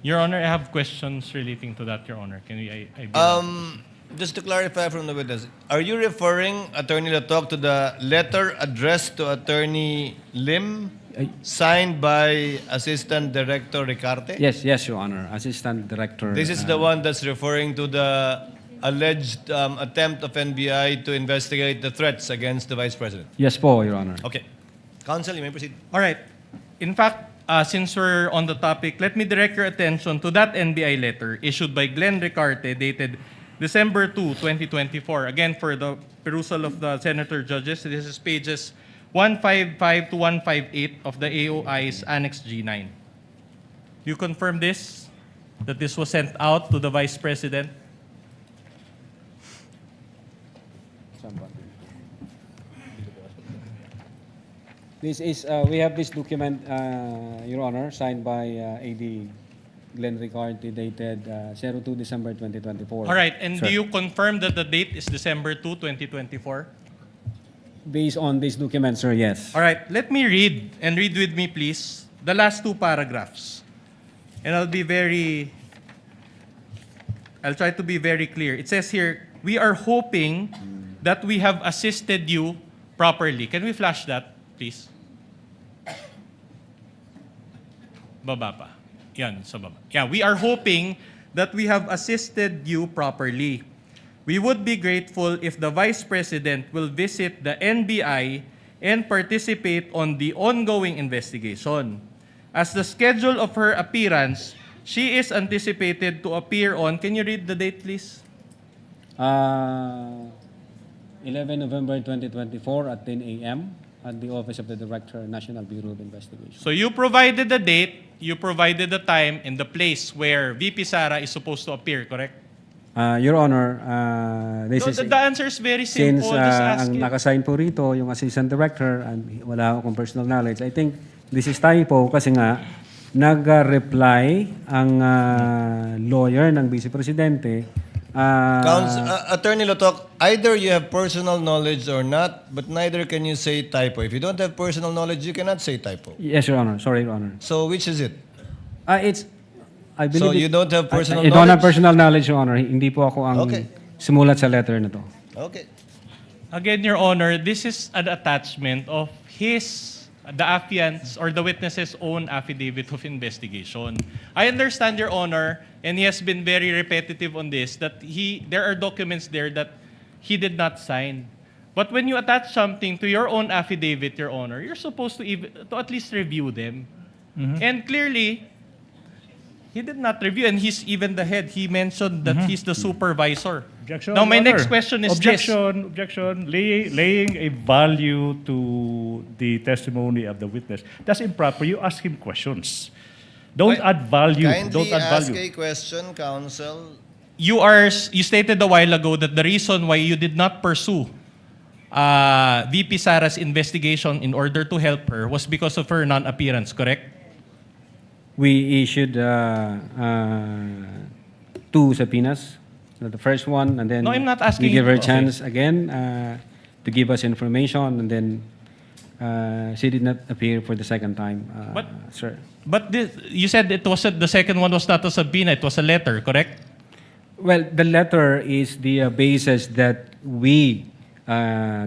Your Honor, I have questions relating to that, Your Honor. Can we? Just to clarify from the witness, are you referring, Attorney Lotok, to the letter addressed to Attorney Lim, signed by Assistant Director Ricarte? Yes, yes, Your Honor. Assistant Director. This is the one that's referring to the alleged attempt of NBI to investigate the threats against the Vice President. Yes po, Your Honor. Okay. Counsel, you may proceed. All right. In fact, since we're on the topic, let me direct your attention to that NBI letter issued by Glenn Ricarte dated December 2, 2024. Again, for the perusal of the Senator Judges, this is pages 155 to 158 of the AOI's Annex G9. You confirm this? That this was sent out to the Vice President? This is, we have this document, Your Honor, signed by AD Glenn Ricarte, dated 02 December 2024. All right. And Sir. do you confirm that the date is December 2, 2024? Based on this document, sir, yes. All right. Let me read, and read with me, please, the last two paragraphs. And I'll try to be very clear. It says here, we are hoping that we have assisted you properly. Can we flash that, please? Baba pa. Yan, sa baba. Yeah, we are hoping that we have assisted you properly. We would be grateful if the Vice President will visit the NBI and participate on the ongoing investigation. As the schedule of her appearance, she is anticipated to appear on, can you read the date, please? 11 November 2024 at 10 a.m. at the Office of the Director, National Bureau of Investigation. So you provided the date, you provided the time, and the place where VP Sara is supposed to appear, correct? Your Honor, this So is... the answer is very simple. Since Just ask ang it. nakasign po rito, yung Assistant Director, and wala akong personal knowledge, I think this is typo kasi nga, nag-reply ang lawyer ng Vice Presidente. Attorney Lotok, either you have personal knowledge or not, but neither can you say typo. If you don't have personal knowledge, you cannot say typo. Yes, Your Honor. Sorry, Your Honor. So which is it? I believe So you don't have personal I don't have knowledge? personal knowledge, Your Honor. Hindi po ako ang sumulat sa letter na to. Okay. Again, Your Honor, this is an attachment of the affiant's or the witness's own affidavit of investigation. I understand, Your Honor, and he has been very repetitive on this, that there are documents there that he did not sign. But when you attach something to your own affidavit, Your Honor, you're supposed to at least review them. And clearly, he did not review, and he's even the head. He mentioned that he's the supervisor. Objection, Now, my Your next Honor. question is Objection. Laying a value to the testimony of the witness. That's improper. You ask him questions. Don't add value. Kindly Don't add ask value. a question, counsel. You stated a while ago that the reason why you did not pursue VP Sara's investigation in order to help her was because of her non-appearance, correct? We issued 2 subpoenas. So the first one, and then No, I'm not asking we give her a you- chance again to give us information, and then she did not appear for the second time, sir. But you said the second one was not a subpoena, it was a letter, correct? Well, the letter is the basis that we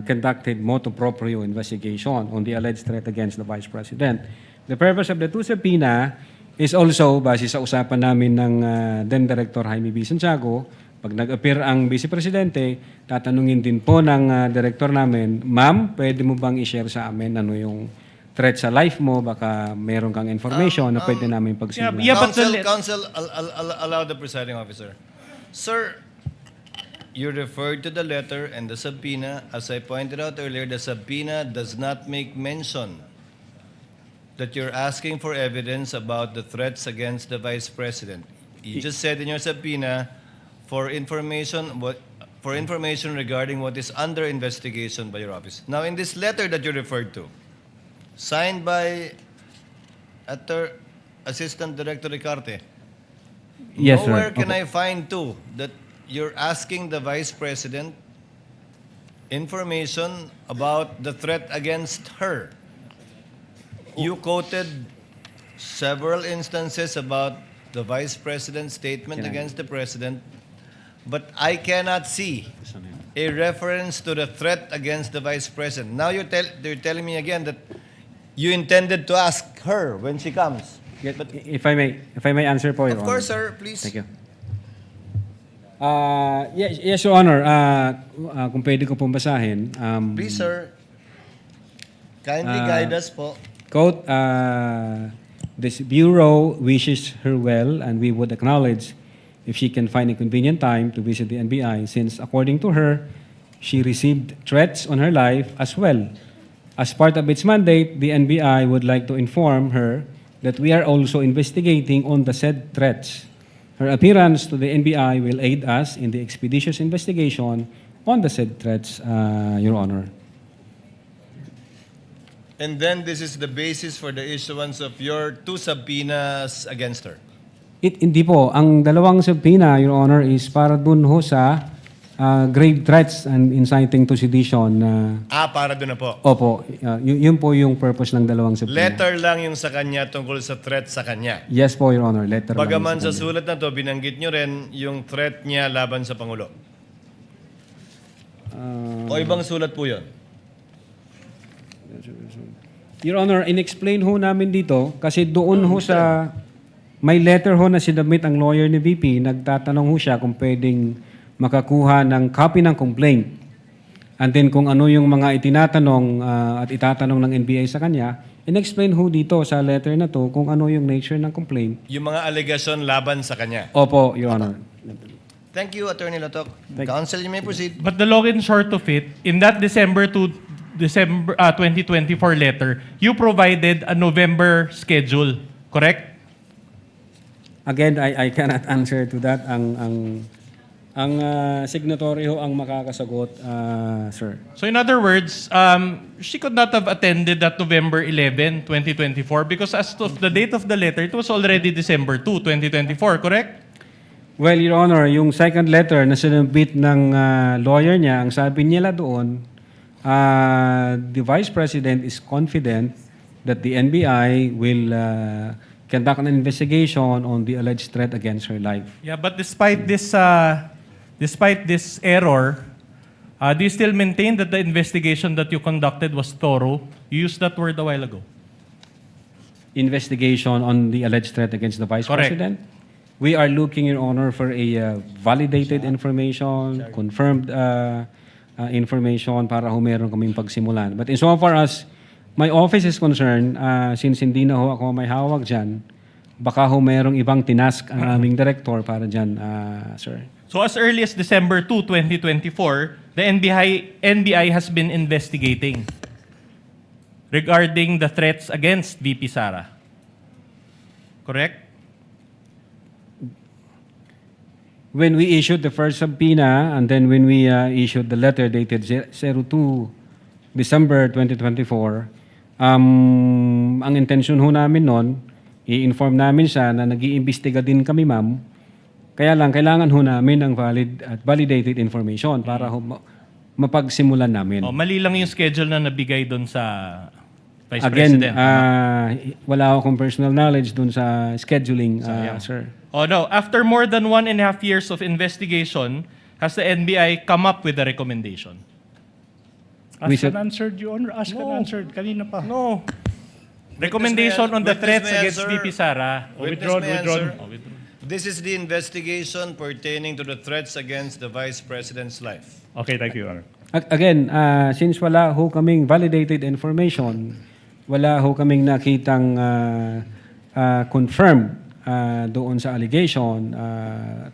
conducted motu proprio investigation on the alleged threat against the Vice President. The purpose of the 2 subpoena is also, base sa usapan namin ng then Director Jaime B. Santiago, pag nag-appear ang Vice Presidente, tatanungin din po ng Director namin, Ma'am, pwede mo bang i-share sa amin ano yung threat sa life mo? Baka meron kang information na pwede namin pagsimulan. Counsel, allow the presiding officer. Sir, you referred to the letter and the subpoena. As I pointed out earlier, the subpoena does not make mention that you're asking for evidence about the threats against the Vice President. You just said in your subpoena for information regarding what is under investigation by your office. Now, in this letter that you referred to, signed by Assistant Director Ricarte, Yes, sir. nowhere can Okay. I find too that you're asking the Vice President information about the threat against her. You quoted several instances about the Vice President's statement against the President, but I cannot see a reference to the threat against the Vice President. Now you're telling me again that you intended to ask her when she comes. But If I may answer po, Your of Honor. course, sir, please. Thank you. Yes, Your Honor. Kung pwede ko pong basahin. Please, sir. Kindly guide us po. Quote, this Bureau wishes her well and we would acknowledge if she can find a convenient time to visit the NBI since, according to her, she received threats on her life as well. As part of its mandate, the NBI would like to inform her that we are also investigating on the said threats. Her appearance to the NBI will aid us in the expeditious investigation on the said threats, Your Honor. And then this is the basis for the issuance of your 2 subpoenas against her. Hindi po. Ang dalawang subpoena, Your Honor, is para dun ho sa grave threats and inciting to sedition. Para doon na po. Opo. Yun po yung purpose ng dalawang subpoena. Letter lang yung sa kanya tungkol sa threat sa kanya. Yes po, Your Honor. Letter lang Bagaman sa kanya. sulat na to, binanggit nyo rin yung threat niya laban sa Pangulo. O ibang sulat po yun? Your Honor, in-explain ho namin dito kasi doon ho sa may letter ho na sinubmit ang lawyer ni VP, nagtatanong ho siya kung pwedeng makakuha ng copy ng complaint. And then kung ano yung mga itinatanong at itatanong ng NBI sa kanya, in-explain ho dito sa letter na to kung ano yung nature ng complaint. Yung mga allegation laban sa kanya. Opo, Your Honor. Thank you, Attorney Latok. Counsel, you may proceed. But the long and short of it, in that December 2024 letter, you provided a November schedule, correct? Again, I cannot answer to that. Ang signatory ho ang makakasagot, sir. So in other words, she could not have attended that November 11, 2024 because as of the date of the letter, it was already December 2, 2024, correct? Well, Your Honor, yung second letter na sinubmit ng lawyer niya, ang sabi nila doon, the Vice President is confident that the NBI will conduct an investigation on the alleged threat against her life. Yeah, but despite this error, do you still maintain that the investigation that you conducted was thorough? You used that word a while ago. Investigation on the alleged threat against the Vice Correct. President? We are looking, Your Honor, for a validated information, confirmed information para ho meron kaming pagsimulan. But insofar as my office is concerned, since hindi na ho ako may hawak dyan, baka ho merong ibang tinask ang aming director para dyan, sir. So as early as December 2, 2024, the NBI has been investigating regarding the threats against VP Sara. Correct? When we issued the first subpoena and then when we issued the letter dated 02 December 2024, ang intention ho namin noon, i-inform namin siya na nag-iimbestiga din kami, ma'am. Kaya lang, kailangan ho namin ng valid at validated information para ho mapagsimulan namin. Mali lang yung schedule na nabigay doon sa Vice Again, President. wala akong personal knowledge dun sa scheduling, sir. Oh no, after more than 1.5 years of investigation, has the NBI come up with a recommendation? We Ask should- and answered, Your Honor. Ask and answered. Kanina pa. No. Recommendation on the Witness threats may against answer. VP Sara. Witness may answer. Oh, withdrawn. This is the investigation pertaining to the threats against the Vice President's life. Okay, thank you, Your Honor. Again, since wala ho kaming validated information, wala ho kaming nakitang confirmed doon sa allegation,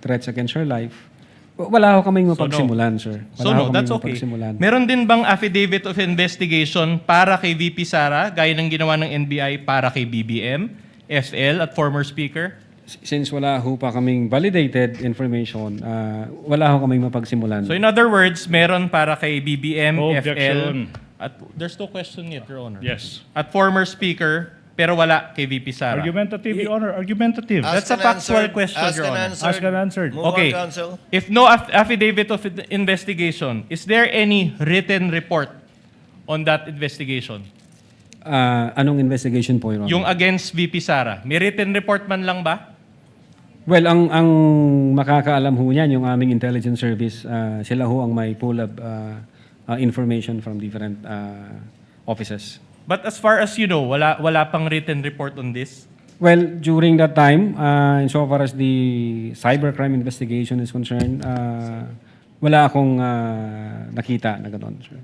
threats against her life, Wala ho kaming mapagsimulan, sir. So Wala ho no, kaming that's okay. mapagsimulan. Meron din bang affidavit of investigation para kay VP Sara, gaya ng ginawa ng NBI para kay BBM, FL at former speaker? Since wala ho pa kaming validated information, wala ho kaming mapagsimulan. So in other words, meron para kay BBM, Objection. FL, at there's no question yet, Your Honor. Yes. At former speaker, pero wala kay VP Sara. Argumentative, Your Honor. Argumentative. That's a factual question, Your Honor. Asked and answered. Move Okay. on, counsel. If no affidavit of investigation, is there any written report on that investigation? Anong investigation po, Your Honor? Yung against VP Sara. May written report man lang ba? Well, ang makakaalam ho niyan, yung aming intelligence service, sila ho ang may pull up information from different offices. But as far as you know, wala pang written report on this? Well, during that time, insofar as the cybercrime investigation is concerned, wala akong nakita na gano'n, sir.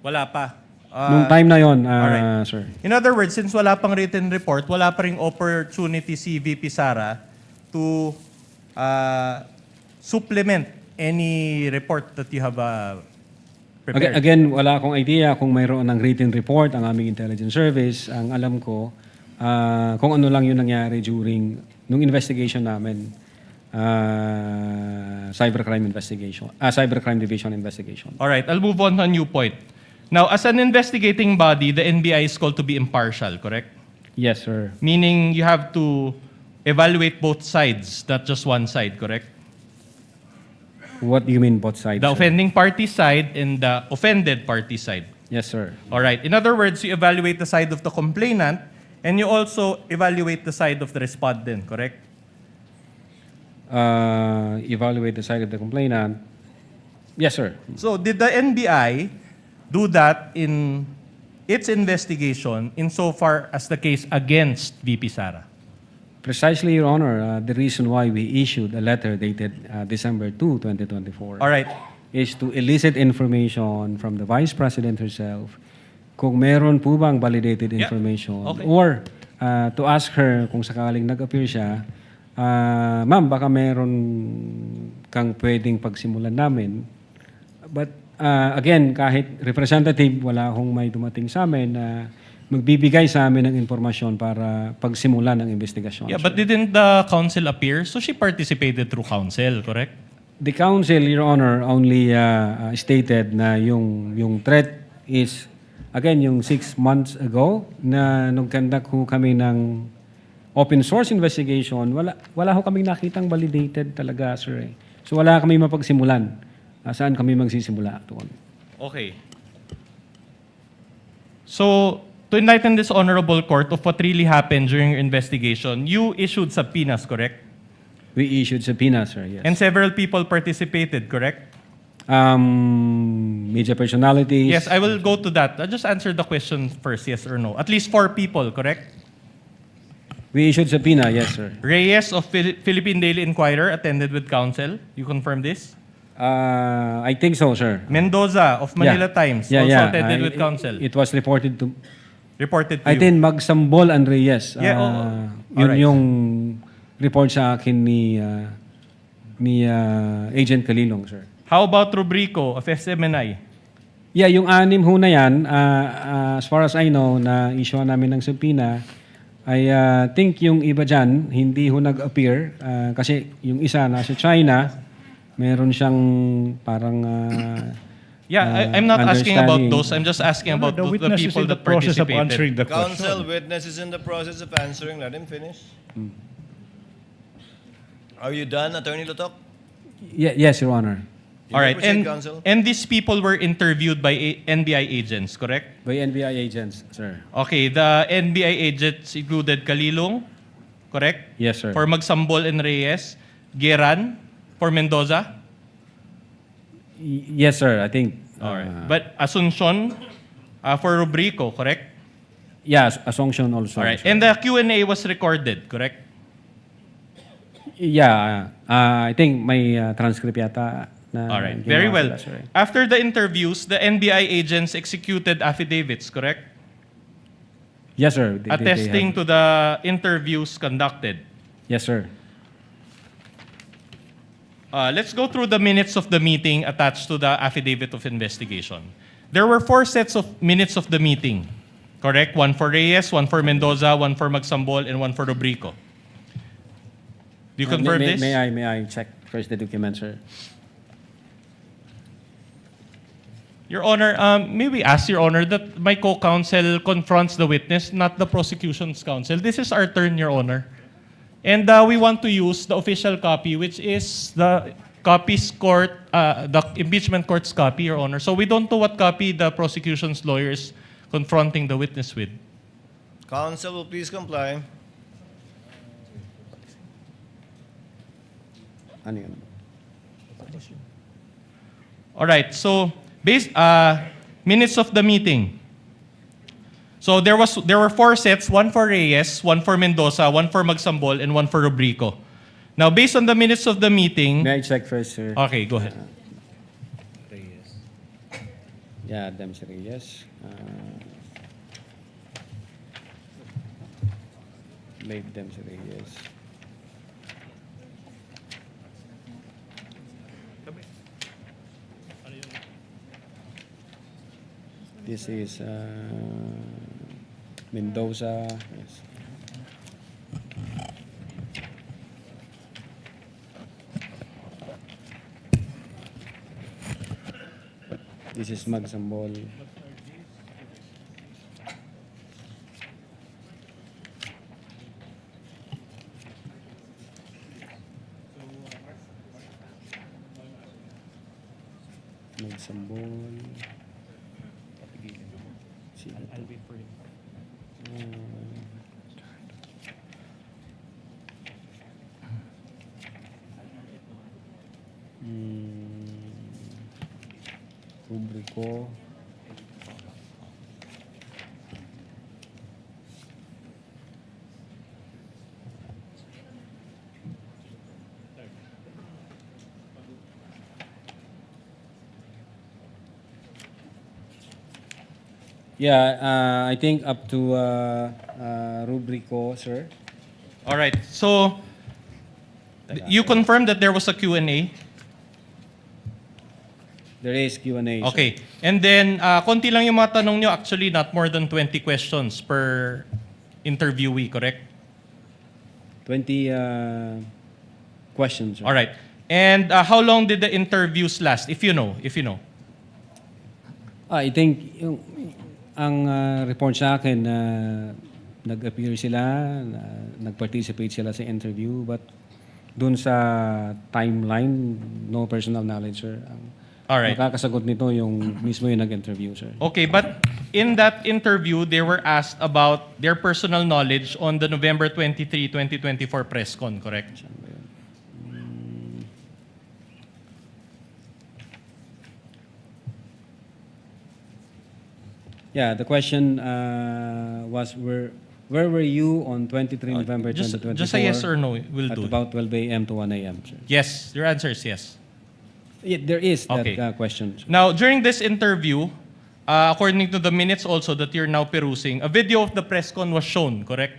Wala pa. Nung time na yon, alright. sir. In other words, since wala pang written report, wala pa ring opportunity si VP Sara to supplement any report that you have prepared. Again, wala akong idea kung mayroon ng written report ang aming intelligence service. Ang alam ko, kung ano lang yung nangyari during nung investigation namin, cybercrime investigation, cybercrime division investigation. All right, I'll move on to a new point. Now, as an investigating body, the NBI is called to be impartial, correct? Yes, sir. Meaning you have to evaluate both sides, not just one side, correct? What do you mean both sides? The sir? offending party side and the offended party side. Yes, sir. All right. In other words, you evaluate the side of the complainant and you also evaluate the side of the respondent, correct? Evaluate the side of the complainant. Yes, sir. So did the NBI do that in its investigation insofar as the case against VP Sara? Precisely, Your Honor, the reason why we issued a letter dated December 2, 2024 All right. is to elicit information from the Vice President herself kung meron po bang validated information Okay. or to ask her kung sakaling nag-appear siya, ma'am, baka meron kang pwedeng pagsimulan namin. But again, kahit representative, wala akong may dumating sa amin na magbibigay sa amin ng informasyon para pagsimulan ng investigasyon. Yeah, but didn't the counsel appear? So she participated through counsel, correct? The counsel, Your Honor, only stated na yung threat is, again, yung 6 months ago na nung conduct ho kami ng open source investigation, wala ho kaming nakitang validated talaga, sir. So wala kami mapagsimulan. Saan kami magsisimula doon? Okay. So, to enlighten this honorable court of what really happened during your investigation, you issued subpoenas, correct? We issued subpoenas, sir, yes. And several people participated, correct? Media personalities. Yes, I will go to that. I'll just answer the question first, yes or no. At least 4 people, correct? We issued subpoena, yes, sir. Reyes of Philippine Daily Inquirer attended with counsel. You confirm this? I think so, sir. Mendoza of Manila Times also attended with counsel. It was reported to I think Magsambol and Reyes. Yun alright. yung report sa akin ni Agent Calilong, sir. How about Rubrico of SMNI? Yeah, yung 6 ho na yan, as far as I know, na issue namin ng subpoena, I think yung iba dyan, hindi ho nag-appear kasi yung isa nasa China, meron siyang parang I'm not asking about understanding. those. I'm just asking about The the witness is people in the that process of participated. answering the Counsel, question. witness is in the process of answering. Let him finish. Are you done, Attorney Lotok? Yes, Your Honor. You All may right, proceed, counsel. and these people were interviewed by NBI agents, correct? By NBI agents, sir. Okay, the NBI agents included Calilong, correct? Yes, sir. For Magsambol and Reyes, Geran for Mendoza. Yes, sir. I think. All right, but Asuncion for Rubrico, correct? Yes, Assumption also. All right, sir. and the Q&A was recorded, correct? Yeah, I think may transcript yata. Na All right, ginawa very well. sila, sir. After the interviews, the NBI agents executed affidavits, correct? Yes, sir. They Attesting have. to the interviews conducted. Yes, sir. let's go through the minutes of the meeting attached to the affidavit of investigation. There were 4 sets of minutes of the meeting, correct? 1 for Reyes, 1 for Mendoza, 1 for Magsambol, and 1 for Rubrico. Do you confirm this? May I check first the document, sir? Your Honor, may we ask, Your Honor, that my co-counsel confronts the witness, not the prosecution's counsel. This is our turn, Your Honor. And we want to use the official copy, which is the the impeachment court's copy, Your Honor. So we don't know what copy the prosecution's lawyer is confronting the witness with. Counsel will please comply. Ano yun? All right, so minutes of the meeting. So there were 4 sets, 1 for Reyes, 1 for Mendoza, 1 for Magsambol, and 1 for Rubrico. Now, based on the minutes of the meeting... May I check first, sir? Okay, go ahead. Reyes. Yeah, them si Reyes. Leave them si Reyes. This is Mendoza. Yes. This is Magsambol. Magsambol. I'll wait for him. Rubrico. Yeah, I think up to Rubrico, sir. All right, so you confirmed that there was a Q&A? There is Q&A. Okay. And then, konti lang yung mga tanong nyo. Actually, not more than 20 questions per interviewee, correct? 20 questions. Sir. All right. And how long did the interviews last, if you know? I think ang report sa akin nag-appear sila, nag-participate sila sa interview, but dun sa timeline, no personal knowledge, sir. All right. Makakasagot nito yung mismo yung nag-interview, sir. Okay, but in that interview, they were asked about their personal knowledge on the November 23, 2024 press con, correct? Yeah, the question was where were you on 23 November 2024? Just a yes or no will do. At about 12 a.m. to 1 a.m., sir. Yes, your answer is yes. Yeah, there is that Okay. question. Sir. Now, during this interview, according to the minutes also that you're now perusing, a video of the press con was shown, correct?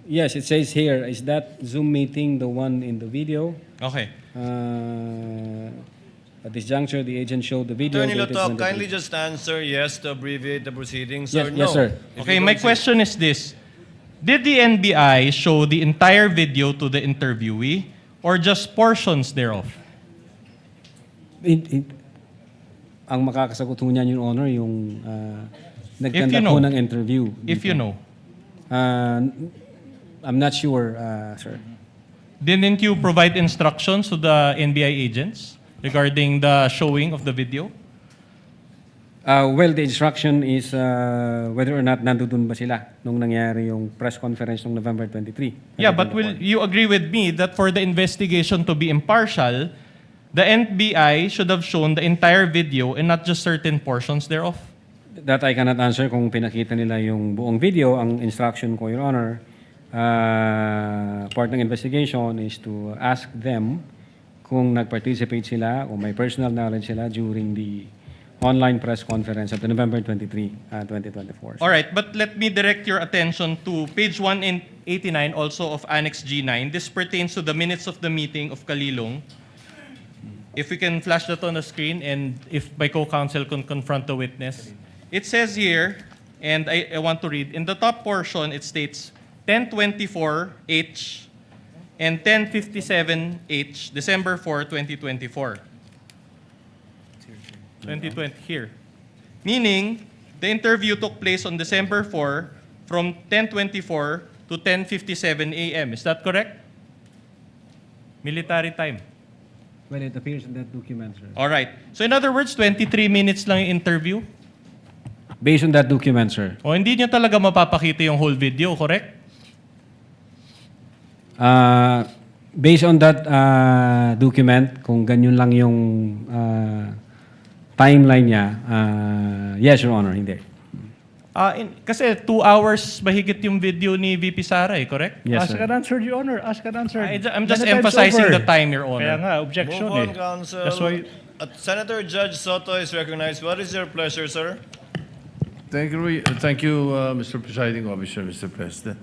Yes, it says here, is that Zoom meeting the one in the video? Okay. At this juncture, the agent showed the video. Attorney dated Lotok, 23. kindly just answer yes to abbreviate the proceedings Yes, or no. yes, sir. If Okay, you my don't see- question is this. Did the NBI show the entire video to the interviewee or just portions thereof? Ang makakasagot ho niyan, Your Honor, yung If you nagkanda know. ho ng interview. If dito. you know. I'm not sure, sir. Didn't you provide instructions to the NBI agents regarding the showing of the video? Well, the instruction is whether or not nandun ba sila nung nangyari yung press conference nung November 23. Yeah, but will you agree with me that for the investigation to be impartial, the NBI should have shown the entire video and not just certain portions thereof? That I cannot answer kung pinakita nila yung buong video. Ang instruction ko, Your Honor, part ng investigation is to ask them kung nag-participate sila o may personal knowledge sila during the online press conference of the November 23, 2024. All right, but let me direct your attention to page 189 also of Annex G9. This pertains to the minutes of the meeting of Kalilong. If we can flash that on the screen and if my co-counsel can confront the witness. It says here, and I want to read, in the top portion it states 1024H and 1057H, December 4, 2024. 2020 here. Meaning, the interview took place on December 4 from 10:24 to 10:57 a.m. Is that correct? Military time. Well, it appears in that document, sir. All right. So in other words, 23 minutes lang yung interview? Based on that document, sir. O hindi nyo talaga mapapakita yung whole video, correct? Based on that document, kung ganyan lang yung timeline niya, yes, Your Honor, hindi. Kasi 2 hours mahigit yung video ni VP Sara, correct? Yes, Ask sir. and answer, Your Honor. Ask and answer. I'm just Then the time's emphasizing over. the time, Your Honor. Kaya nga, objection Move on, eh. Counsel. That's why... Senator Judge Soto is recognized. What is your pleasure, sir? Thank you, Mr. Presiding Officer, Mr. President.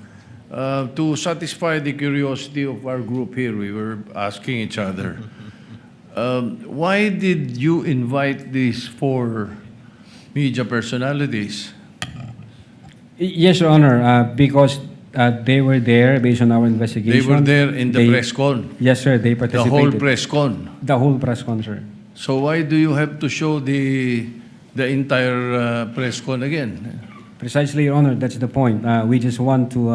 To satisfy the curiosity of our group here, we were asking each other, why did you invite these 4 media personalities? Yes, Your Honor, because they were there based on our investigation. They were there in the press con. Yes, sir, they participated. The whole press con. The whole press con, sir. So why do you have to show the entire press con again? Precisely, Your Honor, that's the point. We just want to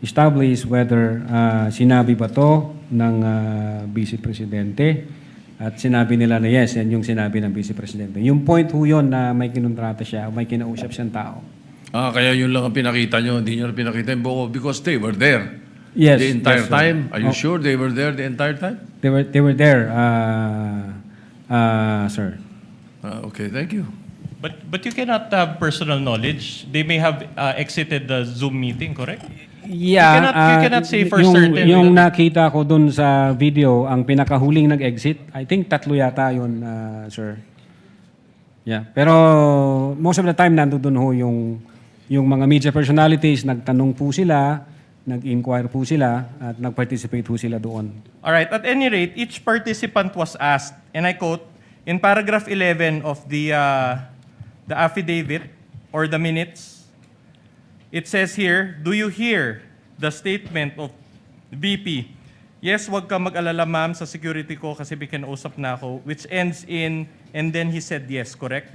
establish whether sinabi ba to ng Vice Presidente at sinabi nila na yes, yan yung sinabi ng Vice Presidente. Yung point ho yun na may kinontrata siya, may kinausap siyang tao. Kaya yun lang ang pinakita nyo, hindi nyo na pinakita yung buo because they were there. Yes. The entire yes, time? Are you sure they were there the entire time? They were there, sir. Okay, thank you. But you cannot have personal knowledge. They may have exited the Zoom meeting, correct? Yeah. You cannot say for yung, certain. Yung nakita ko dun sa video, ang pinakahuling nag-exit, I think 3 yata yun, sir. Yeah. Pero most of the time, nandun ho yung mga media personalities, nagtanong po sila, nag-inquire po sila, at nag-participate po sila doon. All right. At any rate, each participant was asked, and I quote, in paragraph 11 of the affidavit or the minutes, it says here, do you hear the statement of VP? Yes, wag ka mag-alala ma'am sa security ko kasi kinausap na ako, which ends in, and then he said yes, correct?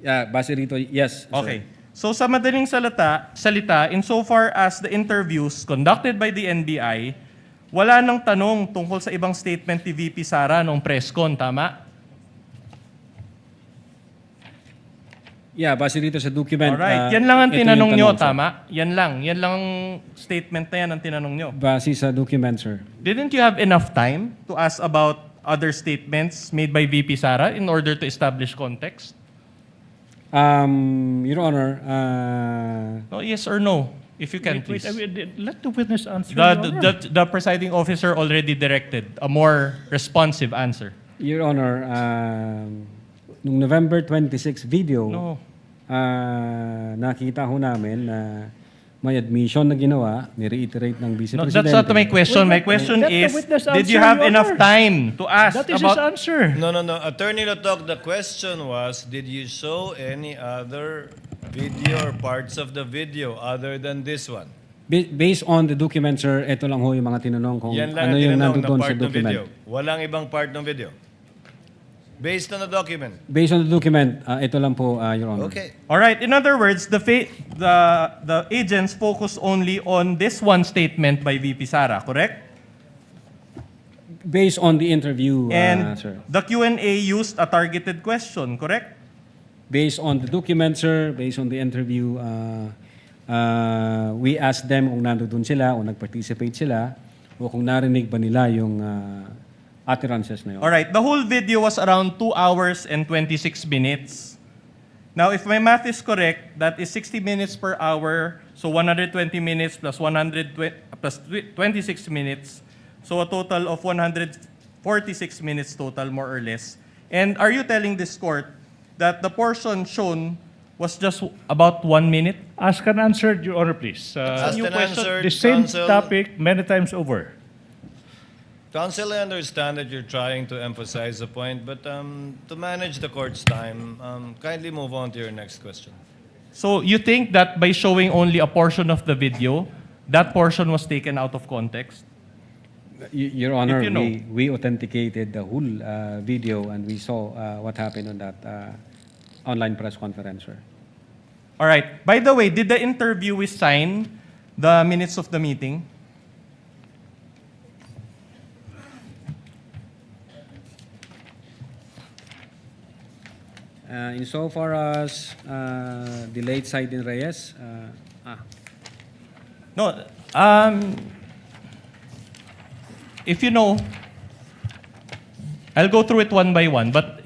Yeah, base rito, yes. Okay. So sa madaling salita, insofar as the interviews conducted by the NBI, wala nang tanong tungkol sa ibang statement ni VP Sara noong press con, tama? Yeah, base dito sa document. Alright, yan lang ang tinanong nyo, tama? Yan lang ang statement na yan ang tinanong nyo. Base sa document, sir. Didn't you have enough time to ask about other statements made by VP Sara in order to establish context? Your Honor, No, yes or no, if you can, Wait, please. let the witness answer, Your Honor. The presiding officer already directed a more responsive answer. Your Honor, nung November 26 video, nakita ho namin na may admission na ginawa, ni-reiterate ng Vice No, Presidente. that's not my question. My question Let the is, witness did you answer, have Your enough Honor. time to ask That is his about... answer. No. Attorney Latok, the question was, did you show any other video or parts of the video other than this one? Based on the document, sir, ito lang ho yung mga tinanong kung Yan lang ano ang yung tinanong na nandoon sa part ng document. video. Walang ibang part ng video. Based on the document. Based on the document, ito lang po, Your Honor. Okay. All right. In other words, the agents focus only on this one statement by VP Sara, correct? Based on the interview, And sir. the Q&A used a targeted question, correct? Based on the document, sir, based on the interview, we asked them kung nandoon sila o nag-participate sila o kung narinig ba nila yung utterances na yun. All right. The whole video was around 2 hours and 26 minutes. Now, if my math is correct, that is 60 minutes per hour, so 120 minutes plus 26 minutes, so a total of 146 minutes total, more or less. And are you telling this court that the portion shown was just about 1 minute? Ask and answered, Your Honor, please. Asked and answered, The same counsel. topic many times over. Counsel, I understand that you're trying to emphasize the point, but to manage the court's time, kindly move on to your next question. So you think that by showing only a portion of the video, that portion was taken out of context? Your Honor, If you know. we authenticated the whole video and we saw what happened on that online press conference, sir. All right. By the way, did the interviewee sign the minutes of the meeting? Insofar as the late side in Reyes, No. If you know, I'll go through it one by one. But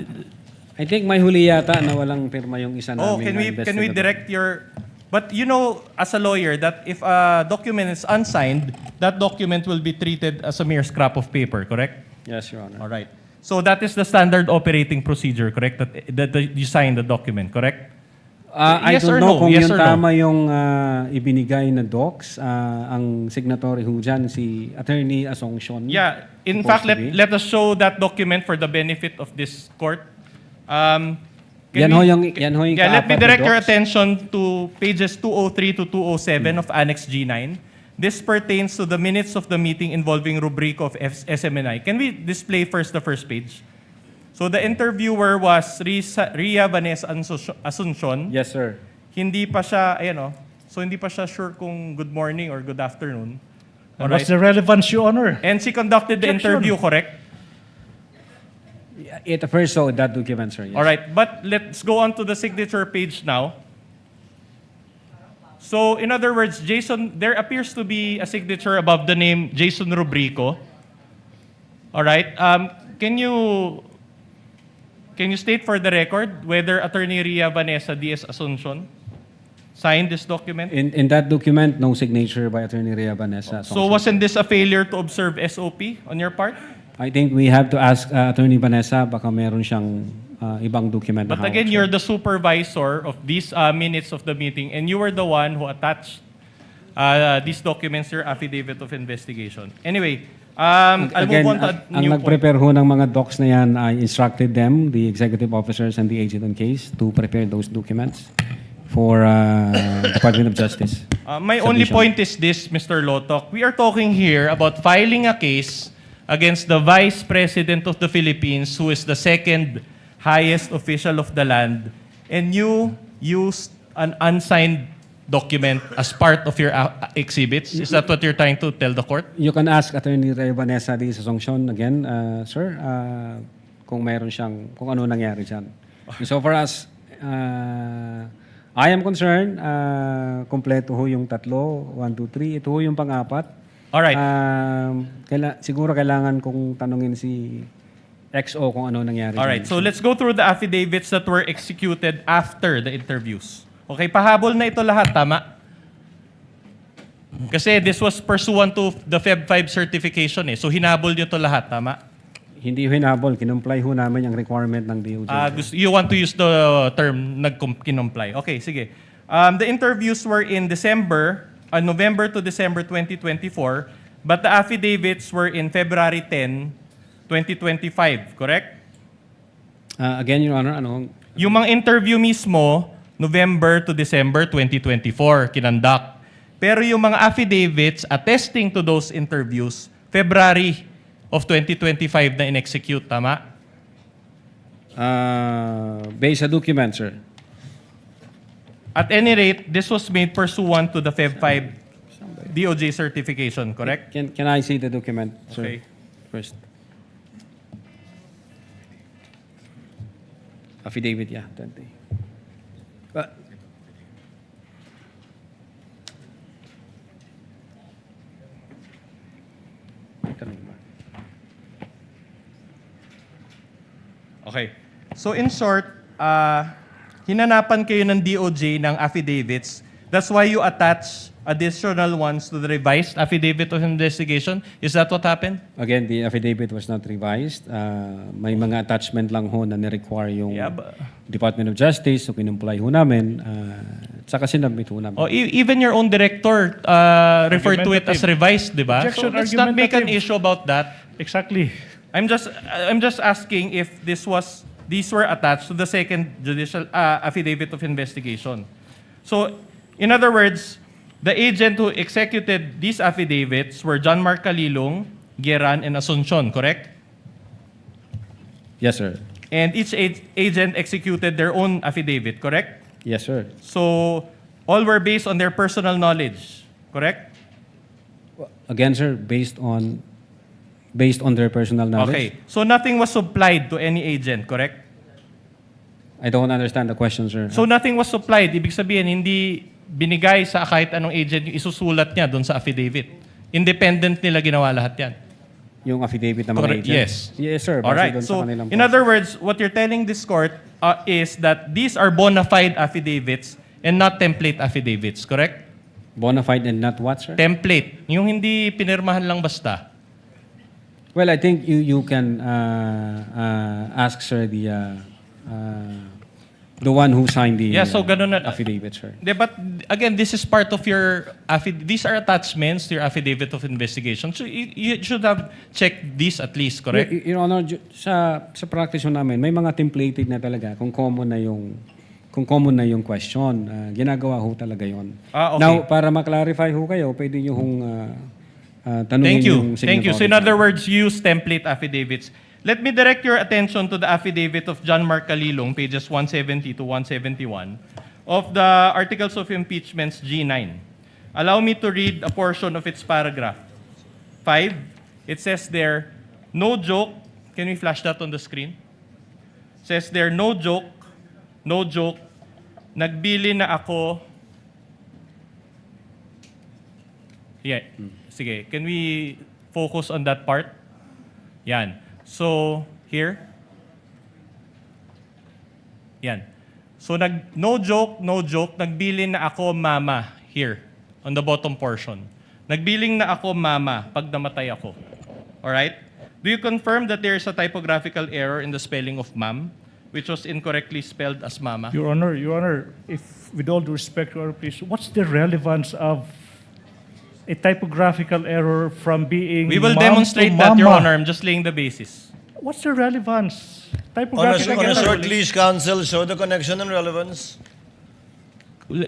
I think may huli yata na walang pirma yung isa namin. can we investigator. direct your? But you know, as a lawyer, that if a document is unsigned, that document will be treated as a mere scrap of paper. Correct? Yes, Your Honor. All right. So that is the standard operating procedure, correct? That you sign the document, correct? I Yes don't or know no? kung Yes yun or no? tama yung ibinigay na docs. Ang signatory ho dyan, si Attorney Asuncion. Yeah. In supposed fact, to be. let us show that document for the benefit of this court. Can Yan ho yung let me kaapat na direct your docs. attention to pages 203 to 207 of Annex G9. This pertains to the minutes of the meeting involving rubrico of SMNI. Can we display first the first page? So the interviewer was Ria Vanessa Asuncion. Yes, sir. Hindi pa siya, ayan o. So hindi pa siya sure kung good morning or good afternoon. And what's the relevance, Your Honor? And she conducted the Objection. interview, correct? It first saw that document, sir. Yes. All right, but let's go on to the signature page now. So, in other words, Jason, there appears to be a signature above the name Jason Rubrico. All right. Can you state for the record whether Attorney Ria Vanessa D.S. Asuncion signed this document? In that document, no signature by Attorney Ria Vanessa. So, wasn't this a failure to observe SOP on your part? I think we have to ask Attorney Vanessa, baka meron siyang ibang document. But again, you're the supervisor of these minutes of the meeting, and you were the one who attached these documents to your affidavit of investigation. Anyway, I'll Again, move on to a ang new point. nag-prepare ho ng mga docs na yan, I instructed them, the executive officers and the agent on case, to prepare those documents for Department of Justice. My only submission. point is this, Mr. Lotok. We are talking here about filing a case against the Vice President of the Philippines, who is the second highest official of the land, and you used an unsigned document as part of your exhibits. Is that what you're trying to tell the court? You can ask Attorney Ray Vanessa D. Asuncion again, sir, kung meron siyang, kung ano nangyari dyan. So far as I am concerned, kompleto ho yung tatlo, 1, 2, 3. Ito ho yung pang-apat. Alright. Siguro kailangan kong tanungin si XO kung ano nangyari. All right, so let's go through the affidavits that were executed after the interviews. Okay, pahabol na ito lahat, tama? Kasi this was pursuant to the Feb 5 certification eh. So hinabol nyo ito lahat, tama? Hindi ho hinabol, kinumply ho namin yung requirement ng DOJ. You want to use the term kinumply. Okay, sige. The interviews were in November to December 2024, but the affidavits were in February 10, 2025, correct? Again, Your Honor, ano? Yung mga interview mismo, November to December 2024, kinandak. Pero yung mga affidavits attesting to those interviews, February of 2025 na in-execute, tama? Based sa document, sir. At any rate, this was made pursuant to the Feb 5 DOJ certification, correct? Can I see the document, sir? Okay. First. Affidavit, yeah. 20. Okay. So in short, hinanapan kayo ng DOJ ng affidavits. That's why you attach additional ones to the revised affidavit of investigation. Is that what happened? Again, the affidavit was not revised. May mga attachment lang ho na ni-require yung Department of Justice, so kinumply ho namin, saka sinabit ho namin. Oh, even your own director referred to it as revised, di ba? So Objection, let's not make an argumentative. issue about that. Exactly. I'm just asking if these were attached to the second judicial affidavit of investigation. So, in other words, the agent who executed these affidavits were John Mark Calilong, Geran, and Asuncion, correct? Yes, sir. And each agent executed their own affidavit, correct? Yes, sir. So, all were based on their personal knowledge, correct? Again, sir, based on their personal knowledge. Okay. So, nothing was supplied to any agent, correct? I don't understand the question, sir. So, nothing was supplied. Ibig sabihin, hindi binigay sa kahit anong agent yung isusulat niya doon sa affidavit. Independent nila ginawa lahat yan. Yung affidavit ng mga Correct. agent? Yes. Yes, sir. Base Alright. doon sa So, kanilang in other words, what you're telling this court is that these are bona fide affidavits and not template affidavits, correct? Bona fide and not what, sir? Template. Yung hindi pinirmahan lang basta. Well, I think you can ask, sir, the one who signed the Yeah, so ganun na. affidavit, sir. But again, this is part of your these are attachments to your affidavit of investigation. So you should have checked these at least, correct? Your Honor, sa practice ho namin, may mga templated na talaga kung common na yung question. Ginagawa ho talaga yon. Okay. Now, para ma-clarify ho kayo, pwede nyo hong tanungin yung Thank you. So in other words, use template affidavits. Let me direct your attention to the affidavit of John Mark Calilong, pages 170 to 171, of the Articles of Impeachments G9. Allow me to read a portion of its paragraph. 5, it says there, no joke. Can we flash that on the screen? It says there, no joke, nagbili na ako. Yeah, sige. Can we focus on that part? Yan. So, here. Yan. So, no joke, nagbili na ako mama here on the bottom portion. Nagbiling na ako mama pag namatay ako. Alright? Do you confirm that there is a typographical error in the spelling of ma'am, which was incorrectly spelled as mama? Your Honor, if with all due respect, Your Honor, please, what's the relevance of a typographical error from being We will mom demonstrate to that, Your mama? Honor. I'm just laying the basis. What's the relevance? On a Typographical short error. leash, counsel, show the connection and relevance.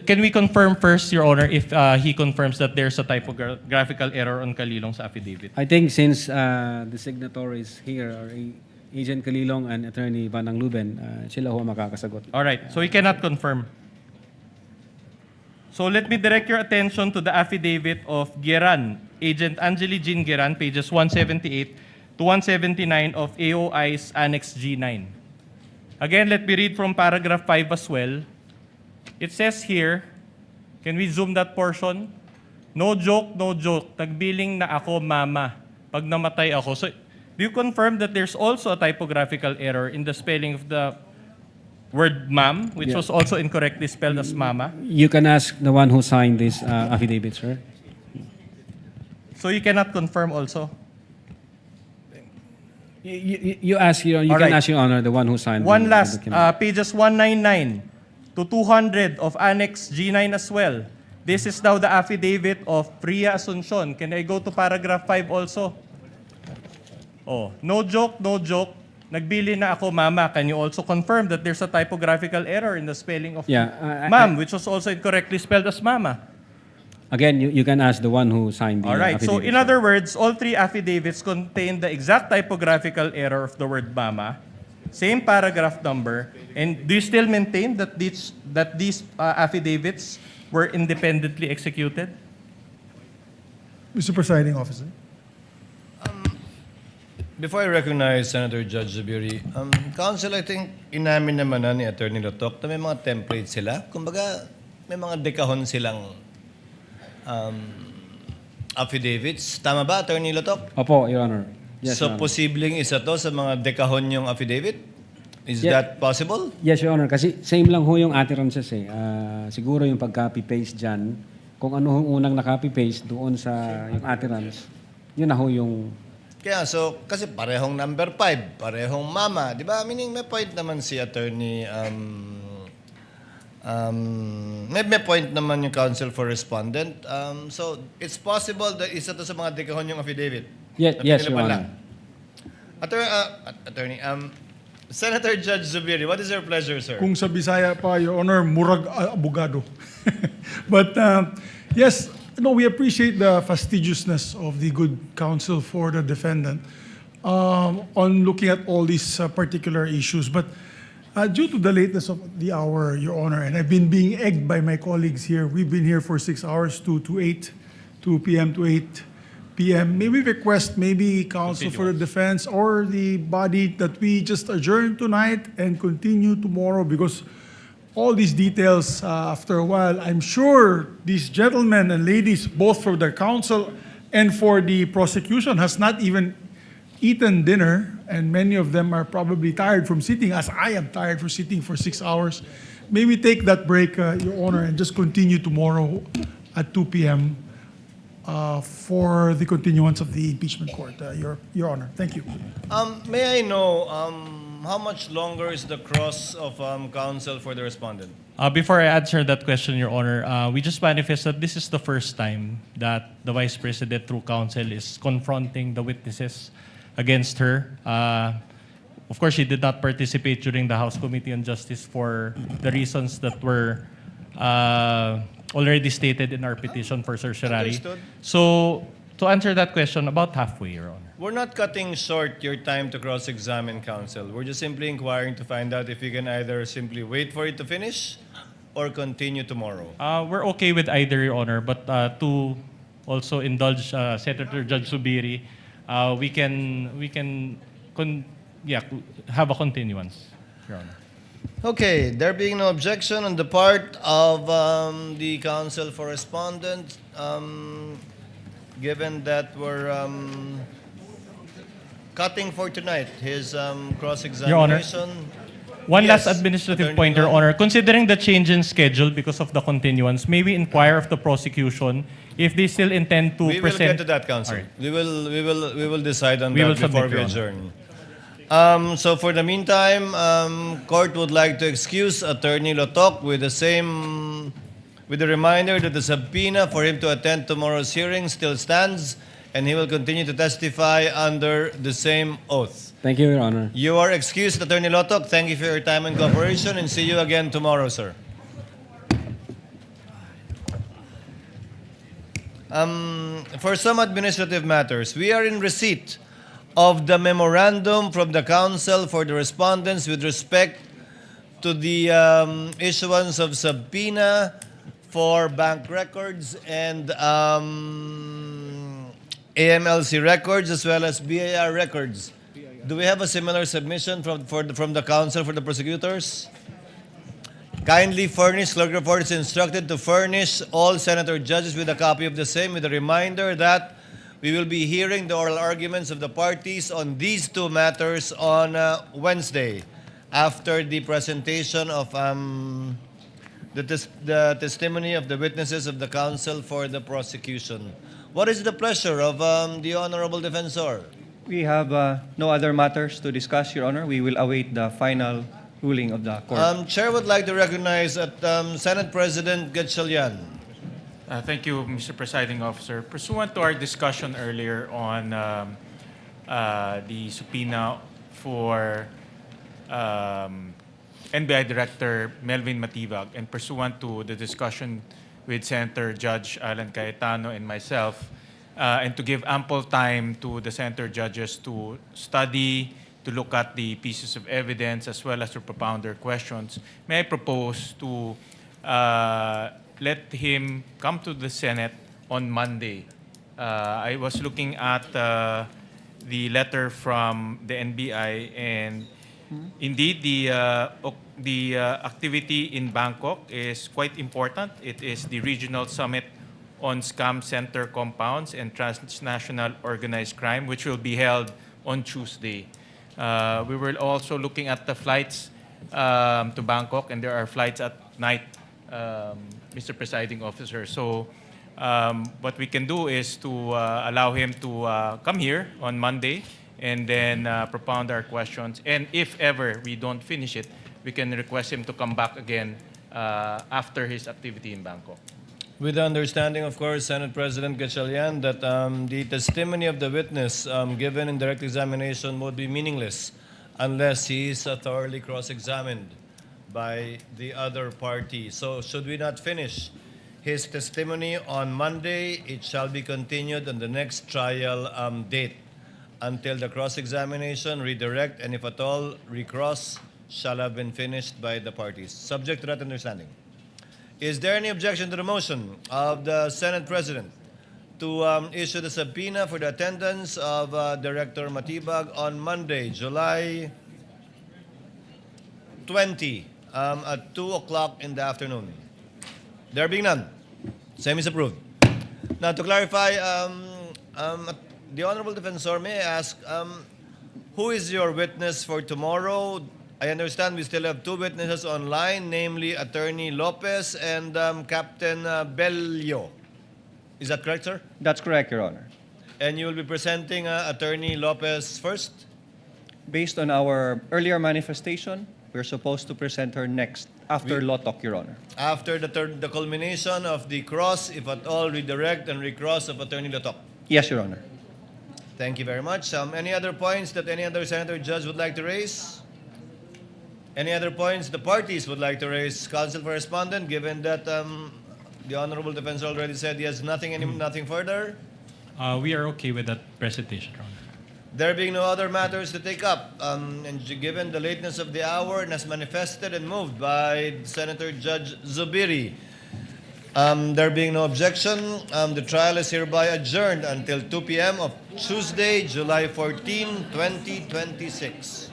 Can we confirm first, Your Honor, if he confirms that there's a typographical error on Calilong's affidavit? I think since the signatories here are Agent Calilong and Attorney Vanang Luben, sila ho ang makakasagot. All right. So he cannot confirm. So let me direct your attention to the affidavit of Geran, Agent Angeli Jean Geran, pages 178 to 179 of AOI's Annex G9. Again, let me read from paragraph 5 as well. It says here, can we zoom that portion? No joke, nagbiling na ako mama pag namatay ako. So do you confirm that there's also a typographical error in the spelling of the word ma'am, which was also incorrectly spelled as mama? You can ask the one who signed this affidavit, sir. So you cannot confirm also? You ask, you All can right. ask, Your Honor, the one who signed One the last, document. pages 199 to 200 of Annex G9 as well. This is now the affidavit of Priya Asuncion. Can I go to paragraph 5 also? Oh, no joke, nagbili na ako mama. Can you also confirm that there's a typographical error in the spelling of ma'am, which was also incorrectly spelled as mama? Again, you can ask the one who signed the All right. So affidavit, in sir. other words, all three affidavits contain the exact typographical error of the word mama, same paragraph number, and do you still maintain that these affidavits were independently executed? Mr. Presiding Officer. Before I recognize Senator Judge Zubiri, Counsel, I think inamin naman na ni Attorney Lotok na may mga templates sila. Kumbaga, may mga dekahon silang affidavits. Tama ba, Attorney Lotok? Opo, Your Honor. Yes, So, Your Honor. posibleng isa to sa mga dekahon yung affidavit? Is Yeah. that possible? Yes, Your Honor. Kasi same lang ho yung utterances eh. Siguro yung pag-copy-paste dyan, kung ano yung unang na-copy-paste doon sa yung utterance, yun na ho yung... Kaya so, kasi parehong number 5, parehong mama, di ba? Meaning may point naman si attorney, may point naman yung counsel for respondent. So, it's possible that isa to sa mga dekahon yung affidavit. Yes, Na yes, pinilipan Your lang. Attorney, Senator Judge Zubiri, what is your pleasure, sir? Kung sa Bisaya pa, Your Honor, murag abogado. But yes, no, we appreciate the fastidiousness of the good counsel for the defendant on looking at all these particular issues. But due to the lateness of the hour, Your Honor, and I've been being egged by my colleagues here, we've been here for 6 hours, 2 p.m. to 8 p.m. May we request maybe counsel for the defense or the body that we just adjourn tonight and continue tomorrow, because all these details, after a while, I'm sure these gentlemen and ladies, both for the counsel and for the prosecution, has not even eaten dinner, and many of them are probably tired from sitting, as I am tired for sitting for 6 hours. May we take that break, Your Honor, and just continue tomorrow at 2 p.m. For the continuance of the impeachment court, Your Honor. Thank you. May I know how much longer is the cross of counsel for the respondent? Before I answer that question, Your Honor, we just manifest that this is the first time that the Vice President, through counsel, is confronting the witnesses against her. Of course, she did not participate during the House Committee on Justice for the reasons that were already stated in our petition for certiorari. Understood. So, to answer that question, about halfway, Your Honor. We're not cutting short your time to cross-examine counsel. We're just simply inquiring to find out if you can either simply wait for it to finish or continue tomorrow. We're okay with either, Your Honor, but to also indulge Senator Judge Subiri, we can have a continuance, Your Honor. Okay, there being no objection on the part of the counsel for respondent, given that we're cutting for tonight his cross-examination. One Yes, last administrative Attorney point, Your Ron. Honor. Considering the change in schedule because of the continuance, may we inquire of the prosecution if they still intend to We will present... get to that, counsel. All right. We will decide on We will that before submit, we Your Honor. adjourn. So for the meantime, court would like to excuse Attorney Lotok with the reminder that the subpoena for him to attend tomorrow's hearing still stands, and he will continue to testify under the same oath. Thank you, Your Honor. You are excused, Attorney Lotok. Thank you for your time and cooperation, and see you again tomorrow, sir. For some administrative matters, we are in receipt of the memorandum from the counsel for the respondents with respect to the issuance of subpoena for bank records and AMLC records as well as BAR records. Do we have a similar submission from the counsel for the prosecutors? Kindly furnish, clerk report is instructed to furnish all senator judges with a copy of the same, with a reminder that we will be hearing the oral arguments of the parties on these two matters on Wednesday after the presentation of the testimony of the witnesses of the counsel for the prosecution. What is the pleasure of the honorable defensor? We have no other matters to discuss, Your Honor. We will await the final ruling of the court. Chair would like to recognize Senate President Gatchalian. Thank you, Mr. Presiding Officer. Pursuant to our discussion earlier on the subpoena for NBI Director Melvin Matibag, and pursuant to the discussion with Senator Judge Alan Cayetano and myself, and to give ample time to the senator judges to study, to look at the pieces of evidence, as well as to propound their questions, may I propose to let him come to the Senate on Monday. I was looking at the letter from the NBI, and indeed the activity in Bangkok is quite important. It is the regional summit on scam center compounds and transnational organized crime, which will be held on Tuesday. We were also looking at the flights to Bangkok, and there are flights at night, Mr. Presiding Officer. So what we can do is to allow him to come here on Monday and then propound our questions. And if ever we don't finish it, we can request him to come back again after his activity in Bangkok. With the understanding, of course, Senate President Gatchalian, that the testimony of the witness given in direct examination would be meaningless unless he is thoroughly cross-examined by the other party. So should we not finish his testimony on Monday, it shall be continued on the next trial date until the cross-examination, redirect, and if at all, recross shall have been finished by the parties. Subject to that understanding. Is there any objection to the motion of the Senate President to issue the subpoena for the attendance of Director Matibag on Monday, July 20 at 2 o'clock in the afternoon? There being none, same is approved. Now, to clarify, the Honorable Defensor, may I ask, who is your witness for tomorrow? I understand we still have two witnesses online, namely Attorney Lopez and Captain Bello. Is that correct, sir? That's correct, Your Honor. And you will be presenting Attorney Lopez first? Based on our earlier manifestation, we're supposed to present her next, after Lotok, Your Honor. After the culmination of the cross, if at all, redirect and recross of Attorney Lotok. Yes, Your Honor. Thank you very much. Any other points that any other senator judge would like to raise? Any other points the parties would like to raise? Counsel for Respondent, given that the Honorable Defensor already said he has nothing further. We are okay with that presentation, Your Honor. There being no other matters to take up, and given the lateness of the hour and as manifested and moved by Senator Judge Zubiri, there being no objection, the trial is hereby adjourned until 2 p.m. of Tuesday, July 14, 2026.